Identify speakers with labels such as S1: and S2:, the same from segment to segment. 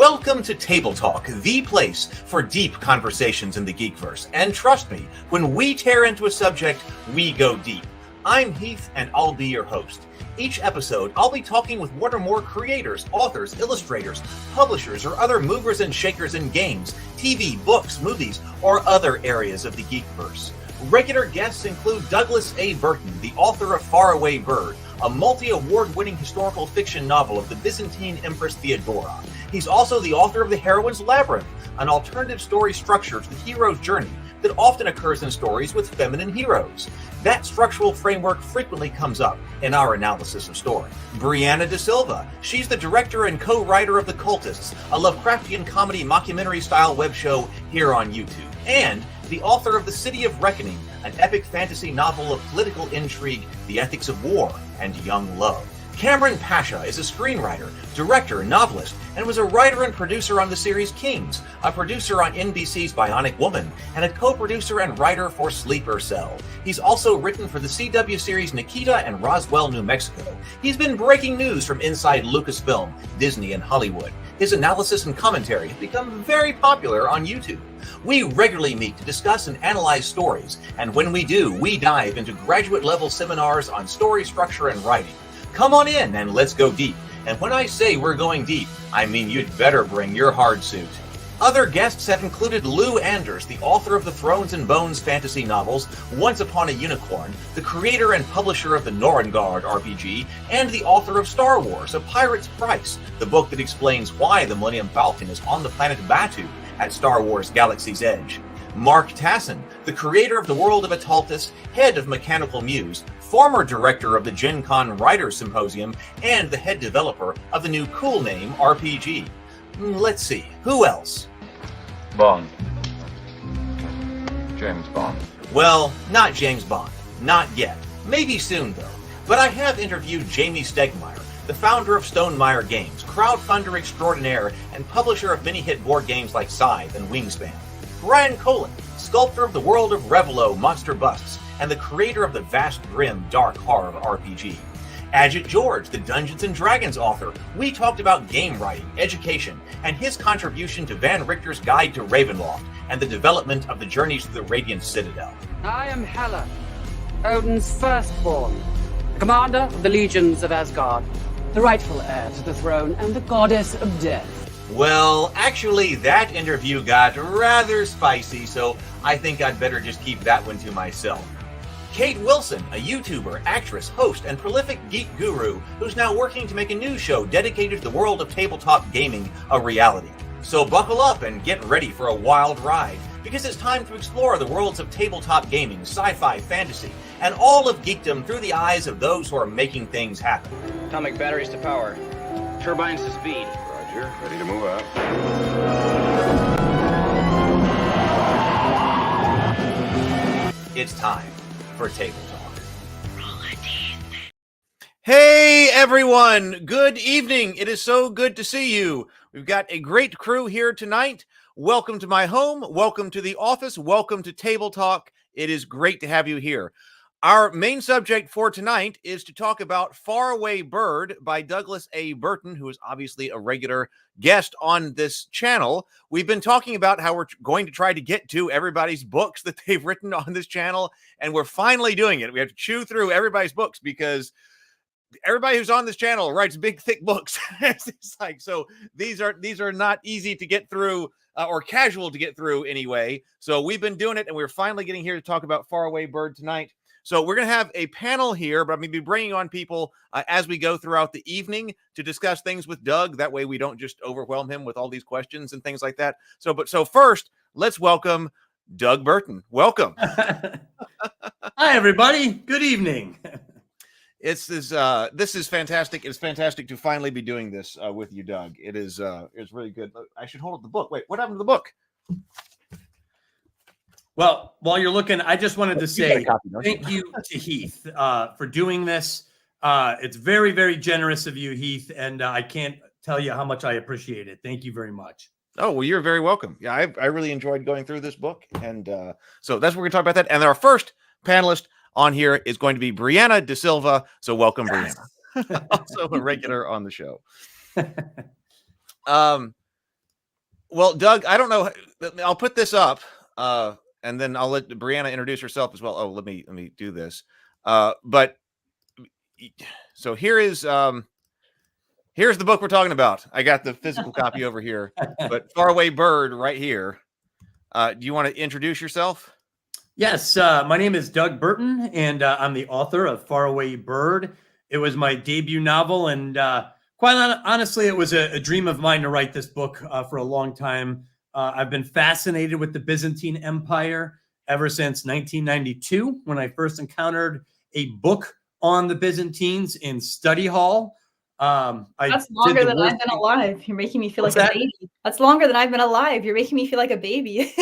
S1: Welcome to Table Talk, the place for deep conversations in the Geekverse. And trust me, when we tear into a subject, we go deep. I'm Heath, and I'll be your host. Each episode, I'll be talking with one or more creators, authors, illustrators, publishers, or other movers and shakers in games, TV, books, movies, or other areas of the Geekverse. Regular guests include Douglas A. Burton, the author of Faraway Bird, a multi-award-winning historical fiction novel of the Byzantine Empress Theodora. He's also the author of the Heroine's Labyrinth, an alternative story structure to the hero's journey that often occurs in stories with feminine heroes. That structural framework frequently comes up in our analysis of story. Brianna de Silva, she's the director and co-writer of The Cultists, a Lovecraftian comedy mockumentary-style web show here on YouTube, and the author of The City of Reckoning, an epic fantasy novel of political intrigue, the ethics of war, and young love. Cameron Pasha is a screenwriter, director, novelist, and was a writer and producer on the series Kings, a producer on NBC's Bionic Woman, and a co-producer and writer for Sleeper Cell. He's also written for the CW series Nikita and Roswell, New Mexico. He's been breaking news from inside Lucasfilm, Disney, and Hollywood. His analysis and commentary have become very popular on YouTube. We regularly meet to discuss and analyze stories, and when we do, we dive into graduate-level seminars on story structure and writing. Come on in and let's go deep. And when I say we're going deep, I mean you'd better bring your hard suit. Other guests have included Lou Anders, the author of the Thrones and Bones fantasy novels, Once Upon a Unicorn, the creator and publisher of the Norengard RPG, and the author of Star Wars, A Pirate's Price, the book that explains why the Millennium Falcon is on the planet Batu at Star Wars Galaxy's Edge. Mark Tassin, the creator of the World of Ataltis, head of Mechanical Muse, former director of the Gen Con Writers Symposium, and the head developer of the new Cool Name RPG. Let's see, who else?
S2: Bond. James Bond.
S1: Well, not James Bond. Not yet. Maybe soon, though. But I have interviewed Jamie Stegmaier, the founder of Stonemaier Games, crowdfunder extraordinaire, and publisher of many hit board games like Scythe and Wingspan. Brian Colin, sculptor of the world of Revelo Monster Busts, and the creator of the Vast Grim Dark Horror RPG. Ajit George, the Dungeons & Dragons author. We talked about game writing, education, and his contribution to Van Richter's Guide to Ravenloft and the development of the Journeys to the Radiant Citadel.
S3: I am Hela, Odin's firstborn, commander of the legions of Asgard, the rightful heir to the throne and the goddess of death.
S1: Well, actually, that interview got rather spicy, so I think I'd better just keep that one to myself. Kate Wilson, a YouTuber, actress, host, and prolific geek guru who's now working to make a new show dedicated to the world of tabletop gaming a reality. So buckle up and get ready for a wild ride, because it's time to explore the worlds of tabletop gaming, sci-fi, fantasy, and all of geekdom through the eyes of those who are making things happen.
S4: Atomic batteries to power. Turbines to speed.
S2: Roger, ready to move out.
S1: It's time for Table Talk. Hey everyone, good evening. It is so good to see you. We've got a great crew here tonight. Welcome to my home. Welcome to the office. Welcome to Table Talk. It is great to have you here. Our main subject for tonight is to talk about Faraway Bird by Douglas A. Burton, who is obviously a regular guest on this channel. We've been talking about how we're going to try to get to everybody's books that they've written on this channel, and we're finally doing it. We have to chew through everybody's books because everybody who's on this channel writes big, thick books. It's like, so these are not easy to get through or casual to get through anyway. So we've been doing it, and we're finally getting here to talk about Faraway Bird tonight. So we're going to have a panel here, but I'm going to be bringing on people as we go throughout the evening to discuss things with Doug. That way we don't just overwhelm him with all these questions and things like that. So first, let's welcome Doug Burton. Welcome.
S5: Hi, everybody. Good evening.
S1: This is fantastic. It's fantastic to finally be doing this with you, Doug. It's really good. I should hold up the book. Wait, what happened to the book?
S5: Well, while you're looking, I just wanted to say thank you to Heath for doing this. It's very, very generous of you, Heath, and I can't tell you how much I appreciate it. Thank you very much.
S1: Oh, well, you're very welcome. Yeah, I really enjoyed going through this book, and so that's what we're going to talk about that. And our first panelist on here is going to be Brianna de Silva. So welcome, yes. Brianna. Also a regular on the show. Well, Doug, I don't know. I'll put this up, and then I'll let Brianna introduce herself as well. Oh, let me do this. But so here's the book we're talking about. I got the physical copy over here, but Faraway Bird right here. Do you want to introduce yourself?
S5: Yes, my name is Doug Burton, and I'm the author of Faraway Bird. It was my debut novel, and quite honestly, it was a dream of mine to write this book for a long time. I've been fascinated with the Byzantine Empire ever since 1992, when I first encountered a book on the Byzantines in study hall.
S6: That's longer than I've been alive. You're making me feel like a baby. That's longer than I've been alive. You're making me feel like a baby.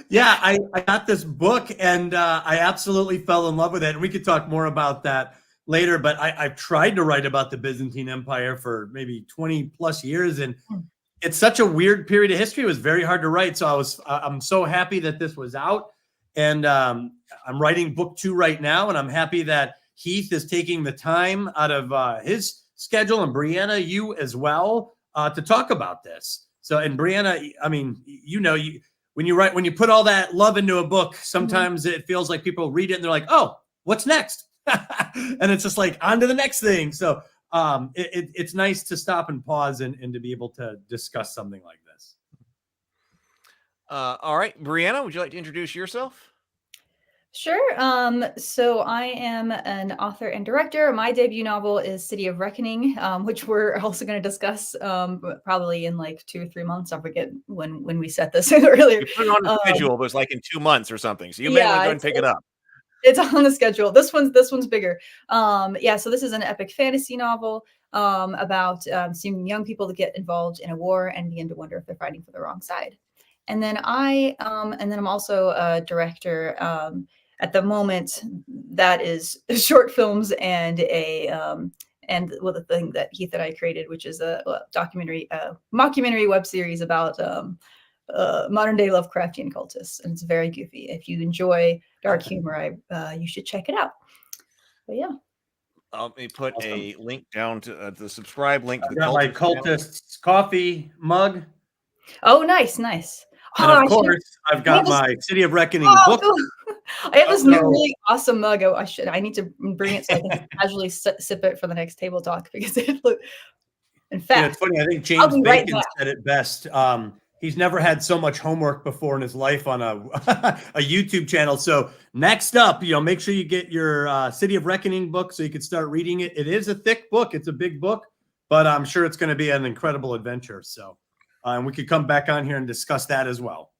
S5: Yeah, I got this book, and I absolutely fell in love with it. And we could talk more about that later, but I've tried to write about the Byzantine Empire for maybe 20 plus years, and it's such a weird period of history. It was very hard to write. So I'm so happy that this was out, and I'm writing book 2 right now, and I'm happy that Heath is taking the time out of his schedule, and Brianna, you as well, to talk about this. So, and Brianna, I mean, when you put all that love into a book, sometimes it feels like people read it and they're like, oh, what's next? And it's just like on to the next thing. So it's nice to stop and pause and to be able to discuss something like this.
S1: All right, Brianna, would you like to introduce yourself?
S6: Sure. So I am an author and director. My debut novel is City of Reckoning, which we're also going to discuss probably in like 2 or 3 months. I forget when we set this earlier.
S1: You put it on the schedule, but it's like in 2 months or something. So you may want to go and pick it up.
S6: It's on the schedule. This one's bigger. Yeah. So this is an epic fantasy novel about seeing young people to get involved in a war and begin to wonder if they're fighting for the wrong side. And then I'm also a director. At the moment, that is short films and the thing that Heath and I created, which is a mockumentary web series about modern day Lovecraftian cultists, and it's very goofy. If you enjoy dark humor, you should check it out. But yeah,
S1: let me put a link down to the subscribe link.
S5: To my Cultists coffee mug.
S6: Oh, nice.
S5: And of course, I've got my City of Reckoning book.
S6: I have this new really awesome mug. I need to bring it so I can casually sip it for the next table talk, because in fact,
S5: it's funny. I think James Bacon said it best. He's never had so much homework before in his life on a YouTube channel. So next up, make sure you get your City of Reckoning book so you can start reading it. It is a thick book. It's a big book, but I'm sure it's going to be an incredible adventure. So. And we could come back on here and discuss that as well.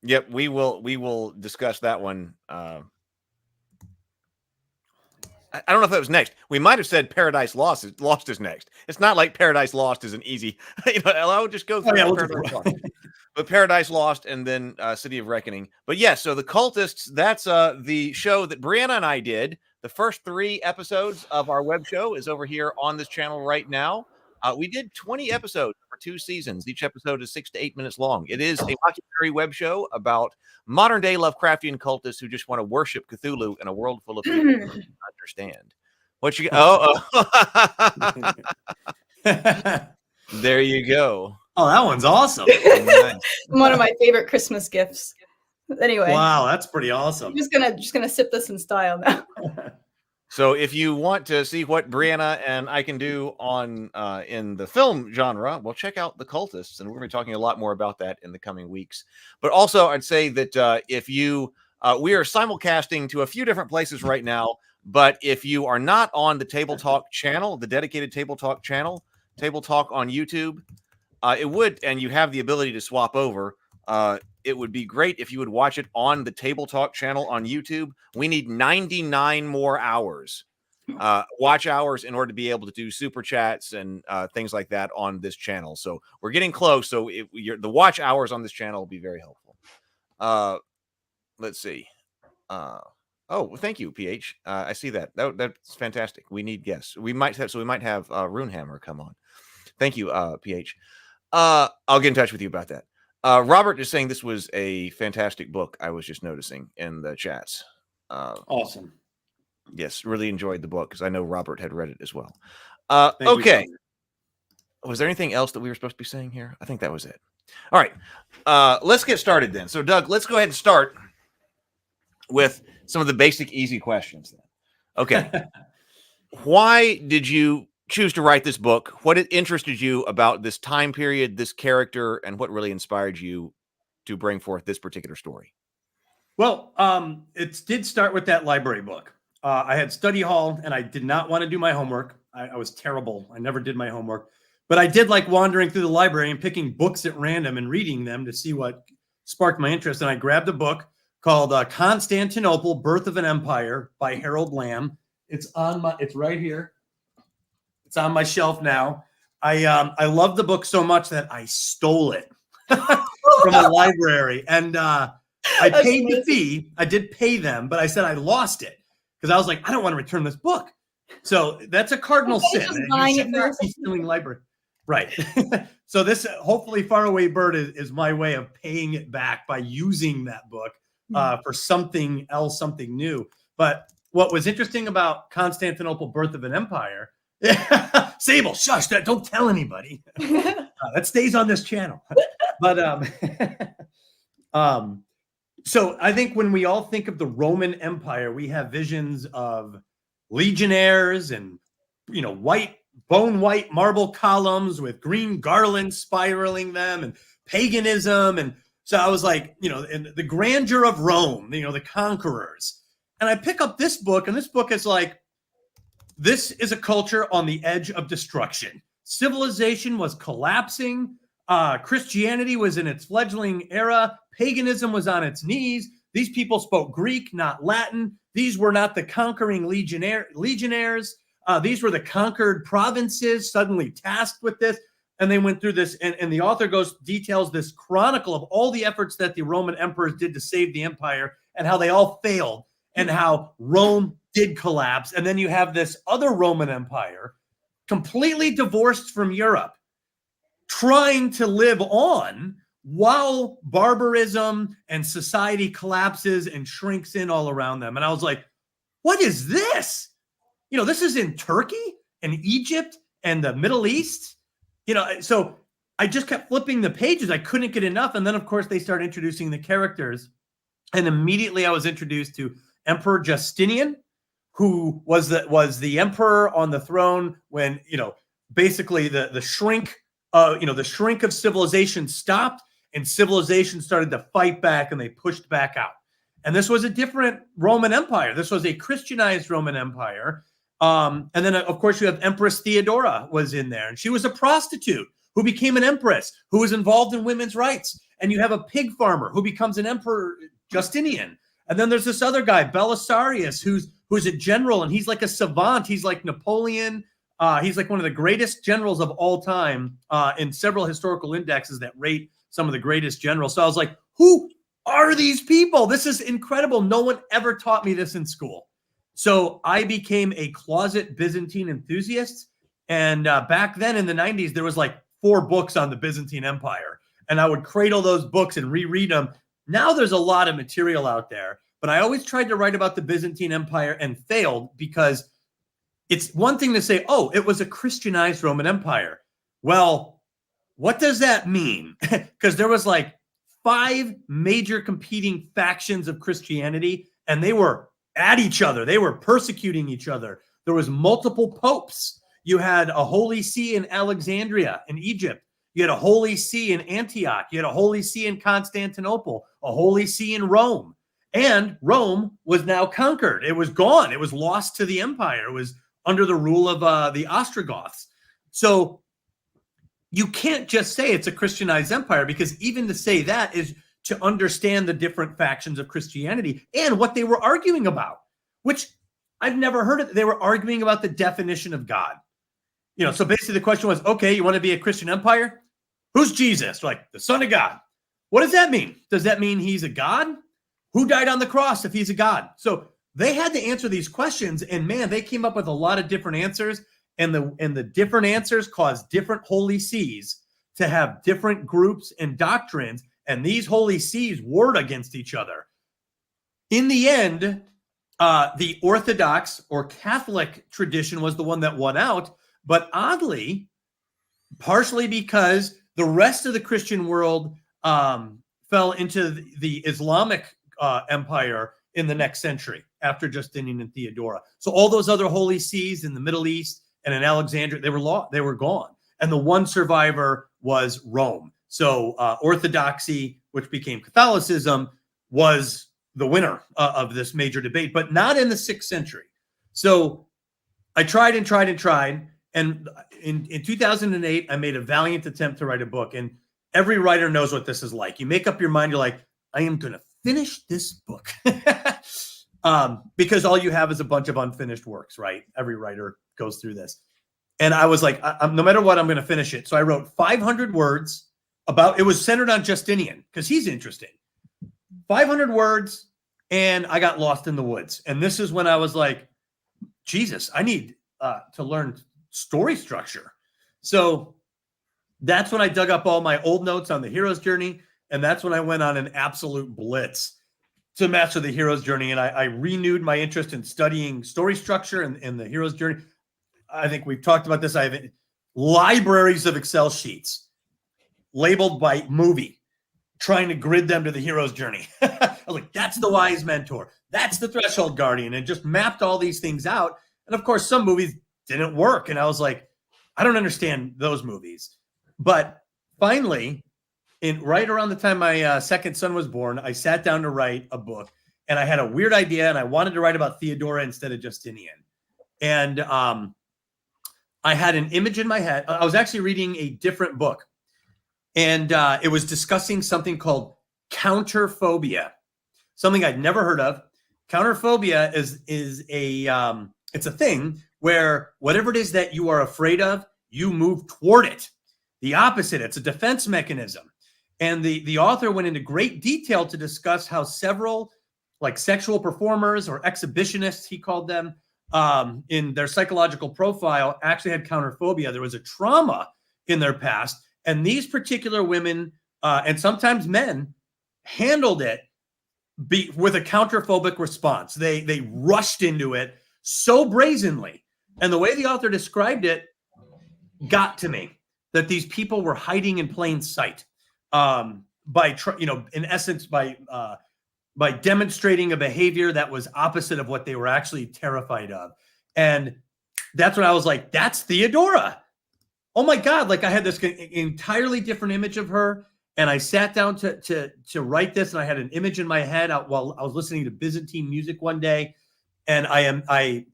S1: Yep, we will discuss that one. I don't know if that was next. We might have said Paradise Lost is next. It's not like Paradise Lost is an easy. I'll just go through Paradise Lost. But Paradise Lost and then City of Reckoning. But yes, so the Cultists. That's the show that Brianna and I did. The first 3 episodes of our web show is over here on this channel right now. We did 20 episodes for 2 seasons. Each episode is 6 to 8 minutes long. It is a mockumentary web show about modern day Lovecraftian cultists who just want to worship Cthulhu in a world full of people who don't understand. What you? There you go.
S5: Oh, that one's awesome.
S1: Nice.
S6: One of my favorite Christmas gifts. Anyway,
S5: wow, that's pretty awesome.
S6: I'm just gonna sip this in style now.
S1: So if you want to see what Brianna and I can do on in the film genre, well, check out The Cultists, and we're going to be talking a lot more about that in the coming weeks. But also, I'd say that if you we are simulcasting to a few different places right now, but if you are not on the Table Talk channel, the dedicated Table Talk channel, Table Talk on YouTube, it would, and you have the ability to swap over, it would be great if you would watch it on the Table Talk channel on YouTube. We need 99 more hours, watch hours, in order to be able to do super chats and things like that on this channel. So we're getting close. So the watch hours on this channel will be very helpful. Let's see. Oh, well, thank you, PH. I see that. That's fantastic. We need guests. We might have Runehammer come on. Thank you, PH. I'll get in touch with you about that. Robert is saying this was a fantastic book. I was just noticing in the chats.
S5: Awesome.
S1: Yes, really enjoyed the book because I know Robert had read it as well. Okay. Was there anything else that we were supposed to be saying here? I think that was it. All right. Let's get started then. So, Doug, let's go ahead and start with some of the basic, easy questions then. Okay. Why did you choose to write this book? What interested you about this time period, this character, and what really inspired you to bring forth this particular story?
S5: Well, it did start with that library book. I had study hall, and I did not want to do my homework. I was terrible. I never did my homework. But I did like wandering through the library and picking books at random and reading them to see what sparked my interest. And I grabbed a book called Constantinople, Birth of an Empire by Harold Lamb. It's right here. It's on my shelf now. I love the book so much that I stole it from the library. And I paid the fee. I did pay them, but I said I lost it because I was like, I don't want to return this book. So that's a cardinal sin. You should not be stealing library. Right. So this hopefully Faraway Bird is my way of paying it back by using that book for something else, something new. But what was interesting about Constantinople, Birth of an Empire, Sable, shush, don't tell anybody. That stays on this channel. But so I think when we all think of the Roman Empire, we have visions of legionnaires and, bone white marble columns with green garlands spiraling them and paganism. And so I was like, and the grandeur of Rome, the conquerors. And I pick up this book, and this book is like, this is a culture on the edge of destruction. Civilization was collapsing. Christianity was in its fledgling era. Paganism was on its knees. These people spoke Greek, not Latin. These were not the conquering legionnaires. These were the conquered provinces suddenly tasked with this. And they went through this. And the author details this chronicle of all the efforts that the Roman emperors did to save the empire and how they all failed and how Rome did collapse. And then you have this other Roman Empire completely divorced from Europe, trying to live on while barbarism and society collapses and shrinks in all around them. And I was like, what is this? This is in Turkey and Egypt and the Middle East. So I just kept flipping the pages. I couldn't get enough. And then, of course, they started introducing the characters. And immediately I was introduced to Emperor Justinian, who was the emperor on the throne when, basically the shrink of civilization stopped and civilization started to fight back and they pushed back out. And this was a different Roman Empire. This was a Christianized Roman Empire. And then, of course, you have Empress Theodora was in there, and she was a prostitute who became an empress, who was involved in women's rights. And you have a pig farmer who becomes an emperor, Justinian. And then there's this other guy, Belisarius, who's a general, and he's like a savant. He's like Napoleon. He's like one of the greatest generals of all time in several historical indexes that rate some of the greatest generals. So I was like, who are these people? This is incredible. No one ever taught me this in school. So I became a closet Byzantine enthusiast. And back then in the 90s, there was like 4 books on the Byzantine Empire. And I would cradle those books and reread them. Now there's a lot of material out there. But I always tried to write about the Byzantine Empire and failed because it's one thing to say, oh, it was a Christianized Roman Empire. Well, what does that mean? Because there was like 5 major competing factions of Christianity, and they were at each other. They were persecuting each other. There was multiple popes. You had a Holy See in Alexandria in Egypt. You had a Holy See in Antioch. You had a Holy See in Constantinople, a Holy See in Rome. And Rome was now conquered. It was gone. It was lost to the empire. It was under the rule of the Ostrogoths. So you can't just say it's a Christianized empire, because even to say that is to understand the different factions of Christianity and what they were arguing about, which I've never heard of. They were arguing about the definition of God. So basically the question was, okay, you want to be a Christian empire? Who's Jesus? Like the Son of God. What does that mean? Does that mean he's a God? Who died on the cross if he's a God? So they had to answer these questions, and man, they came up with a lot of different answers, and the different answers caused different holy sees to have different groups and doctrines, and these holy sees warred against each other. In the end, the Orthodox or Catholic tradition was the one that won out, but oddly, partially because the rest of the Christian world fell into the Islamic empire in the next century after Justinian and Theodora. So all those other holy sees in the Middle East and in Alexandria, they were gone. And the one survivor was Rome. So Orthodoxy, which became Catholicism, was the winner of this major debate, but not in the 6th century. So I tried and tried and tried. And in 2008, I made a valiant attempt to write a book. And every writer knows what this is like. You make up your mind, you're like, I am going to finish this book. Because all you have is a bunch of unfinished works, right? Every writer goes through this. And I was like, no matter what, I'm going to finish it. So I wrote 500 words about, it was centered on Justinian because he's interesting. 500 words, and I got lost in the woods. And this is when I was like, Jesus, I need to learn story structure. So that's when I dug up all my old notes on the hero's journey. And that's when I went on an absolute blitz to master the hero's journey. And I renewed my interest in studying story structure and the hero's journey. I think we've talked about this. I have libraries of Excel sheets labeled by movie, trying to grid them to the hero's journey. I was like, that's the wise mentor. That's the threshold guardian. And just mapped all these things out. And of course, some movies didn't work. And I was like, I don't understand those movies. But finally, right around the time my second son was born, I sat down to write a book. And I had a weird idea. And I wanted to write about Theodora instead of Justinian. And I had an image in my head. I was actually reading a different book. And it was discussing something called counterphobia, something I'd never heard of. Counterphobia is it's a thing where whatever it is that you are afraid of, you move toward it. The opposite, it's a defense mechanism. And the author went into great detail to discuss how several like sexual performers or exhibitionists, he called them, in their psychological profile actually had counterphobia. There was a trauma in their past. And these particular women and sometimes men handled it with a counterphobic response. They rushed into it so brazenly. And the way the author described it got to me, that these people were hiding in plain sight in essence, by demonstrating a behavior that was opposite of what they were actually terrified of. And that's when I was like, that's Theodora. Oh my God, like I had this entirely different image of her. And I sat down to write this, and I had an image in my head while I was listening to Byzantine music one day. And I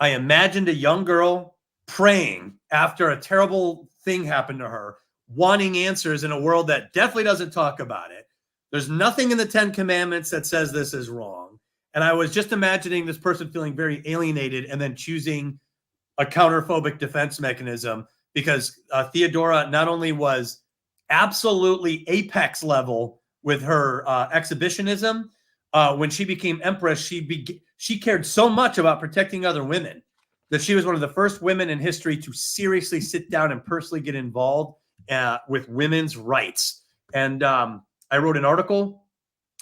S5: imagined a young girl praying after a terrible thing happened to her, wanting answers in a world that definitely doesn't talk about it. There's nothing in the 10 Commandments that says this is wrong. And I was just imagining this person feeling very alienated and then choosing a counterphobic defense mechanism. Because Theodora not only was absolutely apex level with her exhibitionism, when she became empress, she cared so much about protecting other women that she was one of the first women in history to seriously sit down and personally get involved with women's rights. And I wrote an article.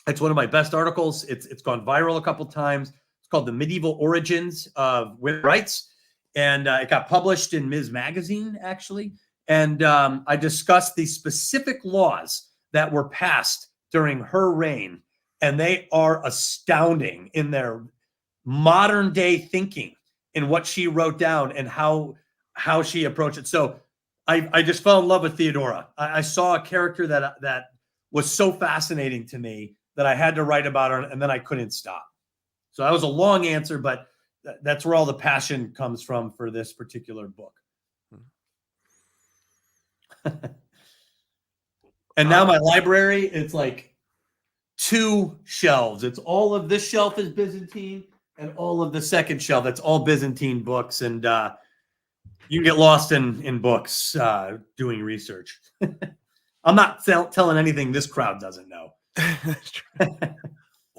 S5: It's one of my best articles. It's gone viral a couple times. It's called The Medieval Origins of Women's Rights. And it got published in Ms. Magazine, actually. And I discussed the specific laws that were passed during her reign. And they are astounding in their modern day thinking in what she wrote down and how she approached it. So I just fell in love with Theodora. I saw a character that was so fascinating to me that I had to write about her, and then I couldn't stop. So that was a long answer, but that's where all the passion comes from for this particular book. And now my library, it's like 2 shelves. It's all of this shelf is Byzantine, and all of the second shelf, that's all Byzantine books. And you can get lost in books doing research. I'm not telling anything this crowd doesn't know.
S1: That's true.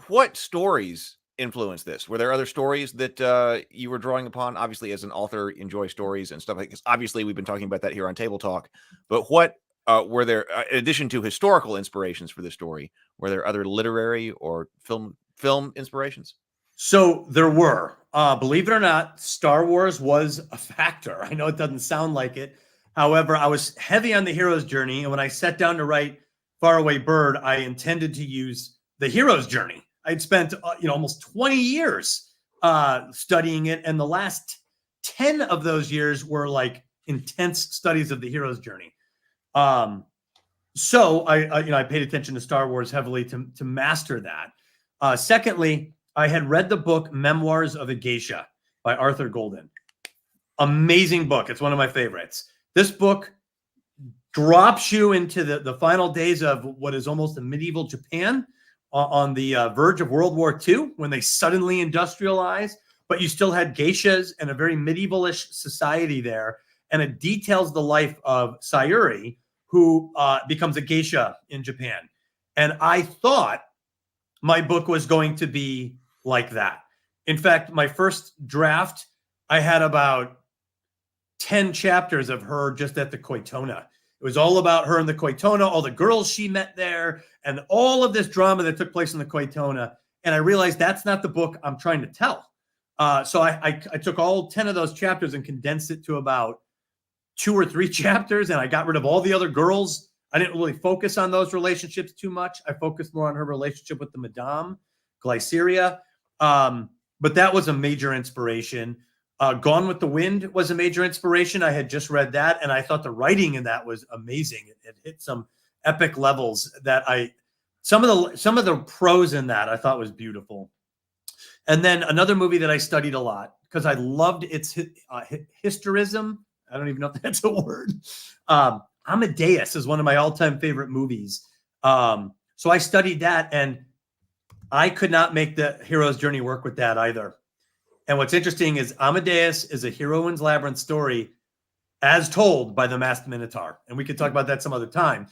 S1: What stories influenced this? Were there other stories that you were drawing upon? Obviously, as an author, enjoy stories and stuff like this. Obviously, we've been talking about that here on Table Talk. But what were there, in addition to historical inspirations for this story, were there other literary or film inspirations?
S5: So there were. Believe it or not, Star Wars was a factor. I know it doesn't sound like it. However, I was heavy on the hero's journey, and when I sat down to write Faraway Bird, I intended to use the hero's journey. I'd spent almost 20 years studying it, and the last 10 of those years were like intense studies of the hero's journey. So I paid attention to Star Wars heavily to master that. Secondly, I had read the book Memoirs of a Geisha by Arthur Golden. Amazing book. It's one of my favorites. This book drops you into the final days of what is almost a medieval Japan on the verge of World War II, when they suddenly industrialized, but you still had geishas and a very medievalish society there. And it details the life of Sayuri, who becomes a geisha in Japan. And I thought my book was going to be like that. In fact, my first draft, I had about 10 chapters of her just at the Koitona. It was all about her in the Koitona, all the girls she met there, and all of this drama that took place in the Koitona. And I realized that's not the book I'm trying to tell. So I took all 10 of those chapters and condensed it to about 2 or 3 chapters, and I got rid of all the other girls. I didn't really focus on those relationships too much. I focused more on her relationship with the Madame, Glyceria. But that was a major inspiration. Gone with the Wind was a major inspiration. I had just read that, and I thought the writing in that was amazing. It hit some epic levels that some of the prose in that I thought was beautiful. And then another movie that I studied a lot because I loved its historism. I don't even know if that's a word. Amadeus is one of my all-time favorite movies. So I studied that, and I could not make the hero's journey work with that either. And what's interesting is Amadeus is a Heroine's Labyrinth story as told by the Masked Minotaur. And we could talk about that some other time.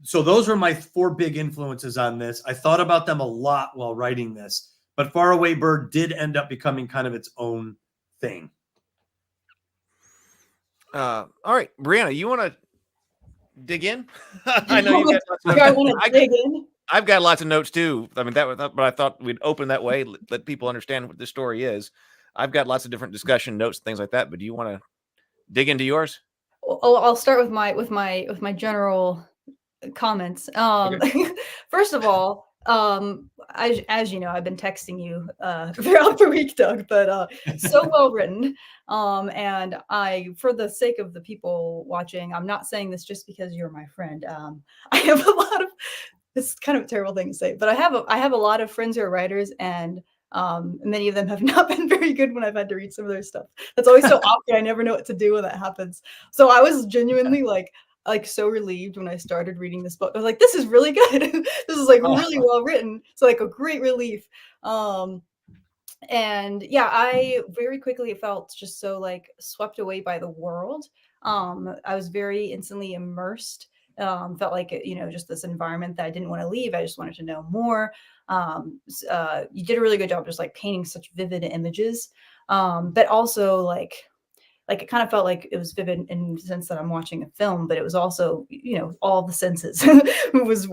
S5: So those were my 4 big influences on this. I thought about them a lot while writing this, but Faraway Bird did end up becoming kind of its own thing.
S1: All right, Brianna, you want to dig in? I know you got
S6: dig in.
S1: I've got lots of notes too. I mean, but I thought we'd open that way, let people understand what this story is. I've got lots of different discussion notes, things like that. But do you want to dig into yours?
S6: Oh, I'll start with my general comments.
S1: Okay.
S6: First of all, as you know, I've been texting you throughout the week, Doug, but so well written. And for the sake of the people watching, I'm not saying this just because you're my friend. I have a lot of. It's kind of a terrible thing to say, but I have a lot of friends who are writers, and many of them have not been very good when I've had to read some of their stuff. That's always so awkward. I never know what to do when that happens. So I was genuinely like so relieved when I started reading this book. I was like, this is really good. This is like really well written. So like a great relief. And yeah, I very quickly felt just so like swept away by the world. I was very instantly immersed. Felt like, just this environment that I didn't want to leave. I just wanted to know more. You did a really good job just like painting such vivid images. But also like it kind of felt like it was vivid in the sense that I'm watching a film, but it was also, all the senses was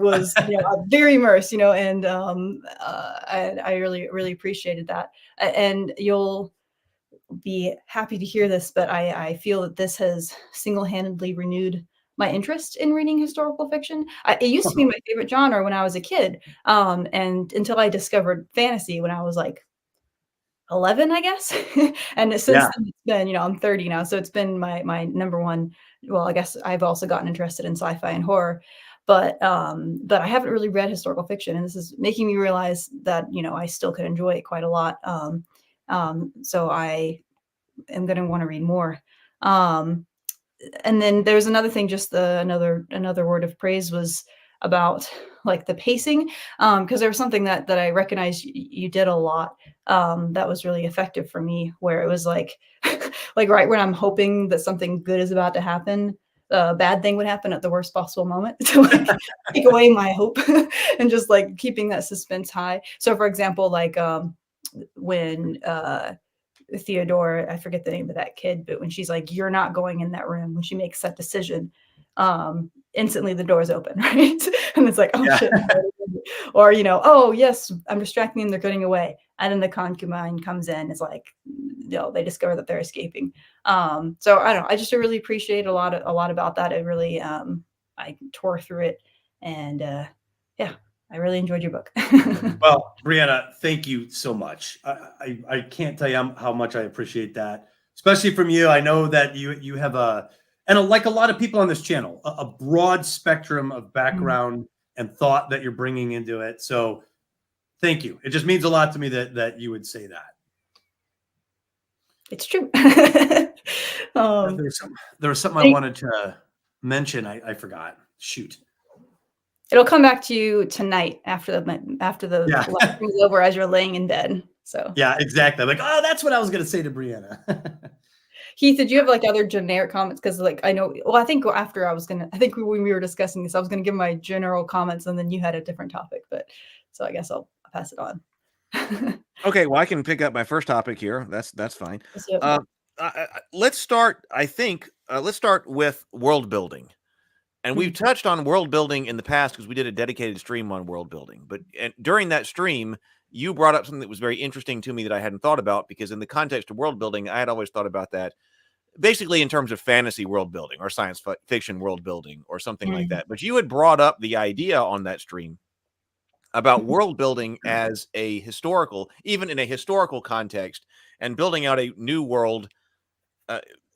S6: very immersed, and I really, really appreciated that. And you'll be happy to hear this, but I feel that this has single-handedly renewed my interest in reading historical fiction. It used to be my favorite genre when I was a kid. And until I discovered fantasy when I was like 11, I guess. And since then it's been, I'm 30 now. So it's been my number one. Well, I guess I've also gotten interested in sci-fi and horror, but I haven't really read historical fiction. And this is making me realize that, I still could enjoy it quite a lot. So I am going to want to read more. And then there's another thing, just another word of praise was about like the pacing, because there was something that I recognized you did a lot that was really effective for me, where it was like like right when I'm hoping that something good is about to happen, a bad thing would happen at the worst possible moment to like take away my hope and just like keeping that suspense high. So for example, like when Theodora, I forget the name of that kid, but when she's like, you're not going in that room, when she makes that decision, instantly the door's open, right? And it's like, oh shit. Or, oh yes, I'm distracting them, they're getting away. and then the concubine comes in, is like, they discover that they're escaping. So I don't know, I just really appreciate a lot about that. It really, I tore through it, and yeah, I really enjoyed your book.
S5: Well, Brianna, thank you so much. I can't tell you how much I appreciate that, especially from you. I know that you have like a lot of people on this channel, a broad spectrum of background and thought that you're bringing into it. So thank you. It just means a lot to me that you would say that.
S6: It's true.
S5: There was something I wanted to mention. I forgot. Shoot.
S6: It'll come back to you tonight after the lecture is over, as you're laying in bed. So
S5: yeah, exactly. I'm like, oh, that's what I was going to say to Brianna.
S6: Heath, did you have like other generic comments? Because like I know, well, I think when we were discussing this, I was gonna give my general comments, and then you had a different topic. But so I guess I'll pass it on.
S1: Okay, well, I can pick up my first topic here. That's fine. Let's start. Let's start with world building. And we've touched on world building in the past because we did a dedicated stream on world building. But during that stream, you brought up something that was very interesting to me that I hadn't thought about, because in the context of world building, I had always thought about that basically in terms of fantasy world building or science fiction world building or something like that. But you had brought up the idea on that stream about world building as a historical, even in a historical context, and building out a new world,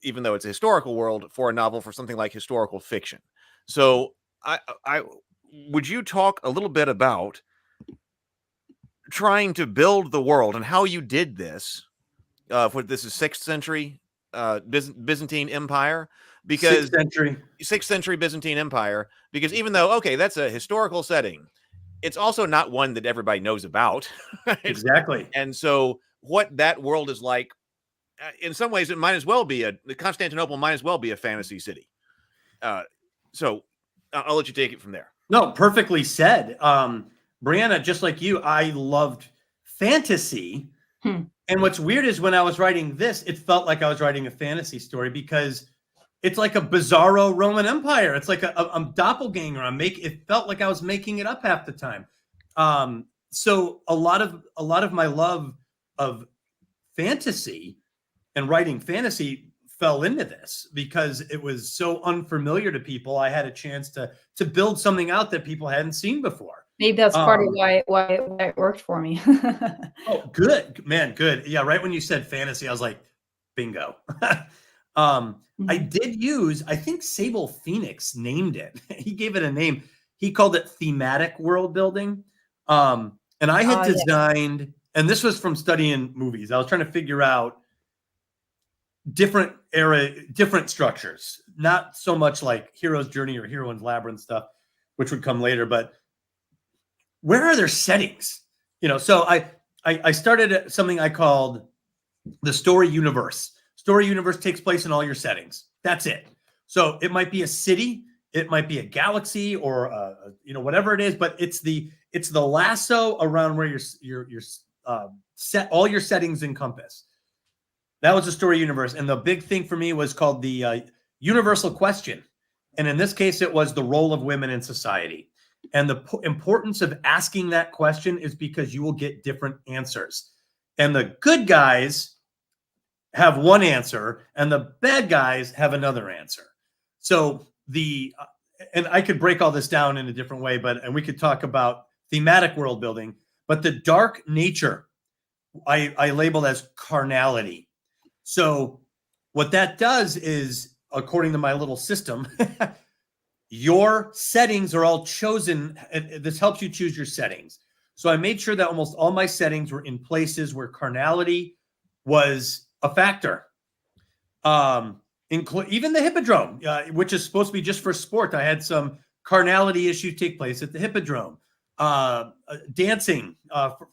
S1: even though it's a historical world, for a novel, for something like historical fiction. So I would you talk a little bit about trying to build the world and how you did this? For this is 6th century Byzantine Empire, because 6th century Byzantine Empire, because even though, okay, that's a historical setting, it's also not one that everybody knows about.
S5: Exactly.
S1: And so what that world is like, in some ways, it might as well be Constantinople might as well be a fantasy city. So I'll let you take it from there.
S5: No, perfectly said. Brianna, just like you, I loved fantasy. And what's weird is when I was writing this, it felt like I was writing a fantasy story, because it's like a bizarro Roman Empire. It's like a doppelganger. It felt like I was making it up half the time. So a lot of my love of fantasy and writing fantasy fell into this because it was so unfamiliar to people. I had a chance to build something out that people hadn't seen before. Maybe that's
S6: part of why it worked for me.
S5: Oh, good, man. Good. Yeah. Right. When you said fantasy, I was like, bingo. I did use, I think Sable Phoenix named it. He gave it a name. He called it thematic world building. And I had designed, and this was from studying movies. I was trying to figure out different structures, not so much like Hero's Journey or Heroine's Labyrinth stuff, which would come later, but where are their settings? So I started something I called the story universe. Story universe takes place in all your settings. That's it. So it might be a city, it might be a galaxy, or whatever it is, but it's the lasso around where your set all your settings encompass. That was the story universe. And the big thing for me was called the universal question. And in this case, it was the role of women in society. And the importance of asking that question is because you will get different answers. And the good guys have one answer and the bad guys have another answer. So and I could break all this down in a different way, and we could talk about thematic world building, but the dark nature I labeled as carnality. So what that does is, according to my little system, your settings are all chosen. This helps you choose your settings. So I made sure that almost all my settings were in places where carnality was a factor. Even the Hippodrome, which is supposed to be just for sport. I had some carnality issues take place at the Hippodrome. Dancing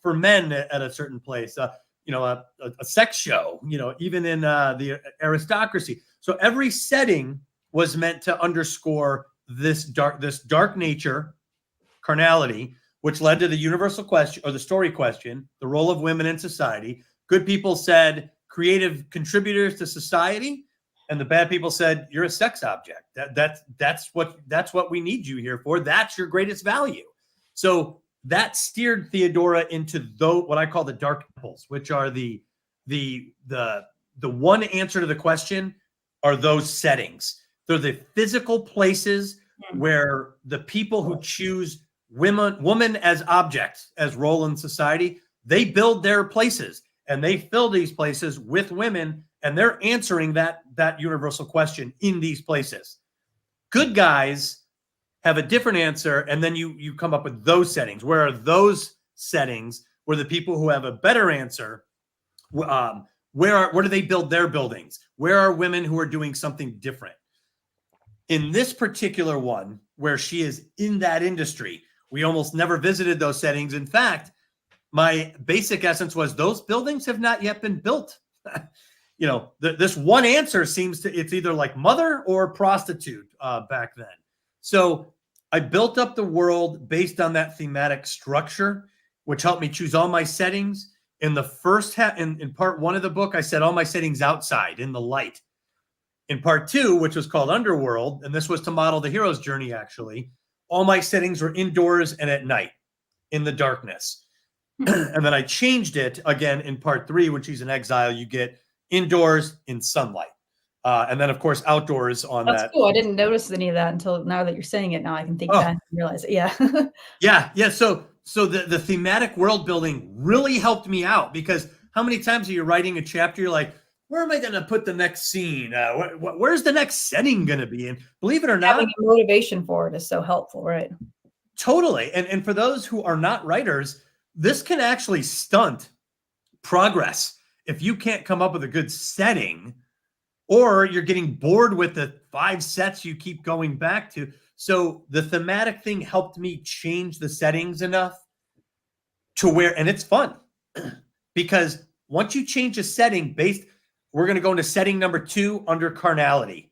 S5: for men at a certain place. A sex show, even in the aristocracy. So every setting was meant to underscore this dark nature, carnality, which led to the universal question, or the story question, the role of women in society. Good people said creative contributors to society, and the bad people said you're a sex object. That's what we need you here for. That's your greatest value. So that steered Theodora into what I call the dark temples, which are the one answer to the question are those settings. They're the physical places where the people who choose woman as objects, as role in society, they build their places and they fill these places with women, and they're answering that universal question in these places. Good guys have a different answer, and then you come up with those settings. Where are those settings where the people who have a better answer, where do they build their buildings? Where are women who are doing something different? In this particular one, where she is in that industry, we almost never visited those settings. In fact, my basic essence was those buildings have not yet been built. This one answer it's either like mother or prostitute back then. So I built up the world based on that thematic structure, which helped me choose all my settings. In the first in part 1 of the book, I set all my settings outside in the light. In part 2, which was called Underworld, and this was to model the hero's journey, actually, all my settings were indoors and at night in the darkness. And then I changed it again in part 3, when she's in exile, you get indoors in sunlight. And then, of course, outdoors on that.
S6: That's cool. I didn't notice any of that until now that you're saying it. Now I can think back and realize it. Yeah.
S5: Yeah. So the thematic world building really helped me out, because how many times are you writing a chapter, you're like, where am I going to put the next scene? Where's the next setting going to be? And believe it or not,
S6: having a motivation for it is so helpful, right?
S5: Totally. And for those who are not writers, this can actually stunt progress if you can't come up with a good setting, or you're getting bored with the 5 sets you keep going back to. So the thematic thing helped me change the settings enough to where, and it's fun because once you change a setting we're going to go into setting number 2 under carnality.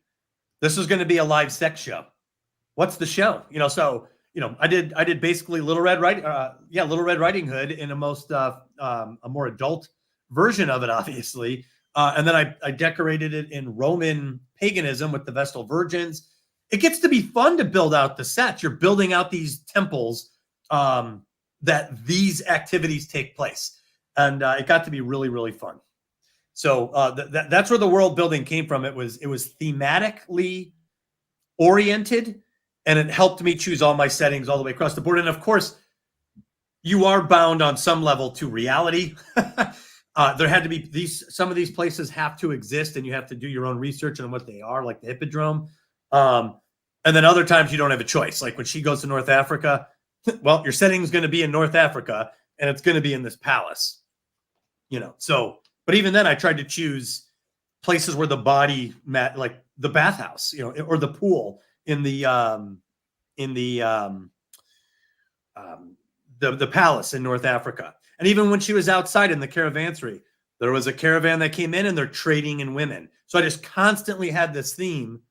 S5: This is going to be a live sex show. What's the show? I did basically Little Red Riding Hood in a more adult version of it, obviously. And then I decorated it in Roman paganism with the Vestal Virgins. It gets to be fun to build out the sets. You're building out these temples that these activities take place. And it got to be really, really fun. So that's where the world building came from. It was thematically oriented, and it helped me choose all my settings all the way across the board. And of course, you are bound on some level to reality. There had to be some of these places have to exist, and you have to do your own research on what they are, like the Hippodrome. And then other times you don't have a choice. Like when she goes to North Africa, well, your setting is going to be in North Africa, and it's going to be in this palace. But even then I tried to choose places where the body met, like the bathhouse, or the pool in the palace in North Africa. And even when she was outside in the caravansary, there was a caravan that came in and they're trading in women. So I just constantly had this theme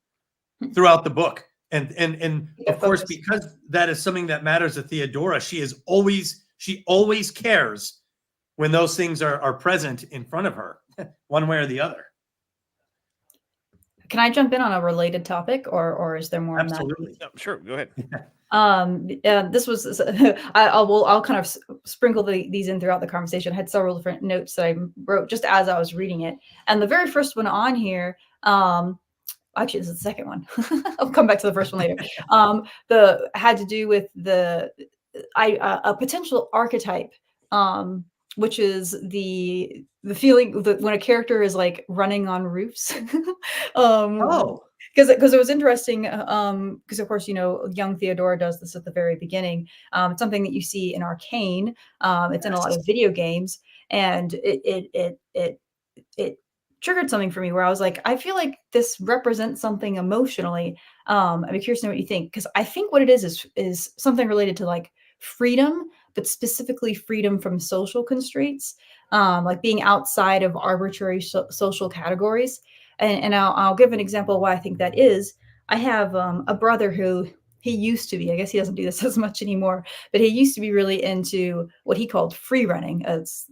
S5: throughout the book. And of course, because that is something that matters to Theodora, she always cares when those things are present in front of her, one way or the other.
S6: Can I jump in on a related topic, or is there more?
S5: Absolutely.
S2: No, sure. Go ahead.
S6: This was I'll kind of sprinkle these in throughout the conversation. I had several different notes that I wrote just as I was reading it, and the very first one on here, actually this is the second one. I'll come back to the first one later. Had to do with a potential archetype, which is the feeling that when a character is like running on roofs. Because it was interesting, because of course, young Theodora does this at the very beginning. It's something that you see in Arcane. It's in a lot of video games, and it triggered something for me where I was like, I feel like this represents something emotionally. I'd be curious to know what you think, because I think what it is something related to like freedom, but specifically freedom from social constraints, like being outside of arbitrary social categories. And I'll give an example of why I think that is. I have a brother who he used to be, I guess he doesn't do this as much anymore, but he used to be really into what he called free running, as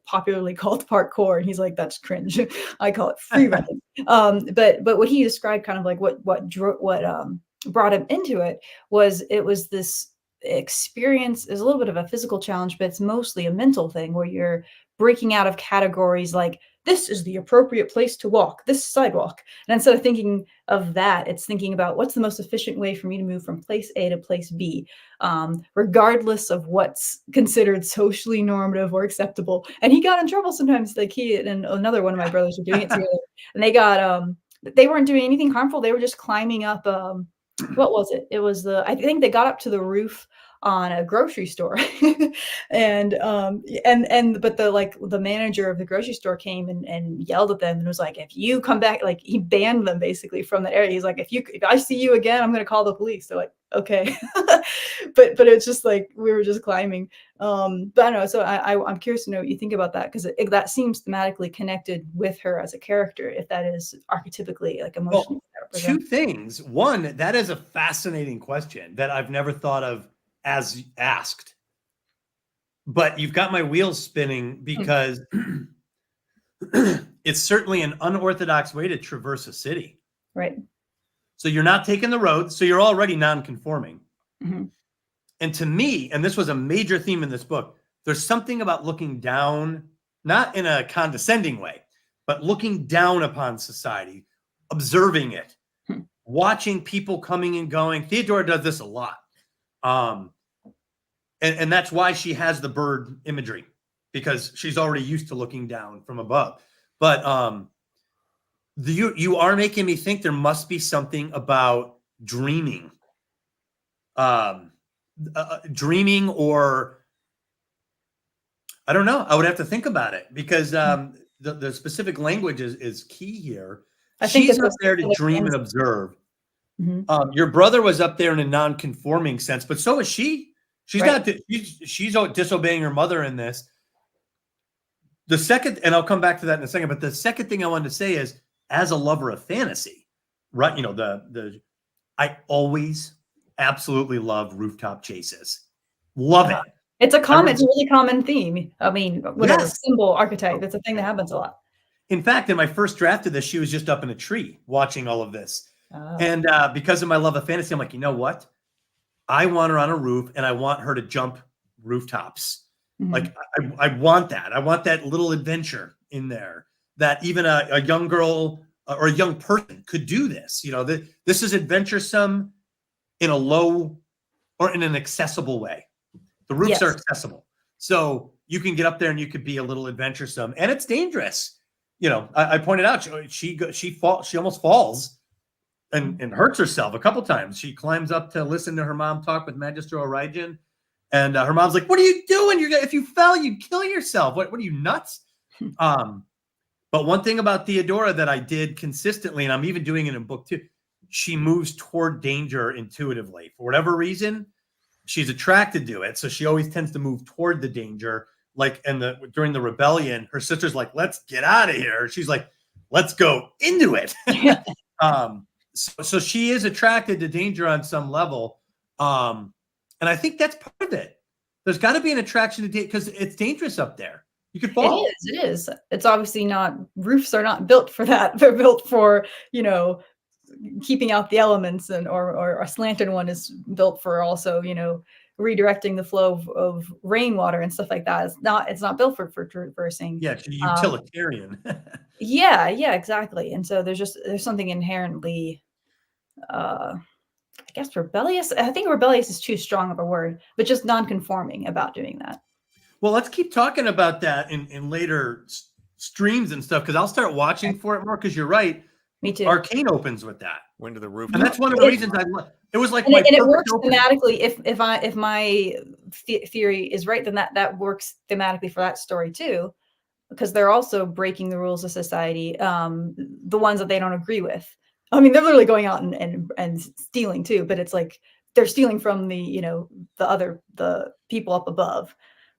S6: popularly called parkour. And he's like, that's cringe. I call it free running. But what he described, kind of like what brought him into it was this experience is a little bit of a physical challenge, but it's mostly a mental thing where you're breaking out of categories like this is the appropriate place to walk, this sidewalk. And instead of thinking of that, it's thinking about what's the most efficient way for me to move from place A to place B, regardless of what's considered socially normative or acceptable. And he got in trouble sometimes. Like he and another one of my brothers were doing it together, and they got they weren't doing anything harmful. They were just climbing up. What was it? It was I think they got up to the roof on a grocery store and but the manager of the grocery store came and yelled at them and was like, if you come back, like he banned them basically from that area. He's like, if I see you again, I'm going to call the police. They're like, okay. but it's just like we were just climbing. But I don't know. So I'm curious to know what you think about that, because that seems thematically connected with her as a character, if that is archetypically like emotionally.
S5: Well, two things. One, that is a fascinating question that I've never thought of as asked, but you've got my wheels spinning, because it's certainly an unorthodox way to traverse a city.
S6: Right.
S5: So you're not taking the road, so you're already non-conforming.
S6: Mm-hmm.
S5: And to me, and this was a major theme in this book, there's something about looking down, not in a condescending way, but looking down upon society, observing it, watching people coming and going. Theodora does this a lot. And that's why she has the bird imagery, because she's already used to looking down from above. But you are making me think there must be something about dreaming, dreaming, or I don't know. I would have to think about it, because the specific language is key here.
S6: I think
S5: she's up there to dream and observe. Mm-hmm. Your brother was up there in a non-conforming sense, but so is she. She's right. She's disobeying her mother in this. The second, and I'll come back to that in a second, but the second thing I wanted to say is, as a lover of fantasy, right? You know, I always absolutely love rooftop chases. Love it.
S6: It's a really common theme. I mean, whatever symbol archetype, it's a thing that happens a lot.
S5: In fact, in my first draft of this, she was just up in a tree watching all of this. Oh. And because of my love of fantasy, I'm like, you know what? I want her on a roof, and I want her to jump rooftops. Mm-hmm. Like I want that. I want that little adventure in there, that even a young girl or a young person could do this. You know, this is adventuresome in a low or in an accessible way. The roofs are accessible, so you can get up there and you could be a little adventuresome, and it's dangerous. You know, I pointed out she almost falls and hurts herself a couple times. She climbs up to listen to her mom talk with Magister Origen, and her mom's like, "What are you doing? If you fell, you'd kill yourself. What are you, nuts?" But one thing about Theodora that I did consistently, and I'm even doing it in book 2, she moves toward danger intuitively. For whatever reason, she's attracted to it, so she always tends to move toward the danger. Like during the rebellion, her sister's like, "Let's get out of here." She's like, "Let's go into it." So she is attracted to danger on some level. And I think that's part of it. There's got to be an attraction to danger, because it's dangerous up there. You could fall.
S6: It is. It's obviously not, roofs are not built for that. They're built for, you know, keeping out the elements, or a slanted one is built for also, you know, redirecting the flow of rainwater and stuff like that. It's not built for traversing.
S5: Yeah, utilitarian.
S6: Yeah, exactly. And so there's something inherently I guess rebellious. I think rebellious is too strong of a word, but just non-conforming about doing that.
S5: Well, let's keep talking about that in later streams and stuff, because I'll start watching for it more, because you're right.
S6: Me too.
S5: Arcane opens with that.
S1: Went to the roof.
S5: And that's one of the reasons I love it. Was like,
S6: and it works thematically. If my theory is right, then that works thematically for that story too, because they're also breaking the rules of society, the ones that they don't agree with. I mean, they're literally going out and stealing too, but it's like they're stealing from the people up above.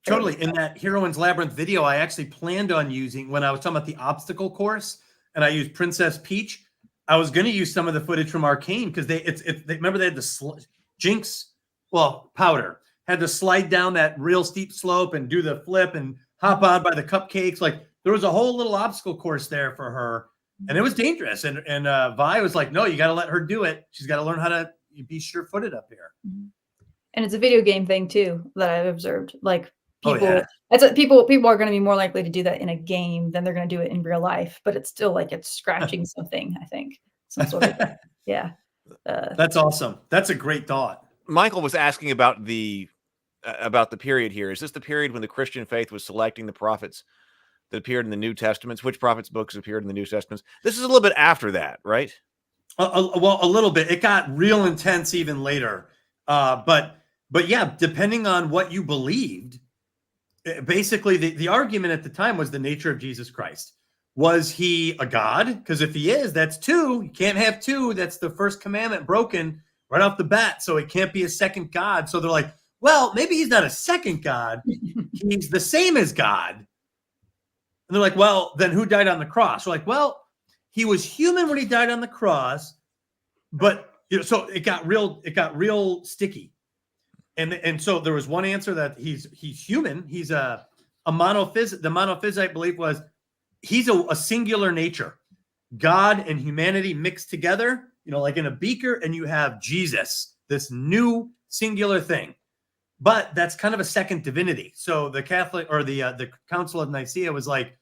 S5: Totally. In that Heroine's Labyrinth video, I actually planned on using, when I was talking about the obstacle course, and I used Princess Peach, I was going to use some of the footage from Arcane, because they remember they had the Jinx, Powder had to slide down that real steep slope and do the flip and hop on by the cupcakes. Like, there was a whole little obstacle course there for her, and it was dangerous. And Vi was like, "No, you got to let her do it. She's got to learn how to be sure-footed up here."
S6: And it's a video game thing too that I've observed. Like people,
S5: yeah.
S6: that's what people are going to be more likely to do that in a game than they're going to do it in real life. But it's still like it's scratching something. I think some sort of yeah.
S5: That's awesome. That's a great thought.
S1: Michael was asking about the period here. Is this the period when the Christian faith was selecting the prophets that appeared in the New Testaments? Which prophets' books appeared in the New Testaments? This is a little bit after that, right?
S5: Well, a little bit. It got real intense even later. But yeah, depending on what you believed, basically the argument at the time was the nature of Jesus Christ. Was he a God? Because if he is, that's two. You can't have two. That's the first commandment broken right off the bat. So it can't be a second God. So they're like, well, maybe he's not a second God. He's the same as God. And they're like, well, then who died on the cross? We're like, well, he was human when he died on the cross, but so it got real sticky. And so there was one answer that he's human. He's a monophysite. The monophysite belief was he's a singular nature, God and humanity mixed together, like in a beaker, and you have Jesus, this new singular thing. But that's kind of a second divinity. So the Catholic or the Council of Nicaea was like,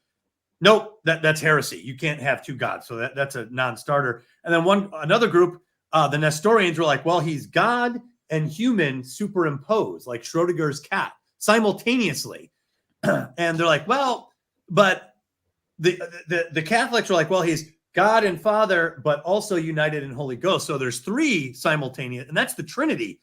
S5: nope, that's heresy. You can't have two gods. So that's a non-starter. And then another group, the Nestorians were like, well, he's God and human superimposed, like Schrodinger's cat, simultaneously. And they're like, well, but the Catholics were like, well, he's God and Father, but also united in Holy Ghost. So there's three simultaneous, and that's the Trinity.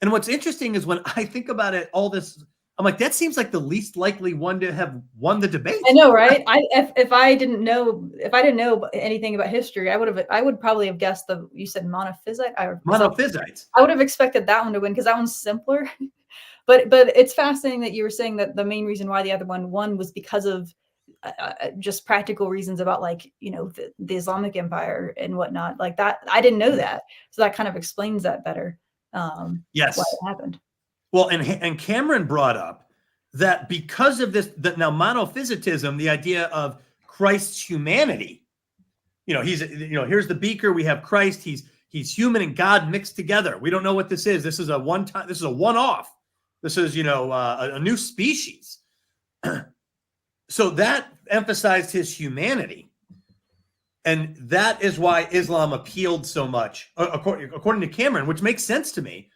S5: And what's interesting is when I think about it, all this, I'm like, that seems like the least likely one to have won the debate.
S6: I know, right? If I didn't know anything about history, I would probably have guessed you said monophysite.
S5: Monophysites.
S6: I would have expected that one to win because that one's simpler. but it's fascinating that you were saying that the main reason why the other one won was because of just practical reasons about the Islamic Empire and whatnot like that. I didn't know that, so that kind of explains that better.
S5: Yes,
S6: why it happened.
S5: Well, and Cameron brought up that because of this, that now monophysitism, the idea of Christ's humanity, here's the beaker, we have Christ, he's human and God mixed together. We don't know what this is. This is a one-time, this is a one-off. This is, a new species. So that emphasized his humanity. And that is why Islam appealed so much, according to Cameron, which makes sense to me,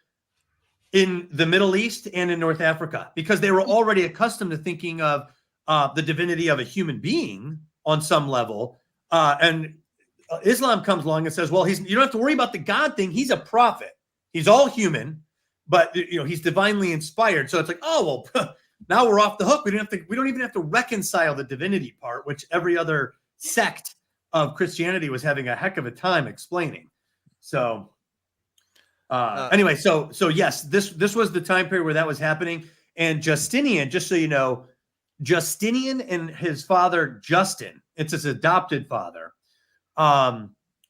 S5: in the Middle East and in North Africa, because they were already accustomed to thinking of the divinity of a human being on some level. And Islam comes along and says, well, you don't have to worry about the God thing. He's a prophet. He's all human, but he's divinely inspired. So it's like, oh, well, now we're off the hook. We don't even have to reconcile the divinity part, which every other sect of Christianity was having a heck of a time explaining. So anyway, so yes, this was the time period where that was happening. And Justinian, just so you know, Justinian and his father Justin, it's his adopted father,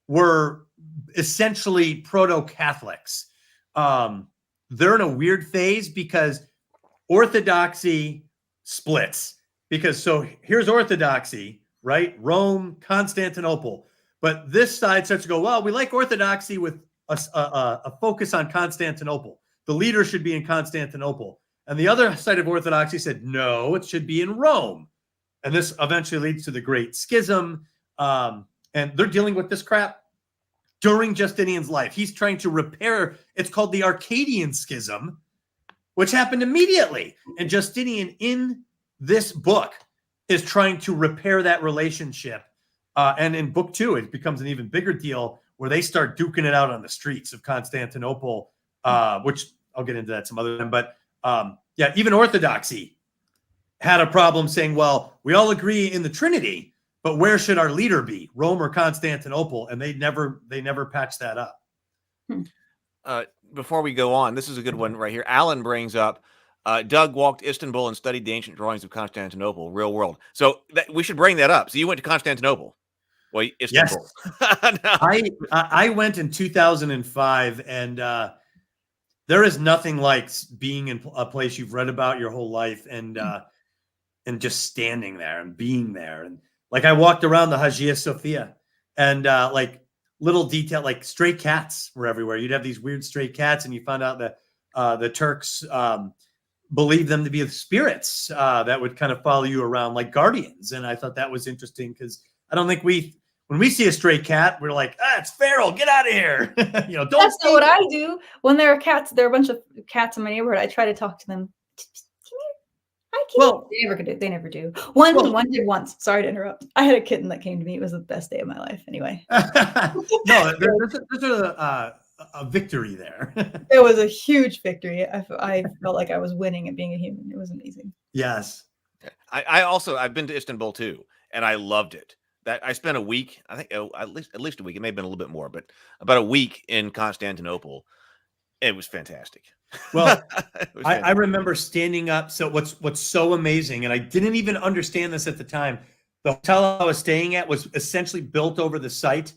S5: were essentially proto-Catholics. They're in a weird phase because Orthodoxy splits. So here's Orthodoxy, right? Rome, Constantinople. But this side starts to go, well, we like Orthodoxy with a focus on Constantinople. The leader should be in Constantinople. And the other side of Orthodoxy said, no, it should be in Rome. And this eventually leads to the Great Schism. And they're dealing with this crap during Justinian's life. He's trying to repair, it's called the Arcadian Schism, which happened immediately. And Justinian, in this book, is trying to repair that relationship. And in book 2, it becomes an even bigger deal where they start duking it out on the streets of Constantinople, which I'll get into that some other time. But yeah, even Orthodoxy had a problem saying, well, we all agree in the Trinity, but where should our leader be, Rome or Constantinople? And they never patched that up.
S1: Before we go on, this is a good one right here. Alan brings up, Doug walked Istanbul and studied the ancient drawings of Constantinople, real world. So we should bring that up. So you went to Constantinople. Well, Istanbul.
S5: Yes. No. I went in 2005, and there is nothing like being in a place you've read about your whole life and just standing there and being there. And like I walked around the Hagia Sophia, and like little detail, like stray cats were everywhere. You'd have these weird stray cats, and you found out that the Turks believed them to be the spirits that would kind of follow you around like guardians. And I thought that was interesting because I don't think when we see a stray cat, we're like, it's feral, get out of here. Don't.
S6: That's not what I do. When there are cats, there are a bunch of cats in my neighborhood. I try to talk to them. Come here. Hi, kitty. Well, they never do. One did once. Sorry to interrupt. I had a kitten that came to me. It was the best day of my life. Anyway.
S5: No, there's a victory there.
S6: It was a huge victory. I felt like I was winning at being a human. It was amazing.
S5: Yes.
S1: I've been to Istanbul too, and I loved it. That I spent a week, I think at least a week. It may have been a little bit more, but about a week in Constantinople. It was fantastic.
S5: Well, I remember standing up. So what's so amazing, and I didn't even understand this at the time. The hotel I was staying at was essentially built over the site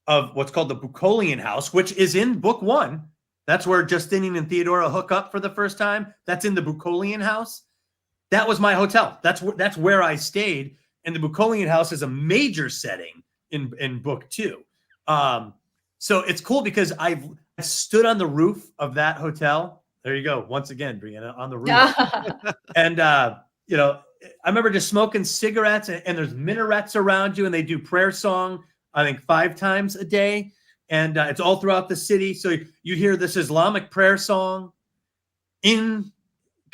S5: of what's called the Bucolian House, which is in book 1. That's where Justinian and Theodora hook up for the first time. That's in the Bucolian House. That was my hotel. That's where I stayed. And the Bucolian House is a major setting in book 2. So it's cool because I stood on the roof of that hotel. There you go. Once again, Brianna, on the roof. And, I remember just smoking cigarettes and there's minarets around you and they do prayer song, I think 5 times a day. And it's all throughout the city. So you hear this Islamic prayer song in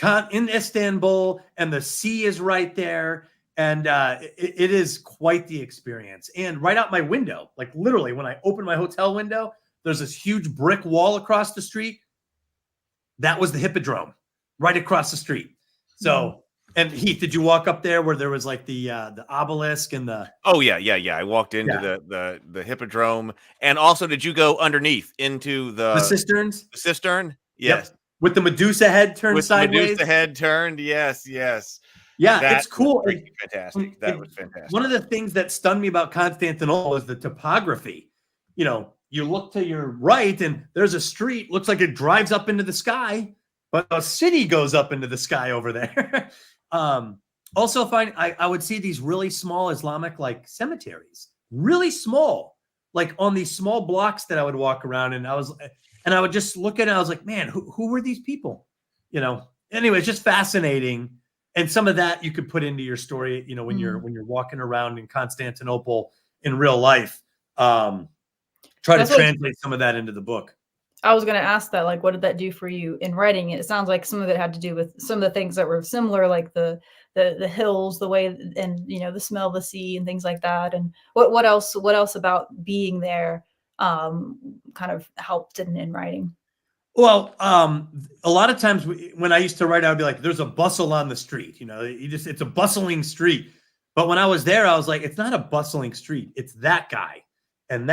S5: Istanbul and the sea is right there. And it is quite the experience. And right out my window, like literally when I open my hotel window, there's this huge brick wall across the street. That was the Hippodrome right across the street. So, and Heath, did you walk up there where there was like the obelisk and the...
S1: Oh, yeah. I walked into the Hippodrome. And also, did you go underneath into the
S5: cisterns?
S1: The cistern? Yes.
S5: Yep. With the Medusa head turned sideways?
S1: Medusa head turned, yes.
S5: Yeah, it's cool.
S1: Fantastic. That was fantastic.
S5: One of the things that stunned me about Constantinople was the topography. You look to your right and there's a street, looks like it drives up into the sky, but a city goes up into the sky over there. Also, I would see these really small Islamic like cemeteries, really small, like on these small blocks that I would walk around, and I would just look at it. I was like, man, who were these people? Anyway, it's just fascinating. And some of that you could put into your story, when you're walking around in Constantinople in real life. Try to translate some of that into the book.
S6: I was going to ask that, like, what did that do for you in writing it? It sounds like some of it had to do with some of the things that were similar, like the hills, the way, and the smell of the sea and things like that. And what else about being there kind of helped in writing?
S5: Well, a lot of times when I used to write, I would be like, there's a bustle on the street, it's a bustling street. But when I was there, I was like, it's not a bustling street. It's that guy and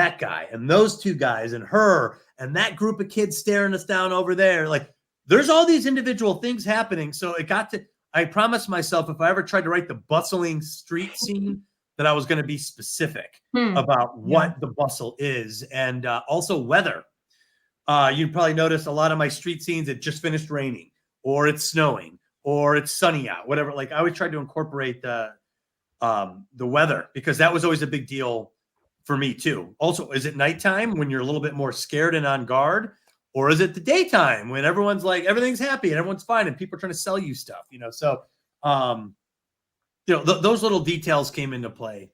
S5: those 2 guys and her and that group of kids staring us down over there. Like there's all these individual things happening. So I promised myself if I ever tried to write the bustling street scene, that I was going to be specific about what the bustle is, and also weather. You probably noticed a lot of my street scenes, it just finished raining, or it's snowing, or it's sunny out, whatever. Like I always tried to incorporate the weather, because that was always a big deal for me too. Also, is it nighttime when you're a little bit more scared and on guard? Or is it the daytime when everyone's like, everything's happy and everyone's fine and people are trying to sell you stuff, So, those little details came into play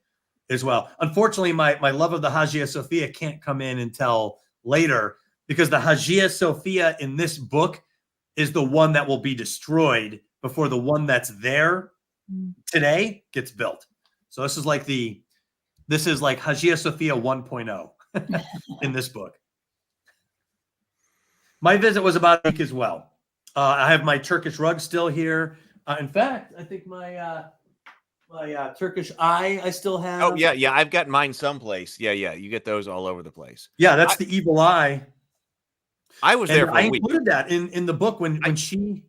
S5: as well. Unfortunately, my love of the Hagia Sophia can't come in until later, because the Hagia Sophia in this book is the one that will be destroyed before the one that's there today gets built. So this is like Hagia Sophia 1.0 in this book. My visit was about a week as well. I have my Turkish rug still here. In fact, I think my Turkish eye I still have.
S1: Oh, yeah. I've got mine someplace. Yeah. You get those all over the place.
S5: Yeah, that's the evil eye.
S1: I was there for a week.
S5: I included that in the book when she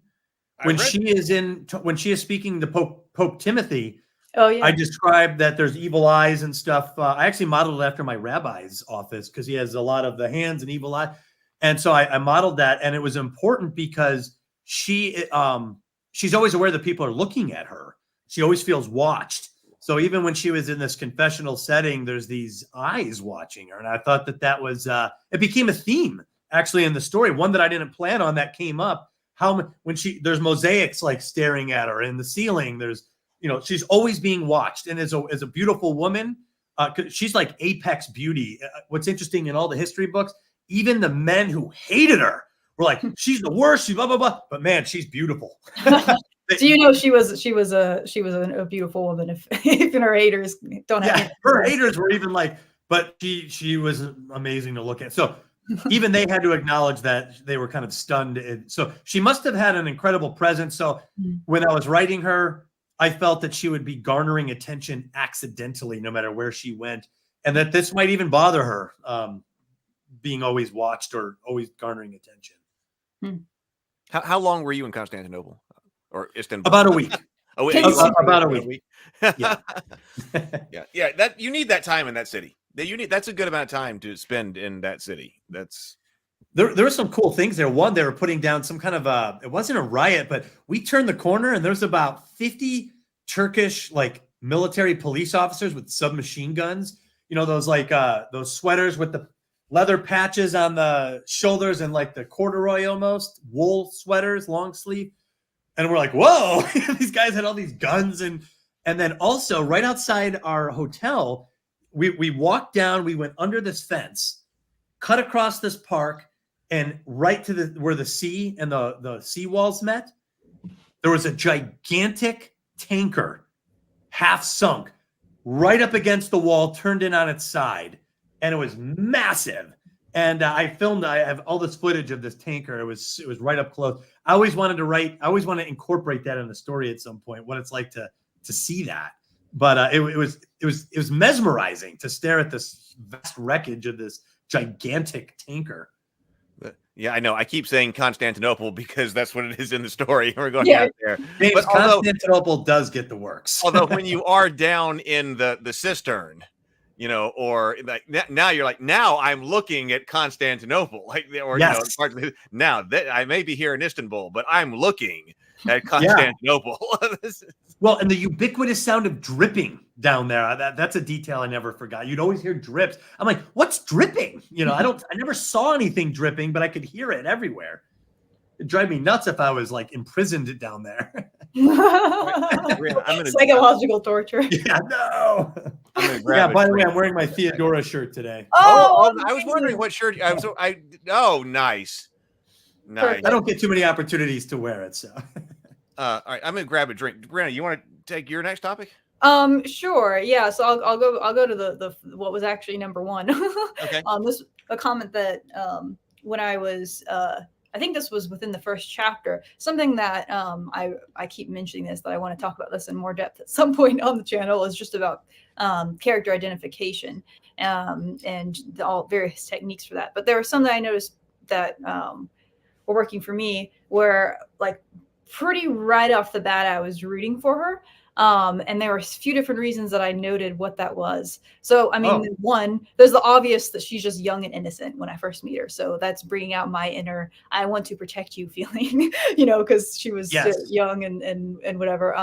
S5: is speaking to Pope Timothy.
S6: Oh, yeah.
S5: I described that there's evil eyes and stuff. I actually modeled it after my rabbi's office because he has a lot of the hands and evil eye. And so I modeled that, and it was important because she's always aware that people are looking at her. She always feels watched. So even when she was in this confessional setting, there's these eyes watching her. And I thought that was, it became a theme actually in the story, one that I didn't plan on that came up. When there's mosaics like staring at her in the ceiling. There's, she's always being watched, and as a beautiful woman, she's like apex beauty. What's interesting in all the history books, even the men who hated her were like, she's the worst. She's blah blah blah. But man, she's beautiful.
S6: So she was a beautiful woman. If even her haters don't have.
S5: Yeah, her haters were even like, but she was amazing to look at. So. Even they had to acknowledge that they were kind of stunned. So she must have had an incredible presence. So when I was writing her, I felt that she would be garnering attention accidentally, no matter where she went, and that this might even bother her, being always watched or always garnering attention.
S7: How long were you in Constantinople or Istanbul?
S5: About a week.
S7: About a week.
S5: Yeah.
S7: Yeah. That you need that time in that city. That's a good amount of time to spend in that city.
S5: There were some cool things there. One, they were putting down some kind of it wasn't a riot, but we turned the corner and there's about 50 Turkish like military police officers with submachine guns. Those sweaters with the leather patches on the shoulders and like the corduroy almost wool sweaters, long sleeve. And we're like, whoa, these guys had all these guns. And then also right outside our hotel, we walked down, we went under this fence, cut across this park, and right to where the sea and the sea walls met, there was a gigantic tanker, half sunk, right up against the wall, turned in on its side. And it was massive. And I have all this footage of this tanker. It was right up close. I always want to incorporate that in the story at some point, what it's like to see that. But it was mesmerizing to stare at this vast wreckage of this gigantic tanker.
S7: Yeah, I know. I keep saying Constantinople because that's what it is in the story. We're going out there.
S5: But Constantinople does get the works.
S7: Although when you are down in the cistern, or like now you're like, now I'm looking at Constantinople,
S5: yes.
S7: Now that I may be here in Istanbul, but I'm looking at Constantinople.
S5: Well, and the ubiquitous sound of dripping down there, that's a detail I never forgot. You'd always hear drips. I'm like, what's dripping? I never saw anything dripping, but I could hear it everywhere. It'd drive me nuts if I was like imprisoned down there.
S6: Psychological torture.
S5: Yeah, no. By the way, I'm wearing my Theodora shirt today.
S7: Oh, I was wondering what shirt nice.
S5: I don't get too many opportunities to wear it, so.
S7: All right, I'm gonna grab a drink. Brianna, you want to take your next topic?
S6: Sure. Yeah. So I'll go to the what was actually number one.
S7: Okay.
S6: This a comment that when I was I think this was within the first chapter, something that I keep mentioning that I want to talk about this in more depth at some point on the channel is just about character identification and all various techniques for that. But there were some that I noticed that were working for me where like pretty right off the bat, I was rooting for her. And there were a few different reasons that I noted what that was. So, I mean, one, there's the obvious that she's just young and innocent when I first meet her. So that's bringing out my inner, I want to protect you feeling, because she was young and whatever.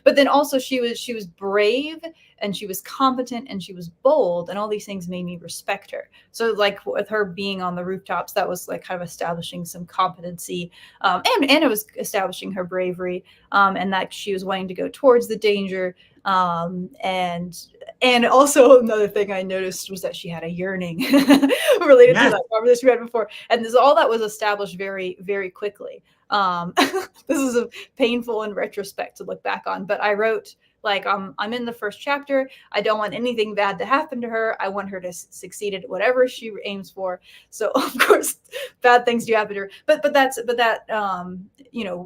S6: But then also she was brave and she was competent and she was bold, and all these things made me respect her. So like with her being on the rooftops, that was like kind of establishing some competency, and it was establishing her bravery, and that she was wanting to go towards the danger. And also another thing I noticed was that she had a yearning related to that conversation we had before. And all that was established very, very quickly. This is painful in retrospect to look back on, but I wrote like, I'm in the first chapter. I don't want anything bad to happen to her. I want her to succeed at whatever she aims for. So of course, bad things do happen to her. But that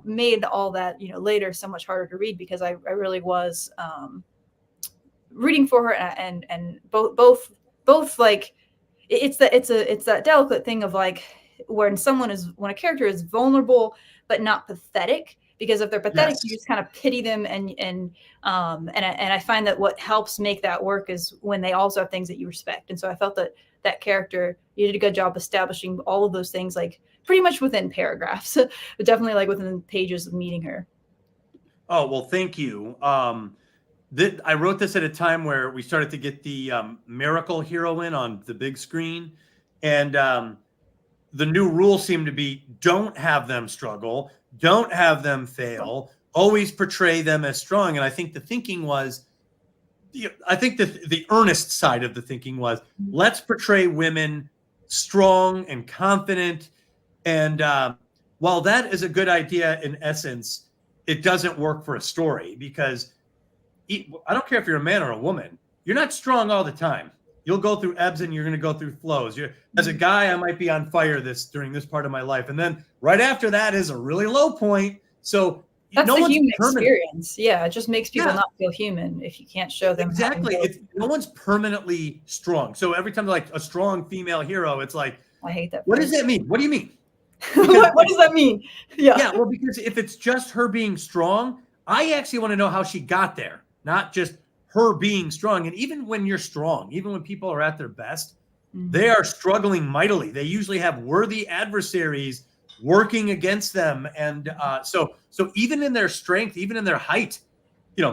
S6: made all that later so much harder to read, because I really was rooting for her, and both like it's that delicate thing of like when a character is vulnerable but not pathetic. Because if they're pathetic, you just kind of pity them, and I find that what helps make that work is when they also have things that you respect. And so I felt that character, you did a good job establishing all of those things, like pretty much within paragraphs, but definitely like within pages of meeting her.
S5: Oh, well, thank you. I wrote this at a time where we started to get the miracle heroine on the big screen, and the new rules seem to be don't have them struggle, don't have them fail, always portray them as strong. And I think the thinking was, I think the earnest side of the thinking was, let's portray women strong and confident. And while that is a good idea in essence, it doesn't work for a story, because I don't care if you're a man or a woman, you're not strong all the time. You'll go through ebbs and you're going to go through flows. As a guy, I might be on fire during this part of my life. And then right after that is a really low point. So
S6: that's the human experience. Yeah, it just makes people not feel human if you can't show them.
S5: Exactly. No one's permanently strong. So every time they're like a strong female hero, it's like,
S6: I hate that.
S5: What does that mean? What do you mean?
S6: What does that mean?
S5: Yeah. Well, because if it's just her being strong, I actually want to know how she got there, not just her being strong. And even when you're strong, even when people are at their best, they are struggling mightily. They usually have worthy adversaries working against them. And so even in their strength, even in their height,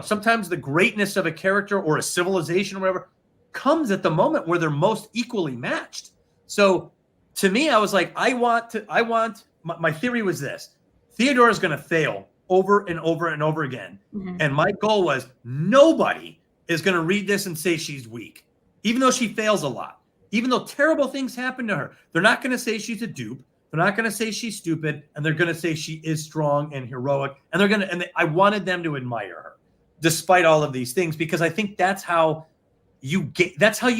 S5: sometimes the greatness of a character or a civilization or whatever comes at the moment where they're most equally matched. So to me, I was like, my theory was this: Theodora is going to fail over and over and over again. And my goal was, nobody is going to read this and say she's weak, even though she fails a lot, even though terrible things happen to her. They're not going to say she's a dupe. They're not going to say she's stupid, and they're going to say she is strong and heroic. And I wanted them to admire her despite all of these things, because I think that's how you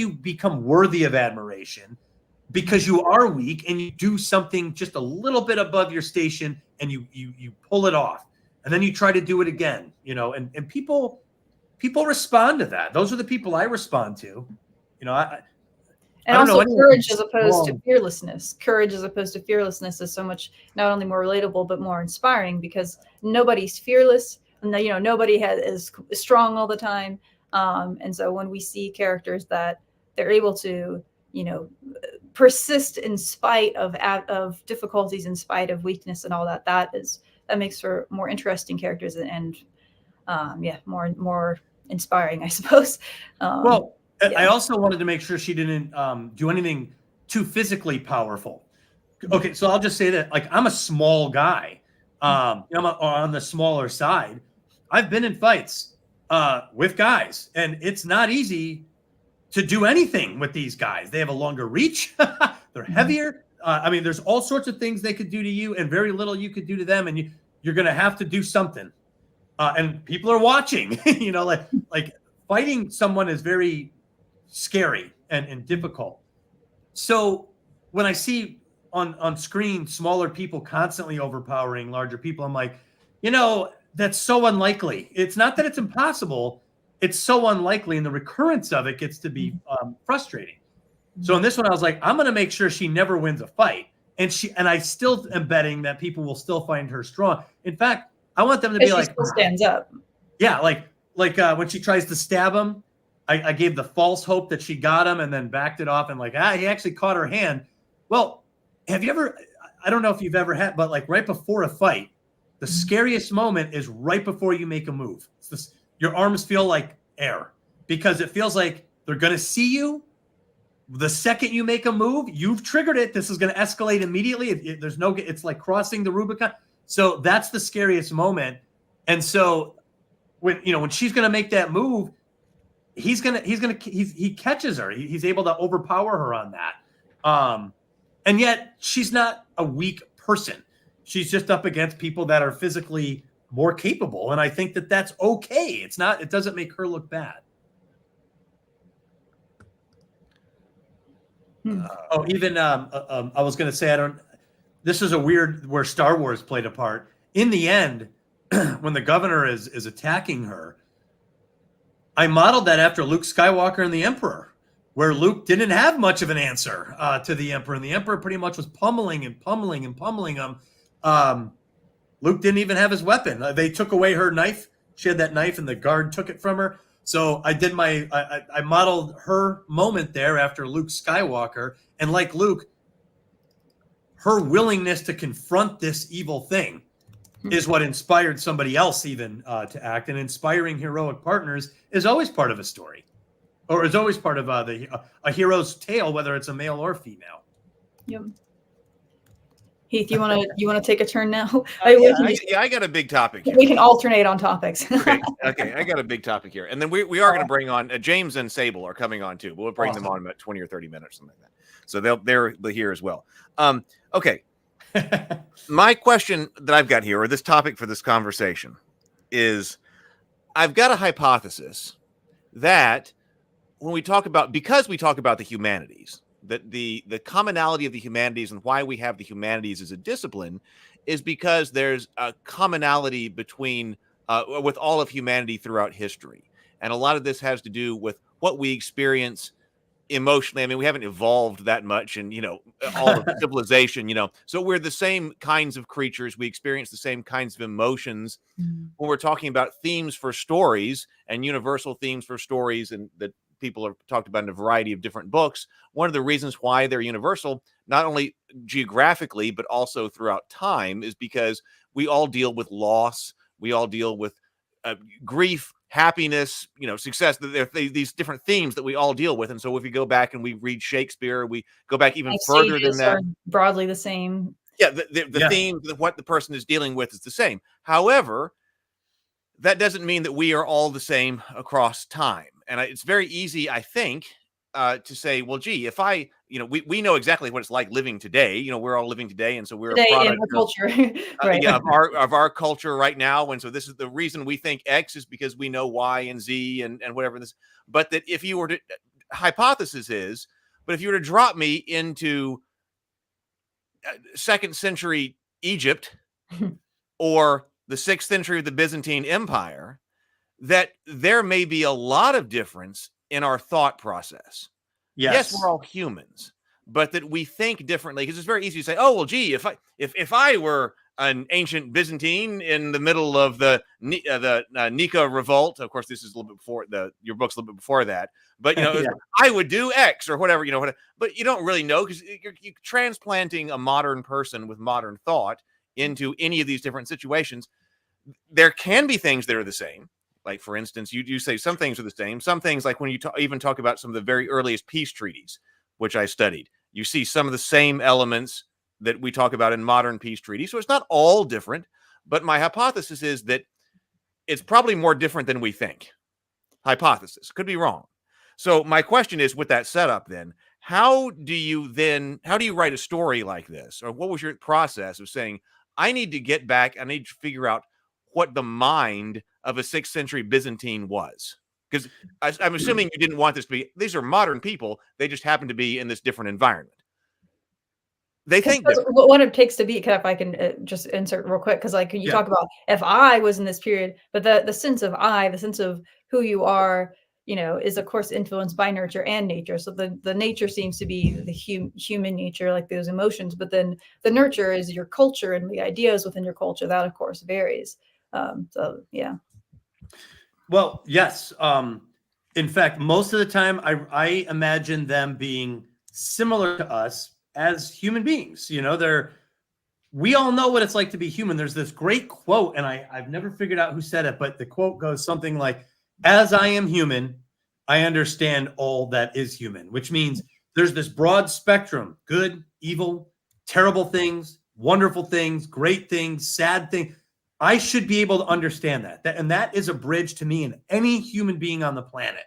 S5: become worthy of admiration, because you are weak and you do something just a little bit above your station and you pull it off, and then you try to do it again, and people respond to that. Those are the people I respond to,
S6: And also courage as opposed to fearlessness. Courage as opposed to fearlessness is so much not only more relatable, but more inspiring, because nobody's fearless. And nobody is strong all the time. And so when we see characters that they're able to, persist in spite of difficulties, in spite of weakness and all that, that makes for more interesting characters and more inspiring, I suppose.
S5: I also wanted to make sure she didn't do anything too physically powerful. Okay, so I'll just say that, like, I'm a small guy. I'm on the smaller side. I've been in fights with guys, and it's not easy to do anything with these guys. They have a longer reach. They're heavier. There's all sorts of things they could do to you, and very little you could do to them, and you're going to have to do something. And people are watching. like fighting someone is very scary and difficult. So when I see on screen smaller people constantly overpowering larger people, I'm like, that's so unlikely. It's not that it's impossible. It's so unlikely, and the recurrence of it gets to be frustrating. So in this one, I was like, I'm going to make sure she never wins a fight. And I still am betting that people will still find her strong. In fact, I want them to be like,
S6: she still stands up.
S5: Yeah. Like when she tries to stab him, I gave the false hope that she got him and then backed it off and he actually caught her hand. Well, have you ever, I don't know if you've ever had, but like right before a fight, the scariest moment is right before you make a move. Your arms feel like air, because it feels like they're going to see you. The second you make a move, you've triggered it. This is going to escalate immediately. It's like crossing the Rubicon. So that's the scariest moment. And so when she's going to make that move, he catches her. He's able to overpower her on that. And yet she's not a weak person. She's just up against people that are physically more capable. And I think that that's okay. It doesn't make her look bad. I was going to say, this is a weird where Star Wars played a part. In the end, when the governor is attacking her, I modeled that after Luke Skywalker and the Emperor, where Luke didn't have much of an answer to the Emperor, and the Emperor pretty much was pummeling him. Luke didn't even have his weapon. They took away her knife. She had that knife, and the guard took it from her. So I modeled her moment there after Luke Skywalker, and like Luke, her willingness to confront this evil thing is what inspired somebody else even to act. And inspiring heroic partners is always part of a story, or is always part of a hero's tale, whether it's a male or female.
S6: Yep. Heath, you wanna take a turn now?
S7: I got a big topic here.
S6: We can alternate on topics.
S7: Okay, I got a big topic here, and then we are going to bring on James and Sable are coming on too. We'll bring them on about 20 or 30 minutes, something like that. So they're here as well. Okay. My question that I've got here, or this topic for this conversation, is I've got a hypothesis that when we talk about, because we talk about the humanities, that the commonality of the humanities and why we have the humanities as a discipline is because there's a commonality between with all of humanity throughout history. And a lot of this has to do with what we experience emotionally. I mean, we haven't evolved that much, and all of civilization, so we're the same kinds of creatures. We experience the same kinds of emotions when we're talking about themes for stories and universal themes for stories, and that people have talked about in a variety of different books. One of the reasons why they're universal, not only geographically, but also throughout time, is because we all deal with loss. We all deal with grief, happiness, success. There are these different themes that we all deal with. And so if we go back and we read Shakespeare, we go back even further than that.
S6: Broadly the same.
S7: Yeah, the theme, what the person is dealing with is the same. However, that doesn't mean that we are all the same across time. And it's very easy, I think, to say, well, gee, if we know exactly what it's like living today. We're all living today, and so we're
S6: today
S7: a product
S6: in our culture, right?
S7: Of our culture right now. And so this is the reason we think X is because we know Y and Z and whatever this. But that if you were to hypothesis is, but if you were to drop me into 2nd century Egypt or the 6th century of the Byzantine Empire, that there may be a lot of difference in our thought process. Yes, we're all humans, but that we think differently, because it's very easy to say, oh, well, gee, if I were an ancient Byzantine in the middle of the Nika revolt, of course, this is a little bit before your book's a little bit before that, but I would do X or whatever, but you don't really know, because you're transplanting a modern person with modern thought into any of these different situations. There can be things that are the same. Like, for instance, you say some things are the same. Some things, like when you even talk about some of the very earliest peace treaties, which I studied, you see some of the same elements that we talk about in modern peace treaties. So it's not all different, but my hypothesis is that it's probably more different than we think. Hypothesis. Could be wrong. So my question is, with that setup then, how do you write a story like this? Or what was your process of saying, I need to get back, I need to figure out what the mind of a 6th century Byzantine was? Because I'm assuming you didn't want this to be, these are modern people, they just happen to be in this different environment. They think
S6: what it takes to be, if I can just insert real quick, because like you talk about if I was in this period, but the sense of I, the sense of who you are, is of course influenced by nurture and nature. So the nature seems to be the human nature, like those emotions, but then the nurture is your culture and the ideas within your culture. That of course varies. So yeah.
S5: Well, yes. In fact, most of the time I imagine them being similar to us as human beings. We all know what it's like to be human. There's this great quote, and I've never figured out who said it, but the quote goes something like, as I am human, I understand all that is human, which means there's this broad spectrum, good, evil, terrible things, wonderful things, great things, sad things. I should be able to understand that. And that is a bridge to me and any human being on the planet.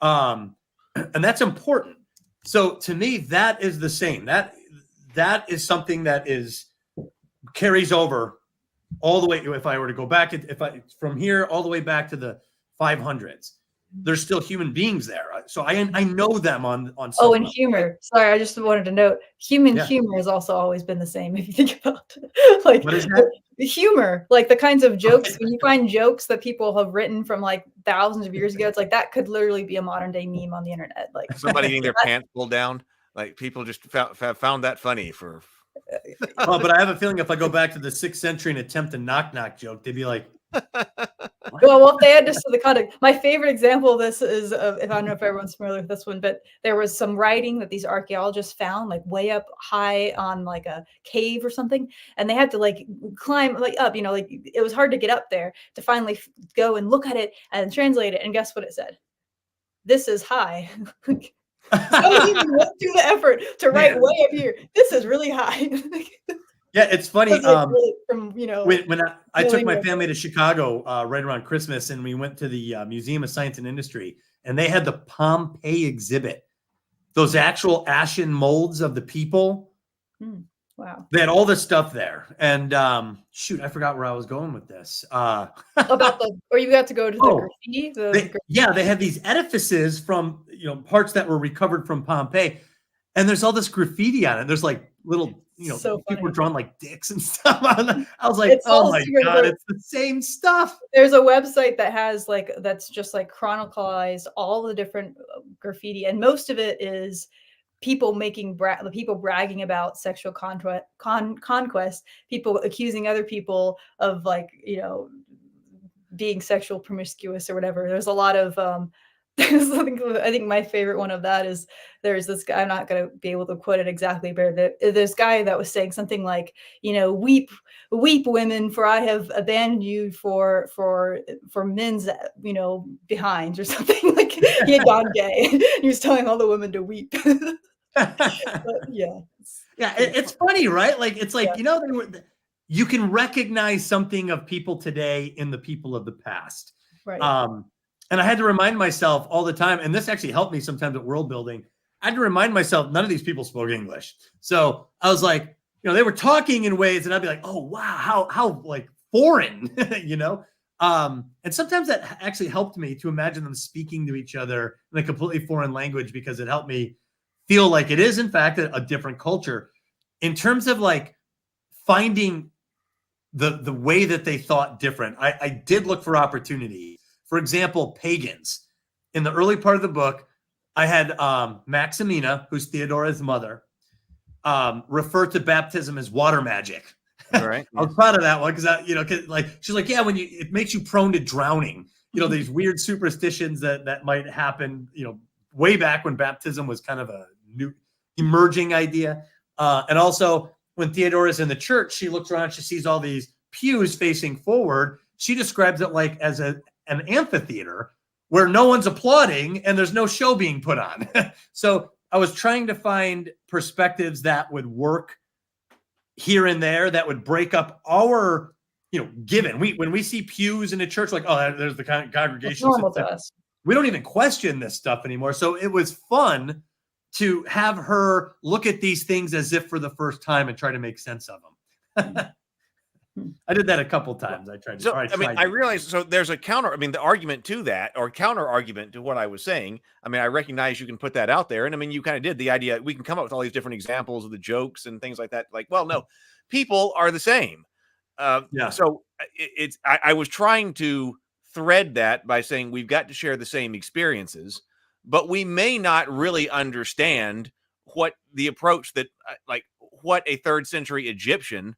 S5: And that's important. So to me, that is the same. That is something that carries over all the way. If I were to go back, from here all the way back to the 500s, there's still human beings there. So I know them on some
S6: and level. Humor. Sorry, I just wanted to note, humor has also always been the same. If you think about it. Like, what is that? The humor, like the kinds of jokes, when you find jokes that people have written from like thousands of years ago, it's like that could literally be a modern day meme on the internet. Like
S7: somebody getting their pants pulled down. Like people just found that funny for.
S5: Well, but I have a feeling if I go back to the 6th century and attempt a knock joke, they'd be like,
S6: well, if they understood the context. My favorite example of this is, if I don't know if everyone's familiar with this one, but there was some writing that these archaeologists found like way up high on like a cave or something, and they had to like climb like up, like it was hard to get up there to finally go and look at it and translate it. And guess what it said? This is high. Somebody even went through the effort to write way up here. This is really high.
S5: Yeah, it's funny.
S6: From,
S5: when I took my family to Chicago right around Christmas, and we went to the Museum of Science and Industry, and they had the Pompeii exhibit, those actual ashen molds of the people.
S6: Wow.
S5: They had all this stuff there. And shoot, I forgot where I was going with this.
S6: Or you got to go to the graffiti?
S5: They had these edifices from, parts that were recovered from Pompeii. And there's all this graffiti on it. There's like little,
S6: so
S5: people were
S6: funny.
S5: drawing like dicks and stuff on it. I was like, oh my God, it's the same stuff.
S6: There's a website that has that's just like chronicalized all the different graffiti. And most of it is people people bragging about sexual conquest, people accusing other people of being sexual promiscuous or whatever. There's a lot of I think my favorite one of that is there's this guy, I'm not going to be able to quote it exactly, but this guy that was saying something like, weep women, for I have abandoned you for men's, behinds, or something. Like he had gone gay. He was telling all the women to weep. But, yeah.
S5: It's funny, right? Like, it's like, you can recognize something of people today in the people of the past.
S6: Right.
S5: And I had to remind myself all the time, and this actually helped me sometimes at world building. I had to remind myself, none of these people spoke English. So I was like, they were talking in ways, and I'd be like, oh, wow, how like foreign, And sometimes that actually helped me to imagine them speaking to each other in a completely foreign language, because it helped me feel like it is, in fact, a different culture. In terms of like finding the way that they thought different, I did look for opportunity. For example, pagans. In the early part of the book, I had Maximina, who's Theodora's mother, refer to baptism as water magic.
S7: All right.
S5: I was proud of that one because, like, she's like, yeah, it makes you prone to drowning. These weird superstitions that might happen, way back when baptism was kind of a new emerging idea. And also, when Theodora's in the church, she looks around, she sees all these pews facing forward. She describes it like as an amphitheater where no one's applauding and there's no show being put on. So I was trying to find perspectives that would work here and there, that would break up our, given. When we see pews in a church, like, oh, there's the congregation.
S6: It's normal to us.
S5: We don't even question this stuff anymore. So it was fun to have her look at these things as if for the first time and try to make sense of them. I did that a couple times. I tried to.
S7: I realized, so there's a the argument to that, or counter argument to what I was saying. I recognize you can put that out there. And you kind of did the idea, we can come up with all these different examples of the jokes and things like that. Like, well, no, people are the same. So I was trying to thread that by saying we've got to share the same experiences, but we may not really understand what the approach that, like, what a 3rd century Egyptian,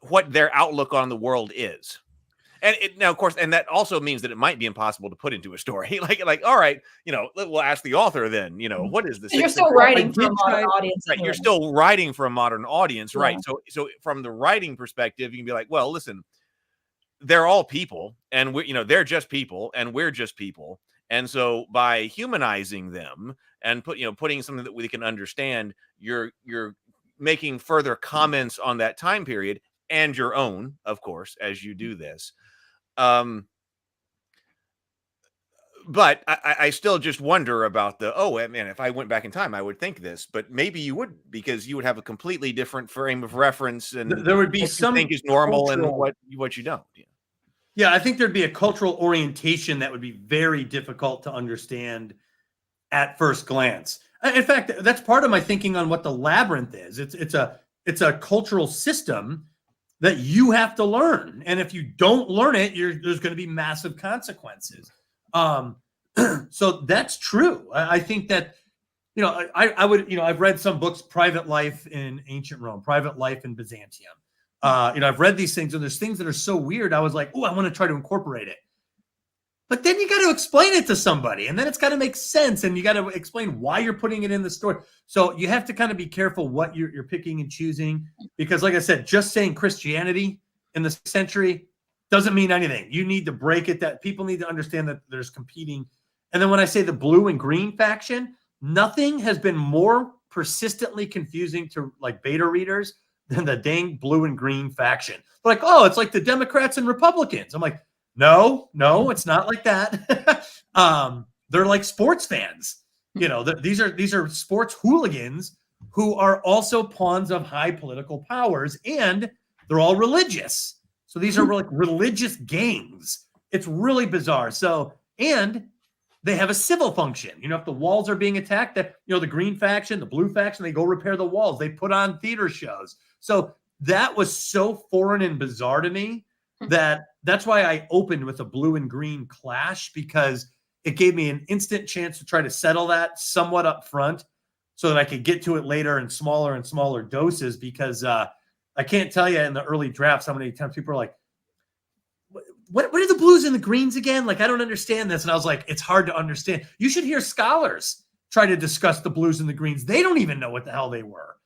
S7: what their outlook on the world is. And now, of course, and that also means that it might be impossible to put into a story. like, all right, we'll ask the author then, what is this?
S6: You're still writing for a modern audience.
S7: Right. You're still writing for a modern audience. Yeah. Right. So from the writing perspective, you can be like, well, listen, they're all people, and they're just people, and we're just people. And so by humanizing them and putting something that we can understand, you're making further comments on that time period, and your own, of course, as you do this. But I still just wonder about if I went back in time, I would think this, but maybe you would, because you would have a completely different frame of reference, and
S5: there would be some
S7: you think is normal cultural, and what you don't.
S5: Yeah, I think there'd be a cultural orientation that would be very difficult to understand at first glance. In fact, that's part of my thinking on what the Labyrinth is. It's a cultural system that you have to learn. And if you don't learn it, there's going to be massive consequences. So that's true. I think that, I would, I've read some books, Private Life in Ancient Rome, Private Life in Byzantium. I've read these things, and there's things that are so weird. I was like, oh, I want to try to incorporate it. But then you got to explain it to somebody, and then it's got to make sense, and you got to explain why you're putting it in the story. So you have to kind of be careful what you're picking and choosing, because, like I said, just saying Christianity in the 6th century doesn't mean anything. You need to break it. That people need to understand that there's competing. And then when I say the blue and green faction, nothing has been more persistently confusing to like beta readers than the dang blue and green faction. They're like, oh, it's like the Democrats and Republicans. I'm like, no, it's not like that. They're like sports fans. You know, these are sports hooligans who are also pawns of high political powers, and they're all religious. So these are like religious gangs. It's really bizarre. So, and they have a civil function. You know, if the walls are being attacked, that, you know, the green faction, the blue faction, they go repair the walls. They put on theater shows. So that was so foreign and bizarre to me that's why I opened with a blue and green clash, because it gave me an instant chance to try to settle that somewhat up front so that I could get to it later in smaller and smaller doses, because I can't tell you in the early drafts how many times people are like, what are the blues and the greens again? Like, I don't understand this. And I was like, it's hard to understand. You should hear scholars try to discuss the blues and the greens. They don't even know what the hell they were.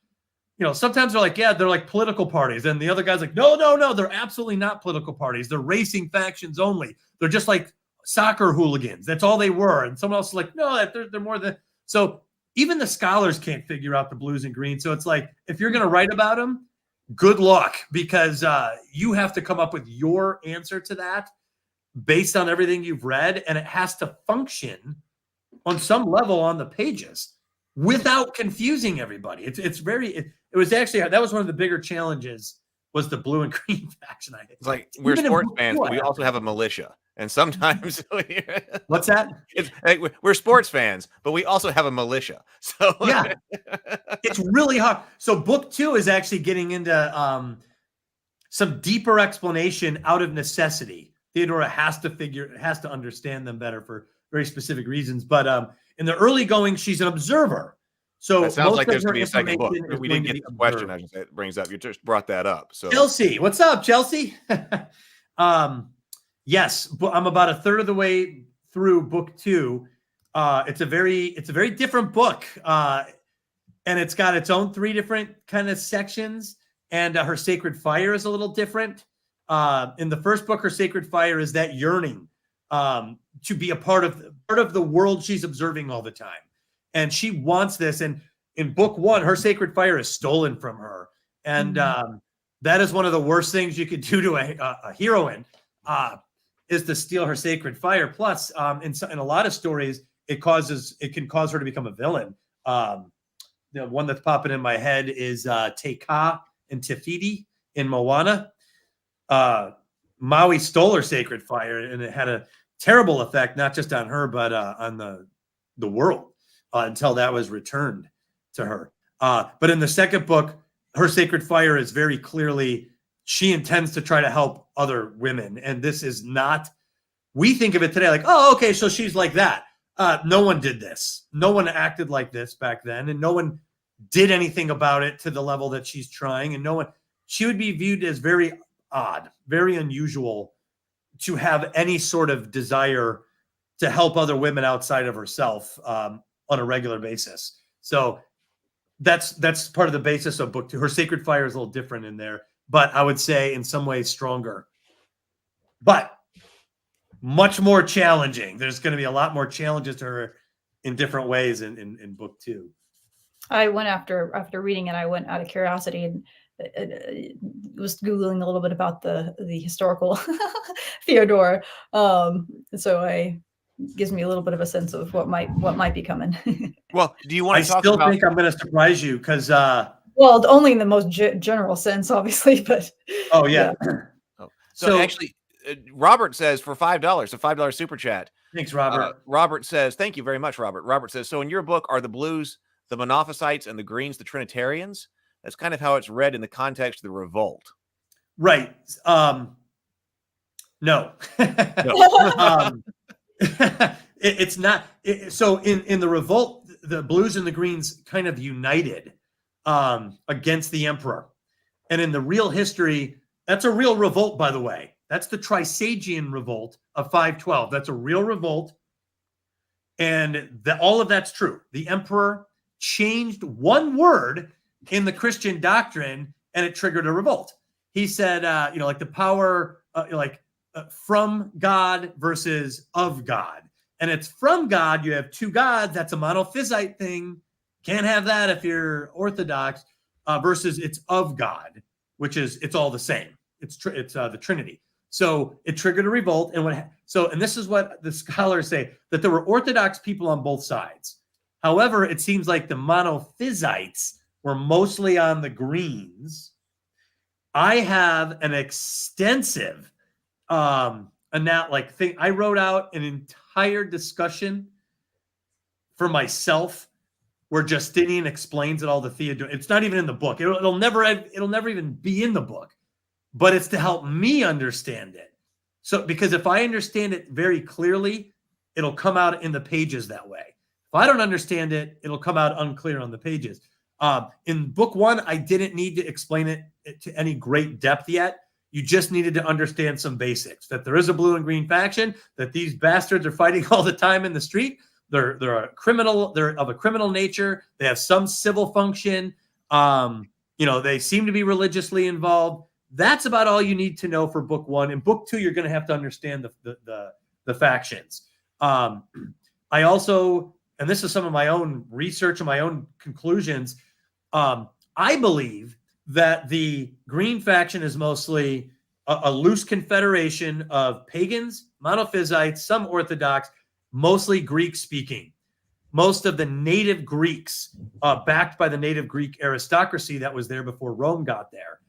S5: You know, sometimes they're like, yeah, they're like political parties. And the other guy's like, no, they're absolutely not political parties. They're racing factions only. They're just like soccer hooligans. That's all they were. And someone else is like, no, they're more than. So even the scholars can't figure out the blues and greens. So it's like, if you're going to write about them, good luck, because you have to come up with your answer to that based on everything you've read, and it has to function on some level on the pages without confusing everybody. It was actually, that was one of the bigger challenges, was the blue and green faction.
S7: It's like, we're sports fans, but we also have a militia. And sometimes
S5: what's that?
S7: It's like, we're sports fans, but we also have a militia. So
S5: yeah, it's really hard. So book 2 is actually getting into some deeper explanation out of necessity. Theodora has to understand them better for very specific reasons. But in the early going, she's an observer. So
S7: it sounds like there's going to be a second book. We didn't get the question. I just say it brings up. You just brought that up. So
S5: Chelsea, what's up, Chelsea? Yes, but I'm about a third of the way through book 2. It's a very different book, and it's got its own 3 different kind of sections. And her sacred fire is a little different. In the first book, her sacred fire is that yearning to be a part of the world she's observing all the time, and she wants this. And in book 1, her sacred fire is stolen from her, and that is one of the worst things you could do to a heroine. Is to steal her sacred fire. Plus, in a lot of stories, it can cause her to become a villain. The one that's popping in my head is Te Kā and Te Whiti in Moana. Maui stole her sacred fire, and it had a terrible effect, not just on her, but on the world until that was returned to her. But in the second book, her sacred fire is very clearly, she intends to try to help other women. And this is not, we think of it today like, oh, okay, so she's like that. No one did this. No one acted like this back then. And no one did anything about it to the level that she's trying. And she would be viewed as very odd, very unusual to have any sort of desire to help other women outside of herself on a regular basis. So that's part of the basis of book 2. Her sacred fire is a little different in there, but I would say in some ways stronger, but much more challenging. There's going to be a lot more challenges to her in different ways in book 2.
S6: I went after reading it, I went out of curiosity and was Googling a little bit about the historical Theodora. So gives me a little bit of a sense of what might be coming.
S7: Well, do you want to talk
S5: about? I
S7: still
S5: think I'm going to surprise you because
S6: well, only in the most general sense, obviously, but
S5: oh yeah.
S7: Oh. So actually, Robert says for $5, a $5 super chat.
S5: Thanks, Robert.
S7: Robert says, thank you very much, Robert. Robert says, so in your book, are the blues the Monophysites and the greens the Trinitarians? That's kind of how it's read in the context of the revolt.
S5: Right. No. It's not. So in the revolt, the blues and the greens kind of united against the emperor. And in the real history, that's a real revolt, by the way. That's the Trisagian revolt of 512. That's a real revolt. And all of that's true. The emperor changed one word in the Christian doctrine, and it triggered a revolt. He said, like the power, from God versus of God. And it's from God. You have two gods. That's a monophysite thing. Can't have that if you're Orthodox. versus it's of God, which is it's all the same. It's the Trinity. So it triggered a revolt, and this is what the scholars say, that there were Orthodox people on both sides. However, it seems like the monophysites were mostly on the Greens. I have an extensive thing. I wrote out an entire discussion for myself where Justinian explains it all to Theodora. It's not even in the book. It'll never even be in the book. But it's to help me understand it. So, because if I understand it very clearly, it'll come out in the pages that way. If I don't understand it, it'll come out unclear on the pages. In book 1, I didn't need to explain it to any great depth yet. You just needed to understand some basics, that there is a blue and green faction, that these bastards are fighting all the time in the street. They're a criminal. They're of a criminal nature. They have some civil function. They seem to be religiously involved. That's about all you need to know for book 1. In book 2, you're going to have to understand the factions. I also, and this is some of my own research and my own conclusions, I believe that the Green faction is mostly a loose confederation of pagans, monophysites, some Orthodox, mostly Greek-speaking. Most of the native Greeks, backed by the native Greek aristocracy that was there before Rome got there.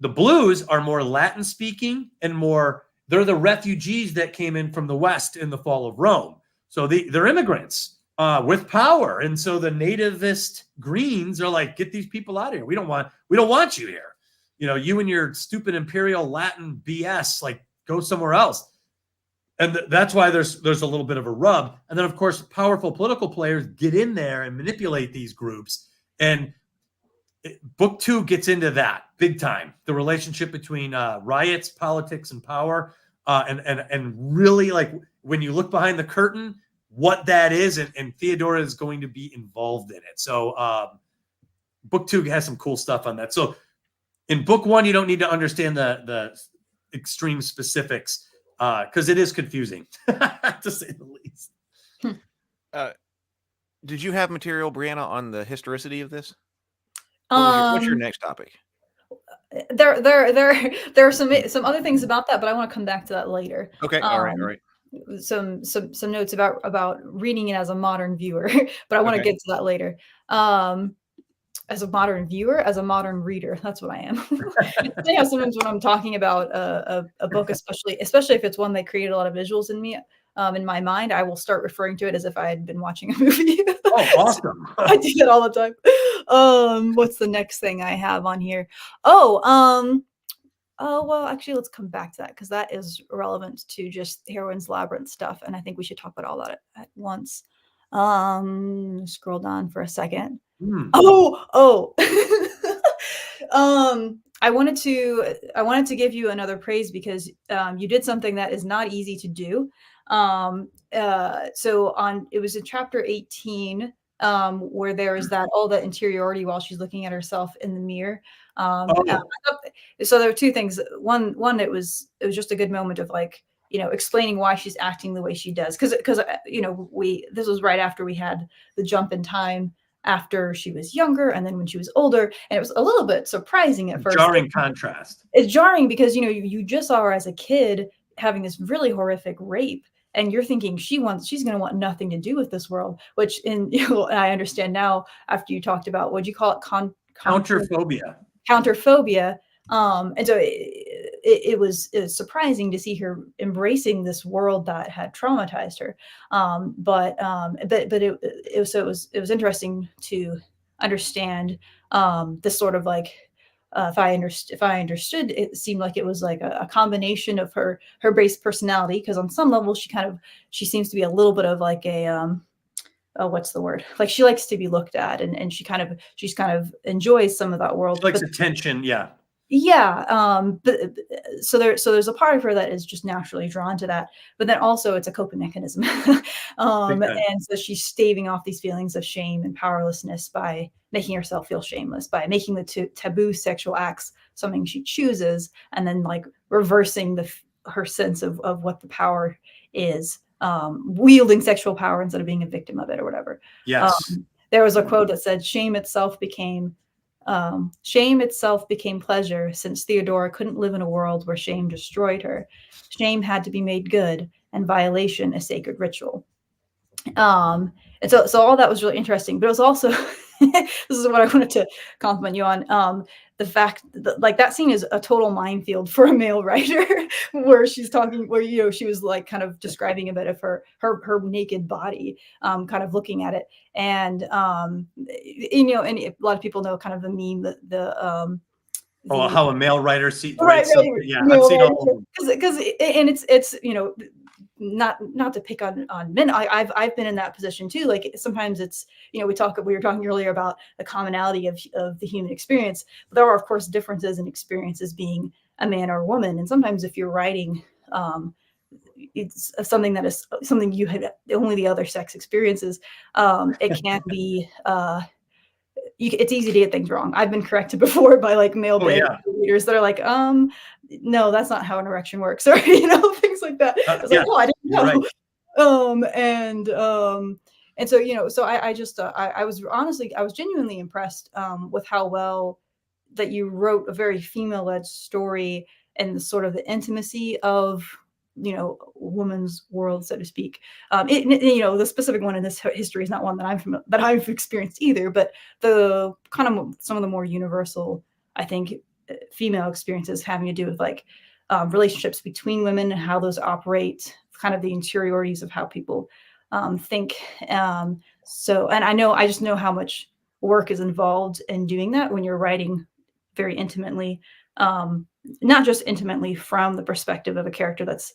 S5: The Blues are more Latin-speaking and they're the refugees that came in from the West in the fall of Rome. So they're immigrants with power. And so the nativist Greens are like, get these people out of here. We don't want you here. You and your stupid imperial Latin BS, like go somewhere else. And that's why there's a little bit of a rub. And then, of course, powerful political players get in there and manipulate these groups. And book 2 gets into that big time. The relationship between riots, politics, and power, and really, like, when you look behind the curtain, what that is, and Theodora is going to be involved in it. So book 2 has some cool stuff on that. So in book 1, you don't need to understand the extreme specifics because it is confusing, to say the least.
S7: Did you have material, Brianna, on the historicity of this? What's your next topic?
S6: There are some other things about that, but I want to come back to that later.
S7: Okay, all right.
S6: Some notes about reading it as a modern viewer, but I want to get to that later. As a modern viewer, as a modern reader, that's what I am. Sometimes when I'm talking about a book, especially if it's one that created a lot of visuals in me, in my mind, I will start referring to it as if I had been watching a movie.
S5: Oh, awesome.
S6: I do that all the time. What's the next thing I have on here? Well, actually, let's come back to that because that is relevant to just Heroine's Labyrinth stuff. And I think we should talk about all that at once. Scroll down for a second. I wanted to give you another praise because you did something that is not easy to do. It was in chapter 18 where there is that all the interiority while she's looking at herself in the mirror. So there were two things. One, it was just a good moment of explaining why she's acting the way she does. Because this was right after we had the jump in time after she was younger and then when she was older, and it was a little bit surprising at first.
S5: Jarring contrast.
S6: It's jarring because you just saw her as a kid having this really horrific rape, and you're thinking she's going to want nothing to do with this world. Which I understand now after you talked about, what'd you call it?
S5: Counterphobia.
S6: Counterphobia. And so it was surprising to see her embracing this world that had traumatized her. But it was interesting to understand this sort of if I understood, it seemed like it was like a combination of her base personality, because on some level she seems to be a little bit of like a what's the word? Like she likes to be looked at, and she's kind of enjoys some of that world.
S5: She likes attention, yeah.
S6: Yeah. But so there's a part of her that is just naturally drawn to that, but then also it's a coping mechanism. And so she's staving off these feelings of shame and powerlessness by making herself feel shameless, by making the taboo sexual acts something she chooses, and then reversing her sense of what the power is, wielding sexual power instead of being a victim of it or whatever.
S5: Yes.
S6: There was a quote that said, shame itself became Shame itself became pleasure, since Theodora couldn't live in a world where shame destroyed her. Shame had to be made good, and violation a sacred ritual. And so all that was really interesting, but it was also this is what I wanted to compliment you on. The fact that like that scene is a total minefield for a male writer, where she's talking, where, you know, she was like kind of describing a bit of her naked body, kind of looking at it. And, you know, and a lot of people know kind of the meme that
S5: how a male writer sees,
S6: right,
S5: yeah, I've seen all of them.
S6: Because and it's, you know, not to pick on men. I've been in that position too. Like sometimes it's, you know, we were talking earlier about the commonality of the human experience, but there are of course differences in experiences being a man or a woman. And sometimes if you're writing, it's something that is something you had only the other sex experiences, it can be, it's easy to get things wrong. I've been corrected before by like male readers that are like, no, that's not how an erection works, or, you know, things like that. I was like, oh, I didn't know. Right. And so, you know, so I just, I was honestly, I was genuinely impressed with how well that you wrote a very female-led story and the sort of the intimacy of, you know, woman's world, so to speak. You know, the specific one in this history is not one that I've experienced either, but the kind of some of the more universal, I think, female experiences having to do with like relationships between women and how those operate, kind of the interiorities of how people think. So, and I just know how much work is involved in doing that when you're writing very intimately, not just intimately from the perspective of a character that's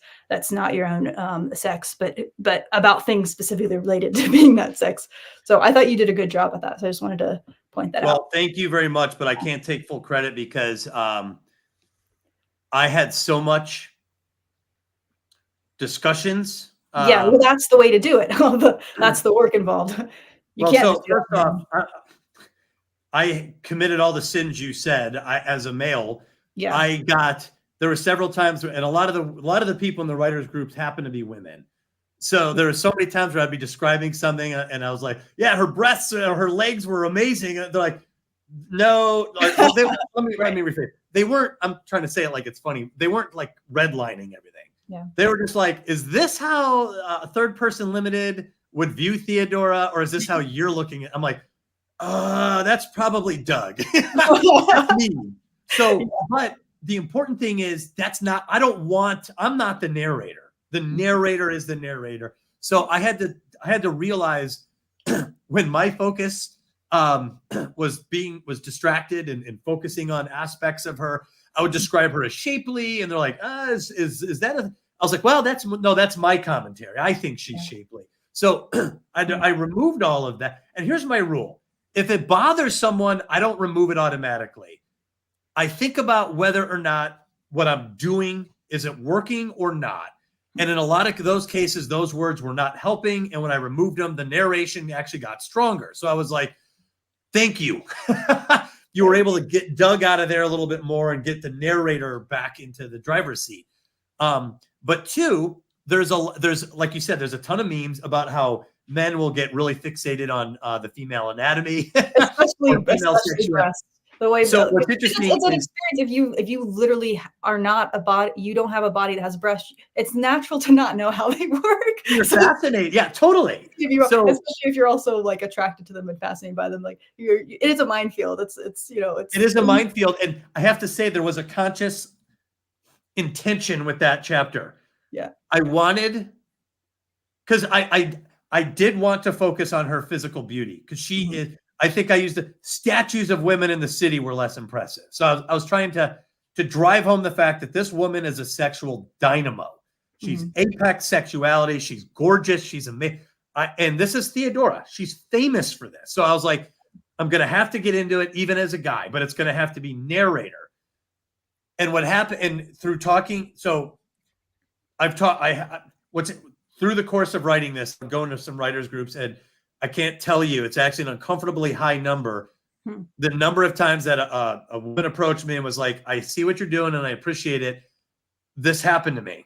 S6: not your own sex, but about things specifically related to being that sex. So I thought you did a good job at that. So I just wanted to point that out.
S5: Well, thank you very much, but I can't take full credit because I had so much discussions.
S6: Yeah, well, that's the way to do it. That's the work involved.
S5: First off, I committed all the sins you said. As a male, there were several times, and a lot of the people in the writers groups happen to be women. So there were so many times where I'd be describing something, and I was like, "Yeah, her breasts, her legs were amazing." And they're like, "No, like, let me rephrase. They weren't. I'm trying to say it like it's funny. They weren't like redlining everything.
S6: Yeah,
S5: they were just like, "Is this how a third person limited would view Theodora, or is this how you're looking at?" I'm like, that's probably Doug. That's me. So, but the important thing is I'm not the narrator. The narrator is the narrator. So I had to realize when my focus was distracted and focusing on aspects of her, I would describe her as shapely, and they're like, is that a? I was like, well, that's my commentary. I think she's shapely. So I removed all of that. And here's my rule: if it bothers someone, I don't remove it automatically. I think about whether or not what I'm doing is it working or not. And in a lot of those cases, those words were not helping. And when I removed them, the narration actually got stronger. So I was like, thank you. You were able to get Doug out of there a little bit more and get the narrator back into the driver's seat. But two, there's like you said, there's a ton of memes about how men will get really fixated on the female anatomy,
S6: especially breasts. The way
S5: so what's interesting
S6: it's an experience. If you literally are not a body, you don't have a body that has breasts, it's natural to not know how they work.
S5: You're fascinated. Yeah, totally.
S6: Especially if you're also like attracted to them and fascinated by them, like it is a minefield. It is a
S5: minefield. And I have to say there was a conscious intention with that chapter.
S6: Yeah.
S5: I wanted, because I did want to focus on her physical beauty, because she is, I think I used the statues of women in the city were less impressive. So I was trying to drive home the fact that this woman is a sexual dynamo. She's apex sexuality. She's gorgeous. She's amazing. And this is Theodora. She's famous for this. So I was like, I'm going to have to get into it even as a guy, but it's going to have to be narrator. And what happened, and through talking, so I've taught, through the course of writing this, I'm going to some writers groups, and I can't tell you, it's actually an uncomfortably high number. The number of times that a woman approached me and was like, I see what you're doing and I appreciate it. This happened to me.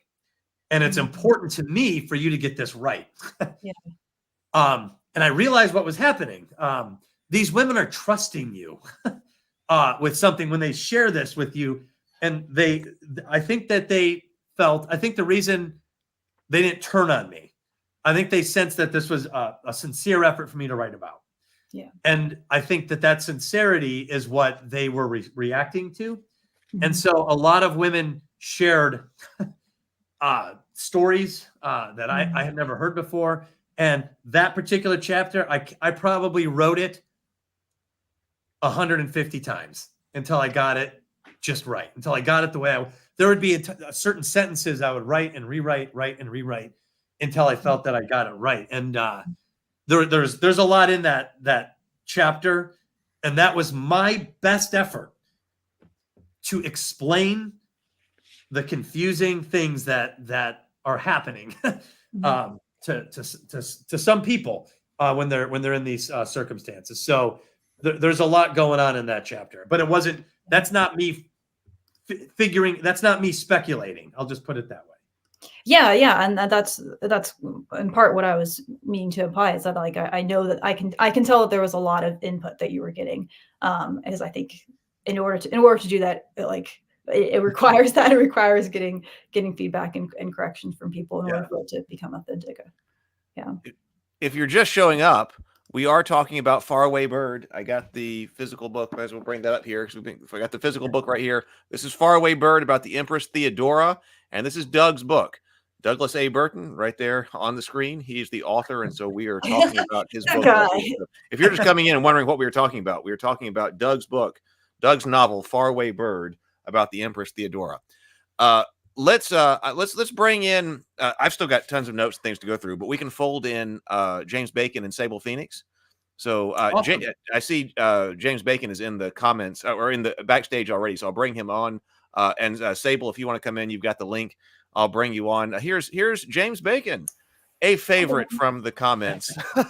S5: And it's important to me for you to get this right. And I realized what was happening. These women are trusting you. with something when they share this with you, and I think the reason they didn't turn on me, I think they sensed that this was a sincere effort for me to write about.
S6: Yeah.
S5: And I think that sincerity is what they were reacting to. And so a lot of women shared stories that I had never heard before. And that particular chapter, I probably wrote it 150 times until I got it just right, until I got it the way there would be certain sentences I would write and rewrite until I felt that I got it right. And there's a lot in that chapter, and that was my best effort to explain the confusing things that are happening to some people when they're in these circumstances. So there's a lot going on in that chapter, but that's not me figuring, that's not me speculating. I'll just put it that way.
S6: Yeah, and that's in part what I was meaning to imply, is that like I know that I can tell that there was a lot of input that you were getting, because I think in order to do that, it requires that. It requires getting feedback and corrections from people in order for it to become authentic. Yeah.
S7: If you're just showing up, we are talking about Faraway Bird. I got the physical book. Might as well bring that up here, because I got the physical book right here. This is Faraway Bird about the Empress Theodora, and this is Doug's book. Douglas A. Burton, right there on the screen. He's the author, and so we are talking about his book. If you're just coming in and wondering what we were talking about, we were talking about Doug's book, Doug's novel, Faraway Bird, about the Empress Theodora. Let's bring in. I've still got tons of notes and things to go through, but we can fold in James Bacon and Sable Phoenix. So awesome. I see James Bacon is in the comments or in the backstage already, so I'll bring him on. And Sable, if you want to come in, you've got the link. I'll bring you on. Here's James Bacon, a favorite from the comments.
S8: Hey,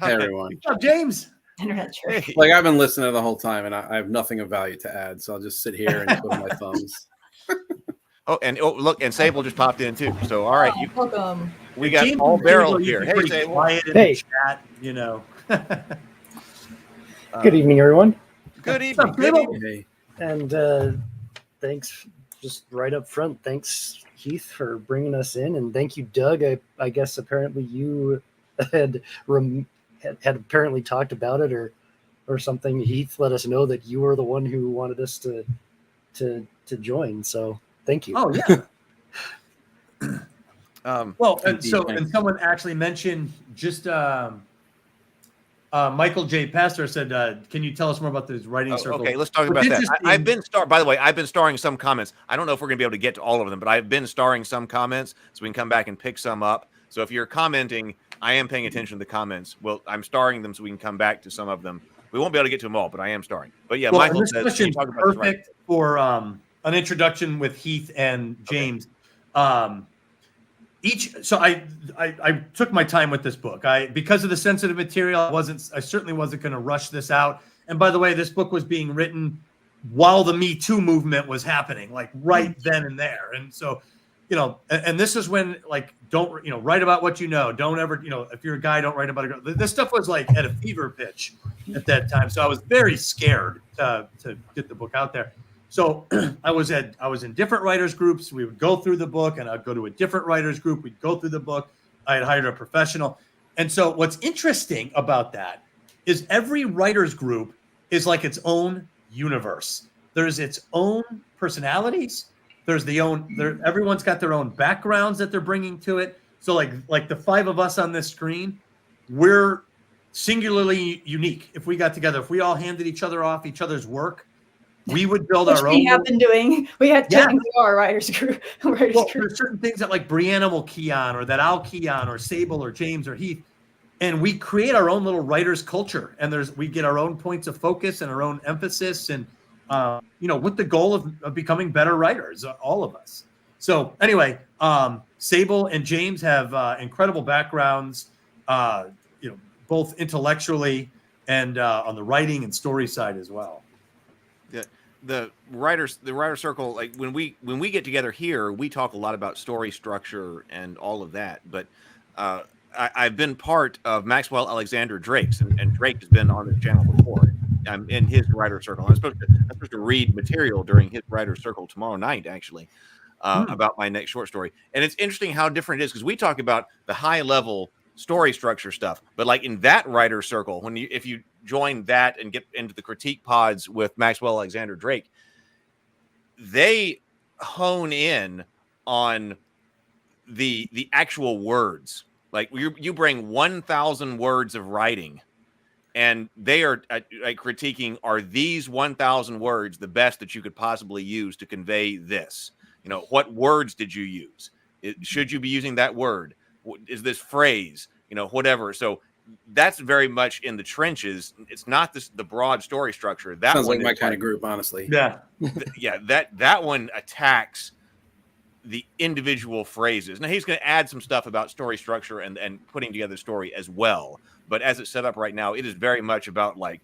S8: everyone.
S5: What's up, James?
S8: Like, I've been listening the whole time, and I have nothing of value to add, so I'll just sit here and twiddle my thumbs.
S7: Look, and Sable just popped in too. So all right,
S6: welcome.
S7: We got James all barrel here. Hey, Sable.
S5: Quiet in the chat, you know.
S9: Good evening, everyone.
S7: Good evening. Good evening.
S8: Hey.
S9: And thanks, just right up front. Thanks, Heath, for bringing us in, and thank you, Doug. I guess apparently you had apparently talked about it or something. Heath let us know that you were the one who wanted us to join. So thank you.
S5: Oh yeah. And someone actually mentioned just Michael J. Pastor said, "Can you tell us more about this writing circle?"
S7: Okay, let's talk about that. By the way, I've been starring some comments. I don't know if we're going to be able to get to all of them, but I've been starring some comments, so we can come back and pick some up. So if you're commenting, I am paying attention to the comments. Well, I'm starring them so we can come back to some of them. We won't be able to get to them all, but I am starring. But yeah, Michael
S5: this question is perfect for an introduction with Heath and James. Okay. I took my time with this book. Because of the sensitive material, I certainly wasn't going to rush this out. And by the way, this book was being written while the Me Too movement was happening, like right then and there. And so, and this is when, like, don't, write about what you know. Don't ever, if you're a guy, don't write about a girl. This stuff was like at a fever pitch at that time. So I was very scared to get the book out there. So I was in different writers groups. We would go through the book, and I'd go to a different writers group. We'd go through the book. I had hired a professional. And so what's interesting about that is every writers group is like its own universe. There's its own personalities. There's everyone's got their own backgrounds that they're bringing to it. So like the five of us on this screen, we're singularly unique. If we got together, if we all handed each other off each other's work, we would build our own.
S6: We have been doing. We had our writers group.
S5: There's certain things that like Brianna will key on, or that I'll key on, or Sable, or James, or Heath, and we create our own little writers culture. And we get our own points of focus and our own emphasis, and with the goal of becoming better writers, all of us. So anyway, Sable and James have incredible backgrounds, both intellectually and on the writing and story side as well.
S7: The writer circle, like when we get together here, we talk a lot about story structure and all of that. But I've been part of Maxwell Alexander Drake's, and Drake has been on this channel before. I'm in his writer circle. I'm supposed to read material during his writer circle tomorrow night, actually, about my next short story. And it's interesting how different it is because we talk about the high level story structure stuff, but like in that writer circle, if you join that and get into the critique pods with Maxwell Alexander Drake, they hone in on the actual words. Like you bring 1,000 words of writing, and they are critiquing, are these 1,000 words the best that you could possibly use to convey this? What words did you use? Should you be using that word? Is this phrase? Whatever. So that's very much in the trenches. It's not the broad story structure. That
S8: sounds like my kind of group, honestly.
S5: Yeah.
S7: Yeah. That one attacks the individual phrases. Now he's going to add some stuff about story structure and putting together the story as well. But as it's set up right now, it is very much about like,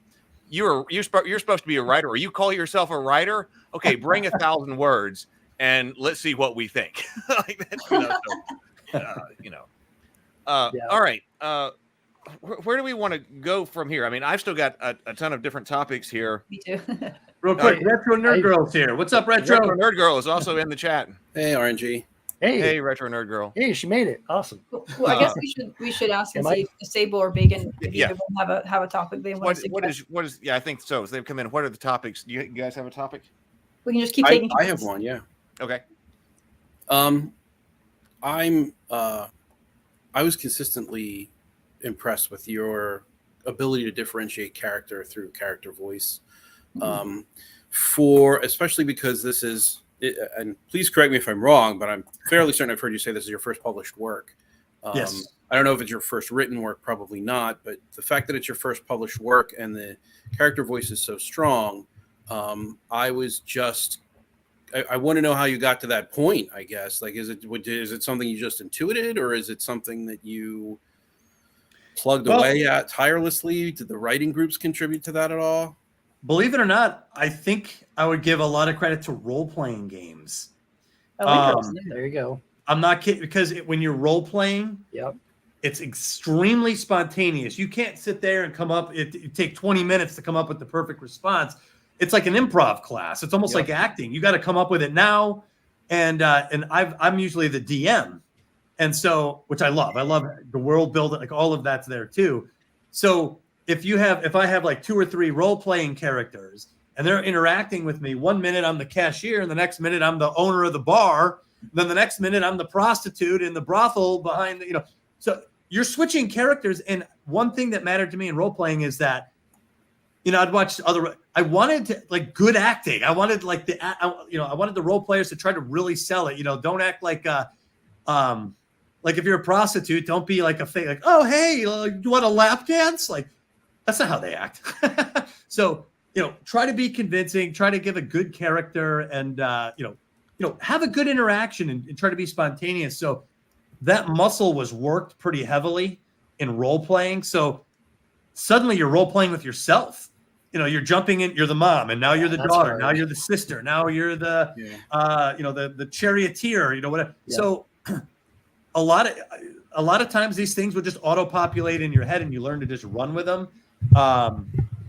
S7: you're supposed to be a writer, or you call yourself a writer. Okay, bring 1,000 words and let's see what we think. Like that, All right. Where do we want to go from here? I mean, I've still got a ton of different topics here.
S6: Me too.
S5: Real quick, Retro Nerd Girl's here. What's up, Retro?
S7: Retro Nerd Girl is also in the chat.
S8: Hey, RNG.
S7: Hey, Retro Nerd Girl.
S9: Hey, she made it. Awesome.
S6: Well, I guess we should ask and see if Sable or Bacon have a topic they want to suggest.
S7: What is? Yeah, I think so. So they've come in. What are the topics? You guys have a topic?
S6: We can just keep taking.
S8: I have one. Yeah.
S7: Okay.
S8: I was consistently impressed with your ability to differentiate character through character voice. Especially because this is, and please correct me if I'm wrong, but I'm fairly certain I've heard you say this is your first published work.
S5: Yes.
S8: I don't know if it's your first written work, probably not, but the fact that it's your first published work and the character voice is so strong, I want to know how you got to that point, I guess. Like, is it something you just intuited, or is it something that you plugged away at tirelessly? Did the writing groups contribute to that at all?
S5: Believe it or not, I think I would give a lot of credit to role-playing games.
S9: There you go.
S5: I'm not kidding, because when you're role-playing, it's extremely spontaneous. You can't sit there and come up. It take 20 minutes to come up with the perfect response. It's like an improv class. It's almost like acting. You got to come up with it now. And I'm usually the DM. And so, which I love. I love the world building, like all of that's there too. So if I have like 2 or 3 role-playing characters and they're interacting with me, 1 minute I'm the cashier, and the next minute I'm the owner of the bar, then the next minute I'm the prostitute in the brothel behind so you're switching characters. And one thing that mattered to me in role-playing is that, I'd watch I wanted like good acting. I wanted like I wanted the role players to try to really sell it. Don't act like if you're a prostitute, don't be like a fake, like, oh, hey, you want a lap dance? Like, that's not how they act. So, try to be convincing, try to give a good character, and, have a good interaction and try to be spontaneous. So that muscle was worked pretty heavily in role playing. So suddenly you're role playing with yourself. You're jumping in, you're the mom, and now you're the daughter. Hard. Now you're the sister. Now you're the, the charioteer, whatever. Yeah. So a lot of times these things would just auto-populate in your head, and you learn to just run with them. And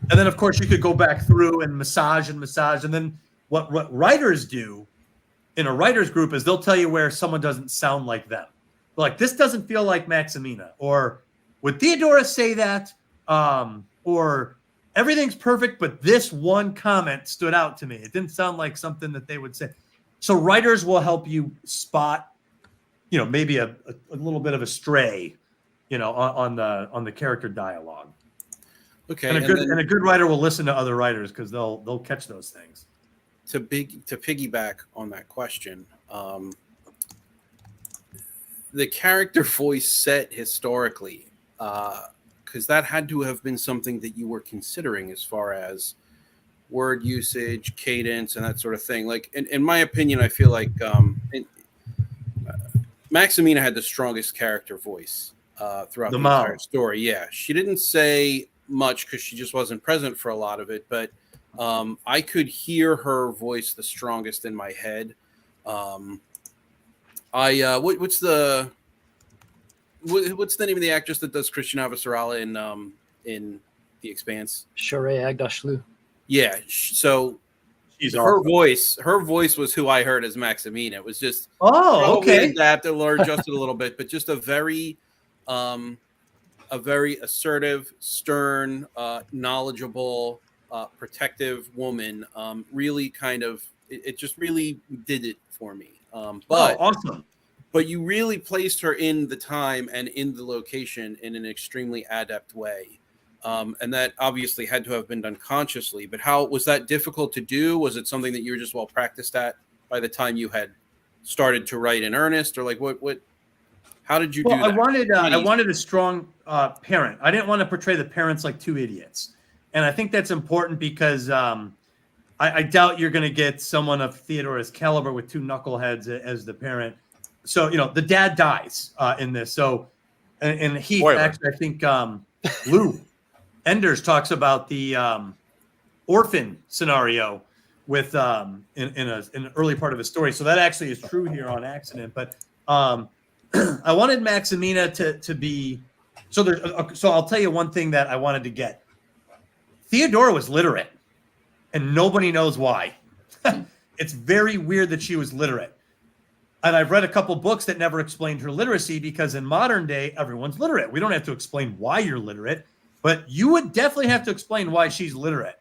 S5: then, of course, you could go back through and massage. And then what writers do in a writer's group is they'll tell you where someone doesn't sound like them. Like, this doesn't feel like Maximina. Or would Theodora say that? Or everything's perfect, but this one comment stood out to me. It didn't sound like something that they would say. So writers will help you spot, maybe a little bit of a stray, on the character dialogue.
S8: Okay.
S5: And a good writer will listen to other writers because they'll catch those things.
S8: To piggyback on that question, the character voice set historically, because that had to have been something that you were considering as far as word usage, cadence, and that sort of thing. Like, in my opinion, I feel like Maximina had the strongest character voice throughout the entire story. Yeah, she didn't say much because she just wasn't present for a lot of it, but I could hear her voice the strongest in my head. What's the name of the actress that does Christian Avasarala in The Expanse.
S9: Shorey Agdashlu.
S8: Yeah. So her voice was who I heard as Maximina. It was just
S5: okay,
S8: adapted or adjusted a little bit, but just a very assertive, stern, knowledgeable, protective woman. Really kind of it just really did it for me.
S5: Awesome.
S8: But you really placed her in the time and in the location in an extremely adept way. And that obviously had to have been done consciously. But how was that difficult to do? Was it something that you were just well practiced at by the time you had started to write in earnest? Or like what how did you do that?
S5: I wanted a strong parent. I didn't want to portray the parents like two idiots. And I think that's important because I doubt you're going to get someone of Theodora's caliber with two knuckleheads as the parent. So, the dad dies in this. So, and he actually, I think Lou Enders talks about the orphan scenario with in an early part of his story. So that actually is true here on accident. But I wanted Maximina to be so I'll tell you one thing that I wanted to get. Theodora was literate, and nobody knows why. It's very weird that she was literate. And I've read a couple books that never explained her literacy because in modern day, everyone's literate. We don't have to explain why you're literate, but you would definitely have to explain why she's literate.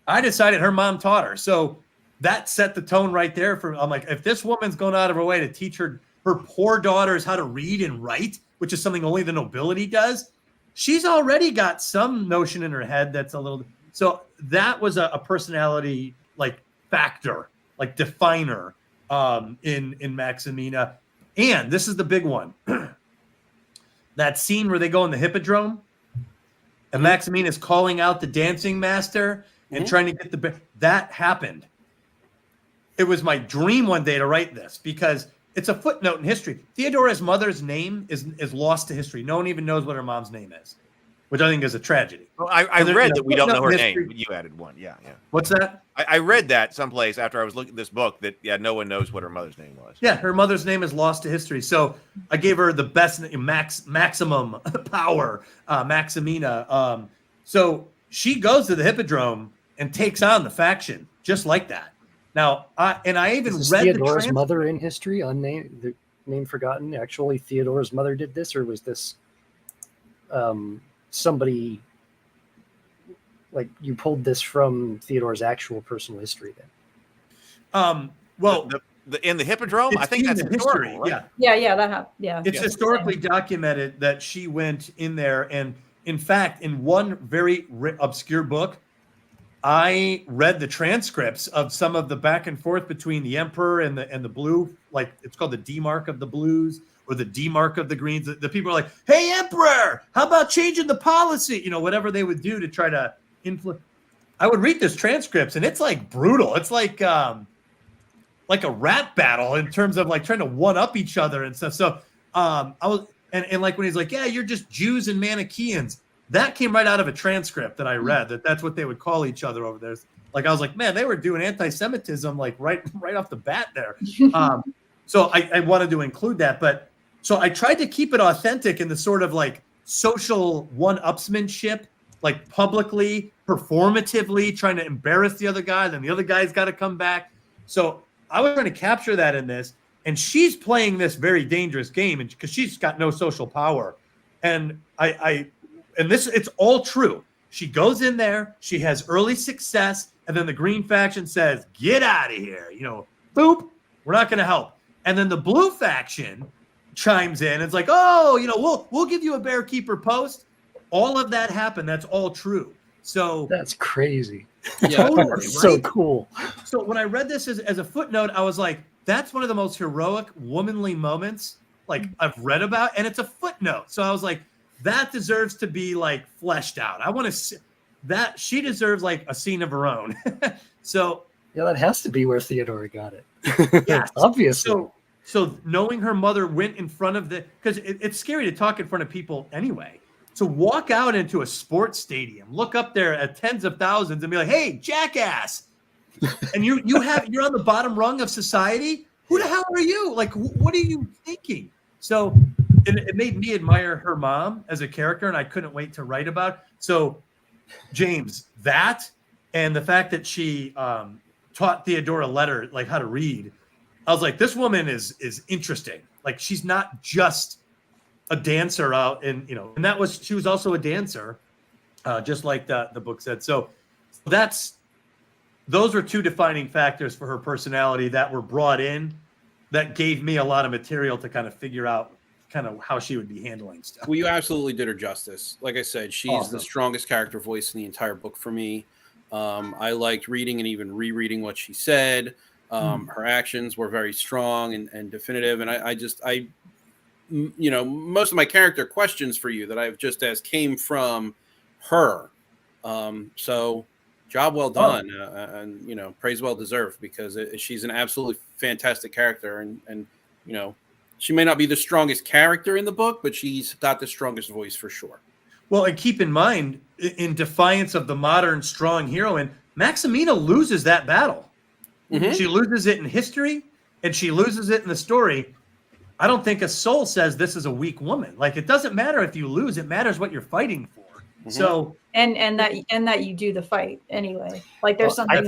S5: I decided her mom taught her. So that set the tone right there. I'm like, if this woman's going out of her way to teach her poor daughters how to read and write, which is something only the nobility does, she's already got some notion in her head that's a little. So that was a personality like factor, like definer. In Maximina. And this is the big one. That scene where they go in the hippodrome and Maximina is calling out the dancing master and trying to get that happened. It was my dream one day to write this because it's a footnote in history. Theodora's mother's name is lost to history. No one even knows what her mom's name is, which I think is a tragedy.
S7: Well, I read that we don't know her name, but you added one. Yeah.
S5: What's that?
S7: I read that someplace after I was looking at this book that, no one knows what her mother's name was.
S5: Yeah, her mother's name is lost to history. So I gave her the best maximum power, Maximina. So she goes to the hippodrome and takes on the faction just like that. Now, I even read
S9: Theodora's mother in history, unnamed, the name forgotten. Actually, Theodora's mother did this, or was this somebody? Like you pulled this from Theodora's actual personal history then?
S7: Well, in the hippodrome, I think that's historical, right?
S6: Yeah, that happened. Yeah,
S5: it's historically documented that she went in there, and in fact, in one very obscure book, I read the transcripts of some of the back and forth between the emperor and the blue, like it's called the D mark of the blues or the D mark of the greens. The people are like, "Hey, emperor, how about changing the policy?" Whatever they would do to try to influence. I would read those transcripts and it's like brutal. It's like a rap battle in terms of like trying to one up each other and stuff. So I was and like when he's like, "Yeah, you're just Jews and Manichaeans," that came right out of a transcript that I read. That's what they would call each other over there. Like I was like, man, they were doing anti-Semitism like right off the bat there. So I wanted to include that, but so I tried to keep it authentic in the sort of like social one-upsmanship. Like publicly, performatively, trying to embarrass the other guy, then the other guy's got to come back. So I was trying to capture that in this, and she's playing this very dangerous game, and because she's got no social power, and it's all true. She goes in there, she has early success, and then the Green faction says, "Get out of here!" Boop, we're not going to help. And then the Blue faction chimes in. It's like, "Oh, we'll give you a Bearkeeper post." All of that happened. That's all true. So
S9: that's crazy.
S5: Yeah, totally, right?
S9: So cool.
S5: So when I read this as a footnote, I was like, that's one of the most heroic, womanly moments like I've read about, and it's a footnote. So I was like, that deserves to be like fleshed out. I want to see that she deserves like a scene of her own. So
S9: yeah, that has to be where Theodora got it.
S5: Yeah,
S9: obviously.
S5: So knowing her mother went in front of because it's scary to talk in front of people anyway. To walk out into a sports stadium, look up there at tens of thousands and be like, "Hey, jackass." And you're on the bottom rung of society. Who the hell are you? Like, what are you thinking? So it made me admire her mom as a character, and I couldn't wait to write about. So James, that and the fact that she taught Theodora letter, like how to read. I was like, this woman is interesting. Like, she's not just a dancer out in, and she was also a dancer, just like the book said. So those were two defining factors for her personality that were brought in that gave me a lot of material to kind of figure out kind of how she would be handling stuff.
S8: Well, you absolutely did her justice. Like I said, she's the strongest character voice in the entire book for me. I liked reading and even rereading what she said. Her actions were very strong and definitive. And I most of my character questions for you that I've just asked came from her. So job well done, and praise well deserved, because she's an absolutely fantastic character, and she may not be the strongest character in the book, but she's got the strongest voice for sure.
S5: Well, and keep in mind, in defiance of the modern strong heroine, Maximina loses that battle. Mm-hmm. She loses it in history, and she loses it in the story. I don't think a soul says this is a weak woman. Like, it doesn't matter if you lose; it matters what you're fighting for. Mm-hmm. So,
S6: and that you do the fight anyway. Like, there's something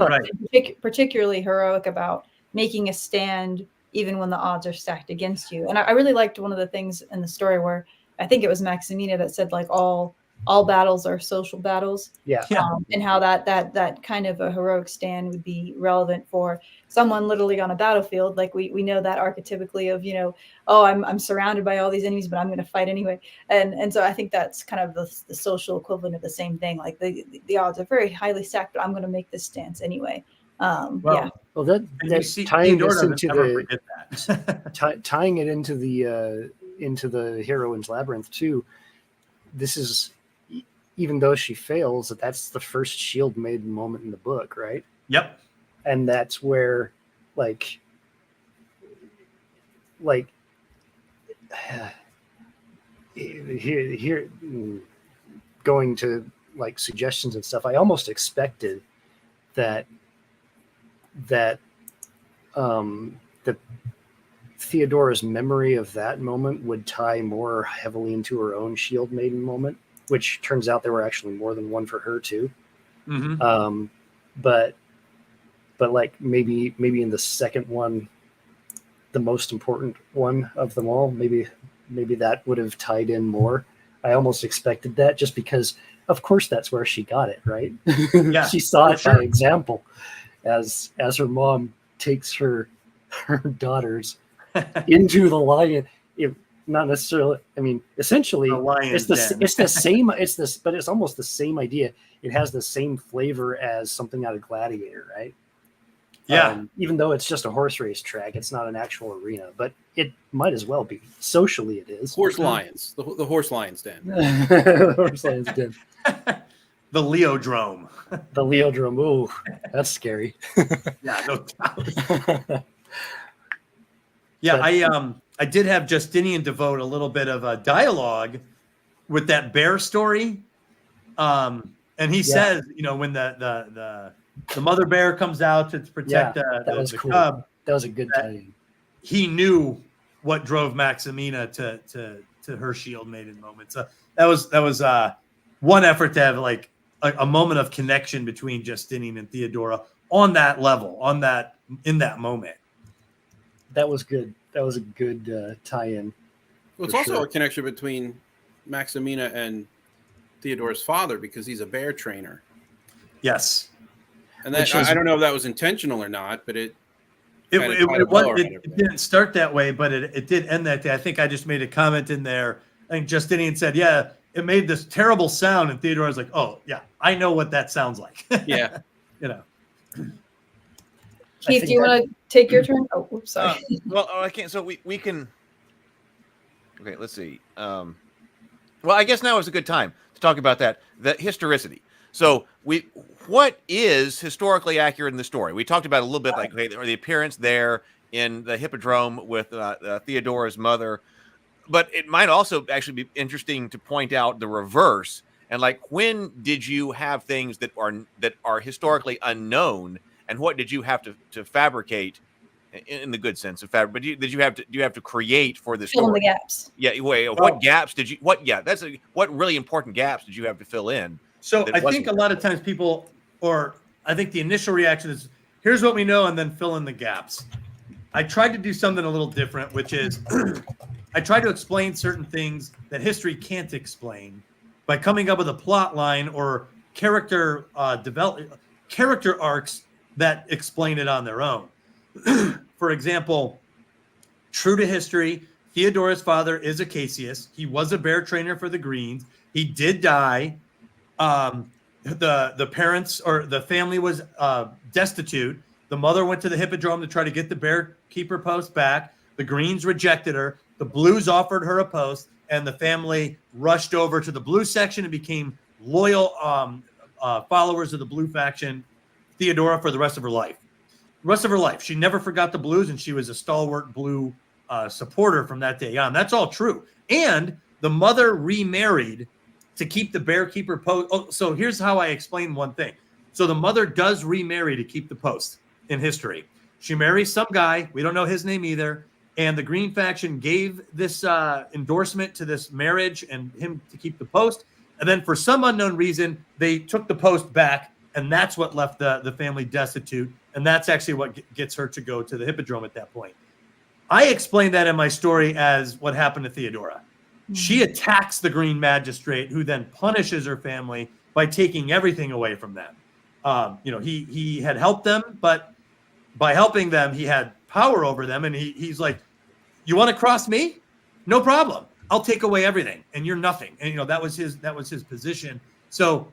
S6: particularly heroic about making a stand even when the odds are stacked against you. And I really liked one of the things in the story where I think it was Maximina that said, like, all battles are social battles.
S9: Yeah.
S6: And how that kind of a heroic stand would be relevant for someone literally on a battlefield. Like, we know that archetypically of, I'm surrounded by all these enemies, but I'm going to fight anyway. And so I think that's kind of the social equivalent of the same thing. Like, the odds are very highly stacked, but I'm going to make this stance anyway.
S9: Well, that's tying this into tying it into the heroine's labyrinth too. This is, even though she fails, that's the first shield maiden moment in the book, right?
S5: Yep.
S9: And that's where, like here going to like suggestions and stuff, I almost expected that Theodora's memory of that moment would tie more heavily into her own shield maiden moment, which turns out there were actually more than one for her too. Mm-hmm. But like maybe in the second one, the most important one of them all, maybe that would have tied in more. I almost expected that, just because of course that's where she got it, right?
S5: Yeah,
S9: she saw it by example, as her mom takes her daughters into the lion. Not necessarily, I mean, essentially it's the same, but it's almost the same idea. It has the same flavor as something out of Gladiator, right?
S5: Yeah.
S9: Even though it's just a horse race track, it's not an actual arena, but it might as well be. Socially, it is.
S8: Horse lions, the horse lions den.
S9: The horse lions den.
S5: The Leodrome.
S9: The Leodrome. Ooh, that's scary.
S5: Yeah, no doubt. Yeah, I did have Justinian devote a little bit of a dialogue with that bear story. And he says, when the mother bear comes out to protect the
S9: cool.
S5: cub.
S9: That was a good tie-in.
S5: He knew what drove Maximina to her shield maiden moment. So that was one effort to have like a moment of connection between Justinian and Theodora on that level, in that moment.
S9: That was good. That was a good tie-in.
S8: Well, it's also a connection between Maximina and Theodora's father, because he's a bear trainer.
S5: Yes.
S8: And that, I don't know if that was intentional or not, but it
S5: didn't start that way, but it did end that day. I think I just made a comment in there. I think Justinian said, yeah, it made this terrible sound. And Theodora was like, oh, yeah, I know what that sounds like.
S8: Yeah.
S6: Keith, do you want to take your turn? Oh, oops, sorry.
S7: I can't. So we can. Okay, let's see. Well, I guess now is a good time to talk about the historicity. So what is historically accurate in the story? We talked about a little bit, like, okay, the appearance there in the Hippodrome with Theodora's mother, but it might also actually be interesting to point out the reverse. And like, when did you have things that are historically unknown, and what did you have to fabricate, in the good sense of fabric? But do you have to create for the story?
S6: Fill in the gaps.
S7: Yeah. Wait. What gaps did you? What really important gaps did you have to fill in
S5: So I think a lot of times people, or I think the initial reaction is, here's what we know, and then fill in the gaps. I tried to do something a little different, which is I tried to explain certain things that history can't explain by coming up with a plot line or character arcs that explain it on their own. For example, true to history, Theodora's father is a Cassius. He was a bear trainer for the Greens. He did die. The parents or the family was destitute. The mother went to the Hippodrome to try to get the bear keeper post back. The Greens rejected her. The Blues offered her a post, and the family rushed over to the Blue section and became loyal followers of the Blue faction, Theodora, for the rest of her life. The rest of her life. She never forgot the Blues, and she was a stalwart Blue supporter from that day on. That's all true. And the mother remarried to keep the bear keeper post. Oh, so here's how I explain one thing. So the mother does remarry to keep the post in history. She marries some guy. We don't know his name either. And the Green faction gave this endorsement to this marriage and him to keep the post. And then for some unknown reason, they took the post back. And that's what left the family destitute. And that's actually what gets her to go to the Hippodrome at that point. I explained that in my story as what happened to Theodora. She attacks the Green Magistrate, who then punishes her family by taking everything away from them. He had helped them, but by helping them, he had power over them. And he's like, you want to cross me? No problem. I'll take away everything, and you're nothing. And that was his position. So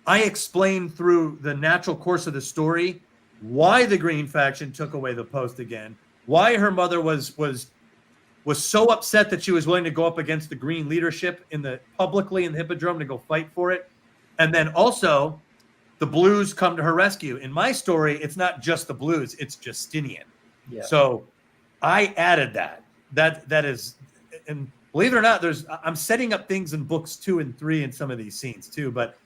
S5: I explained through the natural course of the story why the Green faction took away the post again, why her mother was so upset that she was willing to go up against the Green leadership publicly in the Hippodrome to go fight for it. And then also the Blues come to her rescue. In my story, it's not just the Blues, it's Justinian. Yeah. So I added that. That is, and believe it or not, I'm setting up things in books 2 and 3 in some of these scenes too. But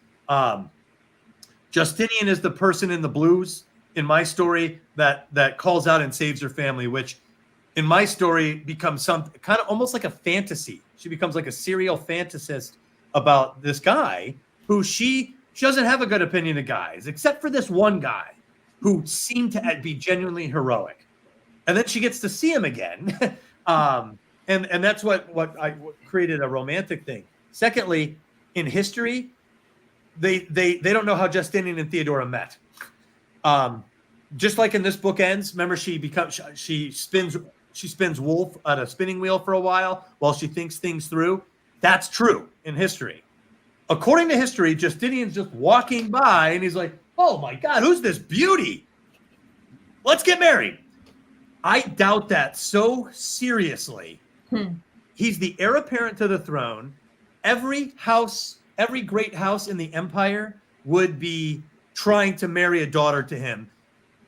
S5: Justinian is the person in the Blues in my story that calls out and saves her family, which in my story becomes some kind of almost like a fantasy. She becomes like a serial fantasist about this guy who she doesn't have a good opinion of guys, except for this one guy who seemed to be genuinely heroic. And then she gets to see him again. And that's what created a romantic thing. Secondly, in history, they don't know how Justinian and Theodora met. Just like in this book ends, remember she spins wool at a spinning wheel for a while she thinks things through. That's true in history. According to history, Justinian's just walking by and he's like, oh my God, who's this beauty? Let's get married. I doubt that so seriously. He's the heir apparent to the throne. Every great house in the empire would be trying to marry a daughter to him.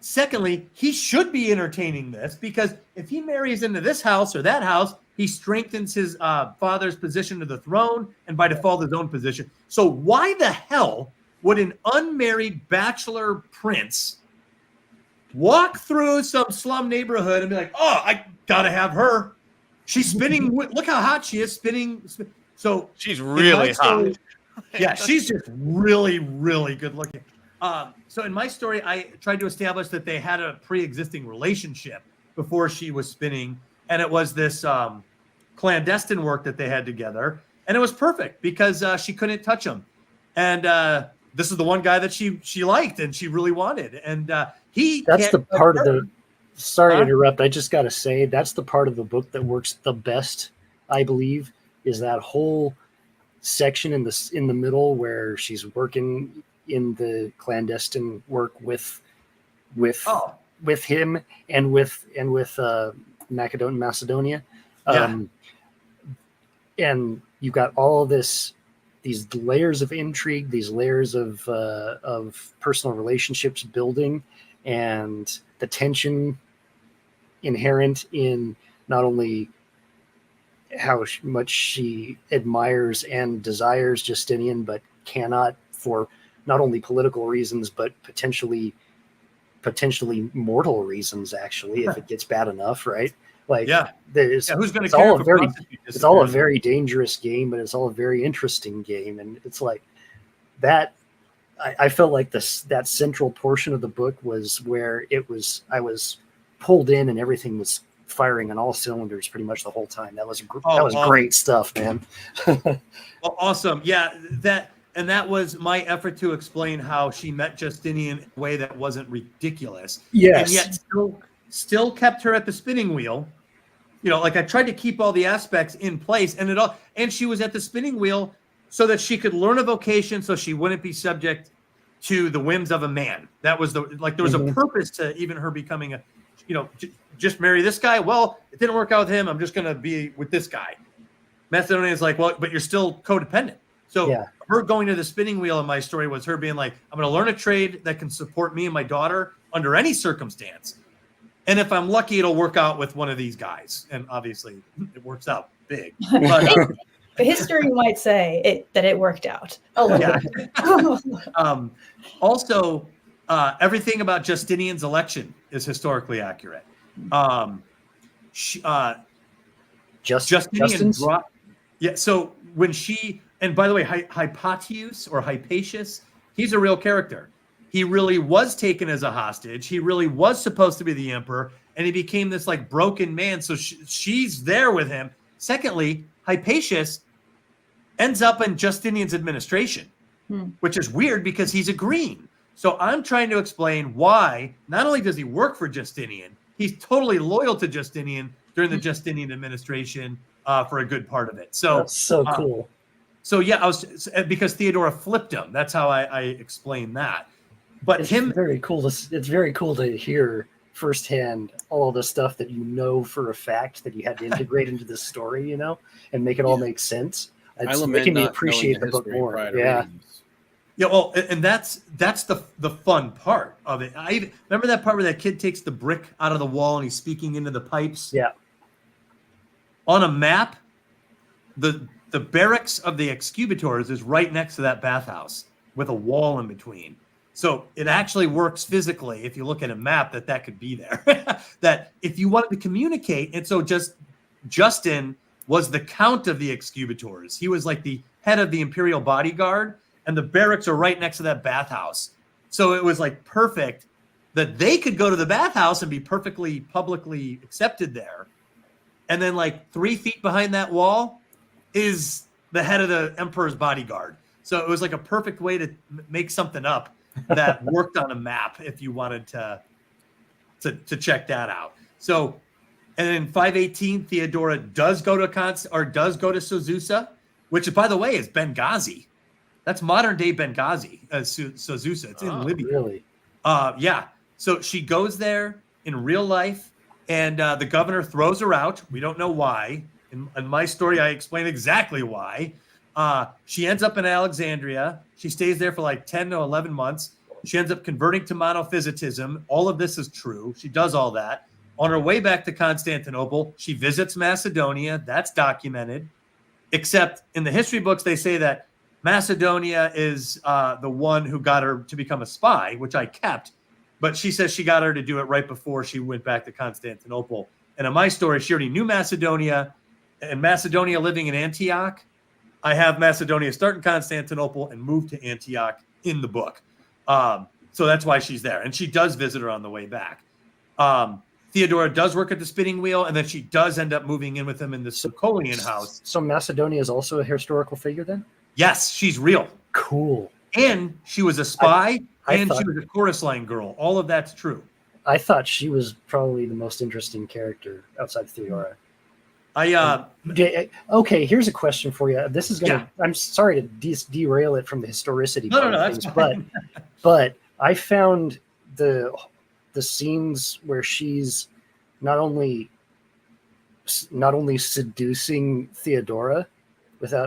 S5: Secondly, he should be entertaining this because if he marries into this house or that house, he strengthens his father's position to the throne and by default his own position. So why the hell would an unmarried bachelor prince walk through some slum neighborhood and be like, oh, I gotta have her. She's spinning. Look how hot she is spinning. So
S7: she's really hot.
S5: Yeah, she's just really, really good looking. So in my story, I tried to establish that they had a pre-existing relationship before she was spinning. And it was this clandestine work that they had together. And it was perfect because she couldn't touch him. And this is the one guy that she liked and she really wanted. And
S9: that's the part of the, sorry to interrupt. I just got to say, that's the part of the book that works the best, I believe, is that whole section in the middle where she's working in the clandestine work with him and with Macedonia. And you got all of these layers of intrigue, these layers of personal relationships building, and the tension inherent in not only how much she admires and desires Justinian, but cannot, for not only political reasons, but potentially mortal reasons, actually, if it gets bad enough, right? Like, who's going to care? It's all a very dangerous game, but it's all a very interesting game. And it's like that I felt like that central portion of the book was where I was pulled in and everything was firing on all cylinders pretty much the whole time. That was great stuff, man.
S5: Well, awesome. Yeah, that was my effort to explain how she met Justinian in a way that wasn't ridiculous.
S9: Yes.
S5: And yet still kept her at the spinning wheel. You know, like I tried to keep all the aspects in place, and she was at the spinning wheel so that she could learn a vocation, so she wouldn't be subject to the whims of a man. That was there was a purpose to even her becoming just marry this guy. Well, it didn't work out with him. I'm just going to be with this guy. Macedonia is like, well, but you're still codependent. So her going to the spinning wheel in my story was her being like, I'm going to learn a trade that can support me and my daughter under any circumstance. And if I'm lucky, it'll work out with one of these guys. And obviously it works out big. But,
S6: history might say that it worked out.
S5: Also, everything about Justinian's election is historically accurate. Justinian brought, so when she, and by the way, Hypatius or Hypatius, he's a real character. He really was taken as a hostage. He really was supposed to be the emperor, and he became this like broken man. So she's there with him. Secondly, Hypatius ends up in Justinian's administration, which is weird because he's a green. So I'm trying to explain why not only does he work for Justinian, he's totally loyal to Justinian during the Justinian administration for a good part of it. So
S9: that's so cool.
S5: So yeah, because Theodora flipped him. That's how I explain that. But
S9: it's very cool. It's very cool to hear firsthand all the stuff that you know for a fact that you had to integrate into this story, and make it all make sense. It's making me appreciate the book more. Yeah.
S5: Yeah, well, and that's the fun part of it. I remember that part where that kid takes the brick out of the wall and he's speaking into the pipes.
S9: Yeah.
S5: On a map, the barracks of the excubators is right next to that bathhouse with a wall in between. So it actually works physically if you look at a map that could be there. That if you wanted to communicate, and so Justin was the count of the excubators. He was like the head of the imperial bodyguard, and the barracks are right next to that bathhouse. So it was like perfect that they could go to the bathhouse and be perfectly publicly accepted there. And then like 3 feet behind that wall is the head of the emperor's bodyguard. So it was like a perfect way to make something up that worked on a map if you wanted to check that out. So, and in 518, Theodora does go to Sozusa, which by the way is Benghazi. That's modern day Benghazi, Sozusa. It's in Libya.
S9: Really?
S5: Yeah. So she goes there in real life, and the governor throws her out. We don't know why. In my story, I explain exactly why. She ends up in Alexandria. She stays there for like 10 to 11 months. She ends up converting to monophysitism. All of this is true. She does all that. On her way back to Constantinople, she visits Macedonia. That's documented. Except in the history books, they say that Macedonia is the one who got her to become a spy, which I kept. But she says she got her to do it right before she went back to Constantinople. And in my story, she already knew Macedonia, and Macedonia living in Antioch. I have Macedonia start in Constantinople and move to Antioch in the book. So that's why she's there. And she does visit her on the way back. Theodora does work at the spinning wheel, and then she does end up moving in with him in the Sokolian house.
S9: So Macedonia is also a historical figure then?
S5: Yes, she's real.
S9: Cool.
S5: And she was a spy, she was a chorus line girl. All of that's true.
S9: I thought she was probably the most interesting character outside of Theodora. Okay, here's a question for you. This is gonna. Yeah. I'm sorry to derail it from the historicity.
S5: No, that's fine.
S9: But I found the scenes where she's not only seducing Theodora,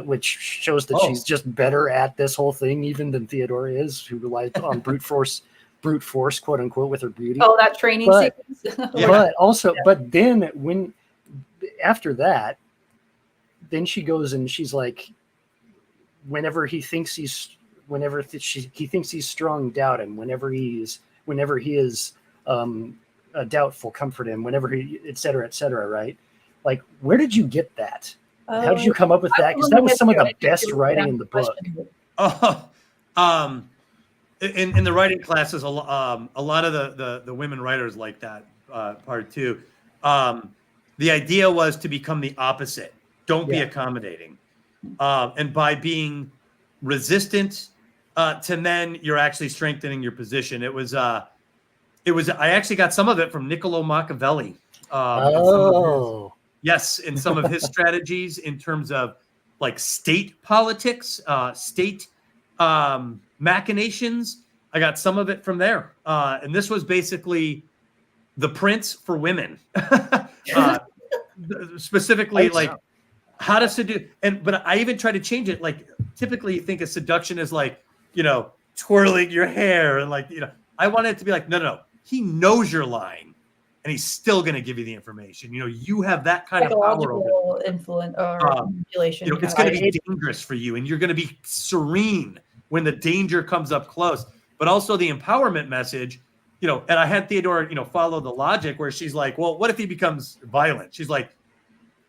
S9: which shows that she's just better at this whole thing even than Theodora is, who relies on brute force, quote unquote, with her beauty.
S6: Oh, that training sequence.
S9: But then after that, then she goes and she's like, whenever he thinks he's strong, doubt him. Whenever he is doubtful, comfort him. Whenever he, et cetera, right? Like, where did you get that? How did you come up with that? Because that was some of the best writing in the book.
S5: In the writing classes, a lot of the women writers like that part too. The idea was to become the opposite. Don't be accommodating. And by being resistant to men, you're actually strengthening your position. It was I actually got some of it from Niccolo Machiavelli. Yes, in some of his strategies in terms of like state politics, state machinations. I got some of it from there. And this was basically the Prince for women. Specifically like how to seduce. But I even try to change it. Like typically you think of seduction as like, twirling your hair and like, I want it to be like, no. He knows you're lying and he's still going to give you the information. You have that kind of power over
S6: influence or manipulation.
S5: It's going to be dangerous for you and you're going to be serene when the danger comes up close. But also the empowerment message, and I had Theodora, follow the logic where she's like, well, what if he becomes violent? She's like,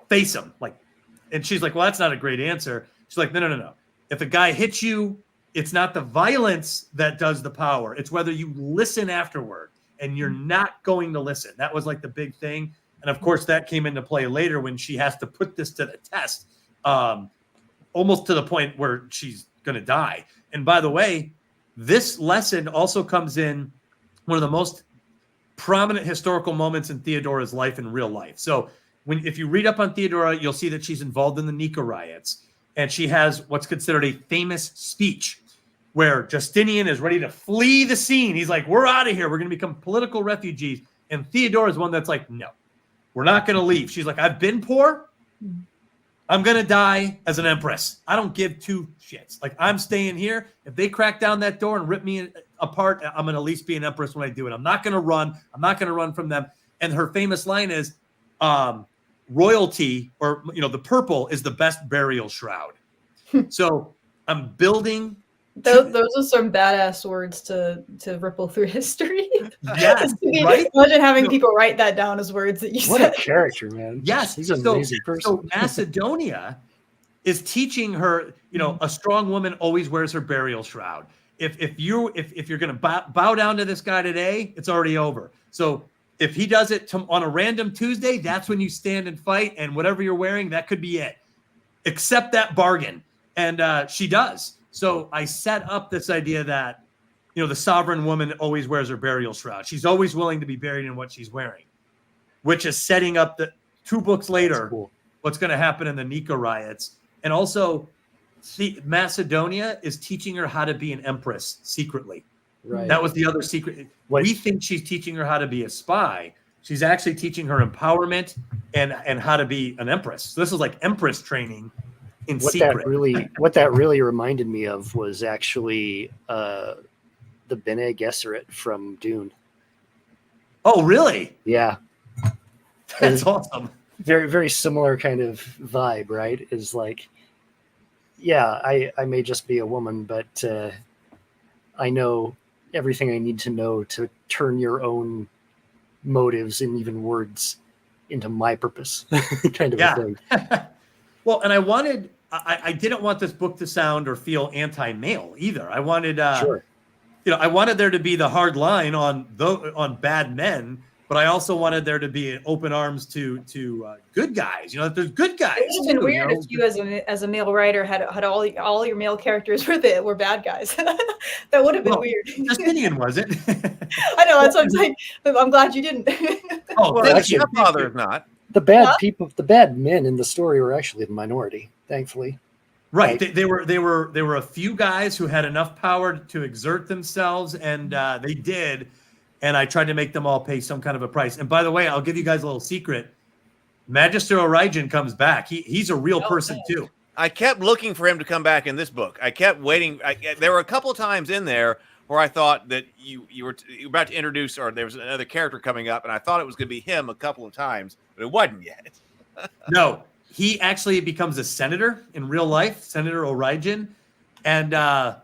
S5: face him. And she's like, well, that's not a great answer. She's like, no. If a guy hits you, it's not the violence that does the power. It's whether you listen afterward and you're not going to listen. That was like the big thing. And of course that came into play later when she has to put this to the test, almost to the point where she's going to die. And by the way, this lesson also comes in one of the most prominent historical moments in Theodora's life in real life. So if you read up on Theodora, you'll see that she's involved in the Nika riots. And she has what's considered a famous speech where Justinian is ready to flee the scene. He's like, we're out of here. We're going to become political refugees. And Theodora is one that's like, no, we're not going to leave. She's like, I've been poor. I'm going to die as an empress. I don't give two shits. Like, I'm staying here. If they crack down that door and rip me apart, I'm going to at least be an empress when I do it. I'm not going to run. I'm not going to run from them. And her famous line is, royalty, or, the purple is the best burial shroud. So I'm building.
S6: Those are some badass words to ripple through history.
S5: Yes, right?
S6: Imagine having people write that down as words that you said.
S9: What a character, man.
S5: Yes,
S9: he's an amazing person.
S5: So Macedonia is teaching her, a strong woman always wears her burial shroud. If you're going to bow down to this guy today, it's already over. So if he does it on a random Tuesday, that's when you stand and fight, and whatever you're wearing, that could be it. Accept that bargain. And she does. So I set up this idea that, the sovereign woman always wears her burial shroud. She's always willing to be buried in what she's wearing, which is setting up the 2 books later, what's going to happen in the Nika riots. And also, Macedonia is teaching her how to be an empress secretly.
S9: Right.
S5: That was the other secret. We think she's teaching her how to be a spy. She's actually teaching her empowerment and how to be an empress. So this is like empress training in secret.
S9: What that really reminded me of was actually the Bene Gesserit from Dune.
S5: Oh, really?
S9: Yeah.
S5: That's awesome.
S9: Very, very similar kind of vibe, right? Is like, yeah, I may just be a woman, but I know everything I need to know to turn your own motives and even words into my purpose, kind of a thing.
S5: Well, and I didn't want this book to sound or feel anti-male either. I wanted, I wanted there to be the hard line on bad men, but I also wanted there to be open arms to good guys. There's good guys.
S6: It would have been weird if you, as a male writer, had all your male characters were bad guys. That would have been weird.
S5: Justinian wasn't.
S6: I know, that's what I'm saying. I'm glad you didn't.
S7: Actually, your father is not.
S9: The bad people, the bad men in the story were actually the minority, thankfully.
S5: Right. They were a few guys who had enough power to exert themselves, and they did. And I tried to make them all pay some kind of a price. And by the way, I'll give you guys a little secret. Magister Origen comes back. He's a real person too.
S7: I kept looking for him to come back in this book. I kept waiting. There were a couple of times in there where I thought that you were about to introduce, or there was another character coming up, and I thought it was going to be him a couple of times, but it wasn't yet.
S5: No, he actually becomes a senator in real life, Senator Origen, and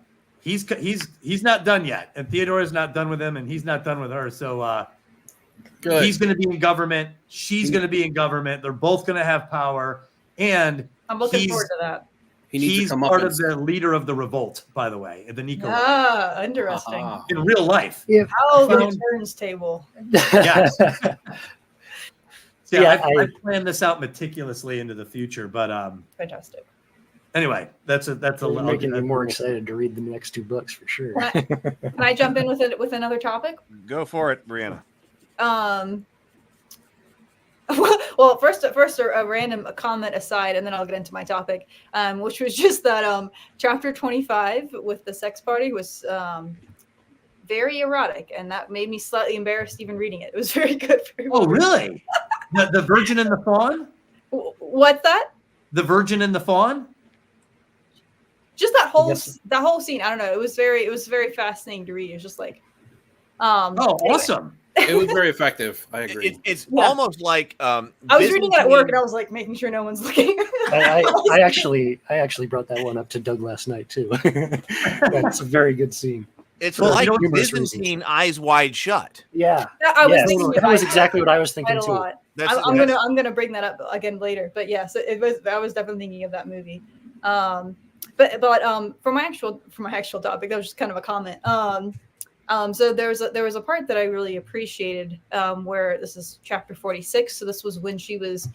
S5: he's not done yet, and Theodora's not done with him, and he's not done with her. So he's going to be in government. She's going to be in government. They're both going to have power, and
S6: I'm looking forward to that.
S5: He's part of the leader of the revolt, by the way, the Nika.
S6: Ah, interesting.
S5: In real life.
S6: The turns table.
S5: Yes.
S9: Yeah,
S5: I planned this out meticulously into the future, but
S6: fantastic.
S5: Anyway, that's
S9: making me more excited to read the next 2 books for sure.
S6: Can I jump in with another topic?
S7: Go for it, Brianna.
S6: Well, first a random comment aside, and then I'll get into my topic, which was just that chapter 25 with the sex party was very erotic, and that made me slightly embarrassed even reading it. It was very good.
S5: Oh, really? the Virgin and the Fawn?
S6: What's that?
S5: The Virgin and the Fawn?
S6: Just that whole scene. I don't know. It was very fascinating to read. It was just like, anyway.
S5: Awesome.
S8: It was very effective. I agree.
S7: It's almost like
S6: I was reading it at work, and I was like making sure no one's looking.
S9: I actually brought that one up to Doug last night too. That's a very good scene.
S7: It's like Byzantine Eyes Wide Shut.
S9: Yeah,
S6: that
S9: was exactly what I was thinking too.
S6: I'm gonna bring that up again later. But yes, I was definitely thinking of that movie. But for my actual topic, that was just kind of a comment. So there was a part that I really appreciated, where this is chapter 46. So this was when she was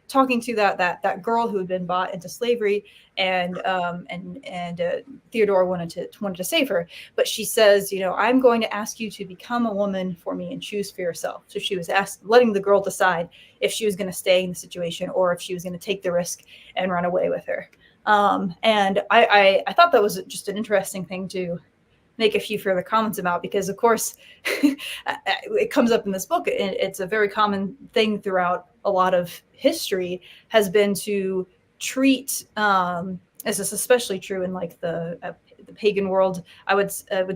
S6: talking to that girl who had been bought into slavery, and Theodora wanted to save her, but she says, I'm going to ask you to become a woman for me and choose for yourself. So she was letting the girl decide if she was going to stay in the situation or if she was going to take the risk and run away with her. And I thought that was just an interesting thing to make a few further comments about, because of course it comes up in this book. It's a very common thing throughout a lot of history has been to treat, as is especially true in like the pagan world. I would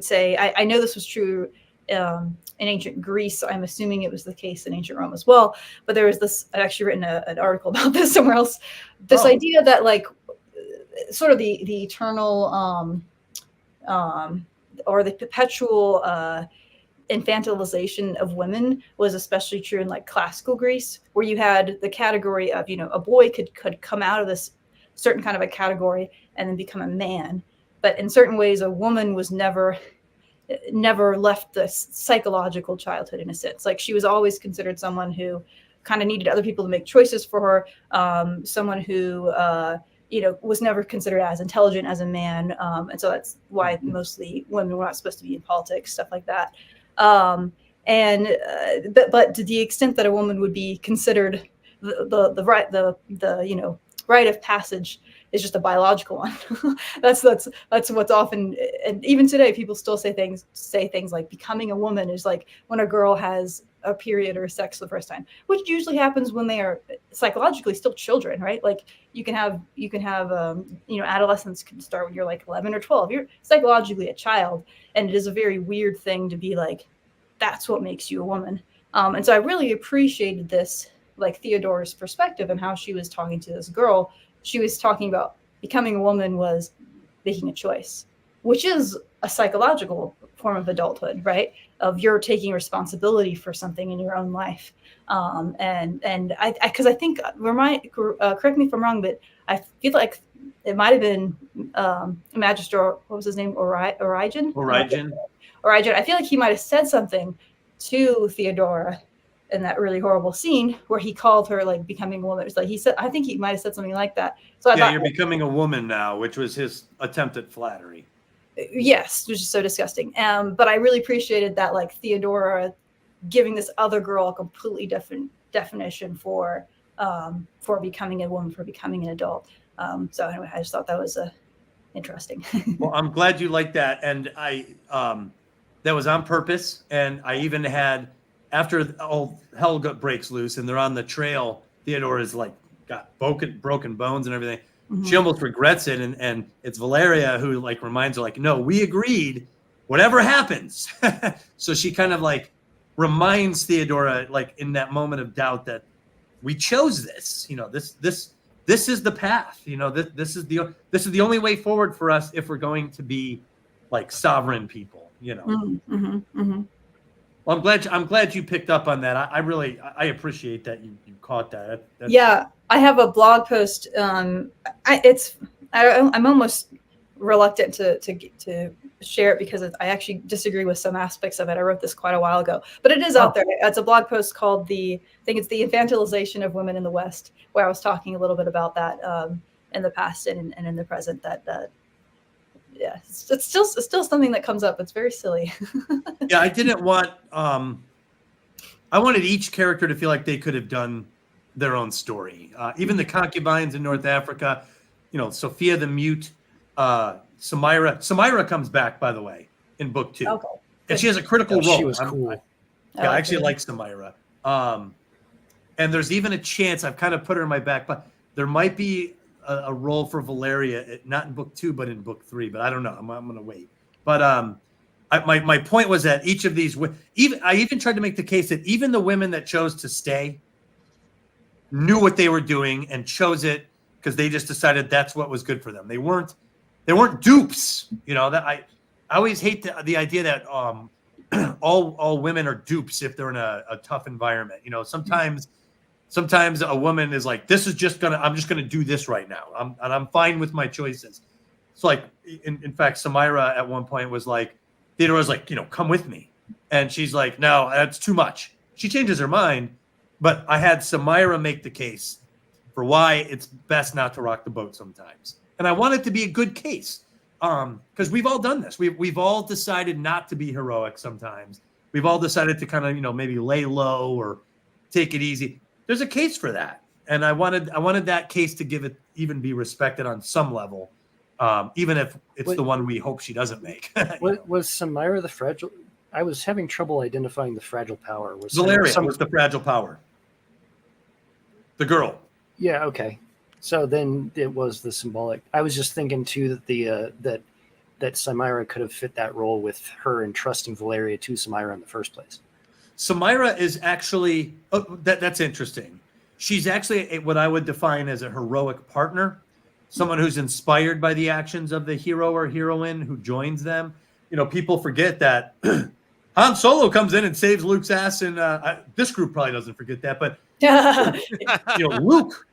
S6: say, I know this was true in ancient Greece. I'm assuming it was the case in ancient Rome as well. But there was this, I'd actually written an article about this somewhere else. This idea that like sort of the eternal or the perpetual infantilization of women was especially true in like classical Greece, where you had the category of, a boy could come out of this certain kind of a category and then become a man. But in certain ways, a woman was never left the psychological childhood, in a sense. Like she was always considered someone who kind of needed other people to make choices for her, someone who was never considered as intelligent as a man. And so that's why mostly women were not supposed to be in politics, stuff like that. But to the extent that a woman would be considered the rite of passage is just a biological one. that's what's often, and even today people still say things like becoming a woman is like when a girl has a period or sex for the first time, which usually happens when they are psychologically still children, right? Like you can have adolescence can start when you're like 11 or 12. You're psychologically a child, and it is a very weird thing to be like, that's what makes you a woman. And so I really appreciated this, like Theodora's perspective and how she was talking to this girl. She was talking about becoming a woman was making a choice, which is a psychological form of adulthood, right? Of you're taking responsibility for something in your own life. And because I think, correct me if I'm wrong, but I feel like it might have been Magister, what was his name? Origen. I feel like he might have said something to Theodora in that really horrible scene where he called her like becoming a woman. It's like he said, I think he might have said something like that. So I thought,
S5: you're becoming a woman now, which was his attempt at flattery.
S6: Yes, which is so disgusting. But I really appreciated that, like Theodora giving this other girl a completely different definition for becoming a woman, for becoming an adult. So anyway, I just thought that was interesting.
S5: Well, I'm glad you liked that, and I that was on purpose. And I even had, after all hell breaks loose and they're on the trail, Theodora's like got broken bones and everything. Mm-hmm. She almost regrets it, and it's Valeria who like reminds her, like, no, we agreed, whatever happens. So she kind of like reminds Theodora, like in that moment of doubt, that we chose this. This is the path. This is the only way forward for us if we're going to be like sovereign people.
S6: Mm-hmm, mm-hmm.
S5: Well, I'm glad you picked up on that. I appreciate that you caught that.
S6: Yeah, I have a blog post. It's I'm almost reluctant to share it because I actually disagree with some aspects of it. I wrote this quite a while ago, but it is out there. It's a blog post called I think it's the infantilization of women in the West, where I was talking a little bit about that in the past and in the present. Yeah, it's still something that comes up. It's very silly.
S5: Yeah, I didn't want. I wanted each character to feel like they could have done their own story. Even the concubines in North Africa, Sophia the Mute, Samira. Samira comes back, by the way, in book 2.
S6: Okay.
S5: And she has a critical role.
S9: She was cool.
S5: I actually like Samira. And there's even a chance, I've kind of put her in my back, but there might be a role for Valeria, not in book 2, but in book 3. But I don't know. I'm going to wait. But my point was that each of these, I even tried to make the case that even the women that chose to stay knew what they were doing and chose it because they just decided that's what was good for them. They weren't dupes. That I always hate the idea that all women are dupes if they're in a tough environment. Sometimes a woman is like, I'm just gonna do this right now. I'm fine with my choices. So like, in fact, Samira at one point was like, Theodora's like, come with me. And she's like, no, that's too much. She changes her mind, but I had Samira make the case for why it's best not to rock the boat sometimes. And I want it to be a good case. Because we've all done this. We've all decided not to be heroic sometimes. We've all decided to kind of, maybe lay low or take it easy. There's a case for that. And I wanted that case to even be respected on some level, even if it's the one we hope she doesn't make.
S9: Was Samira the fragile? I was having trouble identifying the fragile power. Was
S5: Valeria was the fragile power. The girl.
S9: Yeah, okay. So then it was the symbolic. I was just thinking too that that Samira could have fit that role with her entrusting Valeria to Samira in the first place.
S5: Samira is actually that's interesting. She's actually what I would define as a heroic partner, someone who's inspired by the actions of the hero or heroine who joins them. People forget that Han Solo comes in and saves Luke's ass, and this group probably doesn't forget that, but Luke.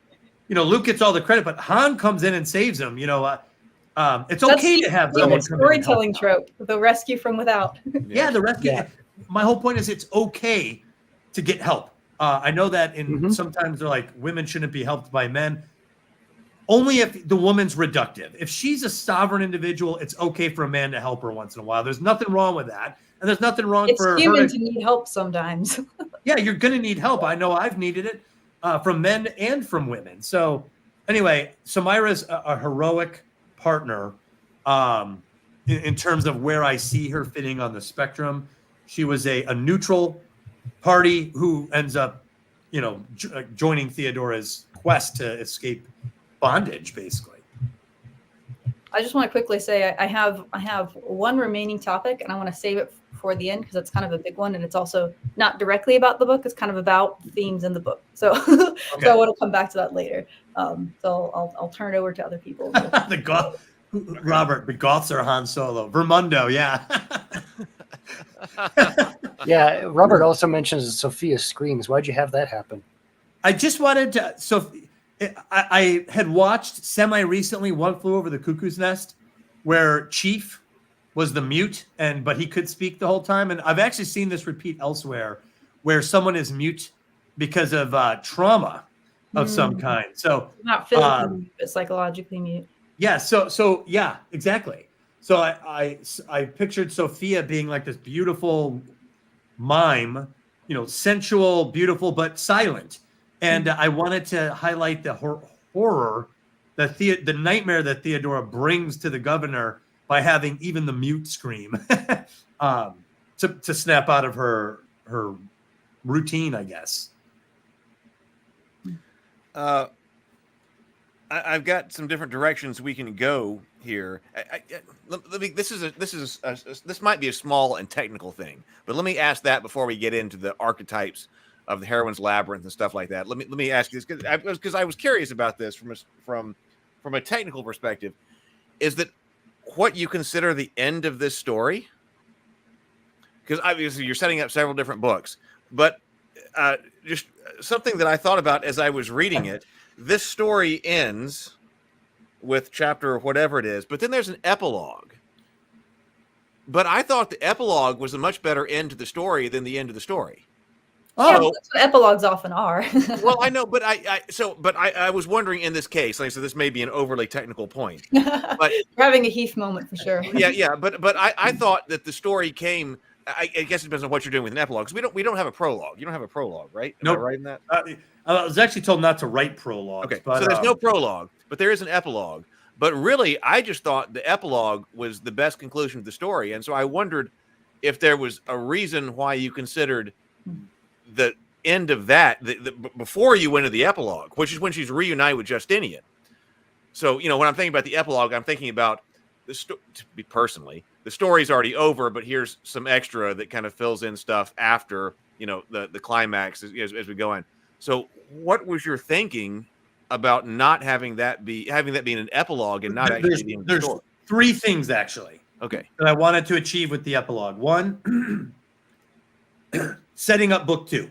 S5: Luke gets all the credit, but Han comes in and saves him. It's okay to have someone
S6: storytelling trope, the rescue from without.
S5: Yeah, the rescue. Yeah. My whole point is it's okay to get help. I know that sometimes they're like women shouldn't be helped by men. Only if the woman's reductive. If she's a sovereign individual, it's okay for a man to help her once in a while. There's nothing wrong with that, and there's nothing wrong for
S6: it's human to need help sometimes.
S5: Yeah, you're gonna need help. I know I've needed it. From men and from women. So anyway, Samira's a heroic partner in terms of where I see her fitting on the spectrum. She was a neutral party who ends up, joining Theodora's quest to escape bondage, basically.
S6: I just want to quickly say I have one remaining topic, and I want to save it for the end because it's kind of a big one, and it's also not directly about the book. It's kind of about themes in the book. So, okay. So I want to come back to that later. So I'll turn it over to other people.
S5: Robert, the Goths are Han Solo. Vermundo, yeah.
S9: Yeah, Robert also mentions that Sophia screams. Why'd you have that happen?
S5: I just wanted to. So I had watched semi-recently One Flew Over the Cuckoo's Nest, where Chief was the mute, but he could speak the whole time. And I've actually seen this repeat elsewhere, where someone is mute because of trauma of some kind. So
S6: not physically mute, but psychologically mute.
S5: Yeah. So yeah, exactly. So I pictured Sophia being like this beautiful mime, sensual, beautiful, but silent. And I wanted to highlight the horror, the nightmare that Theodora brings to the governor by having even the mute scream to snap out of her routine, I guess.
S7: I've got some different directions we can go here. This might be a small and technical thing, but let me ask that before we get into the archetypes of the Heroine's Labyrinth and stuff like that. Let me ask you this because I was curious about this from a technical perspective. Is that what you consider the end of this story? Because obviously you're setting up several different books, but just something that I thought about as I was reading it. This story ends with chapter whatever it is, but then there's an epilogue. But I thought the epilogue was a much better end to the story than the end of the story.
S6: Yeah, well, that's what epilogues often are.
S7: Well, I know, but I was wondering in this case, like I said, this may be an overly technical point, but
S6: you're having a Heath moment for sure.
S7: Yeah, but I thought that the story came. I guess it depends on what you're doing with an epilogue, because we don't have a prologue. You don't have a prologue, right?
S5: No,
S7: right in that.
S5: I was actually told not to write prologues.
S7: Okay,
S5: but,
S7: so there's no prologue, but there is an epilogue. But really, I just thought the epilogue was the best conclusion of the story, and so I wondered if there was a reason why you considered the end of that before you went to the epilogue, which is when she's reunited with Justinian. So, when I'm thinking about the epilogue, I'm thinking about personally, the story's already over, but here's some extra that kind of fills in stuff after, the climax as we go on. So what was your thinking about not having that being an epilogue and not actually being the story?
S5: Three things actually.
S7: Okay.
S5: That I wanted to achieve with the epilogue. One, setting up book 2.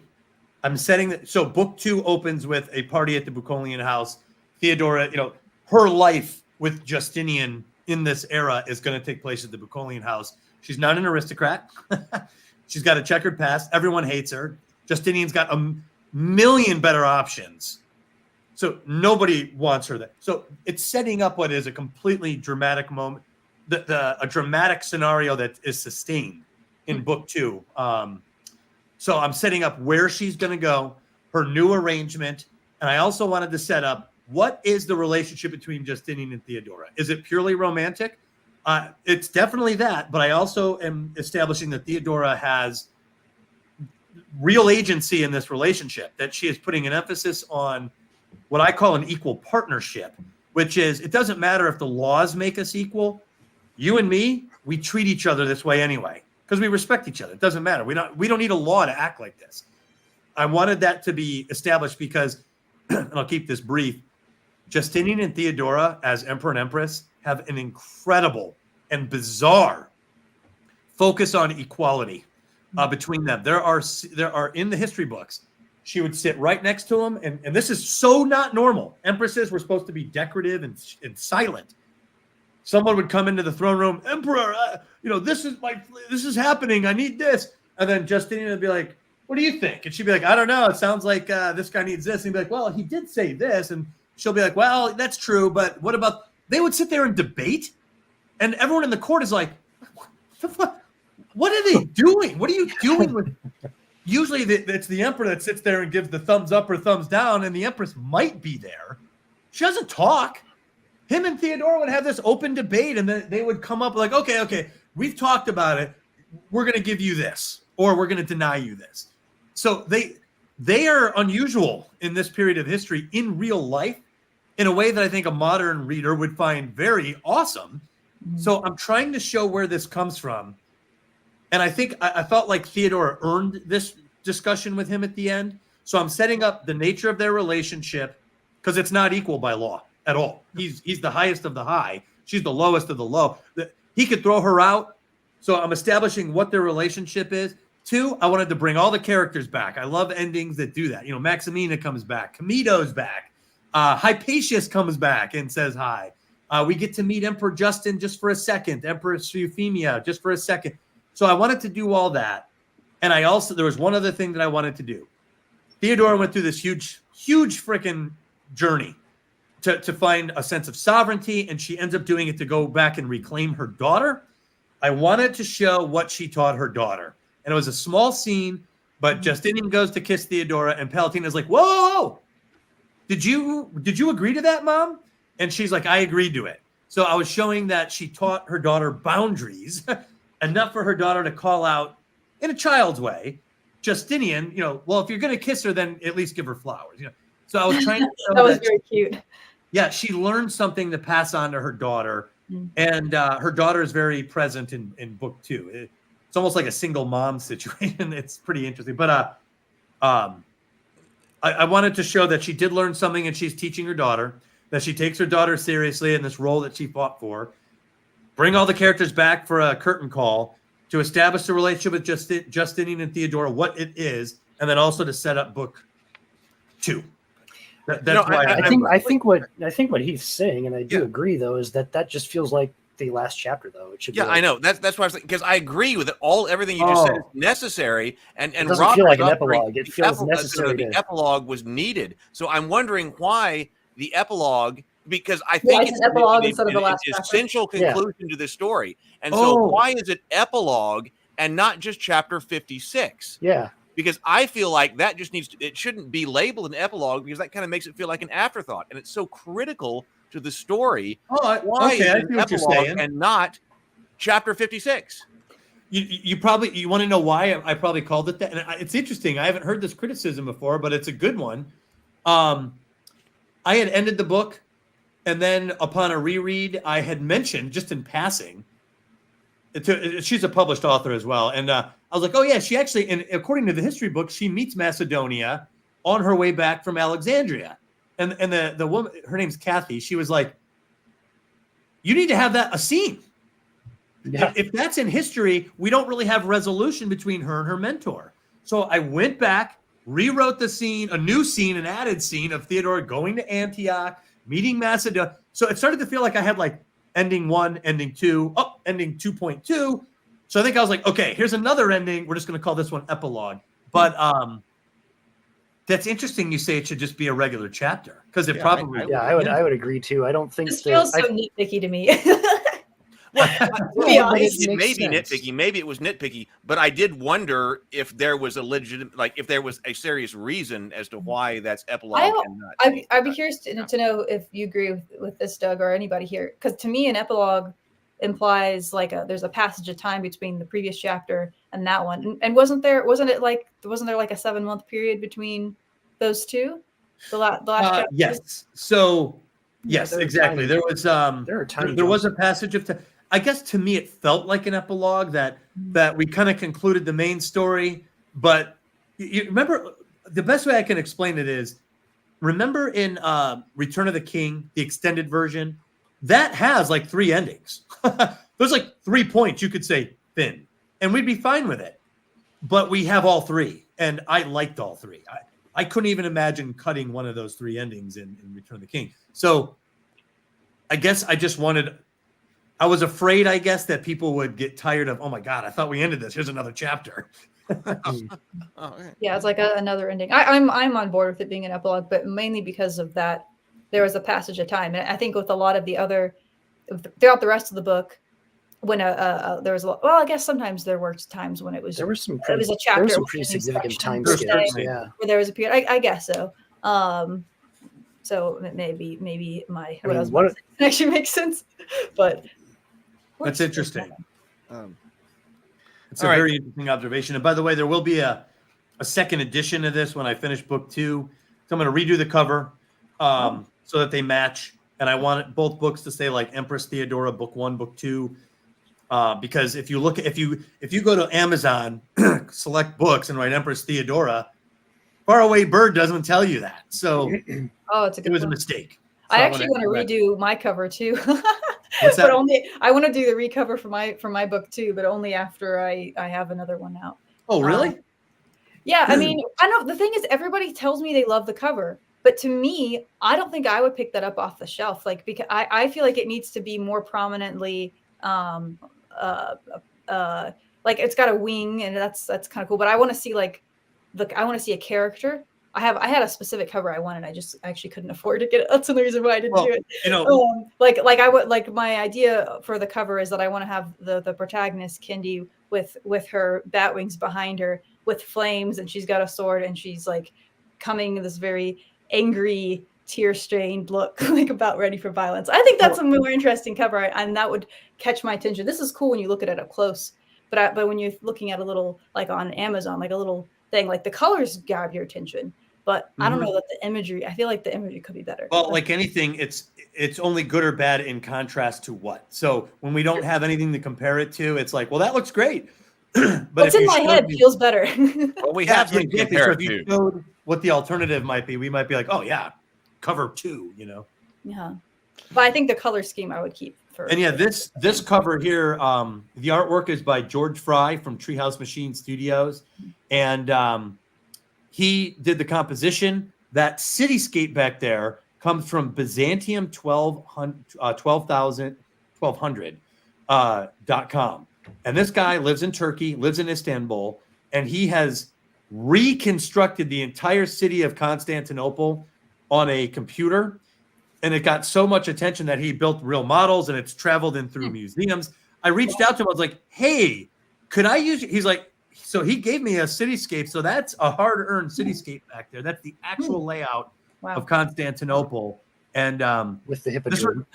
S5: So book 2 opens with a party at the Bucolian house. Theodora, her life with Justinian in this era is going to take place at the Bucolian house. She's not an aristocrat. She's got a checkered past. Everyone hates her. Justinian's got a million better options. So nobody wants her there. So it's setting up what is a completely dramatic moment, a dramatic scenario that is sustained in book 2. So I'm setting up where she's going to go, her new arrangement. And I also wanted to set up what is the relationship between Justinian and Theodora. Is it purely romantic? It's definitely that. But I also am establishing that Theodora has real agency in this relationship, that she is putting an emphasis on what I call an equal partnership, which is it doesn't matter if the laws make us equal. You and me, we treat each other this way anyway because we respect each other. It doesn't matter. We don't need a law to act like this. I wanted that to be established because, and I'll keep this brief, Justinian and Theodora as Emperor and Empress have an incredible and bizarre focus on equality between them. There are in the history books, she would sit right next to him, and this is so not normal. Empresses were supposed to be decorative and silent. Someone would come into the throne room, Emperor, this is happening. I need this, and then Justinian would be like, "What do you think?" And she'd be like, "I don't know. It sounds like this guy needs this." And he'd be like, "Well, he did say this," and she'll be like, "Well, that's true, but what about?" They would sit there and debate, and everyone in the court is like, "What the fuck? What are they doing? What are you doing with?" Usually it's the emperor that sits there and gives the thumbs up or thumbs down, and the empress might be there. She doesn't talk. Him and Theodora would have this open debate, and then they would come up like, okay, we've talked about it. We're going to give you this, or we're going to deny you this. So they are unusual in this period of history in real life in a way that I think a modern reader would find very awesome. So I'm trying to show where this comes from. And I think I felt like Theodora earned this discussion with him at the end. So I'm setting up the nature of their relationship because it's not equal by law at all. He's the highest of the high. She's the lowest of the low. He could throw her out. So I'm establishing what their relationship is. 2, I wanted to bring all the characters back. I love endings that do that. Maximina comes back. Camido's back. Hypatius comes back and says hi. We get to meet Emperor Justin just for a second. Empress Euphemia just for a second. So I wanted to do all that. And there was one other thing that I wanted to do. Theodora went through this huge freaking journey to find a sense of sovereignty, and she ends up doing it to go back and reclaim her daughter. I wanted to show what she taught her daughter. And it was a small scene, but Justinian goes to kiss Theodora, and Palatina's like, "Whoa! Did you agree to that, Mom?" And she's like, "I agreed to it." So I was showing that she taught her daughter boundaries, enough for her daughter to call out in a child's way. Justinian, well, if you're going to kiss her, then at least give her flowers. So I was trying to show
S6: that was very cute.
S5: Yeah, she learned something to pass on to her daughter, and her daughter is very present in book 2. It's almost like a single mom situation. It's pretty interesting. But I wanted to show that she did learn something, and she's teaching her daughter, that she takes her daughter seriously in this role that she fought for. Bring all the characters back for a curtain call to establish the relationship with Justinian and Theodora, what it is, and then also to set up book 2. That's why
S9: I think what he's saying, and I do agree though, is that just feels like the last chapter though. It should.
S7: Yeah,
S9: be like,
S7: I know. That's why I was like, because I agree with it. Everything you just said is necessary, and
S9: it doesn't
S7: Robert
S9: feel like an epilogue. It feels necessary.
S7: The epilogue was needed. So I'm wondering why the epilogue, because I think
S6: it's an epilogue instead of the last chapter.
S7: Essential conclusion to this story. And so why is it epilogue and not just chapter 56?
S9: Yeah.
S7: Because I feel like that just it shouldn't be labeled an epilogue, because that kind of makes it feel like an afterthought, and it's so critical to the story. Why is it an epilogue and not chapter 56?
S5: You want to know why I probably called it that? And it's interesting. I haven't heard this criticism before, but it's a good one. I had ended the book, and then upon a reread, I had mentioned just in passing. She's a published author as well, and I was like, oh yeah, she actually, and according to the history book, she meets Macedonia on her way back from Alexandria, and the woman, her name's Kathy. She was like, you need to have that a scene. Yeah. If that's in history, we don't really have resolution between her and her mentor. So I went back, rewrote the scene, a new scene, an added scene of Theodora going to Antioch, meeting Macedonia. So it started to feel like I had like ending 1, ending 2, ending 2.2. So I think I was like, okay, here's another ending. We're just going to call this one epilogue. But that's interesting. You say it should just be a regular chapter, because it probably.
S9: I would agree too. I don't think
S6: this feels so nitpicky to me.
S7: It may be nitpicky. Maybe it was nitpicky, but I did wonder if there was a legitimate, if there was a serious reason as to why that's epilogue and not.
S6: I'd be curious to know if you agree with this, Doug, or anybody here, because to me, an epilogue implies there's a passage of time between the previous chapter and that one. And wasn't there like a 7-month period between those two? The last chapter?
S5: Yes. So yes, exactly. There was a passage of time. I guess to me it felt like an epilogue that we kind of concluded the main story. But you remember, the best way I can explain it is, remember in Return of the King, the extended version, that has like 3 endings. There's like 3 points you could say Finn, and we'd be fine with it. But we have all 3, and I liked all 3. I couldn't even imagine cutting one of those 3 endings in Return of the King. So I guess I was afraid, I guess, that people would get tired of, oh my God, I thought we ended this. Here's another chapter.
S6: Yeah, it's like another ending. I'm on board with it being an epilogue, but mainly because of that, there was a passage of time. And I think with a lot of the other, throughout the rest of the book, when there was I guess sometimes there were times when it was a chapter.
S9: There was some pretty significant time skips,
S6: where there was a period. I guess so. So maybe my actually makes sense, but
S5: that's interesting. It's a very interesting observation. And by the way, there will be a second edition of this when I finish book 2. So I'm going to redo the cover so that they match. And I want both books to say like Empress Theodora, book 1, book 2. Because if you go to Amazon, select books, and write Empress Theodora, Faraway Bird doesn't tell you that. So it was a mistake. So
S6: I actually want to redo my cover too.
S5: What's that?
S6: But I want to do the recover for my book too, but only after I have another one out.
S5: Oh, really?
S6: Yeah, I mean, I know the thing is, everybody tells me they love the cover, but to me, I don't think I would pick that up off the shelf. Like, because I feel like it needs to be more prominently, like it's got a wing, and that's kind of cool. But I want to see I want to see a character. I had a specific cover I wanted. I just actually couldn't afford to get it. That's the reason why I didn't do it.
S5: You know,
S6: I would my idea for the cover is that I want to have the protagonist Kindy with her bat wings behind her with flames, and she's got a sword, and she's like coming in this very angry, tear-stained look, like about ready for violence. I think that's a more interesting cover, and that would catch my attention. This is cool when you look at it up close, but when you're looking at a little, like on Amazon, like a little thing, like the colors grab your attention, but I don't know that the imagery, I feel like the imagery could be better.
S5: Well, like anything, it's only good or bad in contrast to what. So when we don't have anything to compare it to, it's like, well, that looks great. But
S6: what's in my head feels better.
S7: Well, we have to compare it to.
S5: If you showed what the alternative might be, we might be like, oh yeah, cover 2, you know?
S6: Yeah. But I think the color scheme I would keep.
S5: This cover here, the artwork is by George Fry from Treehouse Machine Studios, and he did the composition. that cityscape back there comes from Byzantium 1200.com. And this guy lives in Turkey, lives in Istanbul, and he has reconstructed the entire city of Constantinople on a computer. And it got so much attention that he built real models, and it's traveled in through museums. I reached out to him. I was like, hey, could I use it? He's like, so he gave me a cityscape. So that's a hard-earned cityscape back there. That's the actual layout of Constantinople. And
S9: with the hippodrome.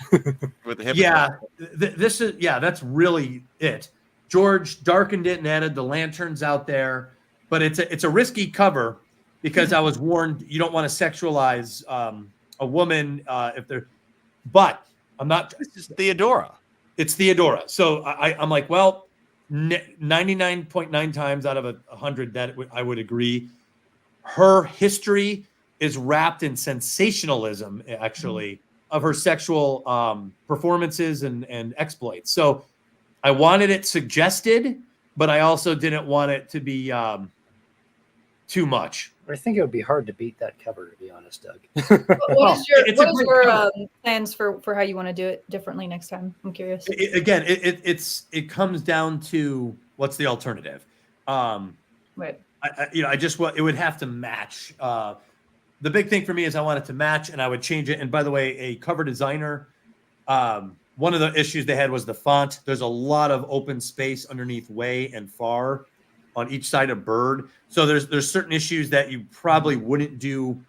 S7: With the hippodrome.
S5: That's really it. George darkened it and added the lanterns out there. But it's a risky cover because I was warned you don't want to sexualize a woman if they're. But I'm not.
S7: This is Theodora.
S5: It's Theodora. So I'm like, well, 99.9 times out of 100 that I would agree. Her history is wrapped in sensationalism, actually, of her sexual performances and exploits. So I wanted it suggested, but I also didn't want it to be too much.
S9: I think it would be hard to beat that cover, to be honest, Doug.
S6: What is your plans for how you want to do it differently next time? I'm curious.
S5: It comes down to what's the alternative.
S6: Right.
S5: It would have to match. The big thing for me is I want it to match, and I would change it. And by the way, a cover designer, one of the issues they had was the font. There's a lot of open space underneath way and far on each side of bird. So there's certain issues that you probably wouldn't do.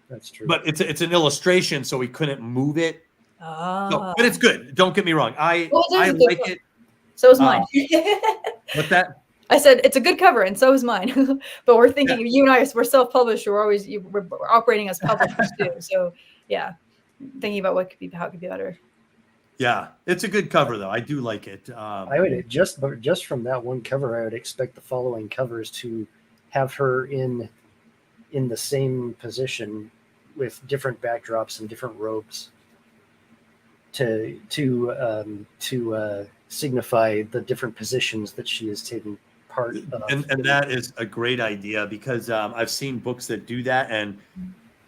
S9: That's true.
S5: But it's an illustration, so we couldn't move it.
S6: Oh.
S5: But it's good. Don't get me wrong. I like it.
S6: So is mine.
S5: What's that?
S6: I said it's a good cover, and so is mine. But we're thinking, you and I, we're self-published. We're operating as publishers too. So yeah, thinking about how it could be better.
S5: Yeah, it's a good cover though. I do like it.
S9: I would just from that one cover, I would expect the following covers to have her in the same position with different backdrops and different robes to signify the different positions that she is taking part of.
S5: And that is a great idea because I've seen books that do that, and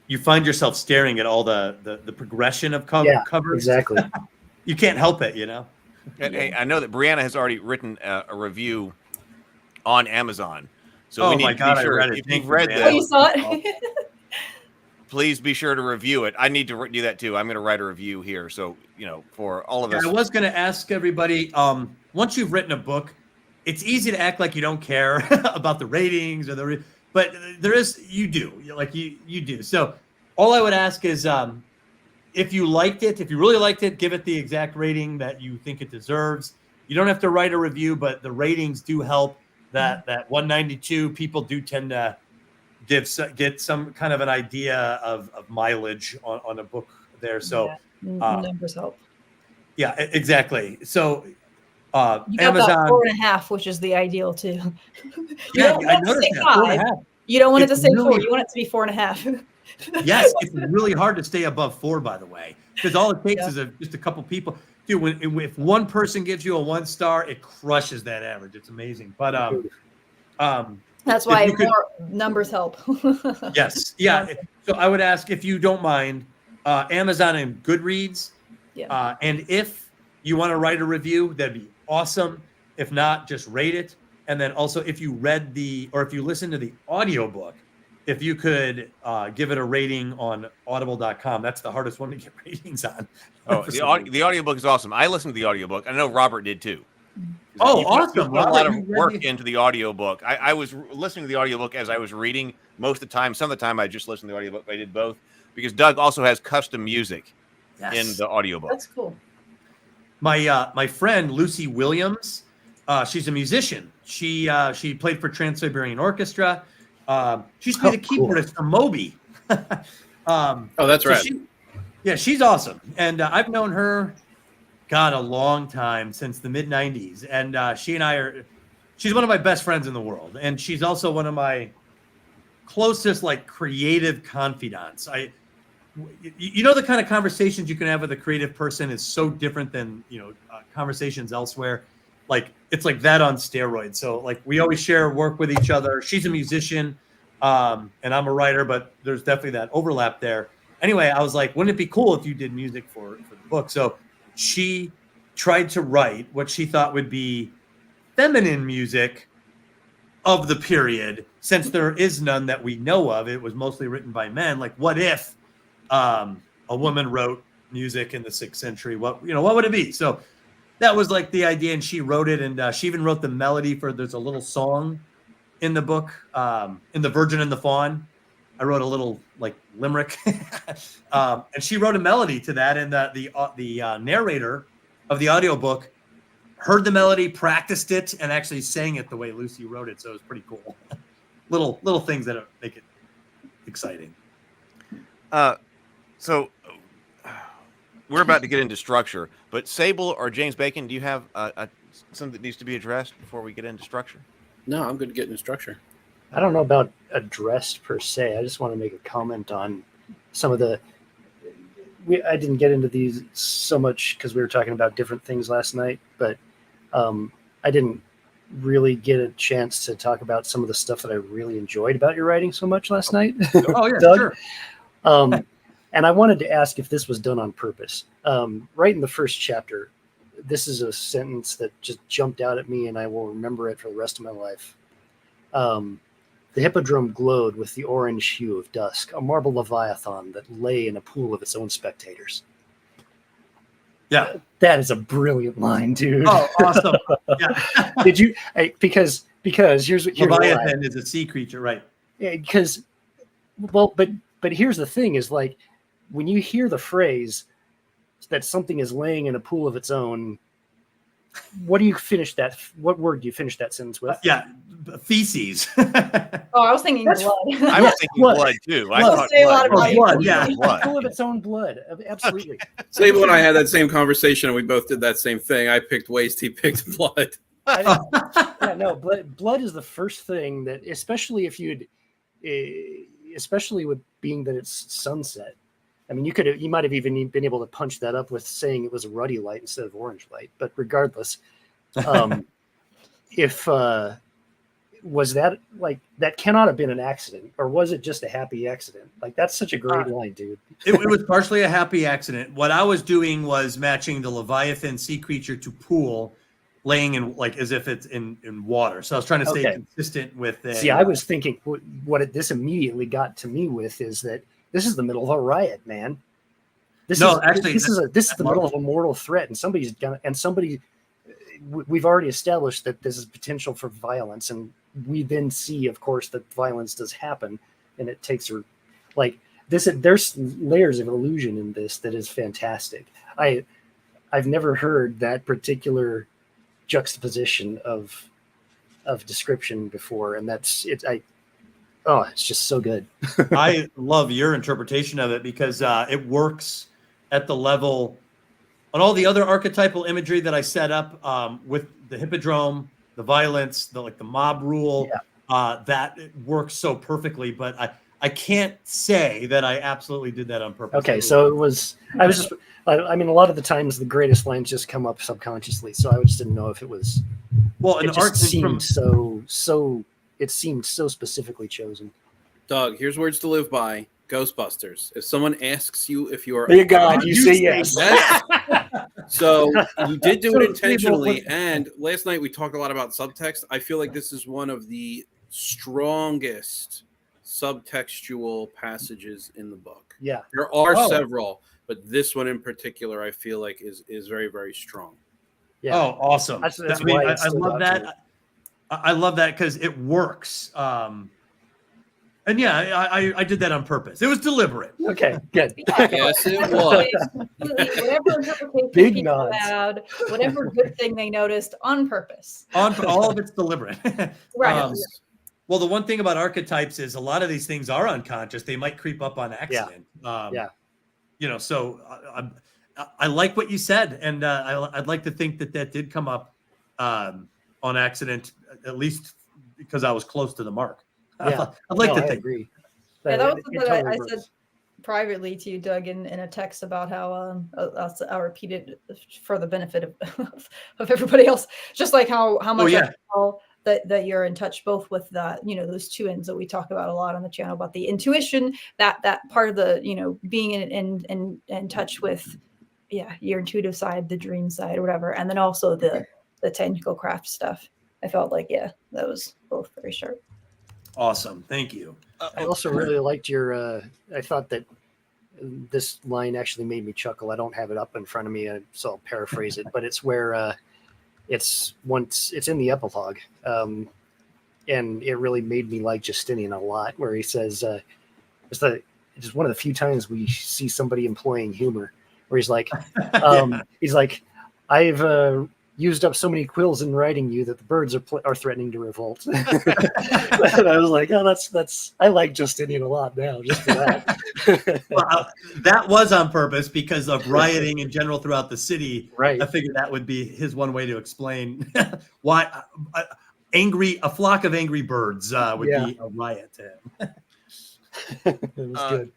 S5: you find yourself staring at all the progression of covers.
S9: Exactly.
S5: You can't help it, you know.
S7: And, hey, I know that Brianna has already written a review on Amazon. So we need to be sure.
S5: I read it.
S7: If you've read
S6: Oh, you saw it?
S7: please be sure to review it. I need to do that too. I'm going to write a review here. So, for all of us.
S5: I was going to ask everybody, once you've written a book, it's easy to act like you don't care about the ratings but you do. So all I would ask is, if you really liked it, give it the exact rating that you think it deserves. You don't have to write a review, but the ratings do help. That 192, people do tend to get some kind of an idea of mileage on a book there. So
S6: numbers help.
S5: Yeah, exactly. So
S6: you got
S5: Amazon
S6: 4.5, which is the ideal too.
S5: I noticed that 4.5.
S6: You don't want it to say 4. You want it to be 4.5.
S5: Yes, it's really hard to stay above 4, by the way, because all it takes is just a couple people. Dude, if one person gives you a 1 star, it crushes that average. It's amazing. But
S6: that's why more numbers help.
S5: Yes, yeah. So I would ask, if you don't mind, Amazon and Goodreads.
S6: Yeah.
S5: And if you want to write a review, that'd be awesome. If not, just rate it. And then also, if you if you listen to the audiobook, if you could give it a rating on audible.com. That's the hardest one to get ratings on.
S7: Oh, the audiobook is awesome. I listened to the audiobook. I know Robert did too.
S5: Oh, awesome.
S7: You put a lot of work into the audiobook. I was listening to the audiobook as I was reading most of the time. Some of the time I just listened to the audiobook. I did both because Doug also has custom music in the audiobook.
S6: That's cool.
S5: My friend Lucy Williams, she's a musician. She played for Trans-Siberian Orchestra. She used to be the keyboardist for Moby.
S8: That's right.
S5: She's awesome. And I've known her, a long time, since the mid-'90s. And she and I she's one of my best friends in the world. And she's also one of my closest, creative confidants. The kind of conversations you can have with a creative person is so different than, conversations elsewhere. It's like that on steroids. So we always share work with each other. She's a musician. and I'm a writer, but there's definitely that overlap there. Anyway, I was like, wouldn't it be cool if you did music for the book? So she tried to write what she thought would be feminine music of the period, since there is none that we know of. It was mostly written by men. Like, what if a woman wrote music in the 6th century? What would it be? So that was like the idea, and she wrote it, and she even wrote the melody for. There's a little song in the book, in The Virgin and the Fawn. I wrote a little like limerick, and she wrote a melody to that. And the narrator of the audiobook heard the melody, practiced it, and actually sang it the way Lucy wrote it. So it was pretty cool. little things that make it exciting.
S7: So we're about to get into structure, but Sable or James Bacon, do you have something that needs to be addressed before we get into structure?
S8: No, I'm good to get into structure.
S9: I don't know about addressed per se. I just want to make a comment on some of the. I didn't get into these so much because we were talking about different things last night, but I didn't really get a chance to talk about some of the stuff that I really enjoyed about your writing so much last night.
S5: Oh yeah,
S9: Doug.
S5: sure.
S9: And I wanted to ask if this was done on purpose. Right in the first chapter, this is a sentence that just jumped out at me, and I will remember it for the rest of my life. The hippodrome glowed with the orange hue of dusk, a marble leviathan that lay in a pool of its own spectators.
S5: Yeah,
S9: that is a brilliant line, dude.
S5: Oh, awesome! Yeah.
S9: Did you? Because here's
S5: Leviathan is a sea creature, right?
S9: Yeah, because but here's the thing: is like when you hear the phrase that something is laying in a pool of its own. What do you finish that? What word do you finish that sentence with?
S5: Yeah, feces.
S6: Oh, I was thinking blood.
S7: I was thinking blood too. I thought
S6: say a lot about
S5: blood. Yeah,
S9: full of its own blood. Absolutely.
S8: Sable and I had that same conversation, and we both did that same thing. I picked waste. He picked blood.
S9: Blood is the first thing that, especially if especially with being that it's sunset. I mean, you might have even been able to punch that up with saying it was a ruddy light instead of orange light. But regardless, was that like that cannot have been an accident, or was it just a happy accident? Like that's such a great line, dude.
S5: It was partially a happy accident. What I was doing was matching the Leviathan sea creature to pool, laying in like as if it's in water. So I was trying to stay consistent with that.
S9: See, I was thinking this immediately got to me with is that. This is the middle of a riot, man. This is the middle of a mortal threat, and we've already established that this is potential for violence, and we then see, of course, that violence does happen, and it takes her like this. There's layers of illusion in this that is fantastic. I've never heard that particular juxtaposition of description before, and that's it. Oh, it's just so good.
S5: I love your interpretation of it because it works at the level on all the other archetypal imagery that I set up with the hippodrome, the violence, the mob rule. Yeah. That works so perfectly, but I can't say that I absolutely did that on purpose.
S9: Okay, so I mean, a lot of the times the greatest lines just come up subconsciously, so I just didn't know if it was. Well, it just seemed so. It seemed so specifically chosen.
S8: Doug, here's words to live by. Ghostbusters. If someone asks you if you are
S9: a god, you say yes.
S8: So you did do it intentionally. And last night we talked a lot about subtext. I feel like this is one of the strongest subtextual passages in the book.
S9: Yeah.
S8: There are several, but this one in particular I feel like is very, very strong.
S5: Yeah. Oh, awesome.
S9: That's
S5: I love that. I love that because it works. And yeah, I did that on purpose. It was deliberate.
S9: Okay, good.
S8: Yes, it was.
S6: Whatever interpretation
S9: Big
S6: people
S9: nods.
S6: had, whatever good thing they noticed on purpose.
S5: All of it's deliberate.
S6: Right.
S5: Well, the one thing about archetypes is a lot of these things are unconscious. They might creep up on accident. Yeah. So I like what you said, and I'd like to think that did come up on accident, at least because I was close to the mark.
S9: Yeah,
S5: I'd like to
S9: I
S5: think.
S9: agree.
S6: Yeah, that was something I said privately to you, Doug, in a text about how I'll repeat it for the benefit of everybody else. Just like how much that you're in touch both with the, those two ends that we talk about a lot on the channel, about the intuition, that part of the, being in touch with, your intuitive side, the dream side or whatever. And then also the technical craft stuff. I felt like, that was both very sharp.
S5: Awesome. Thank you.
S9: I also really liked your, I thought that this line actually made me chuckle. I don't have it up in front of me, so I'll paraphrase it, but it's where it's in the epilogue. And it really made me like Justinian a lot, where he says, it's one of the few times we see somebody employing humor, where he's like, I've used up so many quills in writing you that the birds are threatening to revolt. And I was like, oh, that's I like Justinian a lot now, just for that.
S5: Well, that was on purpose because of rioting in general throughout the city.
S9: Right.
S5: I figured that would be his one way to explain why a flock of angry birds would be a riot to him.
S9: It was good.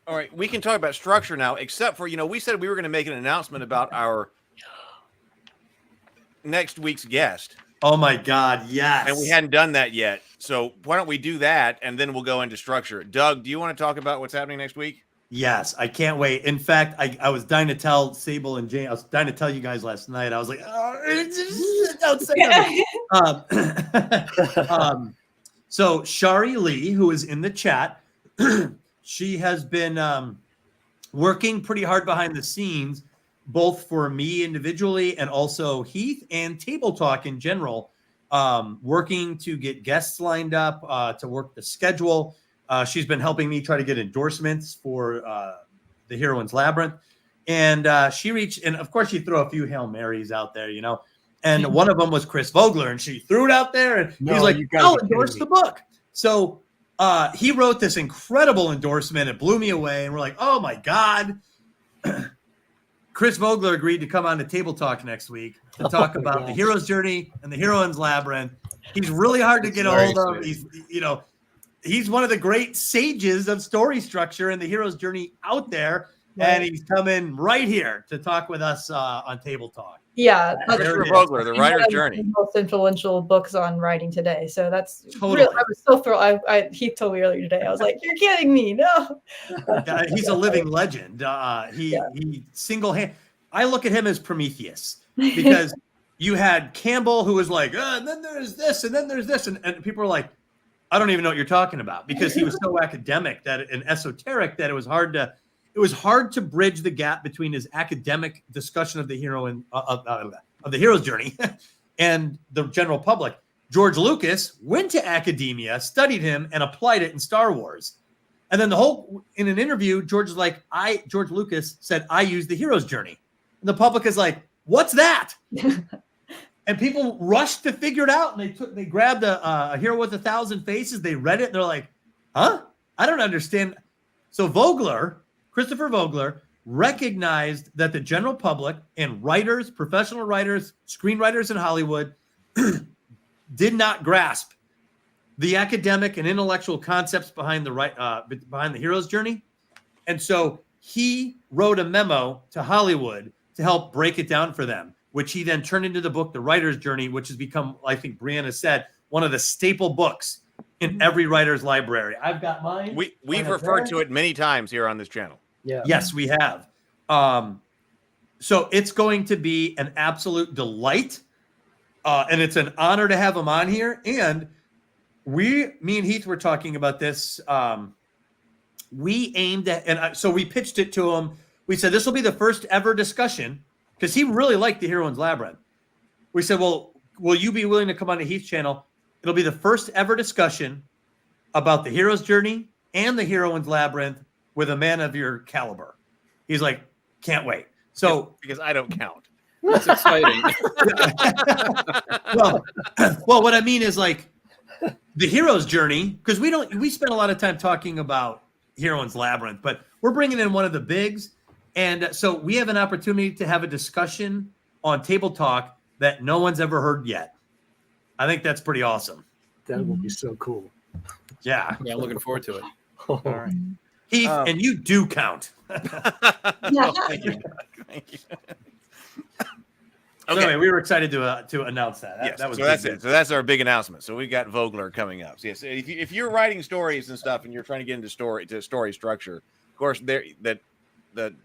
S7: All right, we can talk about structure now, except for, we said we were going to make an announcement about our next week's guest.
S5: Oh my God, yes.
S7: And we hadn't done that yet. So why don't we do that, and then we'll go into structure. Doug, do you want to talk about what's happening next week?
S5: Yes, I can't wait. In fact, I was dying to tell Sable and Jane, I was dying to tell you guys last night. I was like, don't say nothing. So Shari Lee, who is in the chat, she has been working pretty hard behind the scenes, both for me individually and also Heath and Table Talk in general, working to get guests lined up, to work the schedule. She's been helping me try to get endorsements for the Heroine's Labyrinth. And she reached, and of course she threw a few Hail Marys out there, and one of them was Chris Vogler, and she threw it out there, and he's like, I'll endorse the book. So he wrote this incredible endorsement. It blew me away. And we're like, oh my God. Chris Vogler agreed to come on to Table Talk next week to talk about the hero's journey and the Heroine's Labyrinth. He's really hard to get a hold of. He's one of the great sages of story structure and the hero's journey out there. Right. And he's coming right here to talk with us on Table Talk.
S6: Yeah.
S7: Christopher Vogler, The Writer's Journey.
S6: The most influential books on writing today. So that's totally. I was so thrilled. He told me earlier today. I was like, you're kidding me. No.
S5: He's a living legend. He single-handed. I look at him as Prometheus because you had Campbell who was like, and then there's this, and then there's this. And people are like, I don't even know what you're talking about, because he was so academic and esoteric that it was hard to bridge the gap between his academic discussion of the heroine of the hero's journey and the general public. George Lucas went to academia, studied him, and applied it in Star Wars. And then in an interview, George Lucas said, I use the hero's journey. And the public is like, what's that? And people rushed to figure it out. And they grabbed a Hero with 1,000 Faces. They read it. And they're like, huh? I don't understand. So Christopher Vogler, recognized that the general public and writers, professional writers, screenwriters in Hollywood did not grasp the academic and intellectual concepts behind the hero's journey. And so he wrote a memo to Hollywood to help break it down for them, which he then turned into the book, The Writer's Journey, which has become, I think Brianna said, one of the staple books in every writer's library. I've got mine.
S7: We've referred to it many times here on this channel.
S9: Yeah.
S5: Yes, we have. So it's going to be an absolute delight. And it's an honor to have him on here. And me and Heath were talking about this. We aimed at, so we pitched it to him. We said, this will be the first ever discussion, because he really liked the Heroine's Labyrinth. We said, well, will you be willing to come on to Heath's channel? It'll be the first ever discussion about the hero's journey and the Heroine's Labyrinth with a man of your caliber. He's like, can't wait. So
S7: because I don't count.
S8: That's exciting.
S5: well, what I mean is like the hero's journey, because we spend a lot of time talking about Heroine's Labyrinth, but we're bringing in one of the bigs. And so we have an opportunity to have a discussion on Table Talk that no one's ever heard yet. I think that's pretty awesome.
S9: That would be so cool.
S5: Yeah.
S8: Yeah, I'm looking forward to it.
S9: All right.
S5: Heath, and you do count.
S7: Thank you.
S5: So anyway, we were excited to announce that.
S7: Yes,
S5: that was
S7: so that's it. So that's our big announcement. So we got Vogler coming up. So yes, if you're writing stories and stuff, and you're trying to get into story structure, of course, the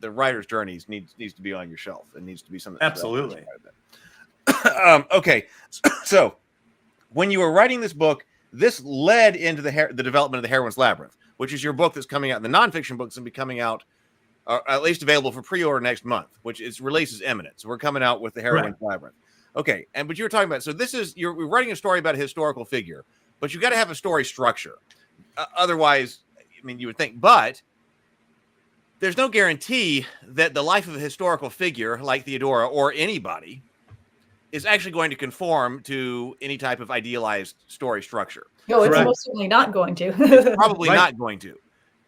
S7: writer's journey needs to be on your shelf. It needs to be something.
S5: Absolutely.
S7: Okay, so when you were writing this book, this led into the development of the Heroine's Labyrinth, which is your book that's coming out. The nonfiction book is going to be coming out, at least available for pre-order next month, which its release is imminent. So we're coming out with the Heroine's Labyrinth. Okay, but you were talking about, so this is, you're writing a story about a historical figure, but you got to have a story structure. Otherwise, I mean, you would think, but there's no guarantee that the life of a historical figure like Theodora or anybody is actually going to conform to any type of idealized story structure.
S6: No, it's most certainly not going to.
S7: It's probably not going to.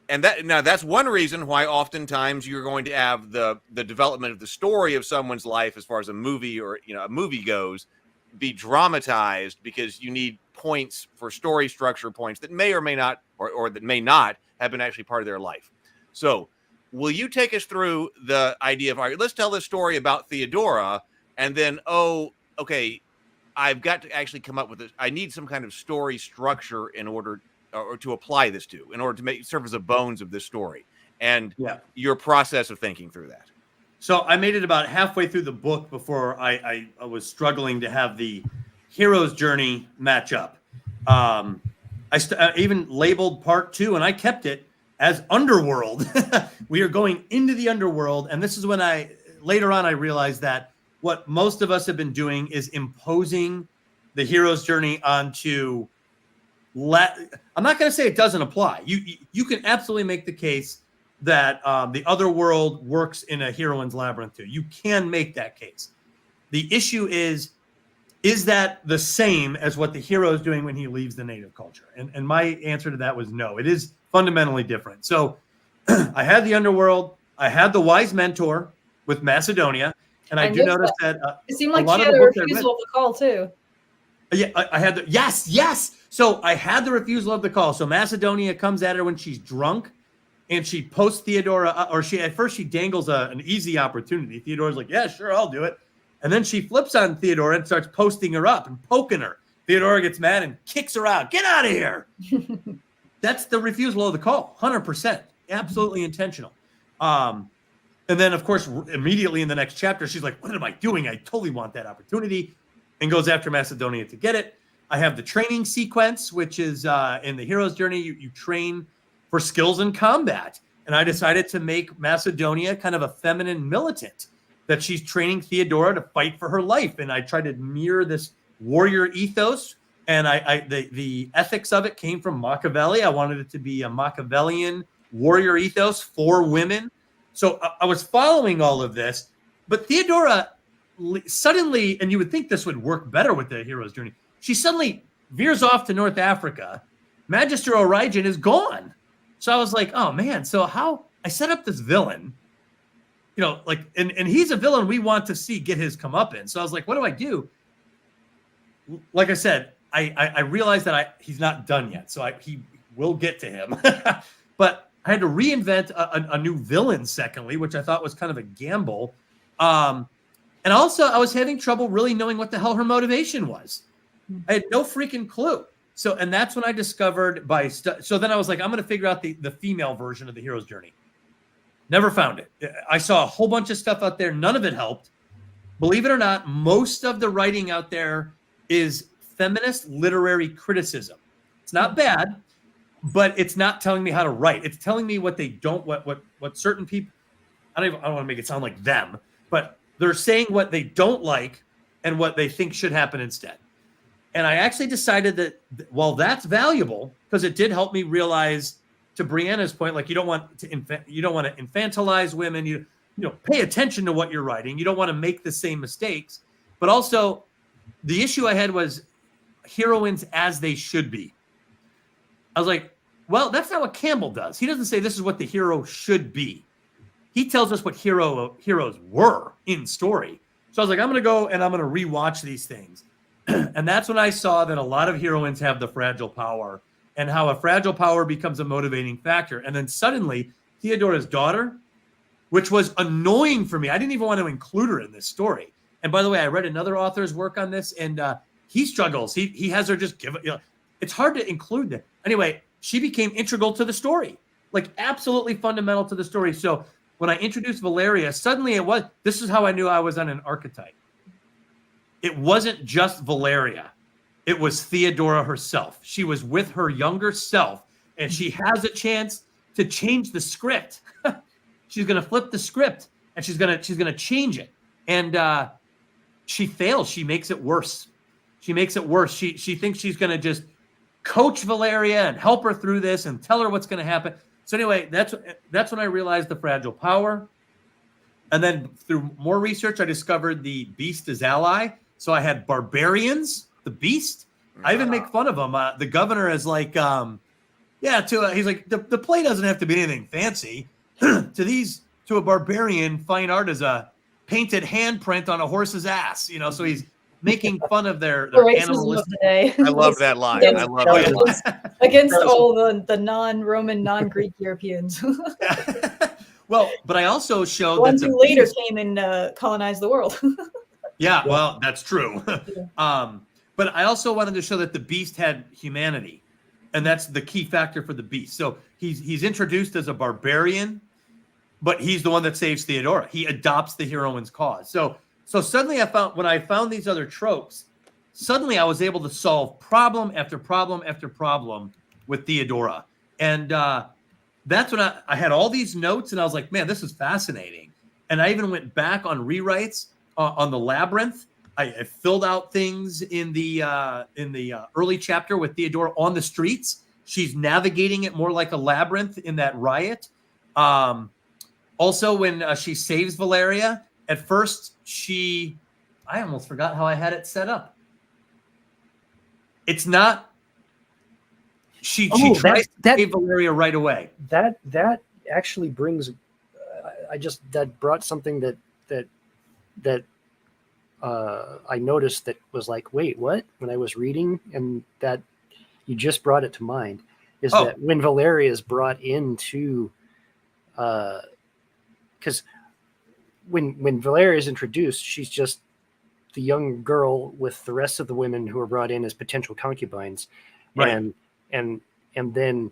S7: And that's one reason why oftentimes you're going to have the development of the story of someone's life as far as a movie or a movie goes be dramatized, because you need points for story structure points that may or may not or that may not have been actually part of their life. So will you take us through the idea of, all right, let's tell this story about Theodora, and then, okay, I've got to actually come up with this. I need some kind of story structure in order or to apply this to, in order to serve as the bones of this story, and your process of thinking through that.
S5: So I made it about halfway through the book before I was struggling to have the hero's journey match up. I even labeled part 2, and I kept it as Underworld. We are going into the Underworld, and this is when later on I realized that what most of us have been doing is imposing the hero's journey onto. I'm not going to say it doesn't apply. You can absolutely make the case that the other world works in a Heroine's Labyrinth too. You can make that case. The issue is that the same as what the hero is doing when he leaves the native culture? And my answer to that was no. It is fundamentally different. So I had the Underworld. I had the wise mentor with Macedonia. And I do notice that
S6: it seemed like she had a refusal of the call too.
S5: Yeah, I had the yes. So I had the refusal of the call. So Macedonia comes at her when she's drunk, and she posts Theodora, or at first she dangles an easy opportunity. Theodora's like, yeah, sure, I'll do it. And then she flips on Theodora and starts posting her up and poking her. Theodora gets mad and kicks her out. Get out of here. That's the refusal of the call, 100%, absolutely intentional. And then, of course, immediately in the next chapter, she's like, what am I doing? I totally want that opportunity, and goes after Macedonia to get it. I have the training sequence, which is in the hero's journey. You train for skills in combat. And I decided to make Macedonia kind of a feminine militant, that she's training Theodora to fight for her life. And I tried to mirror this warrior ethos. And the ethics of it came from Machiavelli. I wanted it to be a Machiavellian warrior ethos for women. So I was following all of this, but Theodora suddenly, and you would think this would work better with the hero's journey, she suddenly veers off to North Africa. Magister Origen is gone. So I was like, oh man, so how I set up this villain, and he's a villain we want to see get his comeuppance. So I was like, what do I do? Like I said, I realized that he's not done yet. So he will get to him. But I had to reinvent a new villain, secondly, which I thought was kind of a gamble. And also, I was having trouble really knowing what the hell her motivation was. I had no freaking clue. So, and that's when I discovered so then I was like, I'm going to figure out the female version of the hero's journey. Never found it. I saw a whole bunch of stuff out there. None of it helped. Believe it or not, most of the writing out there is feminist literary criticism. It's not bad, but it's not telling me how to write. It's telling me what they don't, what certain people, I don't want to make it sound like them, but they're saying what they don't like and what they think should happen instead. And I actually decided that, well, that's valuable, because it did help me realize, to Brianna's point, like you don't want to infantilize women. You pay attention to what you're writing. You don't want to make the same mistakes. But also, the issue I had was heroines as they should be. I was like, well, that's not what Campbell does. He doesn't say this is what the hero should be. He tells us what heroes were in story. So I was like, I'm going to go and I'm going to rewatch these things. And that's when I saw that a lot of heroines have the fragile power, and how a fragile power becomes a motivating factor. And then suddenly Theodora's daughter, which was annoying for me. I didn't even want to include her in this story. And by the way, I read another author's work on this, and he struggles. He has her just give it. It's hard to include that. Anyway, she became integral to the story, like absolutely fundamental to the story. So when I introduced Valeria, suddenly this is how I knew I was on an archetype. It wasn't just Valeria. It was Theodora herself. She was with her younger self, and she has a chance to change the script. She's going to flip the script, and she's going to change it. And she fails. She makes it worse. She thinks she's going to just coach Valeria and help her through this and tell her what's going to happen. So anyway, that's when I realized the fragile power. And then through more research, I discovered the beast as ally. So I had barbarians, the beast. I even make fun of him. The governor is like, he's like, the play doesn't have to be anything fancy. To a barbarian, fine art is a painted handprint on a horse's ass, so he's making fun of their animalistic.
S7: I love that line. I love that.
S6: Against all the non-Roman, non-Greek Europeans.
S5: Well, but I also showed
S6: ones who later came and colonized the world.
S5: Yeah, well, that's true. But I also wanted to show that the beast had humanity, and that's the key factor for the beast. So he's introduced as a barbarian, but he's the one that saves Theodora. He adopts the heroine's cause. So suddenly when I found these other tropes, suddenly I was able to solve problem after problem after problem with Theodora. And that's when I had all these notes, and I was like, man, this is fascinating. And I even went back on rewrites on the Labyrinth. I filled out things in the early chapter with Theodora on the streets. She's navigating it more like a labyrinth in that riot. Also, when she saves Valeria, at first I almost forgot how I had it set up. It's not. She tries to save Valeria right away.
S9: That actually brings. That brought something that I noticed that was like, wait, what? When I was reading, and that you just brought it to mind, is that when Valeria is brought into, because when Valeria is introduced, she's just the young girl with the rest of the women who are brought in as potential concubines, right. and then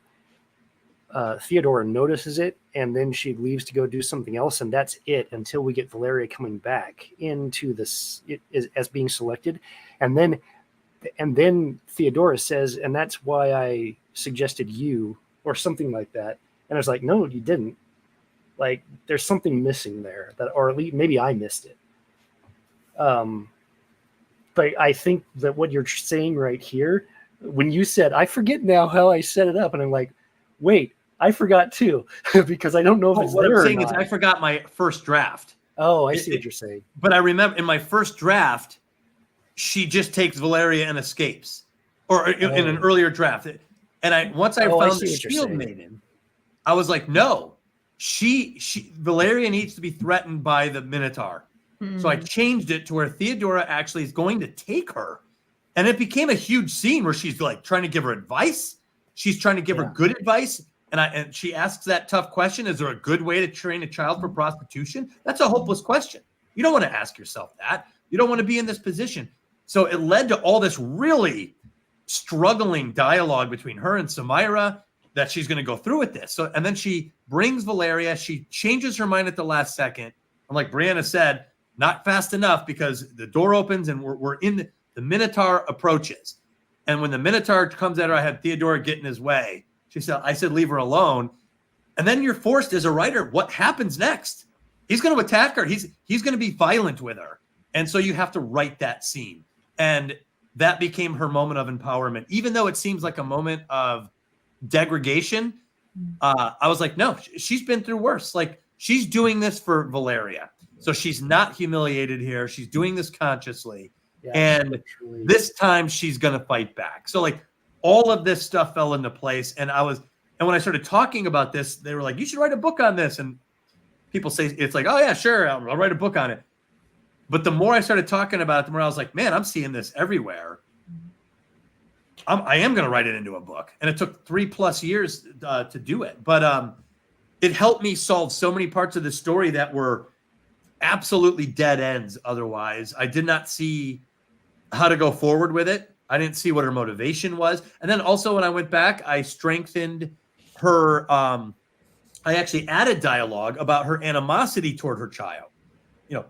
S9: Theodora notices it, and then she leaves to go do something else, and that's it until we get Valeria coming back into this as being selected, and then Theodora says, and that's why I suggested you, or something like that, and I was like, no, you didn't. Like, there's something missing there, or at least maybe I missed it. But I think that what you're saying right here, when you said, I forget now how I set it up, and I'm like, wait, I forgot too, because I don't know if it's
S5: what
S9: there
S5: I'm saying
S9: or
S5: is
S9: not.
S5: I forgot my first draft.
S9: Oh, I see what you're saying.
S5: But I remember in my first draft, she just takes Valeria and escapes, or in an earlier draft. And once I found the Shield Maiden, I was like, no, Valeria needs to be threatened by the Minotaur. So I changed it to where Theodora actually is going to take her, and it became a huge scene where she's like trying to give her advice. She's trying to give her good advice. And she asks that tough question, is there a good way to train a child for prostitution? That's a hopeless question. You don't want to ask yourself that. You don't want to be in this position. So it led to all this really struggling dialogue between her and Samira that she's going to go through with this. And then she brings Valeria. She changes her mind at the last second. And like Brianna said, not fast enough, because the door opens and we're in the Minotaur approaches. And when the Minotaur comes at her, I had Theodora get in his way. I said, leave her alone. And then you're forced as a writer, what happens next? He's going to attack her. He's going to be violent with her. And so you have to write that scene. And that became her moment of empowerment. Even though it seems like a moment of degradation, I was like, no, she's been through worse. Like, she's doing this for Valeria. So she's not humiliated here. She's doing this consciously. Yeah, and this time she's going to fight back. So like, all of this stuff fell into place. And when I started talking about this, they were like, you should write a book on this. And people say, it's like, oh yeah, sure. I'll write a book on it. But the more I started talking about it, the more I was like, man, I'm seeing this everywhere. I am going to write it into a book. And it took 3+ years to do it. But it helped me solve so many parts of the story that absolutely dead ends otherwise. I did not see how to go forward with it. I didn't see what her motivation was. And then also when I went back, I strengthened her. I actually added dialogue about her animosity toward her child.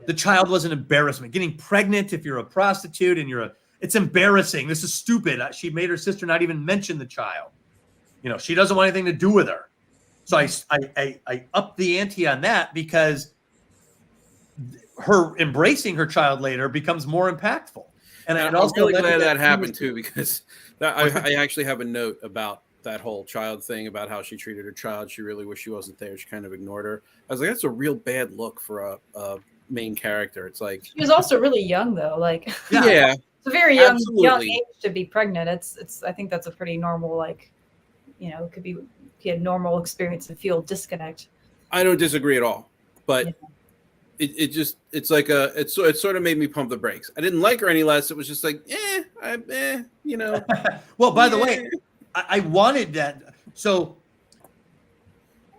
S5: The child was an embarrassment. Getting pregnant if you're a prostitute and it's embarrassing. This is stupid. She made her sister not even mention the child. She doesn't want anything to do with her. So I upped the ante on that because her embracing her child later becomes more impactful. And
S8: I'm really glad that happened too, because I actually have a note about that whole child thing, about how she treated her child. She really wished she wasn't there. She kind of ignored her. I was like, that's a real bad look for a main character. It's like
S6: she was also really young though. Like
S8: yeah.
S6: It's a very young age to be pregnant. It's I think that's a pretty normal, like, it could be a normal experience to feel disconnect.
S8: I don't disagree at all, but it sort of made me pump the brakes. I didn't like her any less. It was just like,
S5: Well, by the way, I wanted that. So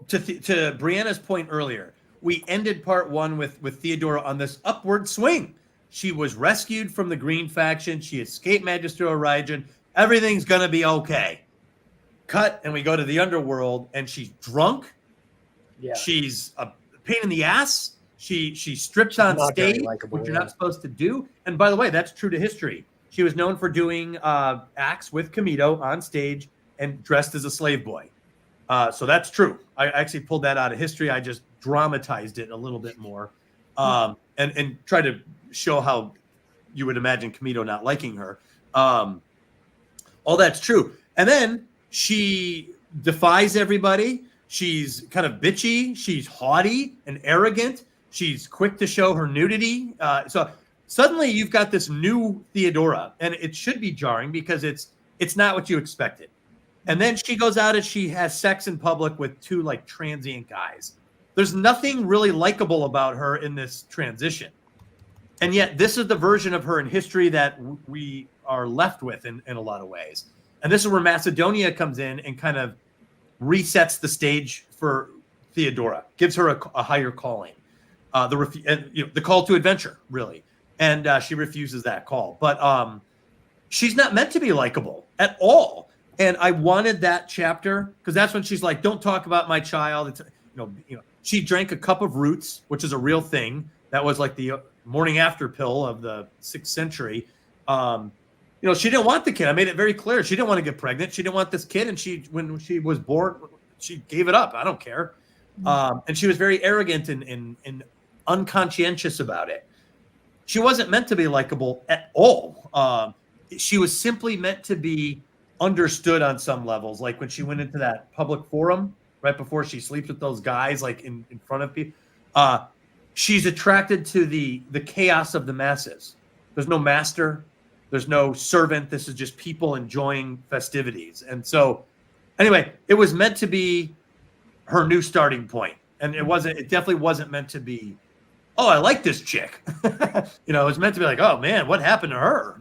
S5: to Brianna's point earlier, we ended part 1 with Theodora on this upward swing. She was rescued from the Green faction. She escaped Magister Origen. Everything's going to be okay. Cut, and we go to the underworld, and she's drunk. Yeah. She's a pain in the ass. She strips on stage, which you're not supposed to do. And by the way, that's true to history. She was known for doing acts with Camito on stage and dressed as a slave boy. So that's true. I actually pulled that out of history. I just dramatized it a little bit more and tried to show how you would imagine Camito not liking her. All that's true. And then she defies everybody. She's kind of bitchy. She's haughty and arrogant. She's quick to show her nudity. So suddenly you've got this new Theodora, and it should be jarring because it's not what you expected. And then she goes out and she has sex in public with 2 like transient guys. There's nothing really likable about her in this transition. And yet this is the version of her in history that we are left with in a lot of ways. And this is where Macedonia comes in and kind of resets the stage for Theodora, gives her a higher calling, the call to adventure, really. And she refuses that call. But she's not meant to be likable at all. And I wanted that chapter because that's when she's like, "Don't talk about my child." It's, she drank a cup of roots, which is a real thing. That was like the morning after pill of the 6th century. She didn't want the kid. I made it very clear. She didn't want to get pregnant. She didn't want this kid. And when she was born, she gave it up. I don't care. And she was very arrogant and unconscientious about it. She wasn't meant to be likable at all. She was simply meant to be understood on some levels. Like when she went into that public forum right before she sleeps with those guys, like in front of people, she's attracted to the chaos of the masses. There's no master. There's no servant. This is just people enjoying festivities. And so anyway, it was meant to be her new starting point. And it definitely wasn't meant to be, oh, I like this chick. It was meant to be like, oh man, what happened to her?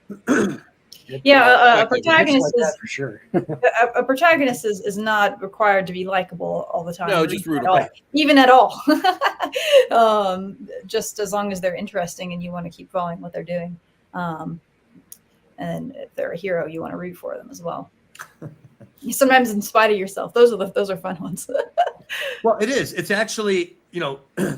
S6: A protagonist
S9: is for sure.
S6: a protagonist is not required to be likable all the time.
S8: No, just rootable.
S6: Even at all. Just as long as they're interesting and you want to keep following what they're doing. And if they're a hero, you want to root for them as well. Sometimes in spite of yourself. Those are fun ones.
S5: Well, it is. It's actually,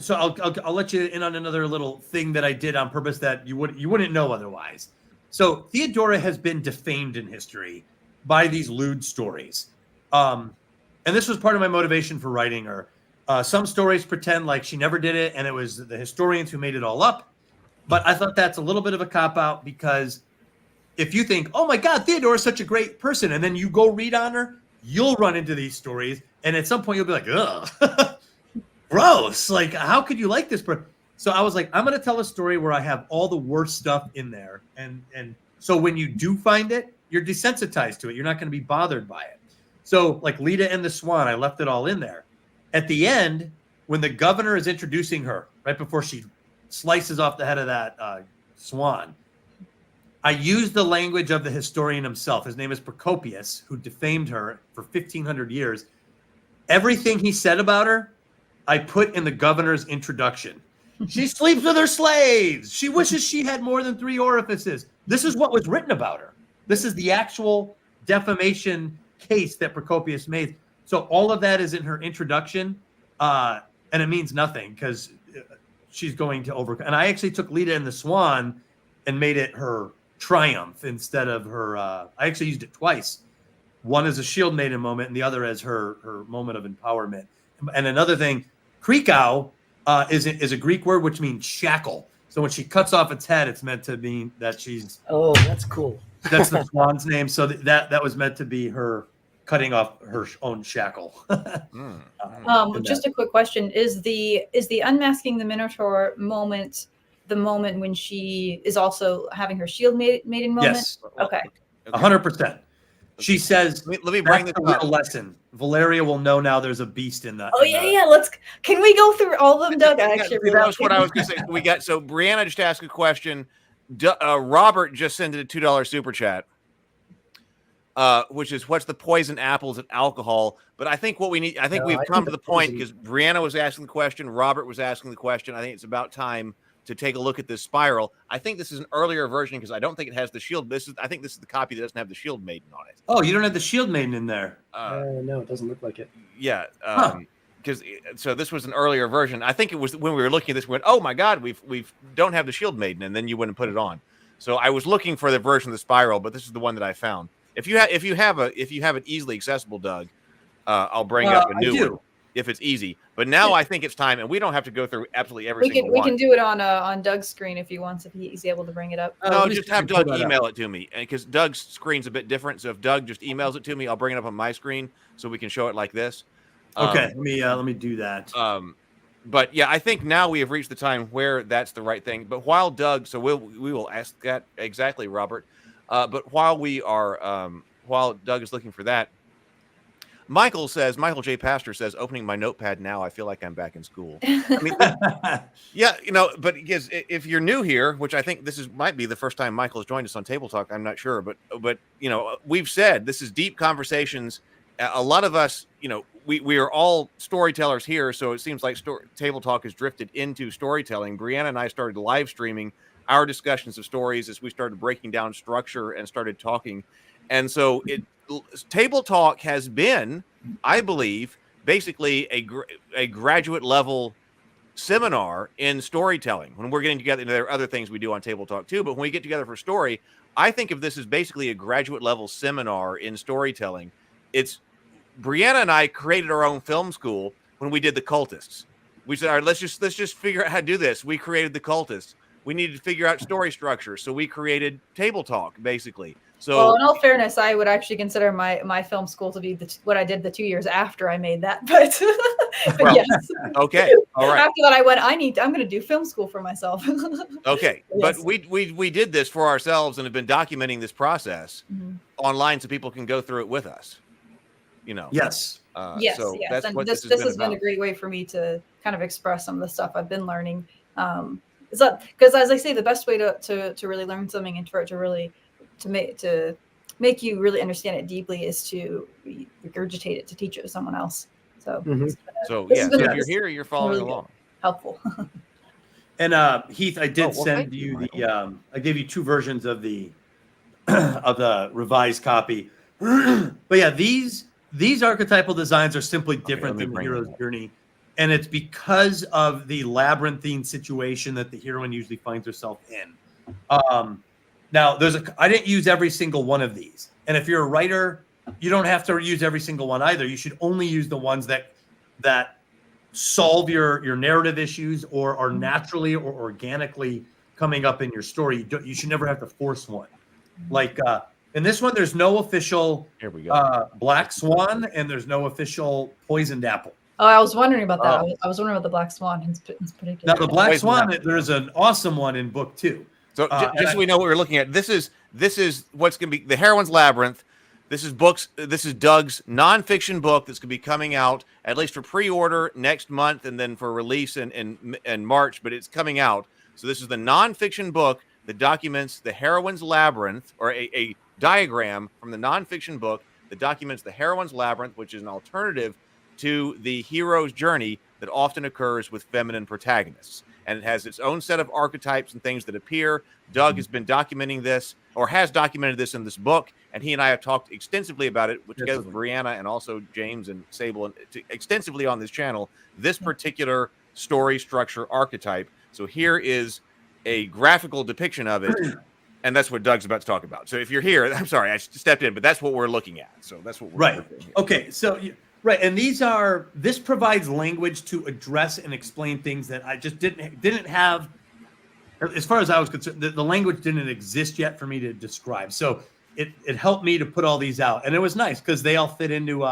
S5: so I'll let you in on another little thing that I did on purpose that you wouldn't know otherwise. So Theodora has been defamed in history by these lewd stories. And this was part of my motivation for writing her. Some stories pretend like she never did it and it was the historians who made it all up. But I thought that's a little bit of a cop-out because if you think, oh my God, Theodora is such a great person, and then you go read on her, you'll run into these stories. And at some point you'll be like, ugh, gross. Like, how could you like this person? So I was like, I'm going to tell a story where I have all the worst stuff in there. And so when you do find it, you're desensitized to it. You're not going to be bothered by it. So like Lita and the Swan, I left it all in there. At the end, when the governor is introducing her, right before she slices off the head of that swan, I used the language of the historian himself. His name is Procopius, who defamed her for 1,500 years. Everything he said about her, I put in the governor's introduction. She sleeps with her slaves. She wishes she had more than 3 orifices. This is what was written about her. This is the actual defamation case that Procopius made. So all of that is in her introduction, and it means nothing because she's going to overcome. And I actually took Lita and the Swan and made it her triumph instead of her. I actually used it twice. One as a shield maiden moment, and the other as her moment of empowerment. And another thing, Krikau is a Greek word which means shackle. So when she cuts off its head, it's meant to mean that she's.
S9: Oh, that's cool.
S5: That's the swan's name. So that was meant to be her cutting off her own shackle.
S6: Just a quick question: Is the unmasking the Minotaur moment the moment when she is also having her shield maiden moment?
S5: Yes.
S6: Okay.
S5: 100%. She says,
S7: let me bring this
S5: up. Lesson. Valeria will know now there's a beast in that.
S6: Oh, yeah. Can we go through all of them, Doug?
S7: That was what I was going to say. So Brianna just asked a question. Robert just sent a $2 super chat, which is, what's the poison apples of alcohol? But I think we've come to the point, because Brianna was asking the question, Robert was asking the question. I think it's about time to take a look at this spiral. I think this is an earlier version because I don't think it has the shield. I think this is the copy that doesn't have the shield maiden on it.
S5: Oh, you don't have the shield maiden in there?
S9: No, it doesn't look like it.
S7: Yeah. So this was an earlier version. I think it was when we were looking at this, we went, oh my God, we don't have the shield maiden, and then you went and put it on. So I was looking for the version of the spiral, but this is the one that I found. If you have it easily accessible, Doug, I'll bring up a new one if it's easy. But now I think it's time, and we don't have to go through absolutely every single one.
S6: We can do it on Doug's screen if he wants, if he's able to bring it up.
S7: No, just have Doug email it to me, because Doug's screen's a bit different. So if Doug just emails it to me, I'll bring it up on my screen so we can show it like this.
S5: Okay, let me do that.
S7: But yeah, I think now we have reached the time where that's the right thing. But while Doug, so we will ask that exactly, Robert. But while Doug is looking for that, Michael J. Pastor says, opening my notepad now, I feel like I'm back in school. I mean, yeah, but because if you're new here, which I think might be the first time Michael has joined us on Table Talk, I'm not sure, but we've said this is deep conversations. A lot of us, we are all storytellers here, so it seems like Table Talk has drifted into storytelling. Brianna and I started live streaming our discussions of stories as we started breaking down structure and started talking. And so Table Talk has been, I believe, basically a graduate level seminar in storytelling. When we're getting together, there are other things we do on Table Talk too, but when we get together for story, I think of this as basically a graduate level seminar in storytelling. It's Brianna and I created our own film school when we did The Cultists. We said, all right, let's just figure out how to do this. We created The Cultists. We needed to figure out story structure, so we created Table Talk, basically. So,
S6: well, in all fairness, I would actually consider my film school to be what I did the 2 years after I made that. But,
S7: well,
S6: yes.
S7: Okay. All right.
S6: After that, I went, I'm going to do film school for myself.
S7: Okay.
S6: Yes.
S7: But we did this for ourselves and have been documenting this process online so people can go through it with us.
S5: Yes.
S6: Yes.
S7: So
S6: yes.
S7: that's
S6: And
S7: what
S6: this
S7: has
S6: has
S7: been
S6: been a great way for me to kind of express some of the stuff I've been learning. Because as I say, the best way to really learn something and for it to really to make you really understand it deeply is to regurgitate it, to teach it to someone else. So,
S7: so if you're here, you're following
S6: really
S7: along.
S6: Helpful.
S5: And Heath, I did send you the. I gave you 2 versions of the revised copy. But yeah, these archetypal designs are simply different than the hero's journey, and it's because of the labyrinthine situation that the heroine usually finds herself in. Now, I didn't use every single one of these, and if you're a writer, you don't have to use every single one either. You should only use the ones that solve your narrative issues or are naturally or organically coming up in your story. You should never have to force one. Like in this one, there's no official black swan, and there's no official poisoned apple.
S6: Oh, I was wondering about that. I was wondering about the black swan in particular.
S5: Now, the black swan, there's an awesome one in book 2.
S7: So just so we know what we're looking at, this is what's going to be the Heroine's Labyrinth. This is Doug's nonfiction book that's going to be coming out at least for pre-order next month and then for release in March, but it's coming out. So this is the nonfiction book that documents the Heroine's Labyrinth, or a diagram from the nonfiction book that documents the Heroine's Labyrinth, which is an alternative to the hero's journey that often occurs with feminine protagonists. And it has its own set of archetypes and things that appear. Doug has been documenting this, or has documented this in this book, and he and I have talked extensively about it together with Brianna and also James and Sable, and extensively on this channel, this particular story structure archetype. So here is a graphical depiction of it, and that's what Doug's about to talk about. So if you're here, I'm sorry, I stepped in, but that's what we're looking at. So that's what we're
S5: right. Okay, so right, and this provides language to address and explain things that I just didn't have. As far as I was concerned, the language didn't exist yet for me to describe. So it helped me to put all these out, and it was nice because they all fit into.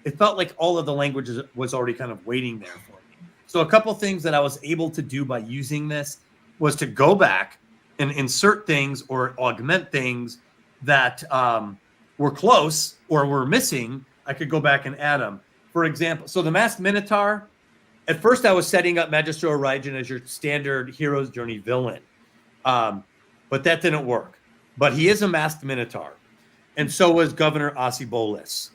S5: It felt like all of the languages was already kind of waiting there for me. So a couple things that I was able to do by using this was to go back and insert things or augment things that were close or were missing. I could go back and add them. For example, so the Masked Minotaur, at first I was setting up Magister Origin as your standard hero's journey villain. But that didn't work. But he is a Masked Minotaur. And so was Governor Asibolis.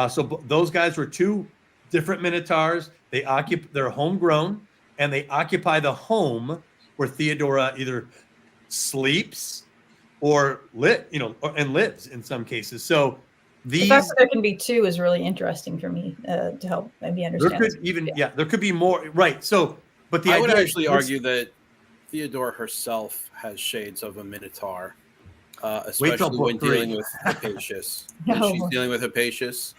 S5: So those guys were two different Minotaurs. They're homegrown, and they occupy the home where Theodora either sleeps or lives in some cases. So
S6: the fact that there can be two is really interesting for me to help maybe understand.
S5: There could be more, right? So, but
S8: I would actually argue that Theodora herself has shades of a Minotaur, especially when dealing with Hypatius. When she's dealing with Hypatius,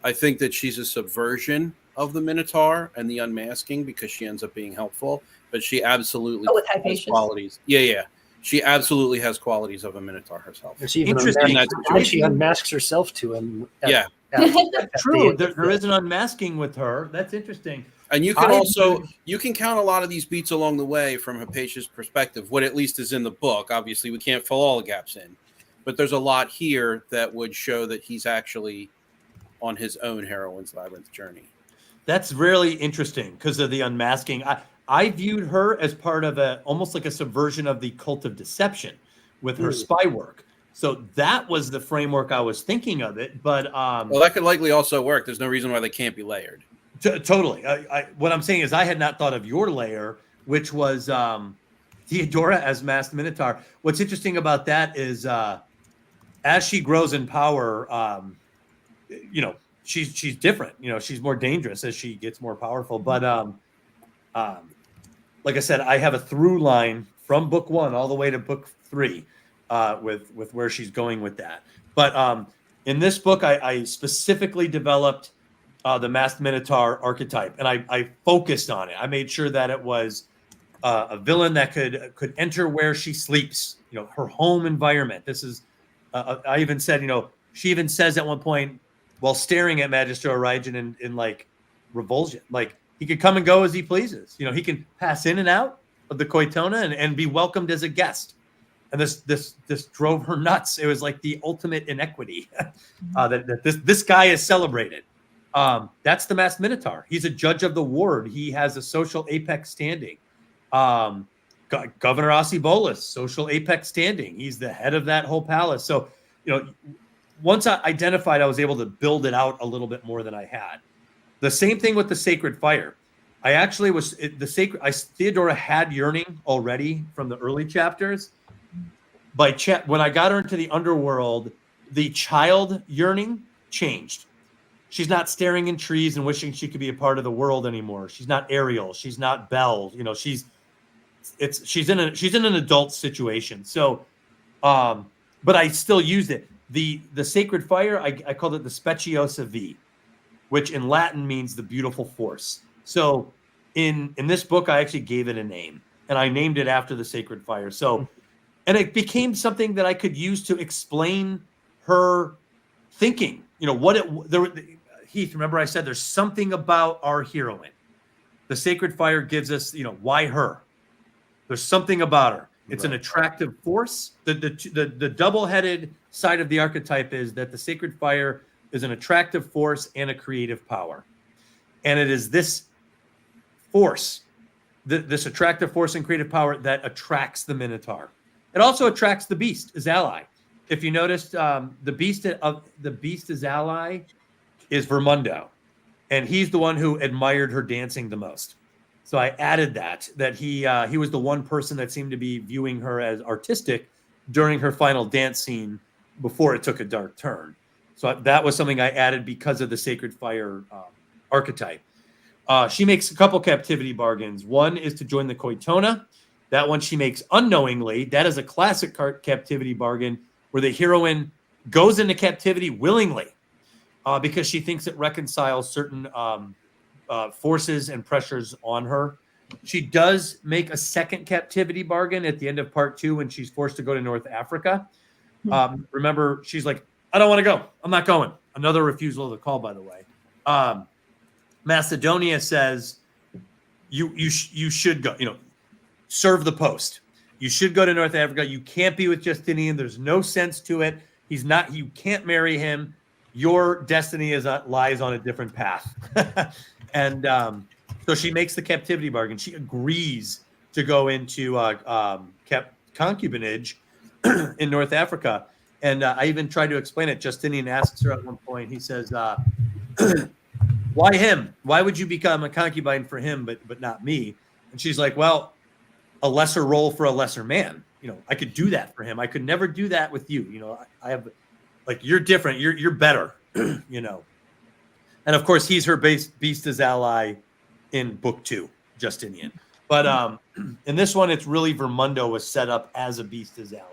S8: I think that she's a subversion of the Minotaur and the unmasking because she ends up being helpful. But she absolutely has qualities. Yeah. She absolutely has qualities of a Minotaur herself.
S9: Interesting. She unmasks herself to him.
S5: True. There is an unmasking with her. That's interesting.
S8: And you can count a lot of these beats along the way from Hypatia's perspective, what at least is in the book. Obviously, we can't fill all the gaps in. But there's a lot here that would show that he's actually on his own Heroine's Labyrinth journey.
S5: That's really interesting because of the unmasking. I viewed her as part of almost like a subversion of the cult of deception with her spy work. So that was the framework I was thinking of it. But
S8: well, that could likely also work. There's no reason why they can't be layered.
S5: Totally. What I'm saying is I had not thought of your layer, which was Theodora as Masked Minotaur. What's interesting about that is as she grows in power, she's different. She's more dangerous as she gets more powerful. But like I said, I have a through line from book 1 all the way to book 3 with where she's going with that. But in this book, I specifically developed the Masked Minotaur archetype, and I focused on it. I made sure that it was a villain that could enter where she sleeps, her home environment. This is, I even said, she even says at one point while staring at Magister Origin in like revulsion, like, he could come and go as he pleases. He can pass in and out of the Koitona and be welcomed as a guest. And this drove her nuts. It was like the ultimate inequity that this guy is celebrated. That's the Masked Minotaur. He's a judge of the ward. He has a social apex standing. Governor Asibolis, social apex standing. He's the head of that whole palace. So, once I identified, I was able to build it out a little bit more than I had. The same thing with the Sacred Fire. I actually was Theodora had yearning already from the early chapters. When I got her into the underworld, the child yearning changed. She's not staring in trees and wishing she could be a part of the world anymore. She's not Ariel. She's not Belle. She's in an adult situation. So, but I still used it. The Sacred Fire, I called it the Speciosa V, which in Latin means the beautiful force. So in this book, I actually gave it a name, and I named it after the Sacred Fire. So, and it became something that I could use to explain her thinking. Heath, remember I said there's something about our heroine. The Sacred Fire gives us, why her? There's something about her. It's an attractive force. The double-headed side of the archetype is that the Sacred Fire is an attractive force and a creative power. And it is this force, this attractive force and creative power that attracts the Minotaur. It also attracts the Beast as ally. If you noticed, the Beast's ally is Vermundo. and he's the one who admired her dancing the most. So I added that he was the one person that seemed to be viewing her as artistic during her final dance scene before it took a dark turn. So that was something I added because of the Sacred Fire archetype. She makes a couple captivity bargains. One is to join the Koitona. That one she makes unknowingly. That is a classic captivity bargain where the heroine goes into captivity willingly because she thinks it reconciles certain forces and pressures on her. She does make a second captivity bargain at the end of part 2 when she's forced to go to North Africa. Remember, she's like, I don't want to go. I'm not going. Another refusal of the call, by the way. Macedonia says you should go, serve the post. You should go to North Africa. You can't be with Justinian. There's no sense to it. You can't marry him. Your destiny lies on a different path. And so she makes the captivity bargain. She agrees to go into concubinage in North Africa. And I even tried to explain it. Justinian asks her at one point, he says, why him? Why would you become a concubine for him, but not me? And she's like, well, a lesser role for a lesser man. I could do that for him. I could never do that with you. I have, like, you're different. You're better, And of course, he's her Beasta's ally in book 2, Justinian. But in this one, it's really Vermundo was set up as a Beasta's ally.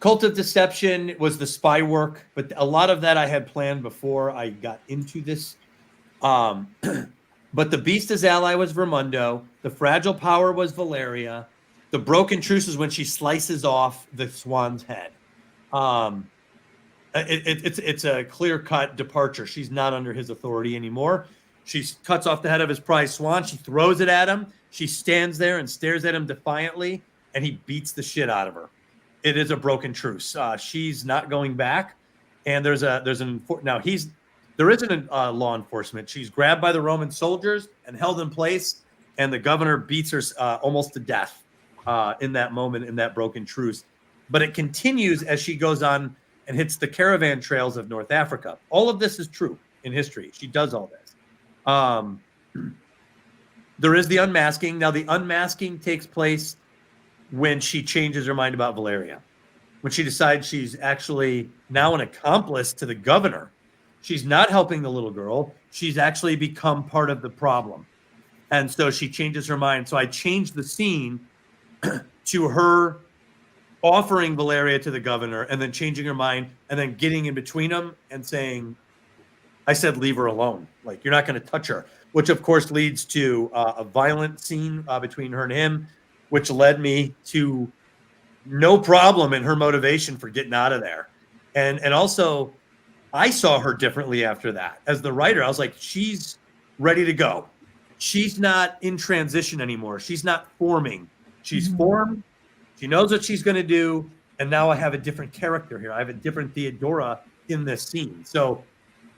S5: Cult of Deception was the spy work, but a lot of that I had planned before I got into this. But the Beasta's ally was Vermundo. The fragile power was Valeria. The broken truce is when she slices off the swan's head. It's a clear-cut departure. She's not under his authority anymore. She cuts off the head of his prize swan. She throws it at him. She stands there and stares at him defiantly, and he beats the shit out of her. It is a broken truce. She's not going back, and there isn't law enforcement. She's grabbed by the Roman soldiers and held in place, and the governor beats her almost to death in that moment, in that broken truce. But it continues as she goes on and hits the caravan trails of North Africa. All of this is true in history. She does all this. There is the unmasking. Now, the unmasking takes place when she changes her mind about Valeria. When she decides she's actually now an accomplice to the governor. She's not helping the little girl. She's actually become part of the problem. And so she changes her mind. So I changed the scene to her offering Valeria to the governor and then changing her mind and then getting in between them and saying, I said, leave her alone. Like, you're not going to touch her, which of course leads to a violent scene between her and him, which led me to no problem in her motivation for getting out of there. And also I saw her differently after that. As the writer, I was like, she's ready to go. She's not in transition anymore. She's not forming. She's formed. She knows what she's going to do. And now I have a different character here. I have a different Theodora in this scene. So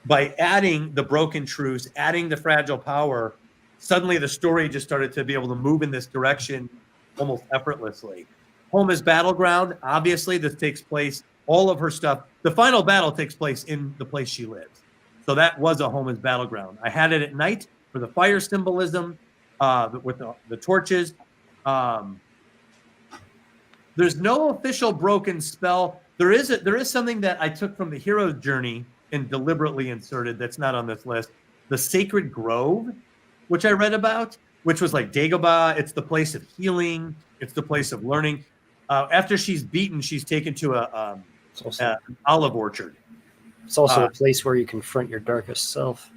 S5: by adding the broken truce, adding the fragile power, suddenly the story just started to be able to move in this direction almost effortlessly. Home is battleground. Obviously, this takes place, all of her stuff. The final battle takes place in the place she lives. So that was a home is battleground. I had it at night for the fire symbolism with the torches. There's no official broken spell. There is something that I took from the hero's journey and deliberately inserted that's not on this list. The Sacred Grove, which I read about, which was like Dagobah. It's the place of healing. It's the place of learning. After she's beaten, she's taken to an olive orchard.
S9: It's also a place where you confront your darkest self.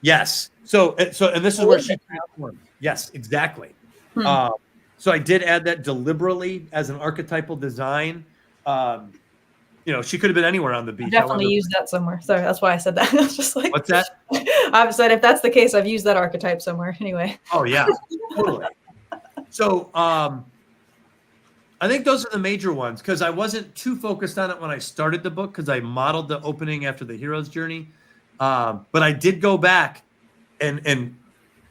S5: Yes. So and this is where she transforms. Yes, exactly. So I did add that deliberately as an archetypal design. She could have been anywhere on the beach.
S6: I definitely used that somewhere. Sorry, that's why I said that. I was just like,
S5: what's that?
S6: I've said if that's the case, I've used that archetype somewhere anyway.
S5: Oh yeah, totally. So I think those are the major ones because I wasn't too focused on it when I started the book because I modeled the opening after the hero's journey. But I did go back and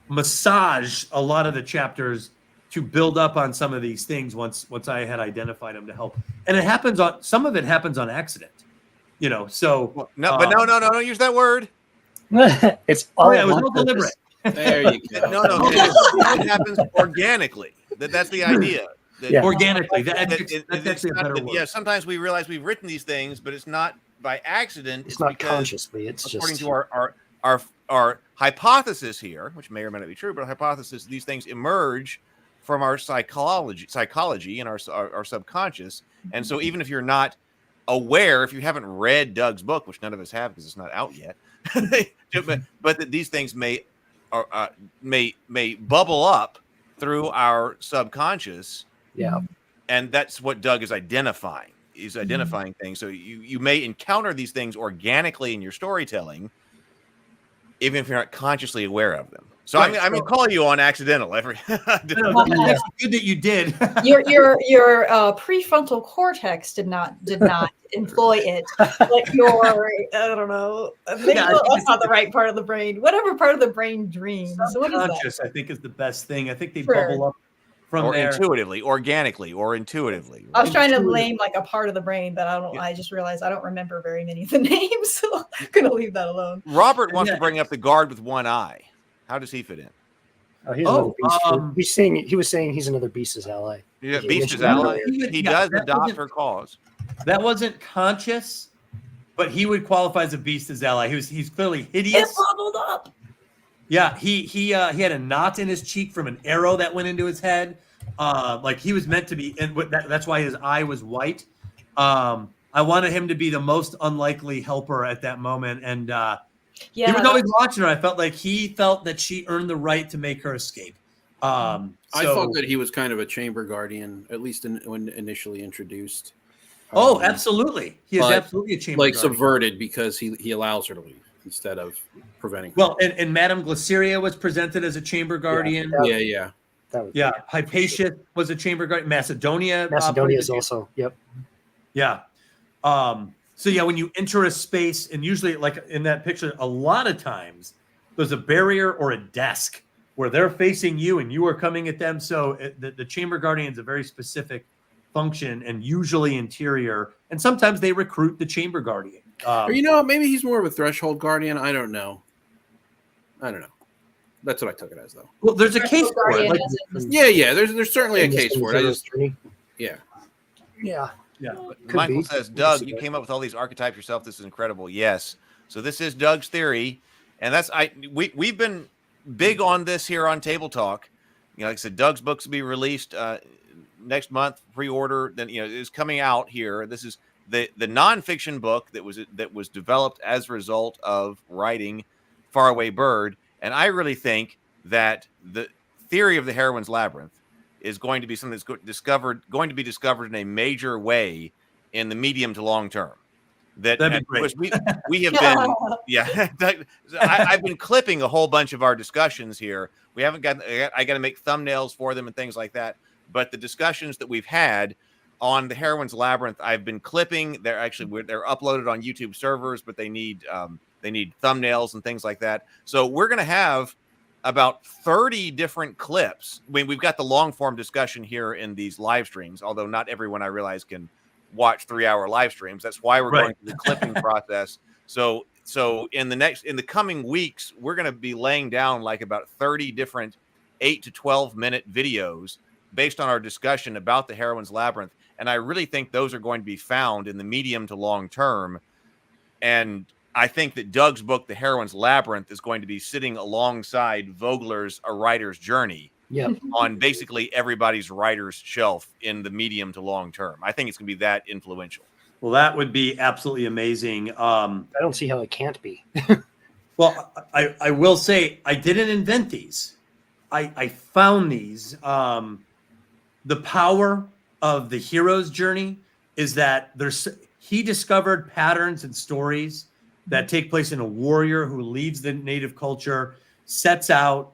S5: massage a lot of the chapters to build up on some of these things once I had identified them to help. And some of it happens on accident, So
S7: no, don't use that word.
S9: It's all
S5: it was
S9: on
S5: all
S9: purpose.
S5: deliberate.
S8: There you go.
S7: No, it happens organically. That's the idea.
S9: Yeah.
S5: Organically. That's actually a better word.
S7: Yeah, sometimes we realize we've written these things, but it's not by accident.
S9: It's not
S7: because,
S9: consciously. It's
S7: according
S9: just
S7: to our hypothesis here, which may or may not be true, but our hypothesis, these things emerge from our psychology and our subconscious. And so even if you're not aware, if you haven't read Doug's book, which none of us have because it's not out yet, but that these things may bubble up through our subconscious.
S9: Yeah.
S7: And that's what Doug is identifying. He's identifying things. So you may encounter these things organically in your storytelling, even if you're not consciously aware of them. So right, I'm gonna call you on accidental every.
S5: That's good that you did.
S6: your prefrontal cortex did not employ it, but your I don't know. Maybe that's not the right part of the brain. Whatever part of the brain dreams. So what is that?
S5: I think is the best thing. I think they bubble up from there.
S7: Intuitively, organically, or intuitively.
S6: I was trying to name like a part of the brain, but I don't. Yeah. I just realized I don't remember very many of the names, so I'm gonna leave that alone.
S7: Robert wants to bring up the guard with one eye. How does he fit in?
S9: He was saying he's another Beast's ally.
S7: Yeah, Beast's ally. He does adopt her cause.
S5: That wasn't conscious, but he would qualify as a Beast's ally. He's clearly hideous.
S6: It bubbled up.
S5: Yeah, he had a knot in his cheek from an arrow that went into his head. Like he was meant to be, and that's why his eye was white. I wanted him to be the most unlikely helper at that moment, and he was always watching her. I felt like he felt that she earned the right to make her escape.
S8: I thought that he was kind of a chamber guardian, at least when initially introduced.
S5: Absolutely, he is absolutely a chamber guardian.
S8: Subverted because he allows her to leave instead of preventing her.
S5: Well, and Madame Glyceria was presented as a chamber guardian.
S8: Yeah.
S5: Hypatia was a chamber guardian. Macedonia
S9: is also. Yep.
S5: Yeah. So when you enter a space, and usually like in that picture, a lot of times there's a barrier or a desk where they're facing you and you are coming at them. So the chamber guardian is a very specific function and usually interior. And sometimes they recruit the chamber guardian.
S8: Or maybe he's more of a threshold guardian. I don't know. That's what I took it as, though.
S5: Well, there's a case for it. Like,
S8: there's certainly a case for it.
S9: Yeah.
S7: Michael says, Doug, you came up with all these archetypes yourself. This is incredible. Yes. So this is Doug's theory. And we've been big on this here on Table Talk. Like I said, Doug's books will be released next month, pre-order. Then, is coming out here. This is the nonfiction book that was developed as a result of writing Faraway Bird. And I really think that the theory of the Heroine's Labyrinth is going to be something that's going to be discovered in a major way in the medium to long term.
S5: That'd be great.
S7: We have been, I've been clipping a whole bunch of our discussions here. We haven't I got to make thumbnails for them and things like that. But the discussions that we've had on the Heroine's Labyrinth, I've been clipping. They're uploaded on YouTube servers, but they need thumbnails and things like that. So we're going to have about 30 different clips. I mean, we've got the long form discussion here in these live streams, although not everyone I realize can watch 3-hour live streams. That's why we're going through the clipping process. So in the coming weeks, we're going to be laying down like about 30 different 8 to 12 minute videos based on our discussion about the Heroine's Labyrinth. And I really think those are going to be found in the medium to long term. And I think that Doug's book, The Heroine's Labyrinth, is going to be sitting alongside Vogler's A Writer's Journey on basically everybody's writer's shelf in the medium to long term. I think it's going to be that influential.
S5: Well, that would be absolutely amazing.
S9: I don't see how it can't be.
S5: Well, I will say I didn't invent these. I found these. The power of the hero's journey is that he discovered patterns and stories that take place in a warrior who leaves the native culture, sets out,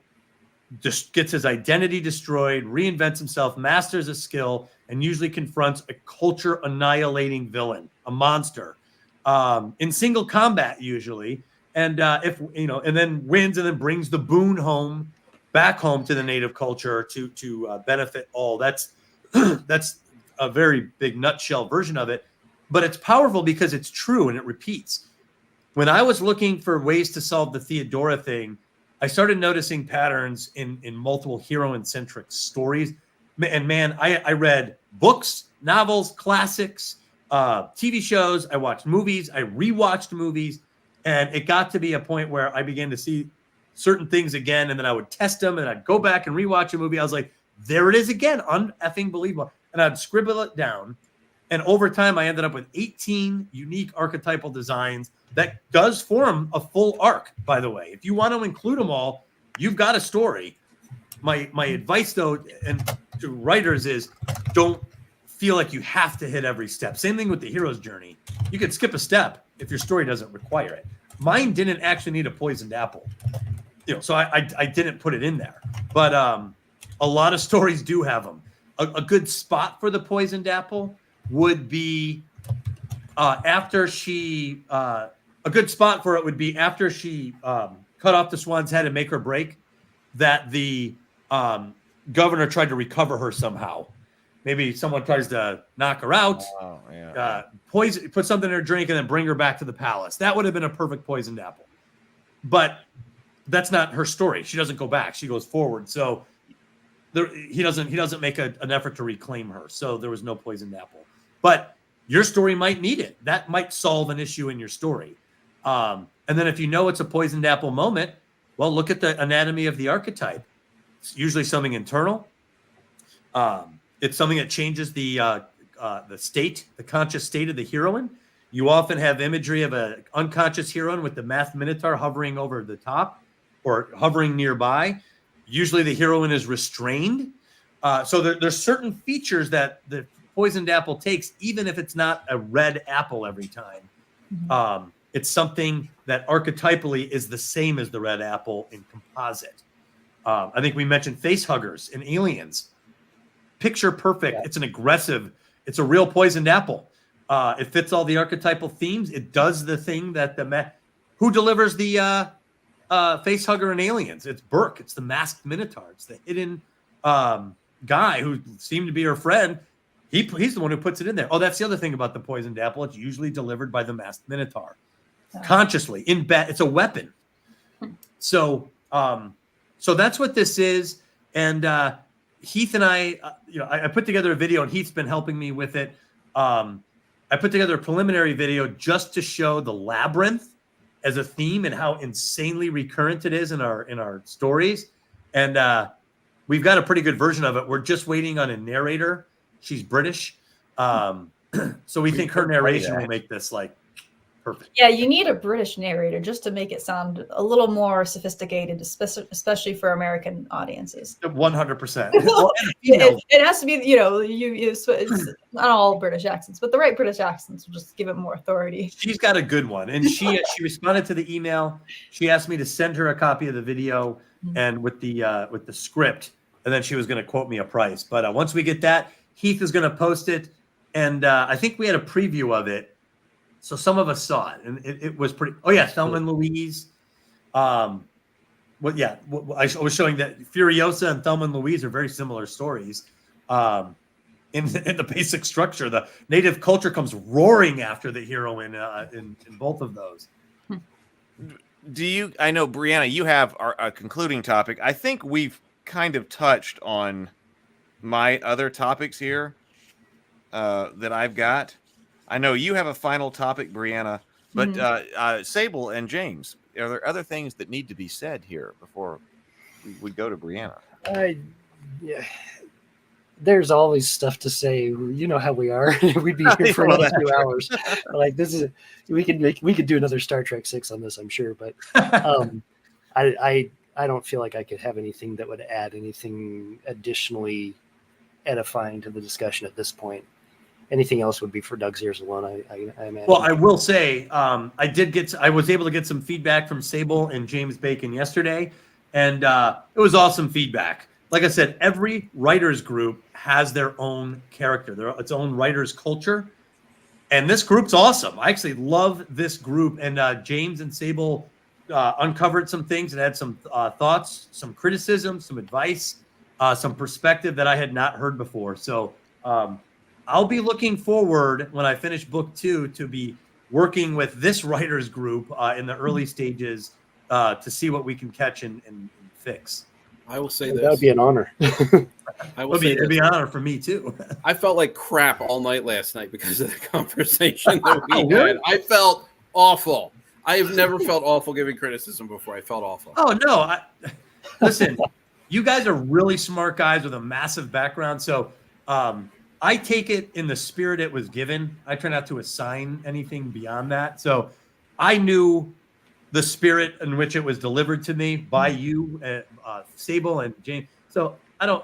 S5: just gets his identity destroyed, reinvents himself, masters a skill, and usually confronts a culture annihilating villain, a monster, in single combat usually, and and then wins and then brings the boon back home to the native culture to benefit all. That's a very big nutshell version of it, but it's powerful because it's true and it repeats. when I was looking for ways to solve the Theodora thing, I started noticing patterns in multiple heroine-centric stories. And man, I read books, novels, classics, TV shows. I watched movies. I rewatched movies. And it got to be a point where I began to see certain things again. And then I would test them and I'd go back and rewatch a movie. I was like, there it is again. Uneffing believable. And I'd scribble it down. And over time, I ended up with 18 unique archetypal designs that does form a full arc, by the way. If you want to include them all, you've got a story. My advice, though, and to writers is don't feel like you have to hit every step. Same thing with the hero's journey. You could skip a step if your story doesn't require it. Mine didn't actually need a poisoned apple. So I didn't put it in there. But a lot of stories do have them. A good spot for the poisoned apple would be after she a good spot for it would be after she cut off the swan's head and make her break, that the governor tried to recover her somehow. Maybe someone tries to knock her out, poison, put something in her drink, and then bring her back to the palace. That would have been a perfect poisoned apple. But that's not her story. She doesn't go back. She goes forward. So he doesn't make an effort to reclaim her. So there was no poisoned apple. But your story might need it. That might solve an issue in your story. And then if you know it's a poisoned apple moment, well, look at the anatomy of the archetype. It's usually something internal. It's something that changes the state, the conscious state of the heroine. You often have imagery of an unconscious heroine with the masked minotaur hovering over the top or hovering nearby. Usually the heroine is restrained. So there's certain features that the poisoned apple takes, even if it's not a red apple every time. Mm-hmm. It's something that archetypally is the same as the red apple in composite. I think we mentioned face huggers in Aliens. Picture perfect. Yeah. It's an aggressive, it's a real poisoned apple. It fits all the archetypal themes. It does the thing that who delivers the face hugger in Aliens? It's Burke. It's the masked minotaur. It's the hidden guy who seemed to be her friend. He's the one who puts it in there. Oh, that's the other thing about the poisoned apple. It's usually delivered by the masked minotaur, consciously in bed. It's a weapon. So that's what this is. And Heath and I put together a video, and Heath's been helping me with it. I put together a preliminary video just to show the labyrinth as a theme and how insanely recurrent it is in our stories. And we've got a pretty good version of it. We're just waiting on a narrator. She's British. So we think her narration will make this like perfect. Yeah,
S6: you need a British narrator just to make it sound a little more sophisticated, especially for American audiences.
S5: 100%.
S6: It has to be, it's not all British accents, but the right British accents will just give it more authority.
S5: She's got a good one. And she responded to the email. She asked me to send her a copy of the video and with the script. And then she was going to quote me a price. But once we get that, Heath is going to post it. And I think we had a preview of it. So some of us saw it, and it was pretty. Oh yeah, Thelma and Louise. I was showing that Furiosa and Thelma and Louise are very similar stories. In the basic structure, the native culture comes roaring after the heroine in both of those.
S7: I know, Brianna, you have a concluding topic. I think we've kind of touched on my other topics here that I've got. I know you have a final topic, Brianna, but Sable and James, are there other things that need to be said here before we go to Brianna?
S9: There's always stuff to say. You know how we are. We'd be here for another 2 hours. Like this is, we could do another Star Trek 6 on this, I'm sure. But I don't feel like I could have anything that would add anything additionally edifying to the discussion at this point. Anything else would be for Doug's ears alone, I imagine.
S5: Well, I will say I was able to get some feedback from Sable and James Bacon yesterday, and it was awesome feedback. Like I said, every writers group has their own character, its own writers culture, and this group's awesome. I actually love this group, and James and Sable uncovered some things and had some thoughts, some criticism, some advice, some perspective that I had not heard before. So I'll be looking forward when I finish book 2 to be working with this writers group in the early stages to see what we can catch and fix.
S8: I will say
S9: That
S8: this.
S9: would be an honor.
S5: It'd be an honor for me too.
S8: I felt like crap all night last night because of the conversation that we had. I felt awful. I have never felt awful giving criticism before. I felt awful.
S5: Oh no! Listen, you guys are really smart guys with a massive background. So I take it in the spirit it was given. I try not to assign anything beyond that. So I knew the spirit in which it was delivered to me by you, Sable and Jane. So I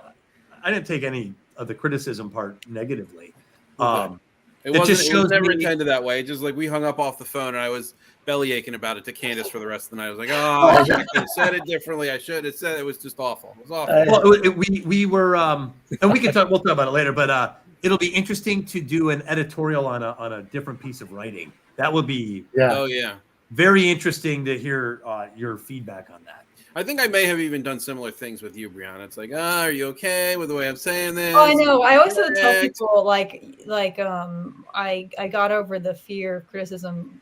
S5: didn't take any of the criticism part negatively.
S8: It was never intended that way. Just like we hung up off the phone and I was belly aching about it to Candace for the rest of the night. I was like, I should have said it differently. I should have said it was just awful. It was awful.
S5: Well, we were, and we'll talk about it later, but it'll be interesting to do an editorial on a different piece of writing. That would be very interesting to hear your feedback on that.
S8: I think I may have even done similar things with you, Brianna. It's like, are you okay with the way I'm saying this?
S6: Oh, I know. I always have to tell people I got over the fear of criticism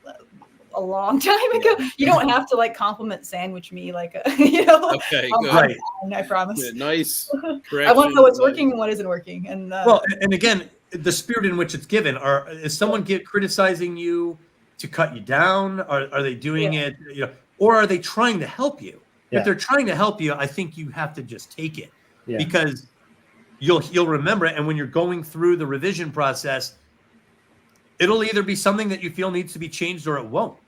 S6: a long time ago. You don't have to like compliment sandwich me like okay,
S8: good.
S5: Right.
S6: I promise.
S8: Good. Nice.
S6: I want to know what's working and what isn't working. And
S5: and again, the spirit in which it's given. Is someone criticizing you to cut you down? Are they doing it? Or are they trying to help you? If they're trying to help you, I think you have to just take it because you'll remember it. And when you're going through the revision process, it'll either be something that you feel needs to be changed or it won't.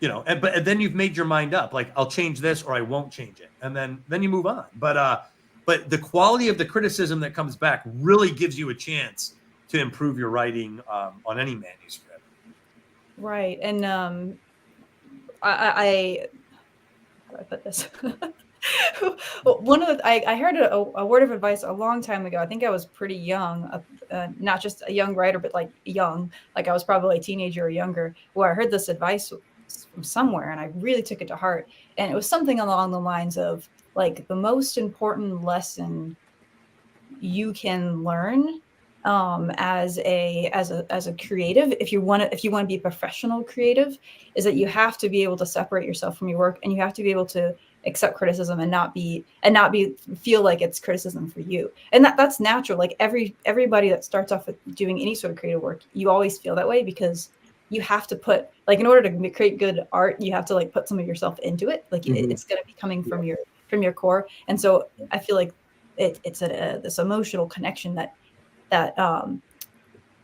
S5: But then you've made your mind up. Like I'll change this or I won't change it, and then you move on. But the quality of the criticism that comes back really gives you a chance to improve your writing on any manuscript.
S6: Right, and I put this. I heard a word of advice a long time ago. I think I was pretty young, not just a young writer, but like young, like I was probably a teenager or younger, where I heard this advice from somewhere and I really took it to heart. And it was something along the lines of like the most important lesson you can learn as a creative, if you want to be a professional creative, is that you have to be able to separate yourself from your work, and you have to be able to accept criticism and not feel like it's criticism for you. And that's natural. Like everybody that starts off with doing any sort of creative work, you always feel that way because you have to put, like, in order to create good art, you have to like put some of yourself into it. Like it's going to be coming from your core. And so I feel like it's this emotional connection that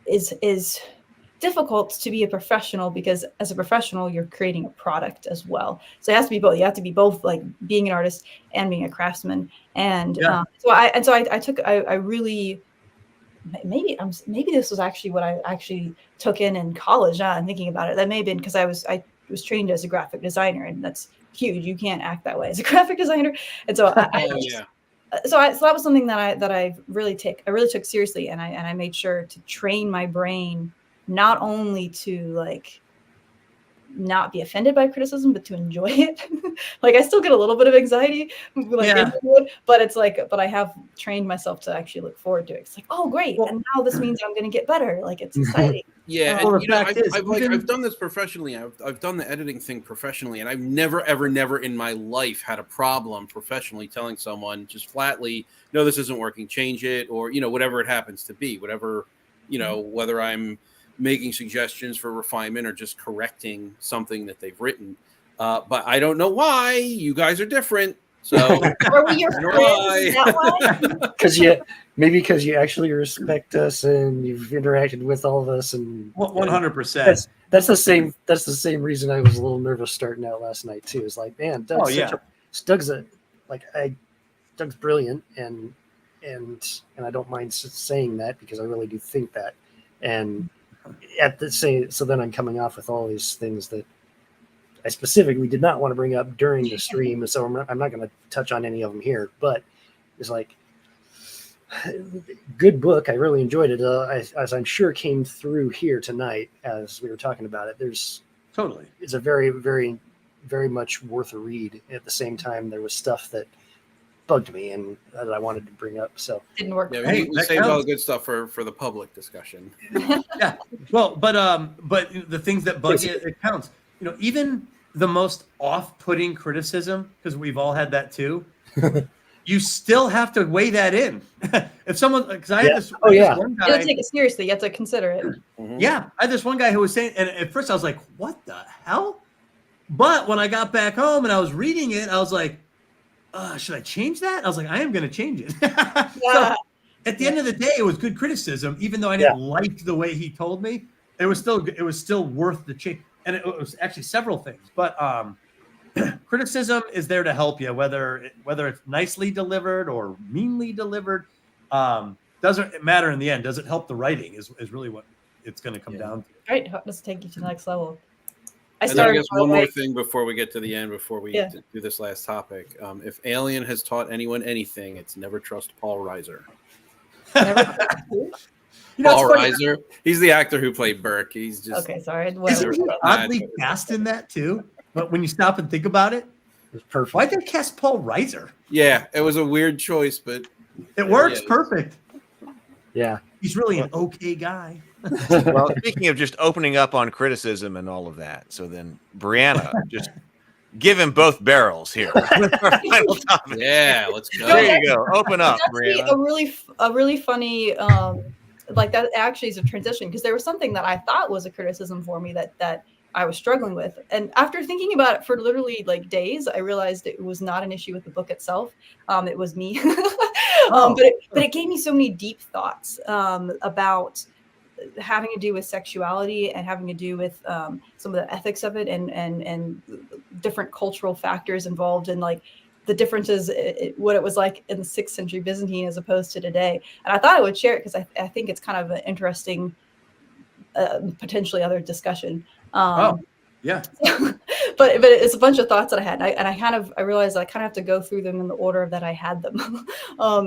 S6: is difficult to be a professional, because as a professional you're creating a product as well. So it has to be both. You have to be both, like being an artist and being a craftsman. And so I really maybe this was actually what I actually took in college. I'm thinking about it. That may have been because I was trained as a graphic designer, and that's huge. You can't act that way as a graphic designer. And so So that was something that I really took seriously, and I made sure to train my brain not only to like not be offended by criticism, but to enjoy it. Like I still get a little bit of anxiety, but it's like, but I have trained myself to actually look forward to it. It's like, oh great, and now this means I'm going to get better. Like it's exciting.
S8: I've done this professionally. I've done the editing thing professionally, and I've never in my life had a problem professionally telling someone just flatly, no, this isn't working, change it, or whatever it happens to be, whatever, whether I'm making suggestions for refinement or just correcting something that they've written. But I don't know why you guys are different. So
S6: are we your friends?
S9: Because you actually respect us and you've interacted with all of us, and
S5: 100%.
S9: That's the same reason I was a little nervous starting out last night too. It's like, man, Doug's Doug's brilliant, and I don't mind saying that because I really do think that. And so then I'm coming off with all these things that I specifically did not want to bring up during the stream, so I'm not going to touch on any of them here. But it's like, good book. I really enjoyed it, as I'm sure came through here tonight as we were talking about it. It's a very, very, very much worth a read. At the same time, there was stuff that bugged me and that I wanted to bring up. So
S6: didn't work.
S8: Yeah,
S5: Hey,
S8: we
S5: that
S8: saved all
S5: counts.
S8: the good stuff for the public discussion.
S5: Yeah. Well, but the things that bug you, it counts. Even the most off-putting criticism, because we've all had that too. You still have to weigh that in. If someone, because I had this, one
S6: you
S5: guy,
S6: have to take it seriously. You have to consider it.
S5: yeah, I had this one guy who was saying, and at first I was like, "What the hell?" But when I got back home and I was reading it, I was like, "Should I change that?" I was like, "I am going to change it." So at the end of the day, it was good criticism, even though I didn't like the way he told me. It was still worth the change, and it was actually several things, but criticism is there to help you, whether it's nicely delivered or meanly delivered. Doesn't matter in the end. Does it help the writing is really what it's going to come down to.
S6: Right. Let's take you to the next level.
S8: I guess one more thing before we get to the end, before we do this last topic. If Alien has taught anyone anything, it's never trust Paul Reiser. Paul Reiser. He's the actor who played Burke. He's just
S6: okay. Sorry.
S5: Isn't he oddly cast in that too? But when you stop and think about it,
S9: it's perfect.
S5: Why'd they cast Paul Reiser?
S8: Yeah, it was a weird choice, but
S5: it works perfect.
S9: Yeah,
S5: he's really an okay guy.
S7: Well, speaking of just opening up on criticism and all of that, so then Brianna, just give him both barrels here. Our final topic.
S8: Yeah, let's go.
S7: There you go. Open up, Brianna.
S6: A really funny like that actually is a transition, because there was something that I thought was a criticism for me that I was struggling with, and after thinking about it for literally like days, I realized it was not an issue with the book itself. It was me. But it gave me so many deep thoughts about having to do with sexuality and having to do with some of the ethics of it and different cultural factors involved in like the differences, what it was like in the 6th century Byzantine as opposed to today. And I thought I would share it because I think it's kind of an interesting, potentially other discussion.
S5: Yeah.
S6: but it's a bunch of thoughts that I had, and I realized I kind of have to go through them in the order that I had them.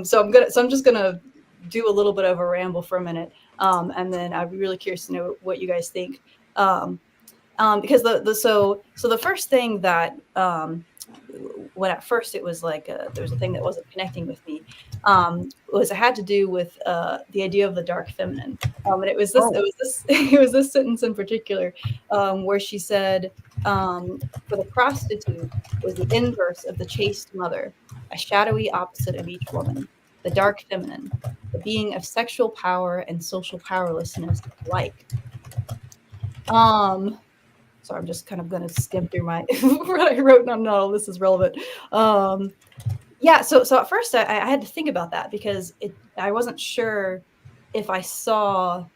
S6: So I'm just gonna do a little bit of a ramble for a minute, and then I'd be really curious to know what you guys think, because the first thing that when at first it was like there was a thing that wasn't connecting with me, was it had to do with the idea of the dark feminine, and it was this sentence in particular, where she said, for the prostitute was the inverse of the chaste mother, a shadowy opposite of each woman, the dark feminine, the being of sexual power and social powerlessness alike. So I'm just kind of going to skim through my what I wrote. Not all this is relevant. Yeah. So at first I had to think about that, because I wasn't sure if I saw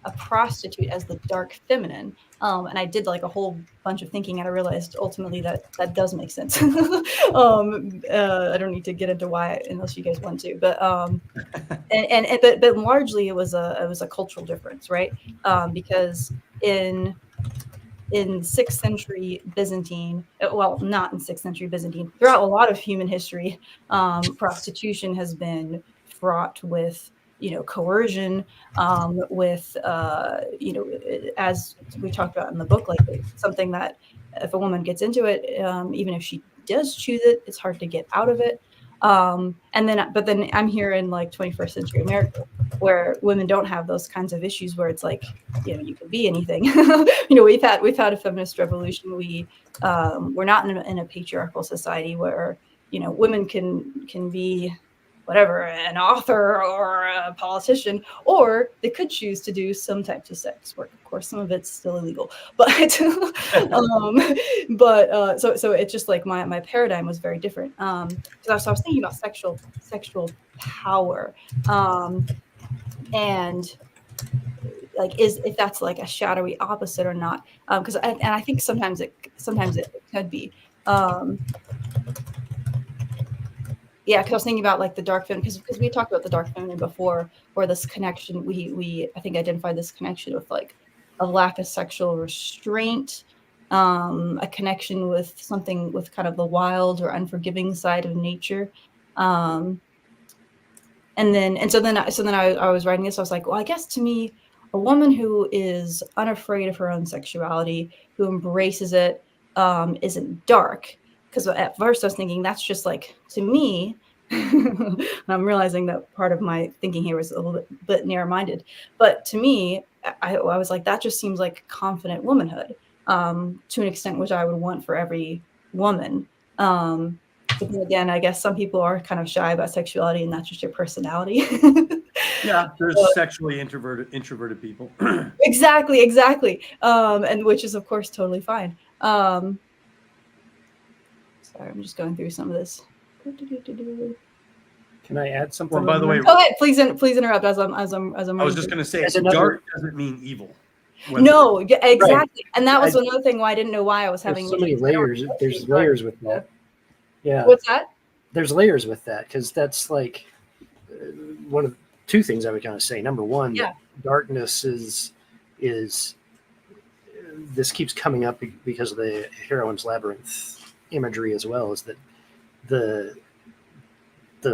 S6: a prostitute as the dark feminine. And I did like a whole bunch of thinking, and I realized ultimately that does make sense. I don't need to get into why unless you guys want to, but but largely it was a cultural difference, right? Because in 6th century Byzantine, well, not in 6th century Byzantine, throughout a lot of human history, prostitution has been fraught with, coercion, with, as we talked about in the book, like something that if a woman gets into it, even if she does choose it, it's hard to get out of it. But then I'm here in like 21st century America, where women don't have those kinds of issues, where it's like, you can be anything. We've had a feminist revolution. We're not in a patriarchal society where, women can be whatever, an author or a politician, or they could choose to do some types of sex work. Of course, some of it's still illegal, but so it's just like my paradigm was very different. So I was thinking about sexual power, and like if that's like a shadowy opposite or not, because I think sometimes it could be. Yeah, because I was thinking about like the dark feminine, because we talked about the dark feminine before, where this connection, we I think identified this connection with like a lack of sexual restraint, a connection with something with kind of the wild or unforgiving side of nature, so then I was writing this. I was like, well, I guess to me, a woman who is unafraid of her own sexuality, who embraces it, isn't dark. Because at first I was thinking that's just like, to me, I'm realizing that part of my thinking here was a little bit narrow-minded. But to me, I was like, that just seems like confident womanhood, to an extent which I would want for every woman. But then again, I guess some people are kind of shy about sexuality, and that's just your personality.
S5: Yeah, there's sexually introverted people.
S6: Exactly. And which is, of course, totally fine. Sorry, I'm just going through some of this.
S9: Can I add something?
S5: Well, by the way,
S6: go ahead. Please interrupt as I'm.
S5: I was just going to say, dark doesn't mean evil.
S6: No, exactly.
S9: Right.
S6: And that was another thing why I didn't know why I was having
S9: so many layers. There's layers with that. Yeah.
S6: What's that?
S9: There's layers with that, because that's like one of two things I would kind of say. Number one, darkness is this keeps coming up because of the Heroine's Labyrinth imagery as well, is that the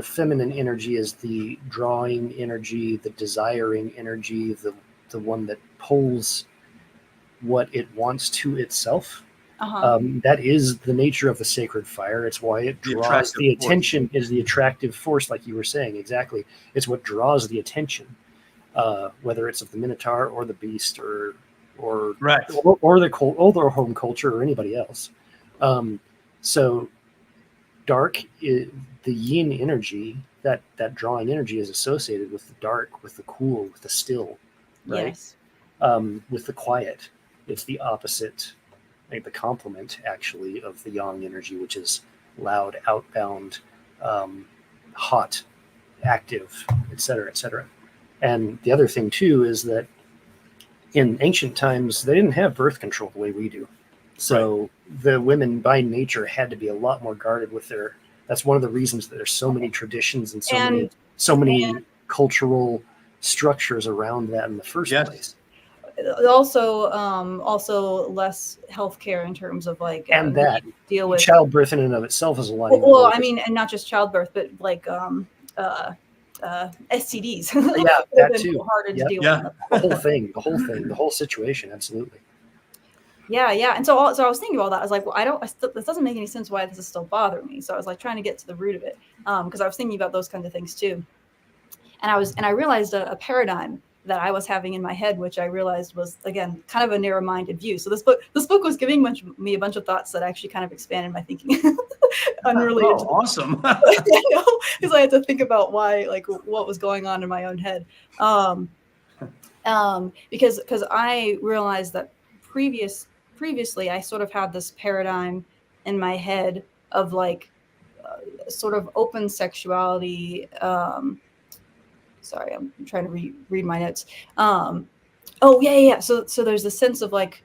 S9: feminine energy is the drawing energy, the desiring energy, the one that pulls what it wants to itself. That is the nature of the sacred fire. It's why it draws the attention, is the attractive force, like you were saying. Exactly. It's what draws the attention, whether it's of the Minotaur or the beast or the home culture or anybody else. So dark, the yin energy, that drawing energy is associated with the dark, with the cool, with the still, right? Yes. With the quiet. It's the opposite, like the complement actually of the yang energy, which is loud, outbound, hot, active, etc., etc. And the other thing too is that in ancient times they didn't have birth control the way we do, so the women by nature had to be a lot more guarded with their. That's one of the reasons that there's so many traditions and so many cultural structures around that in the first place.
S6: Also less healthcare in terms of like
S9: and that
S6: deal with
S9: childbirth in and of itself is a lot.
S6: Well, I mean, and not just childbirth, but like STDs.
S9: Yeah, that too.
S6: Harder to deal with.
S9: The whole situation, absolutely.
S6: Yeah. And so I was thinking about that. I was like, well, this doesn't make any sense why this is still bothering me. So I was like trying to get to the root of it, because I was thinking about those kinds of things too. And I realized a paradigm that I was having in my head, which I realized was, again, kind of a narrow-minded view. So this book was giving me a bunch of thoughts that actually kind of expanded my thinking. Unrelated.
S5: Oh, awesome.
S6: Because I had to think about why, like, what was going on in my own head. Because I realized that previously I sort of had this paradigm in my head of like sort of open sexuality. Sorry, I'm trying to read my notes. So there's this sense of like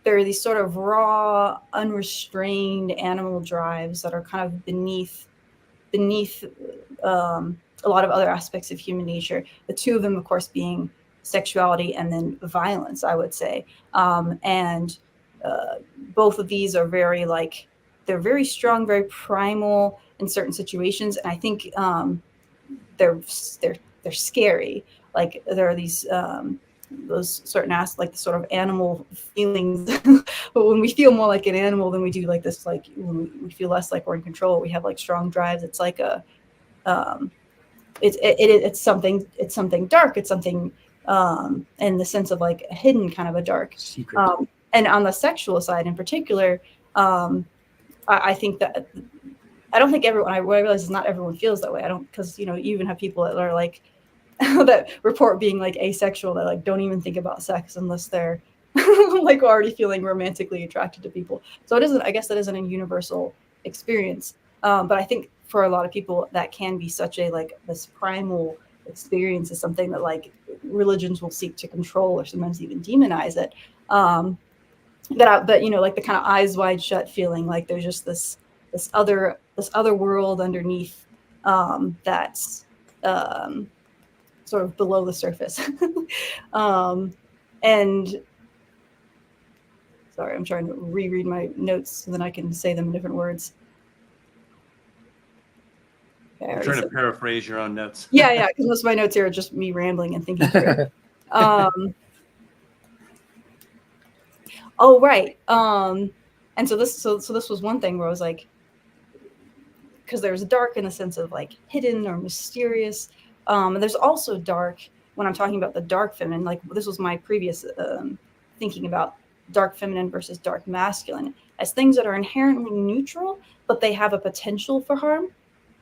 S6: there are these sort of raw, unrestrained animal drives that are kind of beneath a lot of other aspects of human nature. The two of them, of course, being sexuality and then violence, I would say. And both of these are very they're very strong, very primal in certain situations, and I think they're scary. Like there are these those certain aspects, like the sort of animal feelings. But when we feel more like an animal than we do like this, like when we feel less like we're in control, we have like strong drives. It's like a it's something dark. It's something in the sense of like a hidden kind of a dark secret. And on the sexual side in particular, I think that I don't think everyone. I realize is not everyone feels that way. I don't, because you even have people that are like that report being like asexual, that like don't even think about sex unless they're like already feeling romantically attracted to people. So it isn't. I guess that isn't a universal experience. But I think for a lot of people that can be such a like this primal experience is something that like religions will seek to control or sometimes even demonize it. But like the kind of eyes wide shut feeling, like there's just this other world underneath that's sort of below the surface. And sorry, I'm trying to reread my notes so then I can say them in different words. Okay,
S5: I'm trying to paraphrase your own notes.
S6: Yeah, because most of my notes here are just me rambling and thinking through it. Oh, right. And so this was one thing where I was like, because there's dark in the sense of like hidden or mysterious. And there's also dark when I'm talking about the dark feminine. Like this was my previous thinking about dark feminine versus dark masculine as things that are inherently neutral, but they have a potential for harm.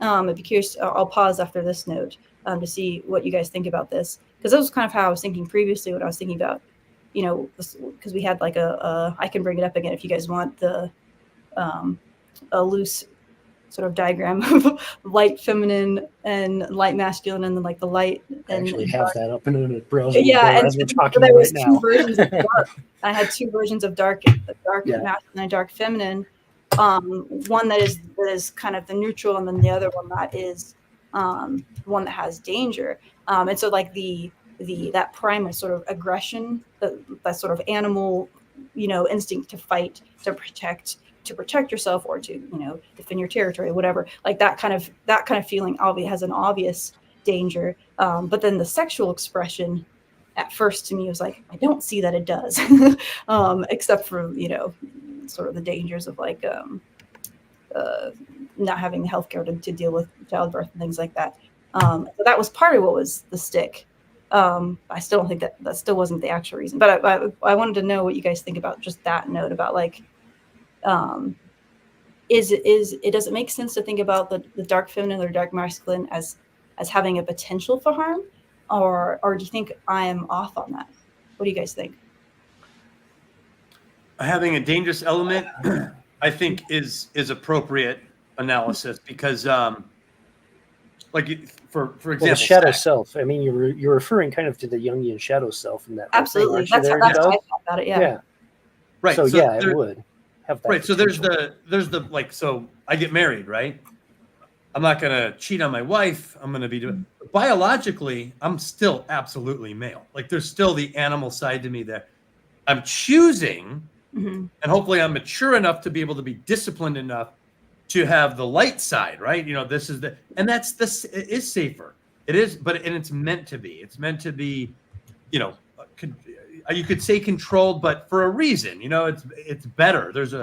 S6: I'd be curious. I'll pause after this note to see what you guys think about this, because that was kind of how I was thinking previously when I was thinking about, you know, because we had like I can bring it up again if you guys want a loose sort of diagram of light feminine and light masculine, and then like the light.
S9: I actually have that up in a browser.
S6: Yeah, and
S9: as we're talking
S6: there was
S9: right
S6: two
S9: now.
S6: versions of dark. I had two versions of dark masculine and dark feminine. One that is kind of the neutral, and then the other one that is one that has danger. And so like that primal sort of aggression, that sort of animal, you know, instinct to fight, to protect yourself, or to, you know, defend your territory, whatever. Like that kind of feeling obviously has an obvious danger. But then the sexual expression at first to me was like, I don't see that it does, except for, you know, sort of the dangers of like not having the healthcare to deal with childbirth and things like that. So that was part of what was the stick. I still don't think that still wasn't the actual reason, but I wanted to know what you guys think about just that note about like, does it make sense to think about the dark feminine or dark masculine as having a potential for harm, or do you think I am off on that? What do you guys think?
S5: Having a dangerous element, I think is appropriate analysis, because like for example,
S9: the shadow self. I mean, you're referring kind of to the Jungian shadow self in that.
S6: Absolutely,
S9: thing,
S6: that's how I thought about it. Yeah.
S5: Right.
S9: So yeah, it would have that.
S5: Right. So
S9: potential.
S5: there's the like, so I get married, right? I'm not gonna cheat on my wife. I'm gonna be doing biologically. I'm still absolutely male. Like there's still the animal side to me that I'm choosing. Mm-hmm. And hopefully I'm mature enough to be able to be disciplined enough to have the light side, right? You know, this is it is safer. It is, and it's meant to be. It's meant to be, you know, you could say controlled, but for a reason, you know, it's better. There's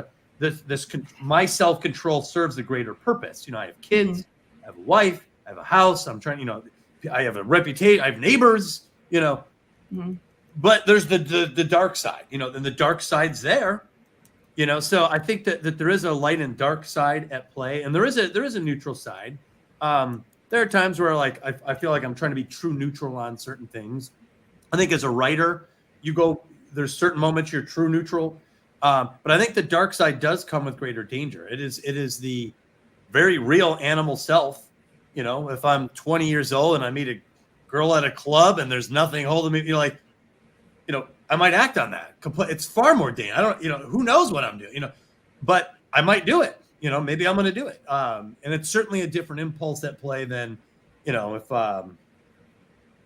S5: my self-control serves a greater purpose. You know, I have kids, mm-hmm. I have a wife, I have a house. I'm trying, you know, I have a reputation, I have neighbors, you know, mm-hmm. But there's the dark side, you know, and the dark side's there, you know. So I think that there is a light and dark side at play, and there is a neutral side. There are times where like I feel like I'm trying to be true neutral on certain things. I think as a writer, there's certain moments you're true neutral, but I think the dark side does come with greater danger. It is the very real animal self. You know, if I'm 20 years old and I meet a girl at a club and there's nothing holding me, you know, like. You know, I might act on that. It's far more dangerous. I don't, you know, who knows what I'm doing, you know, but I might do it. You know, maybe I'm going to do it. And it's certainly a different impulse at play than, you know, if,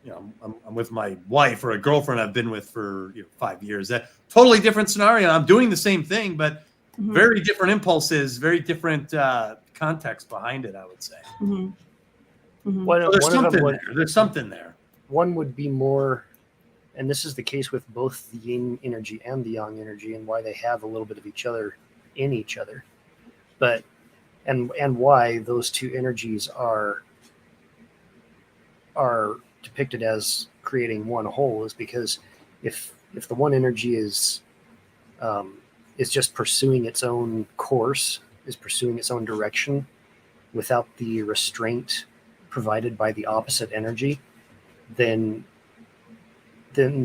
S5: you know, I'm with my wife or a girlfriend I've been with for 5 years. That totally different scenario. I'm doing the same thing, but mm-hmm. very different impulses, very different context behind it, I would say. Mm-hmm. Mm-hmm. So there's something there.
S9: One would be more. And this is the case with both the yin energy and the yang energy, and why they have a little bit of each other in each other. But and why those two energies are depicted as creating one whole is because if the one energy is just pursuing its own course, is pursuing its own direction without the restraint provided by the opposite energy, then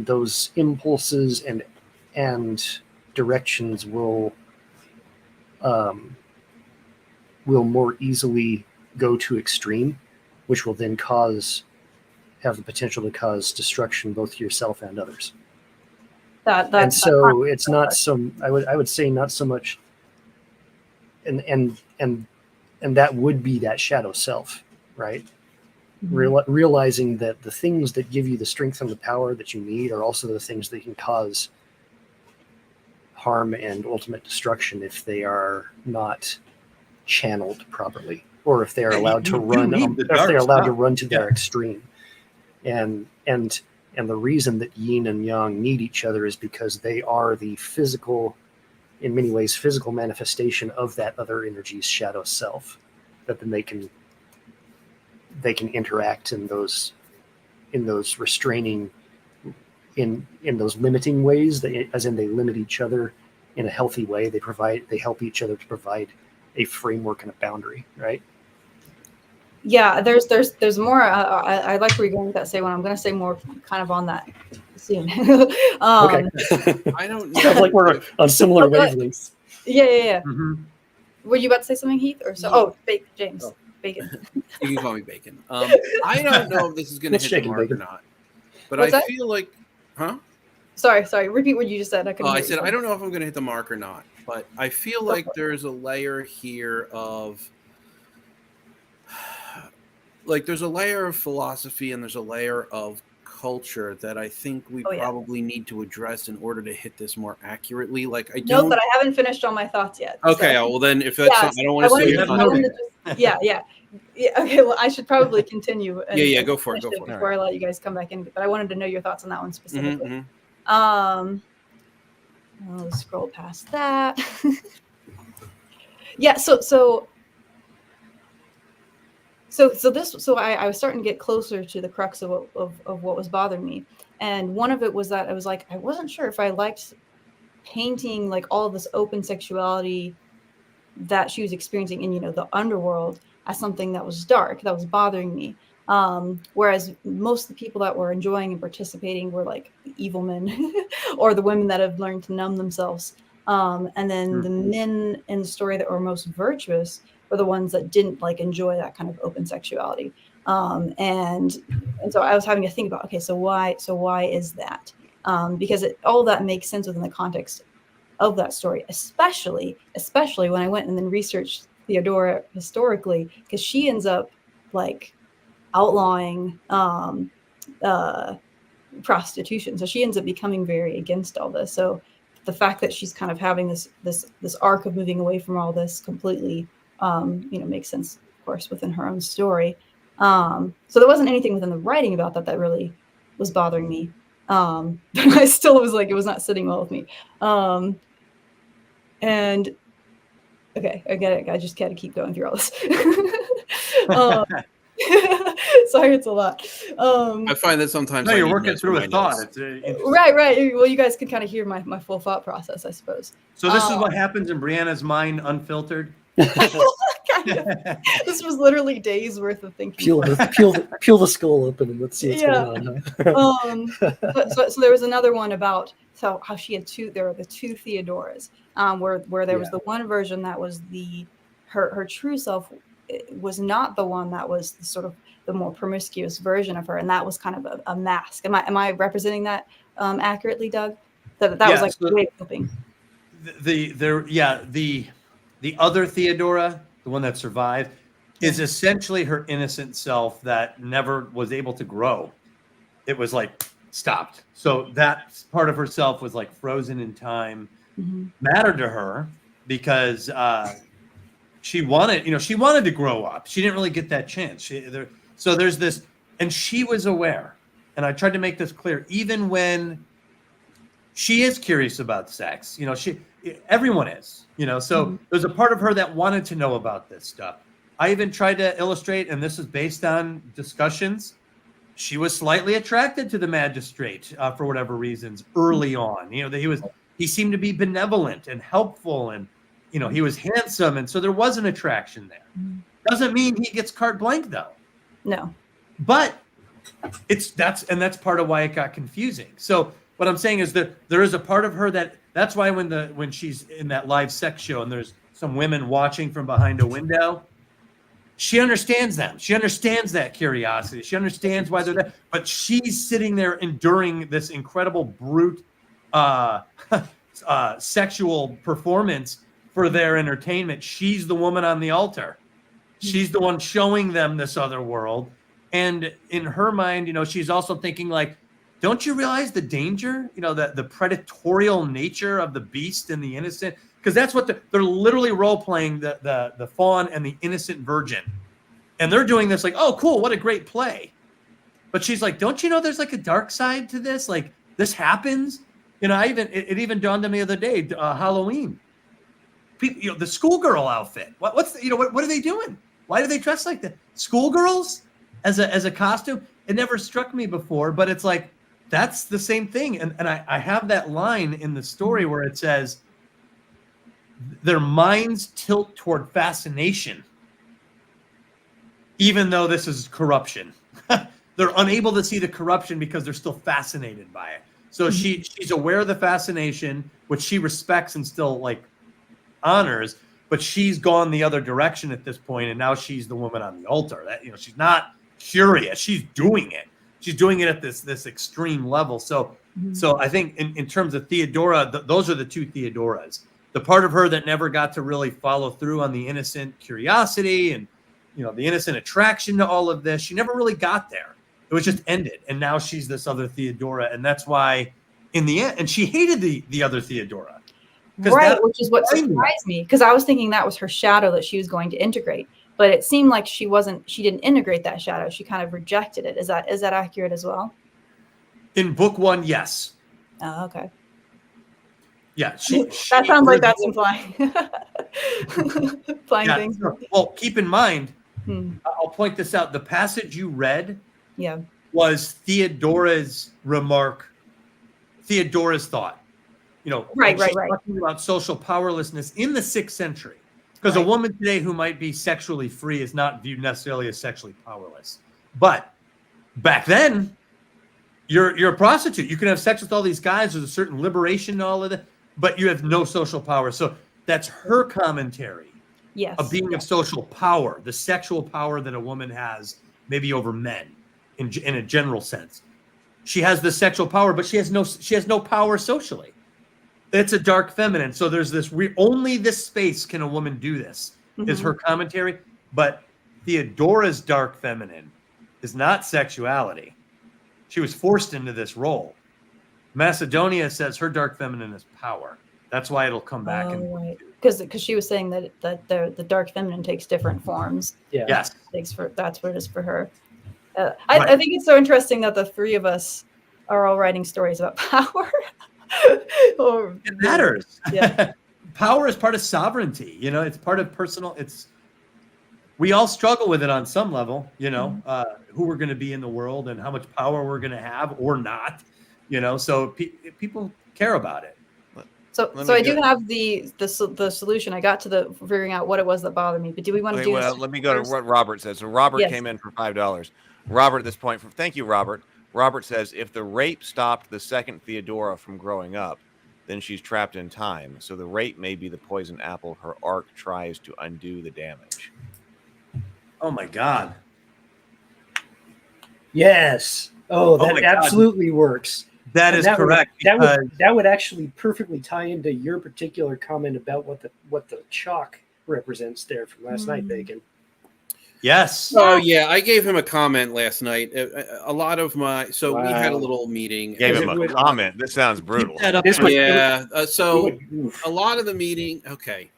S9: those impulses and directions will more easily go to extreme, which will then have the potential to cause destruction both to yourself and others. And so it's not I would say not so much, and that would be that shadow self, right? Mm-hmm. Realizing that the things that give you the strength and the power that you need are also the things that can cause harm and ultimate destruction if they are not channeled properly, or if they are allowed to run, to run to their extreme. And the reason that yin and yang need each other is because they are the physical, in many ways, physical manifestation of that other energy's shadow self. that then they can interact in those restraining, in those limiting ways, as in they limit each other in a healthy way. They help each other to provide a framework and a boundary, right?
S6: Yeah, there's more. I like where you're going with that. Say when I'm going to say more kind of on that soon.
S9: Okay.
S8: I don't know.
S9: Sounds like we're on similar wavelengths.
S6: Yeah.
S5: Mm-hmm.
S6: Were you about to say something, Heath? Or so? Oh, James.
S9: Oh.
S6: Bacon.
S8: You can call me Bacon. I don't know if this is going to hit the mark or not, but
S6: What's that?
S8: feel like, huh?
S6: Sorry. Repeat what you just said.
S8: I said I don't know if I'm going to hit the mark or not, but I feel like there's a layer here of, like, there's a layer of philosophy and there's a layer of culture that I think we probably need to address in order to hit this more accurately. Like, I don't.
S6: No, but I haven't finished all my thoughts yet.
S8: Okay,
S6: so.
S8: well then, if that's not, I don't want to say.
S6: Yeah. Okay, well, I should probably continue.
S8: And go for it.
S6: Before I let you guys come back in, but I wanted to know your thoughts on that one specifically.
S8: Mm-hmm.
S6: I'll scroll past that. Yeah. So I was starting to get closer to the crux of what was bothering me, and one of it was that I was like, I wasn't sure if I liked painting like all of this open sexuality that she was experiencing in the underworld as something that was dark, that was bothering me. Whereas most of the people that were enjoying and participating were like the evil men or the women that have learned to numb themselves. And then the men in the story that were most virtuous were the ones that didn't like enjoy that kind of open sexuality. And so I was having to think about, okay, so why is that? Because all that makes sense within the context of that story, especially when I went and then researched Theodora historically, because she ends up like outlawing prostitution. So she ends up becoming very against all this. So the fact that she's kind of having this arc of moving away from all this completely, makes sense, of course, within her own story. So there wasn't anything within the writing about that really was bothering me. But I still was like, it was not sitting well with me. And okay, I get it. I just gotta keep going through all this. Sorry, it's a lot.
S8: I find that sometimes
S5: you're working through a thought.
S6: Right. Well, you guys can kind of hear my full thought process, I suppose.
S5: So this is what happens in Brianna's mind, unfiltered.
S6: This was literally days worth of thinking.
S9: Peel the skull open and let's see what's going on.
S6: So there was another one about how she had there were the two Theodoras, where there was the one version that was her true self was not the one that was sort of the more promiscuous version of her, and that was kind of a mask. Am I representing that accurately, Doug? That was like the way of coping.
S5: The other Theodora, the one that survived, is essentially her innocent self that never was able to grow. It was like stopped. So that part of herself was like frozen in time, mattered to her because she wanted to grow up. She didn't really get that chance. So there's this, and she was aware. And I tried to make this clear, even when she is curious about sex, everyone is, so there's a part of her that wanted to know about this stuff. I even tried to illustrate, and this is based on discussions, she was slightly attracted to the magistrate for whatever reasons early on. He seemed to be benevolent and helpful, and he was handsome, and so there was an attraction there. Doesn't mean he gets carte blanche though.
S6: No.
S5: But that's part of why it got confusing. So what I'm saying is that there is a part of her that's why when she's in that live sex show and there's some women watching from behind a window, she understands them. She understands that curiosity. She understands why they're there. But she's sitting there enduring this incredible brute sexual performance for their entertainment. She's the woman on the altar. She's the one showing them this other world. And in her mind, she's also thinking like, don't you realize the danger, the predatorial nature of the beast and the innocent? Because that's what they're literally role-playing the fawn and the innocent virgin. And they're doing this like, oh, cool, what a great play. But she's like, don't you know there's like a dark side to this? Like, this happens? It even dawned on me the other day, Halloween. People, the schoolgirl outfit. What are they doing? Why do they dress like that? Schoolgirls as a costume? It never struck me before, but it's like, that's the same thing. And I have that line in the story where it says, their minds tilt toward fascination, even though this is corruption. They're unable to see the corruption because they're still fascinated by it. So she's aware of the fascination, which she respects and still like honors, but she's gone the other direction at this point, and now she's the woman on the altar. That, she's not curious. She's doing it. She's doing it at this extreme level. So I think in terms of Theodora, those are the two Theodoras. The part of her that never got to really follow through on the innocent curiosity and the innocent attraction to all of this. She never really got there. It was just ended. And now she's this other Theodora. And that's why in the end, and she hated the other Theodora.
S6: Right, which is what surprised me, because I was thinking that was her shadow that she was going to integrate. But it seemed like she didn't integrate that shadow. She kind of rejected it. Is that accurate as well?
S5: In book 1, yes.
S6: Oh, okay.
S5: Yeah,
S6: that sounds like that's implying things.
S5: Well, keep in mind, I'll point this out. The passage you read was Theodora's remark, Theodora's thought.
S6: Right.
S5: Talking about social powerlessness in the 6th century. Because a woman today who might be sexually free is not viewed necessarily as sexually powerless. But back then, you're a prostitute. You can have sex with all these guys. There's a certain liberation and all of that, but you have no social power. So that's her commentary of being of social power, the sexual power that a woman has maybe over men in a general sense. She has the sexual power, but she has no power socially. It's a dark feminine. So there's this only this space can a woman do this is her commentary. But Theodora's dark feminine is not sexuality. She was forced into this role. Macedonia says her dark feminine is power. That's why it'll come back.
S6: Because she was saying that the dark feminine takes different forms.
S5: Yeah. Yes.
S6: That's what it is for her. I think it's so interesting that the three of us are all writing stories about power.
S5: It matters.
S6: Yeah.
S5: Power is part of sovereignty. It's part of personal. We all struggle with it on some level, who we're going to be in the world and how much power we're going to have or not, so people care about it.
S6: So I do have the solution. I got to figuring out what it was that bothered me, but do we want to do this?
S7: Let me go to what Robert says. So Robert came in for $5. Robert, at this point, thank you, Robert. Robert says, if the rape stopped the second Theodora from growing up, then she's trapped in time. So the rape may be the poison apple her arc tries to undo the damage.
S5: Oh, my God.
S9: Yes. That absolutely works.
S5: That is correct.
S9: That would actually perfectly tie into your particular comment about what the chalk represents there from last night, Bacon.
S5: Yes.
S8: Oh yeah, I gave him a comment last night. A lot of we had a little meeting.
S7: Gave him a comment. This sounds brutal.
S8: So a lot of the meeting. Okay,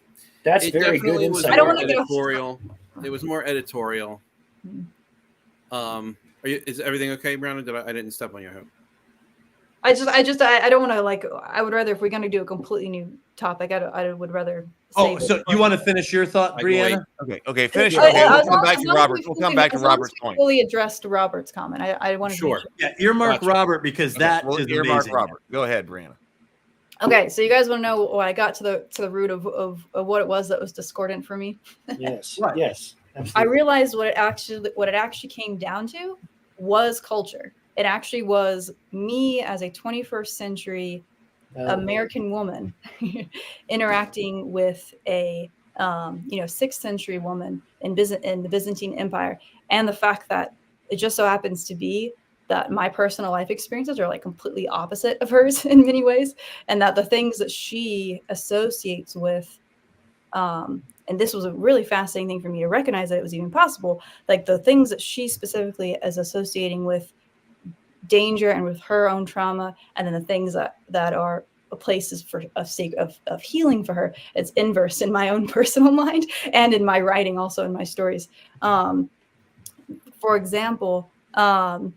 S9: that's very good insight.
S6: I don't want to
S8: editorial. It was more editorial. Is everything okay, Brianna? I didn't step on your hook.
S6: I don't want to I would rather, if we're going to do a completely new topic, I would rather.
S5: So you want to finish your thought, Brianna?
S7: Okay. Finish. We'll come back to Robert. We'll come back to Robert's point.
S6: Fully addressed Robert's comment. I want to.
S8: Sure.
S5: Yeah, earmark Robert because that is
S7: earmark
S5: amazing.
S7: Robert. Go ahead, Brianna.
S6: Okay, so you guys want to know why I got to the root of what it was that was discordant for me?
S9: Yes.
S5: Right.
S9: Yes. Absolutely.
S6: I realized what it actually came down to was culture. It actually was me as a 21st century American woman interacting with a 6th century woman in the Byzantine Empire, and the fact that it just so happens to be that my personal life experiences are completely opposite of hers in many ways, and that the things that she associates with, and this was a really fascinating thing for me to recognize that it was even possible, the things that she specifically is associating with danger and with her own trauma, and then the things that are places for sake of healing for her, it's inverse in my own personal mind and in my writing, also in my stories. For example, in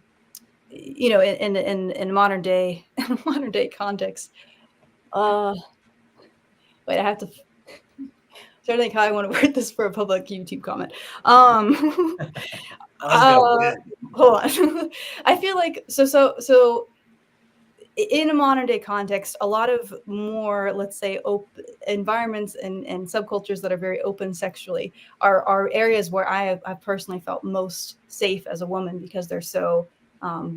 S6: modern day context, wait, I have to trying to think how I want to word this for a public YouTube comment. Hold on. I feel like so in a modern day context, a lot of more, let's say, open environments and subcultures that are very open sexually are areas where I've personally felt most safe as a woman, because they're so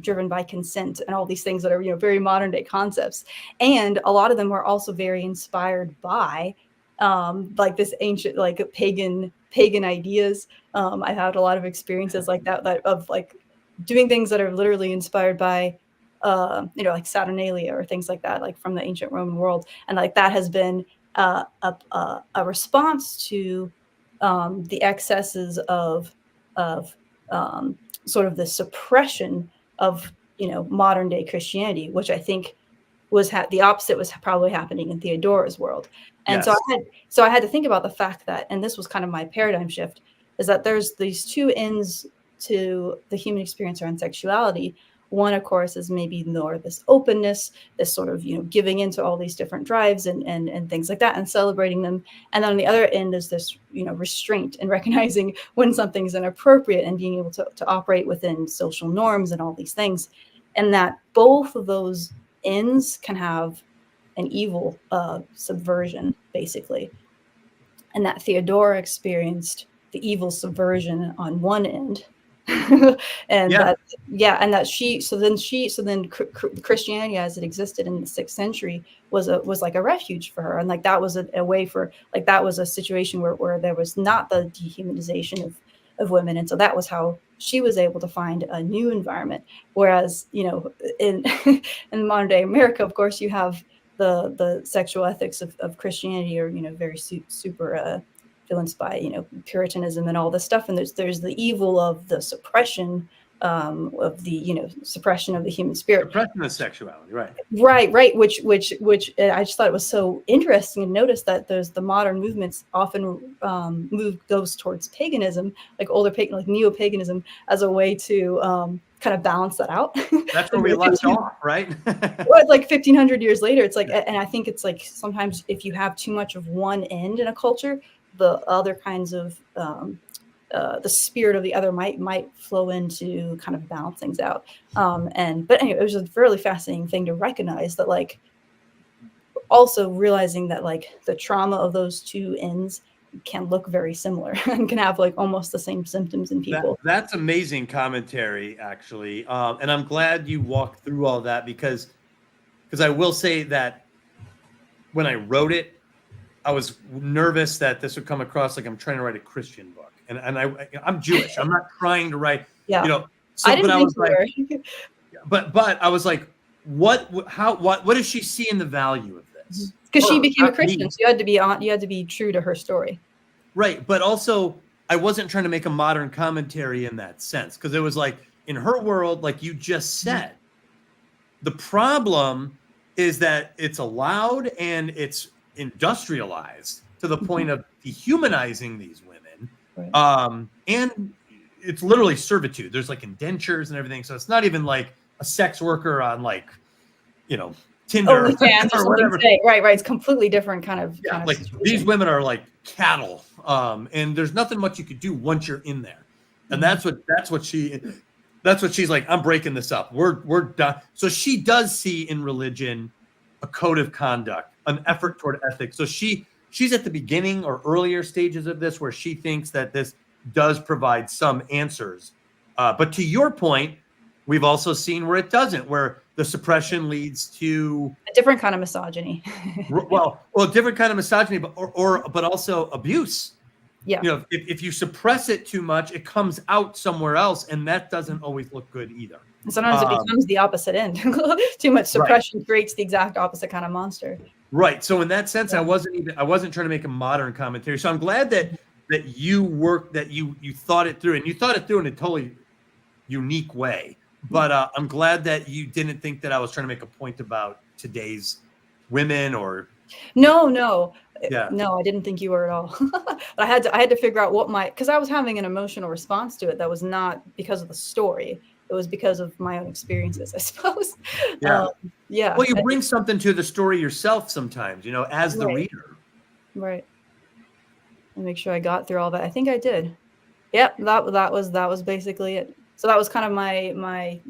S6: driven by consent and all these things that are, you know, very modern day concepts. And a lot of them are also very inspired by like this ancient, like pagan ideas. I've had a lot of experiences like that of like doing things that are literally inspired by you know, like Saturnalia or things like that, like from the ancient Roman world. And like that has been a response to the excesses of sort of the suppression of, you know, modern day Christianity, which I think was the opposite was probably happening in Theodora's world. And yes. so I had to think about the fact that, and this was kind of my paradigm shift, is that there's these two ends to the human experience around sexuality. One, of course, is maybe more this openness, this sort of, you know, giving into all these different drives and things like that, and celebrating them. And then on the other end is this, you know, restraint and recognizing when something's inappropriate and being able to operate within social norms and all these things. And that both of those ends can have an evil subversion, basically. And that Theodora experienced the evil subversion on one end. And Christianity as it existed in the 6th century was like a refuge for her, and like that was a way for, like, that was a situation where there was not the dehumanization of women, and so that was how she was able to find a new environment. Whereas, you know, in modern day America, of course, you have the sexual ethics of Christianity are, you know, very super influenced by, you know, Puritanism and all this stuff, and there's the evil of the suppression of the, you know, suppression of the human spirit,
S5: suppression of sexuality, right,
S6: which I just thought it was so interesting to notice that there's the modern movements often goes towards paganism, like older pagan, like neo-paganism, as a way to kind of balance that out.
S5: That's where we left off, right?
S6: Well, like 1500 years later, it's like, and I think it's like sometimes if you have too much of one end in a culture, the other kinds of the spirit of the other might flow into kind of balance things out. But anyway, it was a really fascinating thing to recognize that, like, also realizing that like the trauma of those two ends can look very similar and can have like almost the same symptoms in people.
S5: That's amazing commentary, actually. And I'm glad you walked through all that, because I will say that when I wrote it, I was nervous that this would come across like I'm trying to write a Christian book, and I'm Jewish. I'm not trying to write, you know. So,
S6: I was like,
S5: but I was like, what does she see in the value of this?
S6: Because she became a Christian, so you had to be true to her story,
S5: right? But also, I wasn't trying to make a modern commentary in that sense, because it was like in her world, like you just said, the problem is that it's allowed and it's industrialized to the point of dehumanizing these women, right. And it's literally servitude. There's like indentures and everything, so it's not even like a sex worker on, like, you know, Tinder or whatever.
S6: Right. It's completely different kind of
S5: like situation. These women are like cattle, and there's nothing much you could do once you're in there, and that's what she's like. I'm breaking this up. We're done. So she does see in religion a code of conduct, an effort toward ethics. So she's at the beginning or earlier stages of this, where she thinks that this does provide some answers. But to your point, we've also seen where it doesn't, where the suppression leads to
S6: a different kind of misogyny.
S5: well, different kind of misogyny, but also abuse.
S6: Yeah.
S5: You know, if you suppress it too much, it comes out somewhere else, and that doesn't always look good either.
S6: And sometimes it becomes the opposite end. Too much suppression creates the exact opposite kind of monster.
S5: Right. So in that sense, I wasn't trying to make a modern commentary. So I'm glad that you thought it through, and you thought it through in a totally unique way. But I'm glad that you didn't think that I was trying to make a point about today's women or.
S6: No, I didn't think you were at all. But I had to figure out because I was having an emotional response to it that was not because of the story. It was because of my own experiences, I suppose.
S5: Yeah. Well, you bring something to the story yourself sometimes, you know, as the reader.
S6: Right. make sure I got through all that. I think I did. Yep, that was basically it. So that was kind of my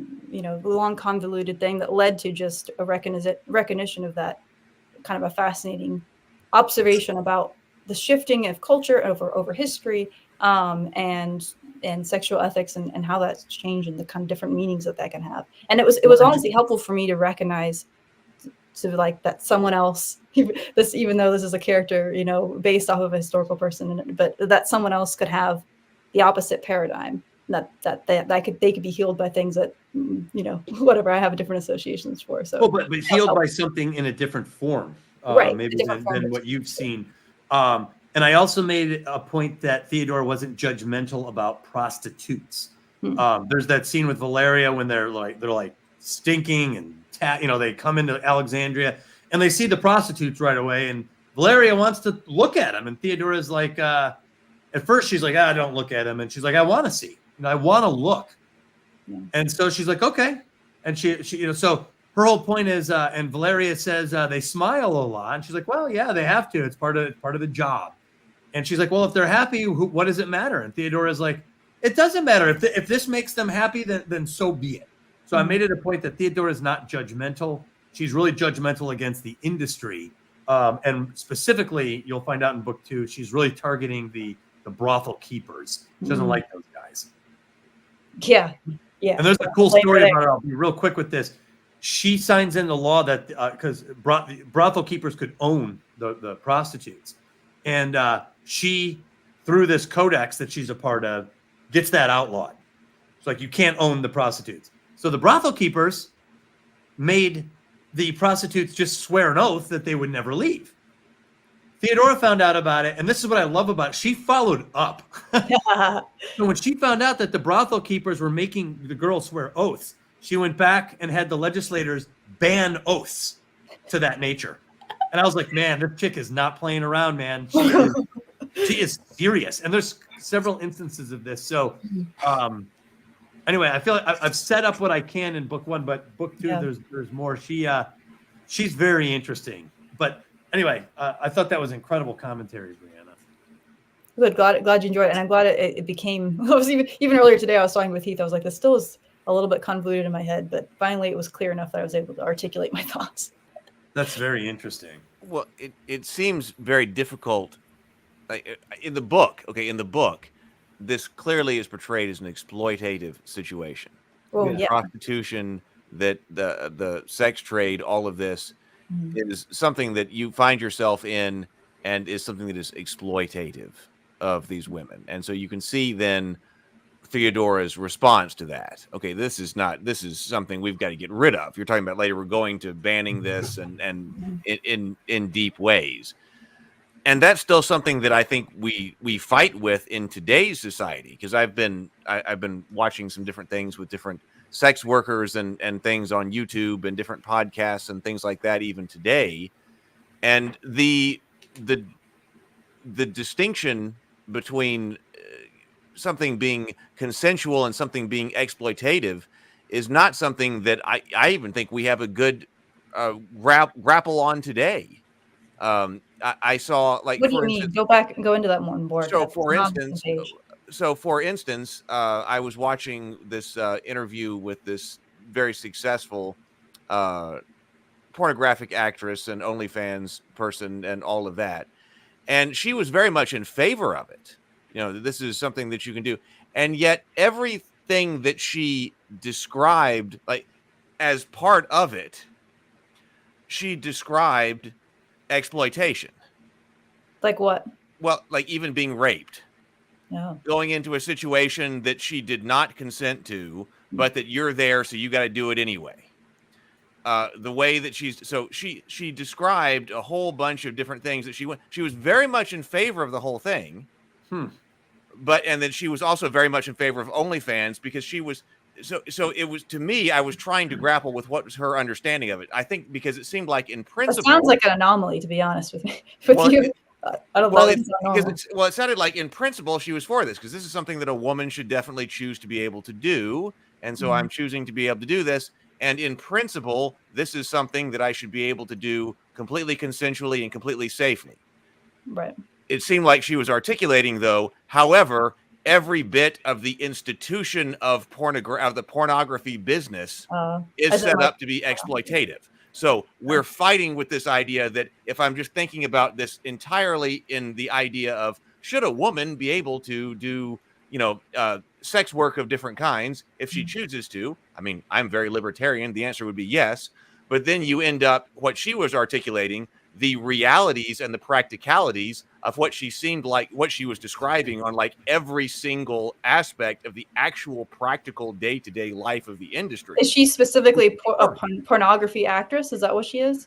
S6: long convoluted thing that led to just a recognition of that kind of a fascinating observation about the shifting of culture over history, and sexual ethics and how that's changed and the kind of different meanings that can have. And it was honestly helpful for me to recognize to like that someone else, even though this is a character, based off of a historical person, but that someone else could have the opposite paradigm, that they could be healed by things that, whatever I have different associations for. So,
S5: but healed by something in a different form,
S6: right?
S5: Maybe than what you've seen. And I also made a point that Theodora wasn't judgmental about prostitutes. There's that scene with Valeria when they're like stinking and they come into Alexandria and they see the prostitutes right away, and Valeria wants to look at them, and Theodora's like, at first she's like, don't look at him, and she's like, I want to see, I want to look, and so she's like, okay, and she so her whole point is, and Valeria says they smile a lot, and she's like, well, yeah, they have to, it's part of the job, and she's like, well, if they're happy, what does it matter? And Theodora's like, it doesn't matter if this makes them happy, then so be it. So I made it a point that Theodora is not judgmental. She's really judgmental against the industry. And specifically, you'll find out in book 2, she's really targeting the brothel keepers. She doesn't like those guys.
S6: Yeah.
S5: And there's a cool story about her. I'll be real quick with this. She signs in the law that because brothel keepers could own the prostitutes. And she, through this codex that she's a part of, gets that outlawed. It's like you can't own the prostitutes. So the brothel keepers made the prostitutes just swear an oath that they would never leave. Theodora found out about it, and this is what I love about it. She followed up. So when she found out that the brothel keepers were making the girls swear oaths, she went back and had the legislators ban oaths to that nature. And I was like, man, this chick is not playing around, man. She is serious. And there's several instances of this. So anyway, I feel like I've set up what I can in book 1, but book 2, there's more. She's very interesting. But anyway, I thought that was incredible commentary, Brianna.
S6: Good, glad you enjoyed it, and I'm glad it became. I was even earlier today. I was talking with Heath. I was like, this still is a little bit convoluted in my head, but finally it was clear enough that I was able to articulate my thoughts.
S5: That's very interesting.
S7: Well, it seems very difficult. In the book, this clearly is portrayed as an exploitative situation.
S6: Well, yeah.
S7: Prostitution, that the sex trade, all of this is something that you find yourself in, and is something that is exploitative of these women. And so you can see then Theodora's response to that. Okay, this is something we've got to get rid of. You're talking about later we're going to banning this and in deep ways. And that's still something that I think we fight with in today's society, because I've been watching some different things with different sex workers and things on YouTube and different podcasts and things like that even today. And the distinction between something being consensual and something being exploitative is not something that I even think we have a good grapple on today. I saw, like,
S6: what do you mean? Go back and go into that one more.
S7: So for instance, I was watching this interview with this very successful pornographic actress and OnlyFans person and all of that, and she was very much in favor of it. This is something that you can do, and yet everything that she described, like, as part of it, she described exploitation.
S6: Like what?
S7: Well, like even being raped.
S6: Yeah.
S7: Going into a situation that she did not consent to, but that you're there, so you got to do it anyway. The way that she described a whole bunch of different things that she was very much in favor of the whole thing. And then she was also very much in favor of OnlyFans, because she was so it was, to me, I was trying to grapple with what was her understanding of it. I think because it seemed like in principle,
S6: it sounds like an anomaly, to be honest with me. You. I don't know.
S7: It sounded like in principle she was for this, because this is something that a woman should definitely choose to be able to do. And so I'm choosing to be able to do this. And in principle, this is something that I should be able to do completely consensually and completely safely.
S6: Right.
S7: it seemed like she was articulating, though, however, every bit of the institution of the pornography business is set up to be exploitative. So we're fighting with this idea that if I'm just thinking about this entirely in the idea of should a woman be able to do, sex work of different kinds if she chooses to? I mean, I'm very libertarian. The answer would be yes. But then you end up what she was articulating, the realities and the practicalities of what she seemed like, what she was describing on like every single aspect of the actual practical day-to-day life of the industry.
S6: Is she specifically a pornography actress? Is that what she is?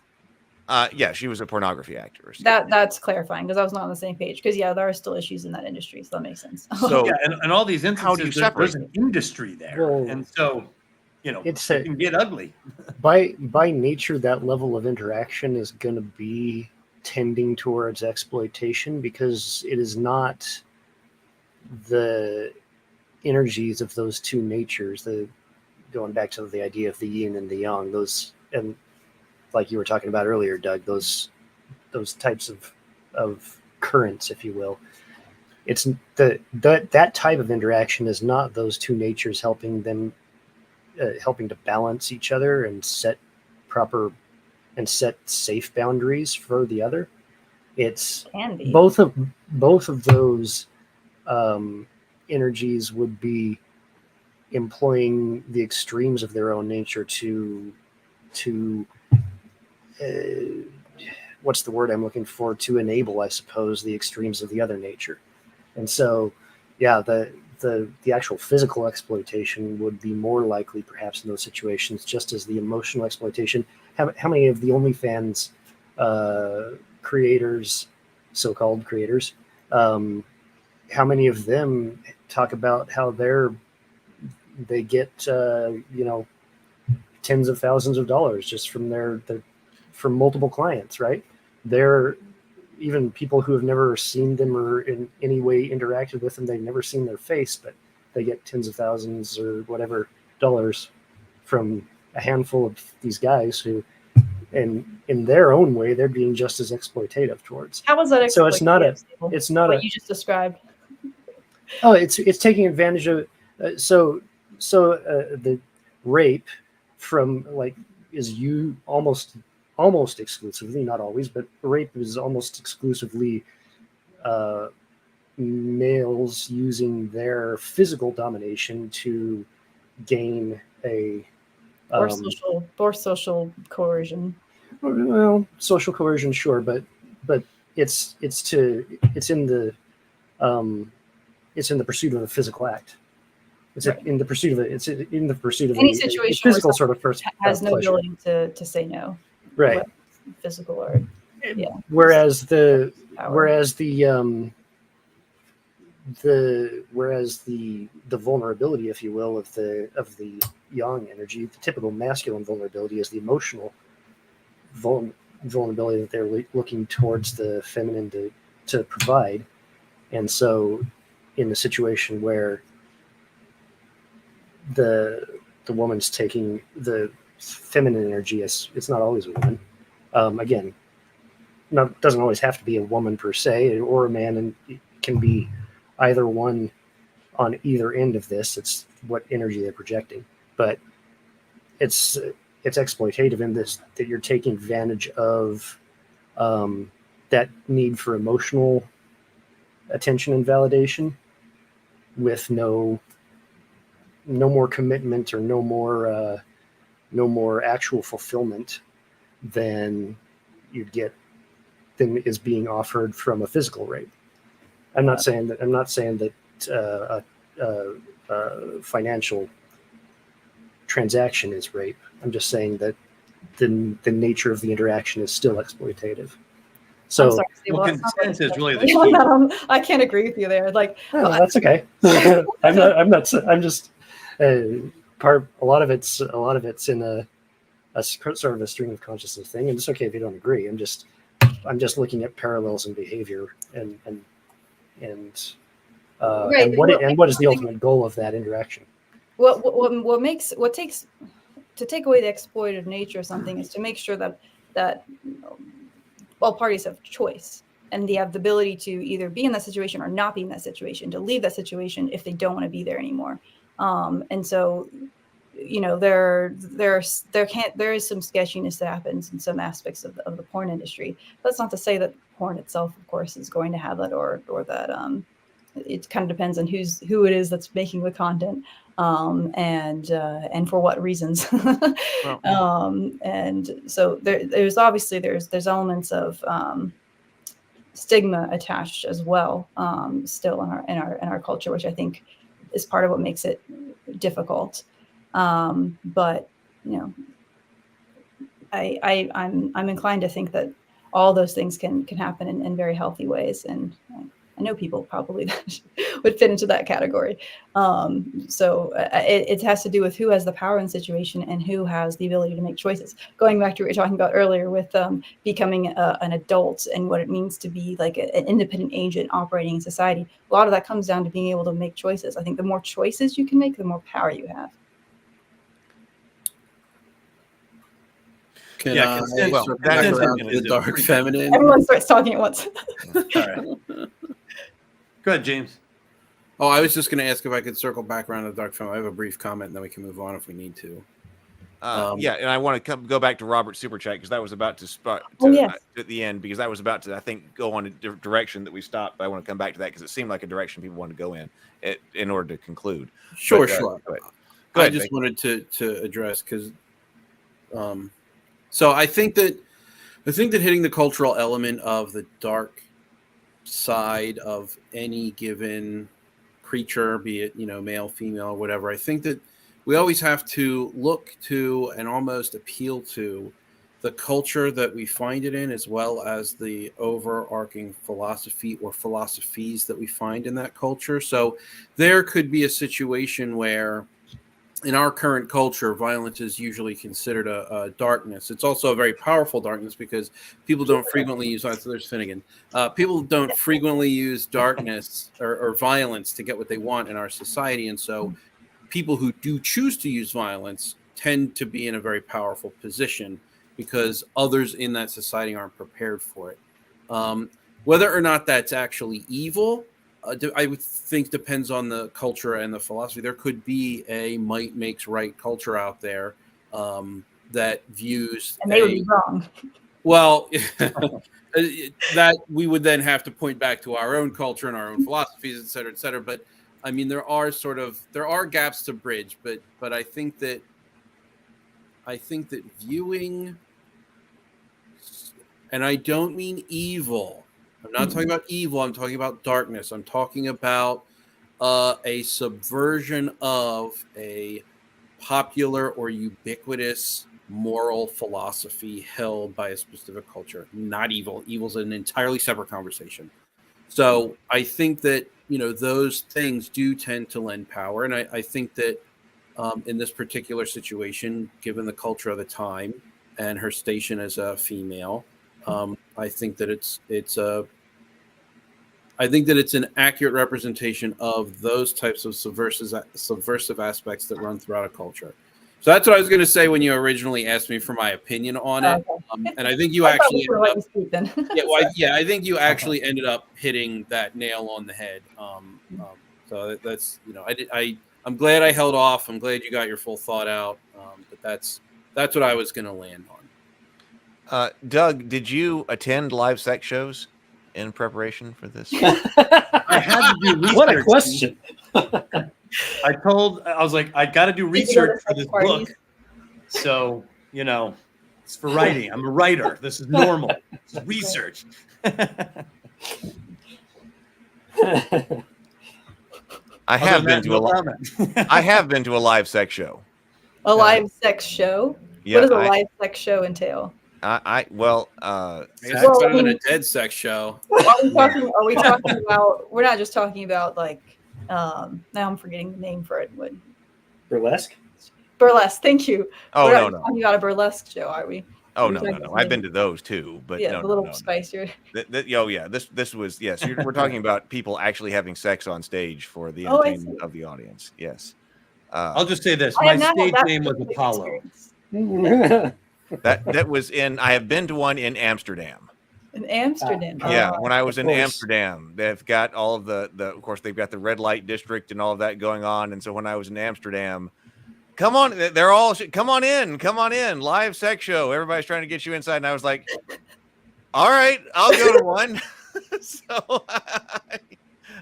S7: Yeah, she was a pornography actress.
S6: That's clarifying because I was not on the same page. Because there are still issues in that industry, so that makes sense.
S5: So and all these instances,
S7: how do you separate?
S5: There's an industry there, and so it can get ugly.
S9: By nature, that level of interaction is going to be tending towards exploitation because it is not the energies of those two natures. Going back to the idea of the yin and the yang, those, and like you were talking about earlier, Doug, those types of currents, if you will. It's that type of interaction is not those two natures helping to balance each other and set safe boundaries for the other. It's both of those energies would be employing the extremes of their own nature to what's the word I'm looking for? To enable, I suppose, the extremes of the other nature. And so, the actual physical exploitation would be more likely perhaps in those situations, just as the emotional exploitation. How many of the OnlyFans creators, so-called creators, how many of them talk about how they get tens of thousands of dollars just from from multiple clients, right? They're even people who have never seen them or in any way interacted with them. They've never seen their face, but they get tens of thousands or whatever dollars from a handful of these guys who, and in their own way, they're being just as exploitative towards.
S6: How was that?
S9: So it's not
S6: what you just described.
S9: Oh, it's taking advantage of. So the rape from is you almost exclusively, not always, but rape is almost exclusively males using their physical domination to gain or social coercion. Well, social coercion, sure, but it's in the pursuit of a physical act. It's right. in the pursuit of
S6: any situation
S9: a physical sort of first
S6: has no pleasure. Ability to say no.
S9: Right.
S6: Physical or
S9: whereas the vulnerability, if you will, of the yang energy, the typical masculine vulnerability is the emotional vulnerability that they're looking towards the feminine to provide. And so in the situation where the woman's taking the feminine energy, it's not always a woman. Again, doesn't always have to be a woman per se, or a man, and it can be either one on either end of this. It's what energy they're projecting, but it's exploitative in this, that you're taking advantage of that need for emotional attention and validation with no more commitment or no more actual fulfillment than is being offered from a physical rape. I'm not saying that financial transaction is rape. I'm just saying that the nature of the interaction is still exploitative. So
S5: consent is really the key.
S6: I can't agree with you there.
S9: That's okay. I'm just part. A lot of it's in a sort of a stream of consciousness thing, and it's okay if you don't agree. I'm just looking at parallels in behavior and what is the ultimate goal of that interaction?
S6: What takes to take away the exploitative nature of something is to make sure that all parties have choice, and they have the ability to either be in that situation or not be in that situation, to leave that situation if they don't want to be there anymore. And so, you know, there is some sketchiness that happens in some aspects of the porn industry. That's not to say that porn itself, of course, is going to have that, or that it kind of depends on who it is that's making the content, and for what reasons. And so there's obviously there's elements of stigma attached as well, still in our culture, which I think is part of what makes it difficult. But you know, I'm inclined to think that all those things can happen in very healthy ways, and I know people probably that would fit into that category. So it has to do with who has the power in the situation and who has the ability to make choices. Going back to what you were talking about earlier with becoming an adult and what it means to be like an independent agent operating in society, a lot of that comes down to being able to make choices. I think the more choices you can make, the more power you have.
S8: The dark feminine.
S6: Everyone starts talking at once.
S5: All right. Go ahead, James.
S8: Oh, I was just going to ask if I could circle back around to the dark feminine. I have a brief comment, and then we can move on if we need to.
S7: Yeah, and I want to go back to Robert's super chat because that was about to spot at the end, because that was about to, I think, go on a direction that we stopped. But I want to come back to that because it seemed like a direction people wanted to go in order to conclude.
S8: Sure.
S7: Go ahead.
S8: I just wanted to address because, so I think that hitting the cultural element of the dark side of any given creature, be it, you know, male, female, or whatever, I think that we always have to look to and almost appeal to the culture that we find it in, as well as the overarching philosophy or philosophies that we find in that culture. So there could be a situation where in our current culture, violence is usually considered a darkness. It's also a very powerful darkness because people don't frequently use. So there's Finnegan. People don't frequently use darkness or violence to get what they want in our society, and so people who do choose to use violence tend to be in a very powerful position because others in that society aren't prepared for it. Whether or not that's actually evil, I would think depends on the culture and the philosophy. There could be a might makes right culture out there that views,
S6: and they would be wrong.
S8: Well, that we would then have to point back to our own culture and our own philosophies, et cetera, et cetera. But I mean, there are gaps to bridge, but I think that viewing, and I don't mean evil. I'm not talking about evil. I'm talking about darkness. I'm talking about a subversion of a popular or ubiquitous moral philosophy held by a specific culture. Not evil. Evil's an entirely separate conversation. So I think that, you know, those things do tend to lend power. And I think that in this particular situation, given the culture of the time and her station as a female, I think that it's an accurate representation of those types of subversive aspects that run throughout a culture. So that's what I was going to say when you originally asked me for my opinion on it, and I think you actually I think you actually ended up hitting that nail on the head. So that's, you know, I'm glad I held off. I'm glad you got your full thought out. But that's what I was going to land on.
S7: Doug, did you attend live sex shows in preparation for this?
S5: I had to do research.
S9: What a question.
S5: I was like, I got to do research for this book. So, you know, it's for writing. I'm a writer. This is normal. This is research.
S7: I have been to a live sex show.
S6: A live sex show?
S7: Yeah,
S6: what does a live sex show entail?
S8: I guess it's better than a dead sex show.
S6: Are we talking about? We're not just talking about like. Now I'm forgetting the name for it. What?
S9: Burlesque.
S6: Burlesque. Thank you.
S7: Oh,
S6: we're
S7: no.
S6: Talking about a burlesque show, are we?
S7: Oh, no. I've been to those too, but
S6: yeah, a little spicier.
S7: Oh yeah, this was, yes. We're talking about people actually having sex on stage for the entertainment of the audience. Yes.
S5: I'll just say this: my stage name was Apollo.
S7: That was in. I have been to one in Amsterdam.
S6: In Amsterdam.
S7: Yeah, when I was in Amsterdam, they've got all of the of course they've got the red light district and all of that going on. And so when I was in Amsterdam, come on, they're all come on in, live sex show. Everybody's trying to get you inside, and I was like, all right, I'll go to one. So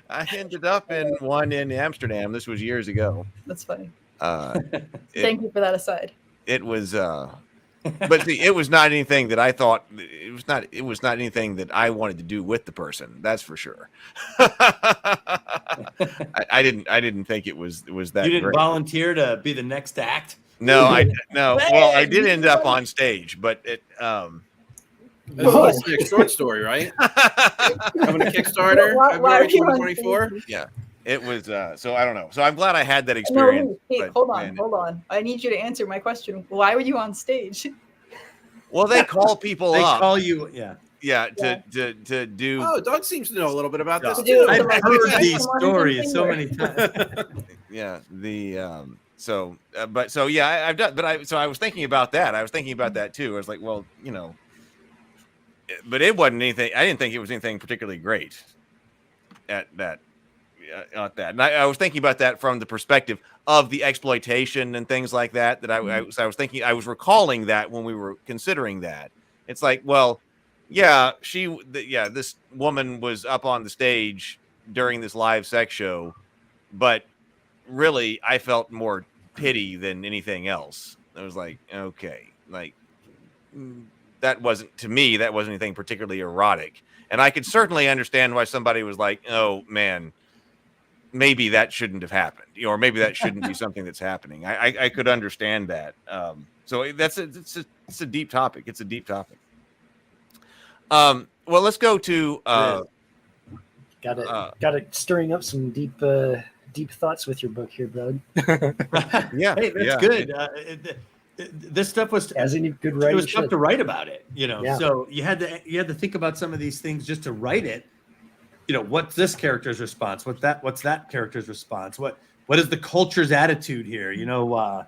S7: I ended up in one in Amsterdam. This was years ago.
S6: That's funny. Thank you for that aside.
S7: It was but see, it was not anything that I thought it was not anything that I wanted to do with the person. That's for sure. I didn't think it was that.
S5: You didn't
S7: great.
S5: volunteer to be the next act?
S7: No, no. Well, I did end up on stage, but it
S8: That's a short story, right? Coming to Kickstarter, February 2024.
S7: Yeah, it was. So I don't know. So I'm glad I had that experience.
S6: No, hey, hold on. I need you to answer my question. Why were you on stage?
S7: Well, they call people
S5: they
S7: up.
S5: Call you, yeah.
S7: Yeah, to do.
S8: Oh, Doug seems to know a little bit about this
S6: too.
S5: I've heard these stories so many times.
S7: Yeah, I've done, but I was thinking about that. I was thinking about that too. I was like, well, you know, but it wasn't anything. I didn't think it was anything particularly great at that. And I was thinking about that from the perspective of the exploitation and things like that. I was recalling that when we were considering that. It's like, well, yeah, this woman was up on the stage during this live sex show, but really, I felt more pity than anything else. I was like, okay, like that wasn't anything particularly erotic, and I could certainly understand why somebody was like, oh man, maybe that shouldn't have happened, or maybe that shouldn't be something that's happening. I could understand that. So it's a deep topic. It's a deep topic. Well, let's go to
S9: got it stirring up some deep thoughts with your book here, bud.
S7: Yeah,
S5: hey, that's good. This stuff was
S9: as any good writer.
S5: It was tough to write about it, you know.
S9: Yeah.
S5: So you had to think about some of these things just to write it. You know, what's this character's response? What's that character's response? What is the culture's attitude here? You know,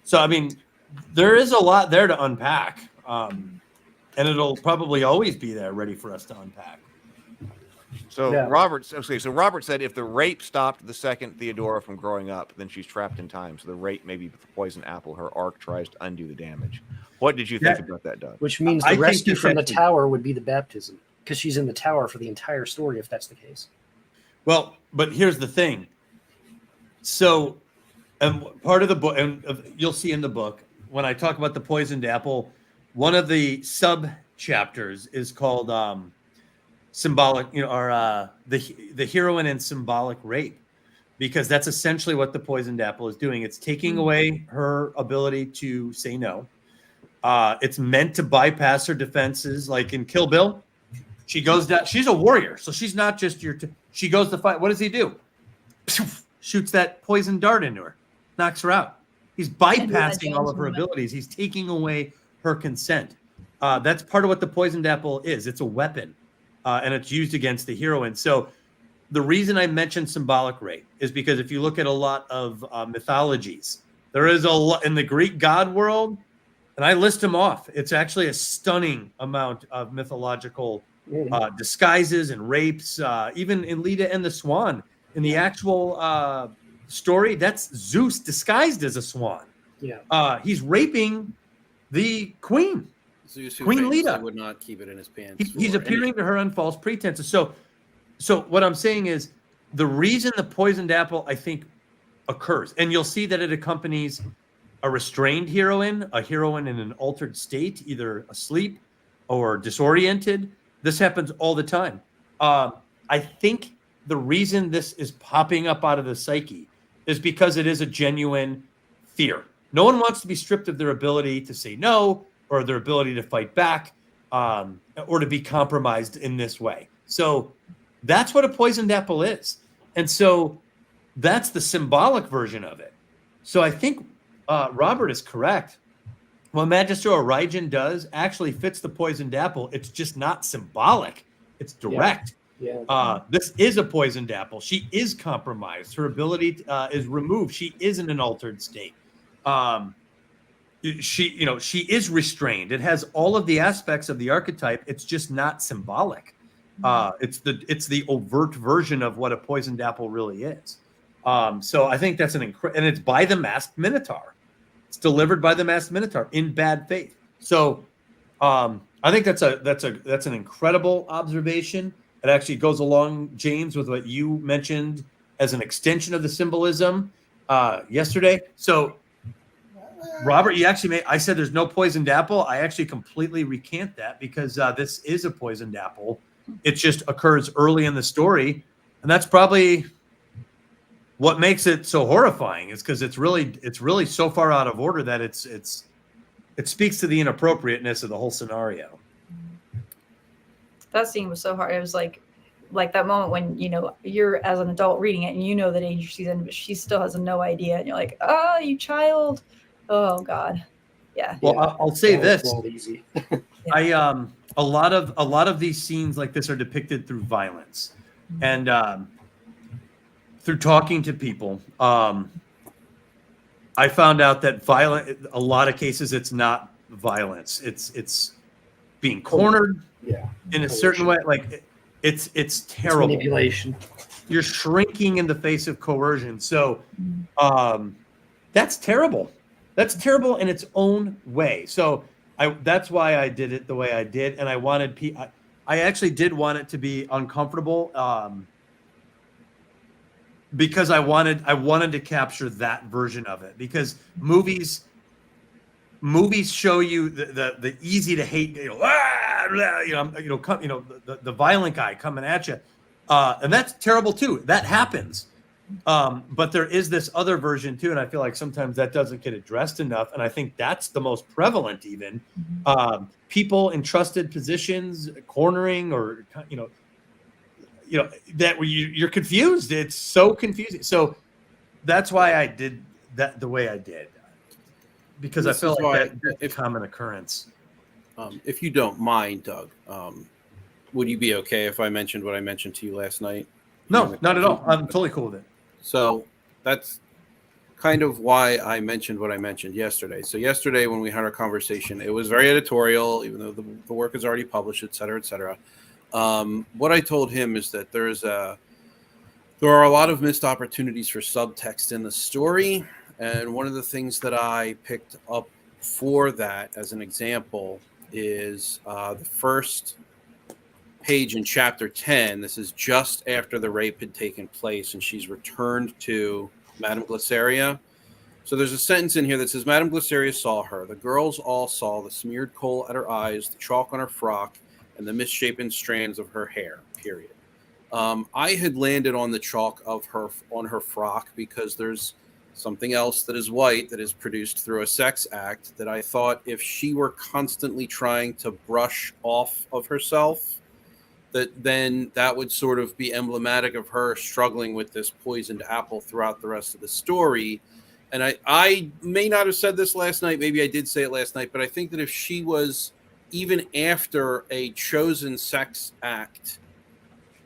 S5: so I mean, there is a lot there to unpack, and it'll probably always be there, ready for us to unpack.
S7: So Robert said if the rape stopped the second Theodora from growing up, then she's trapped in time. So the rape may be the poison apple. Her arc tries to undo the damage. What did you think about that, Doug?
S9: Which means the rescue from the tower would be the baptism, because she's in the tower for the entire story, if that's the case.
S5: Well, but here's the thing. So, part of the book, and you'll see in the book, when I talk about the poisoned apple, one of the sub chapters is called symbolic, or the heroine and symbolic rape, because that's essentially what the poisoned apple is doing. It's taking away her ability to say no. It's meant to bypass her defenses, like in Kill Bill. She goes down. She's a warrior, so she's not just she goes to fight. What does he do? Shoots that poison dart into her, knocks her out. He's bypassing all of her abilities. He's taking away her consent. That's part of what the poisoned apple is. It's a weapon, and it's used against the heroine. So the reason I mentioned symbolic rape is because if you look at a lot of mythologies, there is a lot in the Greek god world, and I list them off. It's actually a stunning amount of mythological disguises and rapes. Even in Leda and the Swan, in the actual story, that's Zeus disguised as a swan.
S9: Yeah,
S5: he's raping the queen.
S8: Zeus,
S5: Queen Leda
S8: would not keep it in his pants.
S5: He's appearing to her on false pretenses. So what I'm saying is the reason the poisoned apple, I think, occurs, and you'll see that it accompanies a restrained heroine, a heroine in an altered state, either asleep or disoriented. This happens all the time. I think the reason this is popping up out of the psyche is because it is a genuine fear. No one wants to be stripped of their ability to say no, or their ability to fight back, or to be compromised in this way. So that's what a poisoned apple is. And so that's the symbolic version of it. So I think Robert is correct. What Magister Origen does actually fits the poisoned apple. It's just not symbolic. It's direct.
S9: Yeah.
S5: This is a poisoned apple. She is compromised. Her ability is removed. She is in an altered state. she is restrained. It has all of the aspects of the archetype. It's just not symbolic. It's the overt version of what a poisoned apple really is. So I think that's and it's by the masked Minotaur. It's delivered by the masked Minotaur in bad faith. So I think that's an incredible observation. It actually goes along, James, with what you mentioned as an extension of the symbolism yesterday. So Robert, I said there's no poisoned apple. I actually completely recant that because this is a poisoned apple. It just occurs early in the story. And that's probably what makes it so horrifying, is because it's really so far out of order that it speaks to the inappropriateness of the whole scenario.
S6: That scene was so hard. It was like that moment when, you're as an adult reading it and you know the danger she's in, but she still has no idea. And you're like, oh, you child. Oh God. Yeah.
S5: Well, I'll say this.
S9: Easy.
S5: A lot of these scenes like this are depicted through violence and through talking to people. I found out that a lot of cases, it's not violence. It's being cornered in a certain way. Like it's terrible.
S9: It's manipulation.
S5: You're shrinking in the face of coercion. So that's terrible. That's terrible in its own way. So that's why I did it the way I did. And I actually did want it to be uncomfortable because I wanted to capture that version of it, because movies show you the easy to hate, the violent guy coming at you. And that's terrible too. That happens. But there is this other version too, and I feel like sometimes that doesn't get addressed enough. And I think that's the most prevalent, even people in trusted positions cornering, or that you're confused. It's so confusing. So that's why I did that the way I did, because I feel like that's a common occurrence.
S8: If you don't mind, Doug, would you be okay if I mentioned what I mentioned to you last night?
S5: No, not at all. I'm totally cool with it.
S8: So that's kind of why I mentioned what I mentioned yesterday. So yesterday when we had our conversation, it was very editorial, even though the work is already published, et cetera, et cetera. What I told him is that there are a lot of missed opportunities for subtext in the story. And one of the things that I picked up for that as an example is the first page in chapter 10. This is just after the rape had taken place and she's returned to Madame Glyceria. So there's a sentence in here that says, Madame Glyceria saw her. The girls all saw the smeared coal at her eyes, the chalk on her frock, and the misshapen strands of her hair, period. I had landed on the chalk on her frock because there's something else that is white that is produced through a sex act that I thought if she were constantly trying to brush off of herself, that would sort of be emblematic of her struggling with this poisoned apple throughout the rest of the story. And I may not have said this last night, maybe I did say it last night, but I think that if she was, even after a chosen sex act,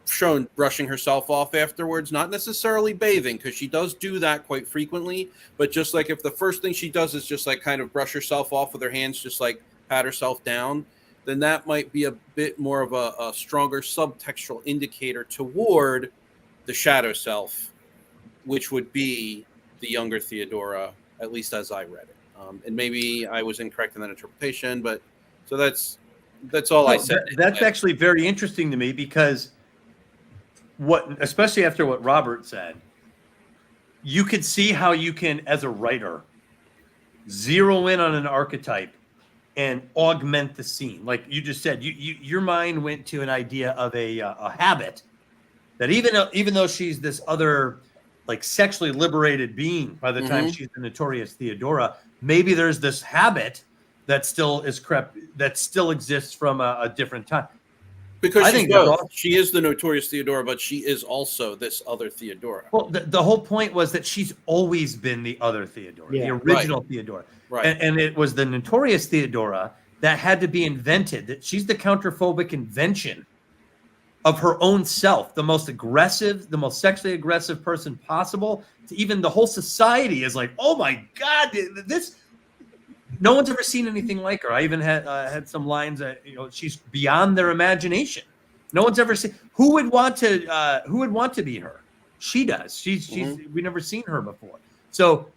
S8: shown brushing herself off afterwards, not necessarily bathing, because she does do that quite frequently, but just like if the first thing she does is just like kind of brush herself off with her hands, just like pat herself down, then that might be a bit more of a stronger subtextual indicator toward the shadow self, which would be the younger Theodora, at least as I read it. And maybe I was incorrect in that interpretation, but so that's all I said.
S5: That's actually very interesting to me, because especially after what Robert said, you could see how you can, as a writer, zero in on an archetype and augment the scene. Like you just said, your mind went to an idea of a habit that even though she's this other, like, sexually liberated being by the time she's the notorious Theodora, maybe there's this habit that still exists from a different time.
S8: Because she is the notorious Theodora, but she is also this other Theodora.
S5: Well, the whole point was that she's always been the other Theodora, the original Theodora. Right. And it was the notorious Theodora that had to be invented. That she's the counterphobic invention of her own self, the most aggressive, the most sexually aggressive person possible. To even the whole society is like, oh my God, no one's ever seen anything like her. I even had some lines that, she's beyond their imagination. No one's ever seen. Who would want to be her? She does. She's we've never seen her before. So,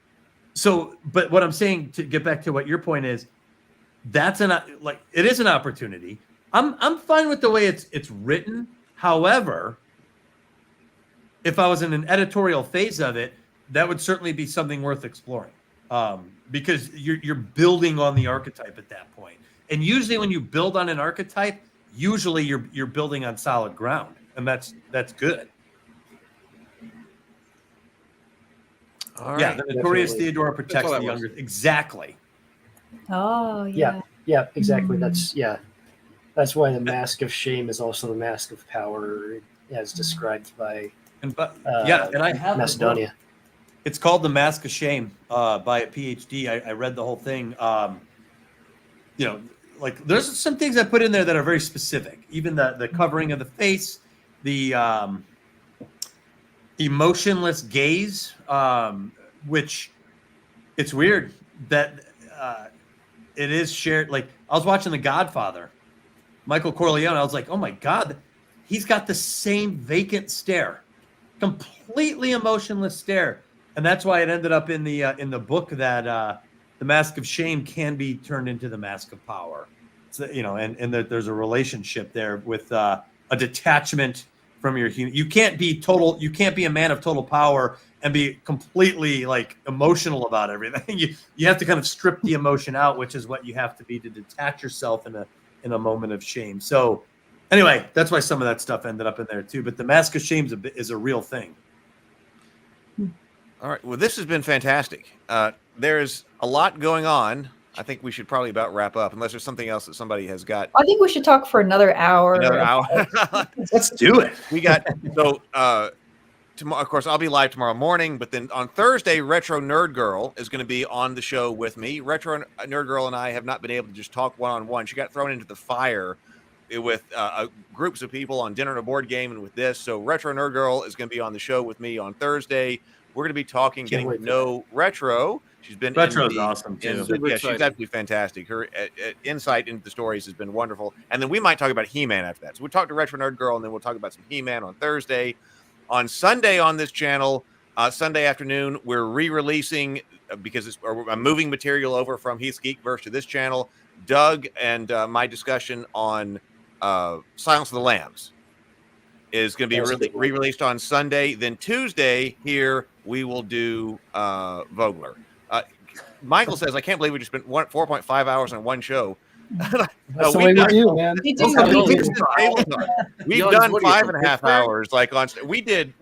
S5: but what I'm saying, to get back to what your point is, it is an opportunity. I'm fine with the way it's written. However, if I was in an editorial phase of it, that would certainly be something worth exploring. Because you're building on the archetype at that point. And usually when you build on an archetype, usually you're building on solid ground, and that's good.
S7: All right.
S5: Yeah, the notorious Theodora protects the younger. Exactly.
S6: Oh, yeah.
S9: Yeah, exactly. That's why the mask of shame is also the mask of power, as described by
S5: and I have
S9: Macedonia.
S5: It's called The Mask of Shame by a PhD. I read the whole thing. Like there's some things I put in there that are very specific. Even the covering of the face, the emotionless gaze, which it's weird that it is shared. Like I was watching The Godfather, Michael Corleone. I was like, oh my God, he's got the same vacant stare, completely emotionless stare. And that's why it ended up in the book that the mask of shame can be turned into the mask of power. So, and there's a relationship there with a detachment from your human. You can't be a man of total power and be completely like emotional about everything. You have to kind of strip the emotion out, which is what you have to be to detach yourself in a moment of shame. So anyway, that's why some of that stuff ended up in there too. But the mask of shame is a real thing.
S7: All right. Well, this has been fantastic. There's a lot going on. I think we should probably about wrap up, unless there's something else that somebody has got.
S6: I think we should talk for another hour.
S5: Let's do it.
S7: We got tomorrow. Of course, I'll be live tomorrow morning, but then on Thursday, Retro Nerd Girl is going to be on the show with me. Retro Nerd Girl and I have not been able to just talk one-on-one. She got thrown into the fire with groups of people on Dinner and a Board Game and with this. So Retro Nerd Girl is going to be on the show with me on Thursday. We're going to be talking, getting to know Retro. She's been
S5: Retro's awesome too.
S7: She's absolutely fantastic. Her insight into the stories has been wonderful. And then we might talk about He-Man after that. So we'll talk to Retro Nerd Girl, and then we'll talk about some He-Man on Thursday. On Sunday on this channel, Sunday afternoon, we're re-releasing because I'm moving material over from Heath's Geekverse to this channel. Doug and my discussion on Silence of the Lambs is going to be re-released on Sunday. Then Tuesday here we will do Vogler. Michael says, I can't believe we just spent 4.5 hours on one show.
S9: That's the way we do, man.
S7: We've done 5.5 hours. We did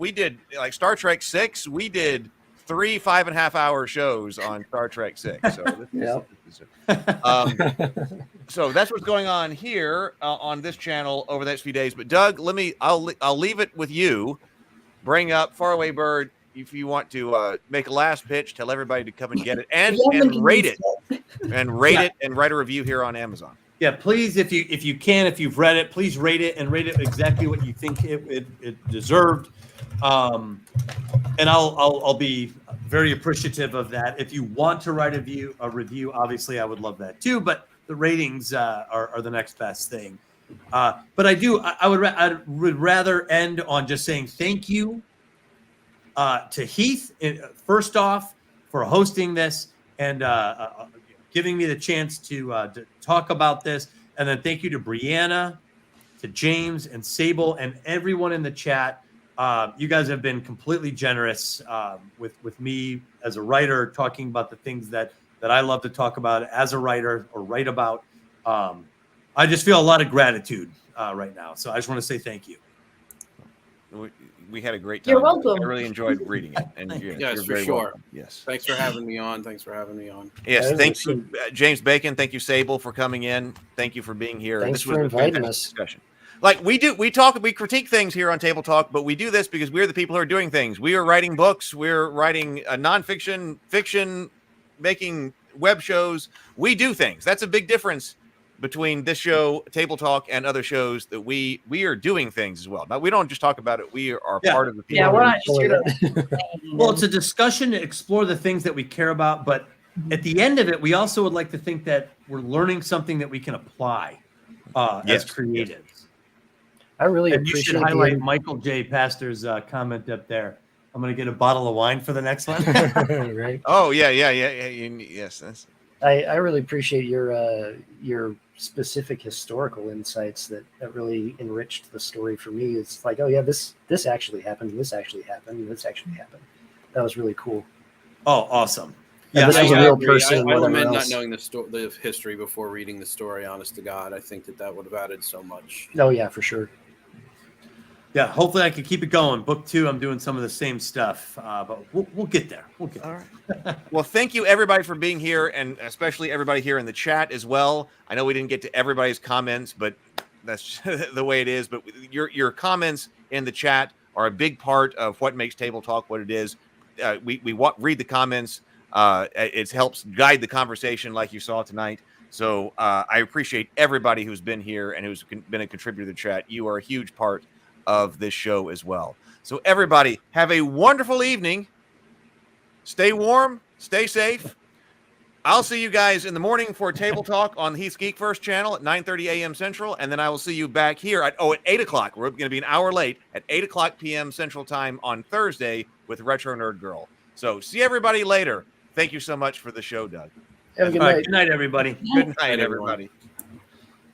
S7: like Star Trek 6. We did 3 5.5-hour shows on Star Trek 6. So that's what's going on here on this channel over the next few days. But Doug, I'll leave it with you. Bring up Faraway Bird. If you want to make a last pitch, tell everybody to come and get it and rate it, and write a review here on Amazon.
S5: Yeah, please, if you've read it, please rate it and rate it exactly what you think it deserved. And I'll be very appreciative of that. If you want to write a review, obviously I would love that too. But the ratings are the next best thing. But I would rather end on just saying thank you. To Heath, first off, for hosting this and giving me the chance to talk about this. And then thank you to Brianna, to James and Sable and everyone in the chat. You guys have been completely generous with me as a writer, talking about the things that I love to talk about as a writer or write about. I just feel a lot of gratitude right now. So I just want to say thank you.
S7: We had a great time.
S6: You're welcome.
S7: I really enjoyed reading it. And
S8: yes, for sure. Welcome. Yes. Thanks for having me on.
S7: Yes. Thank you, James Bacon. Thank you, Sable, for coming in. Thank you for being here.
S9: Thanks for inviting us.
S7: Discussion. Like we critique things here on Table Talk, but we do this because we're the people who are doing things. We are writing books. We're writing nonfiction, fiction, making web shows. We do things. That's a big difference between this show, Table Talk, and other shows that we are doing things as well. Now, we don't just talk about it. We are part of the people.
S6: Yeah, we're not just here to
S5: Well, it's a discussion to explore the things that we care about, but at the end of it, we also would like to think that we're learning something that we can apply as creatives.
S9: I really
S5: and you
S9: appreciate
S5: should highlight Michael J. Pastor's comment up there. I'm going to get a bottle of wine for the next one.
S9: Right.
S7: Oh, yeah. Yes. That's...
S9: I really appreciate your specific historical insights that really enriched the story for me. It's like, oh yeah, this actually happened. This actually happened. This actually happened. That was really cool.
S5: Oh, awesome.
S9: Yeah, this was a real person.
S8: I lament not knowing the history before reading the story. Honest to God, I think that would have added so much.
S9: Oh yeah, for sure.
S5: Yeah, hopefully I can keep it going. Book 2, I'm doing some of the same stuff, but we'll get there. We'll get there.
S7: All right. Well, thank you everybody for being here, and especially everybody here in the chat as well. I know we didn't get to everybody's comments, but that's the way it is. But your comments in the chat are a big part of what makes Table Talk what it is. We read the comments. It helps guide the conversation like you saw tonight. So I appreciate everybody who's been here and who's been a contributor to the chat. You are a huge part of this show as well. So everybody have a wonderful evening. Stay warm, stay safe. I'll see you guys in the morning for Table Talk on Heath's Geekverse channel at 9:30 a.m. Central, and then I will see you back here at 8 o'clock. We're going to be an hour late at 8 o'clock p.m. Central Time on Thursday with Retro Nerd Girl. So see everybody later. Thank you so much for the show, Doug.
S9: Have a good night.
S5: Good night, everybody.
S7: Good night, everybody.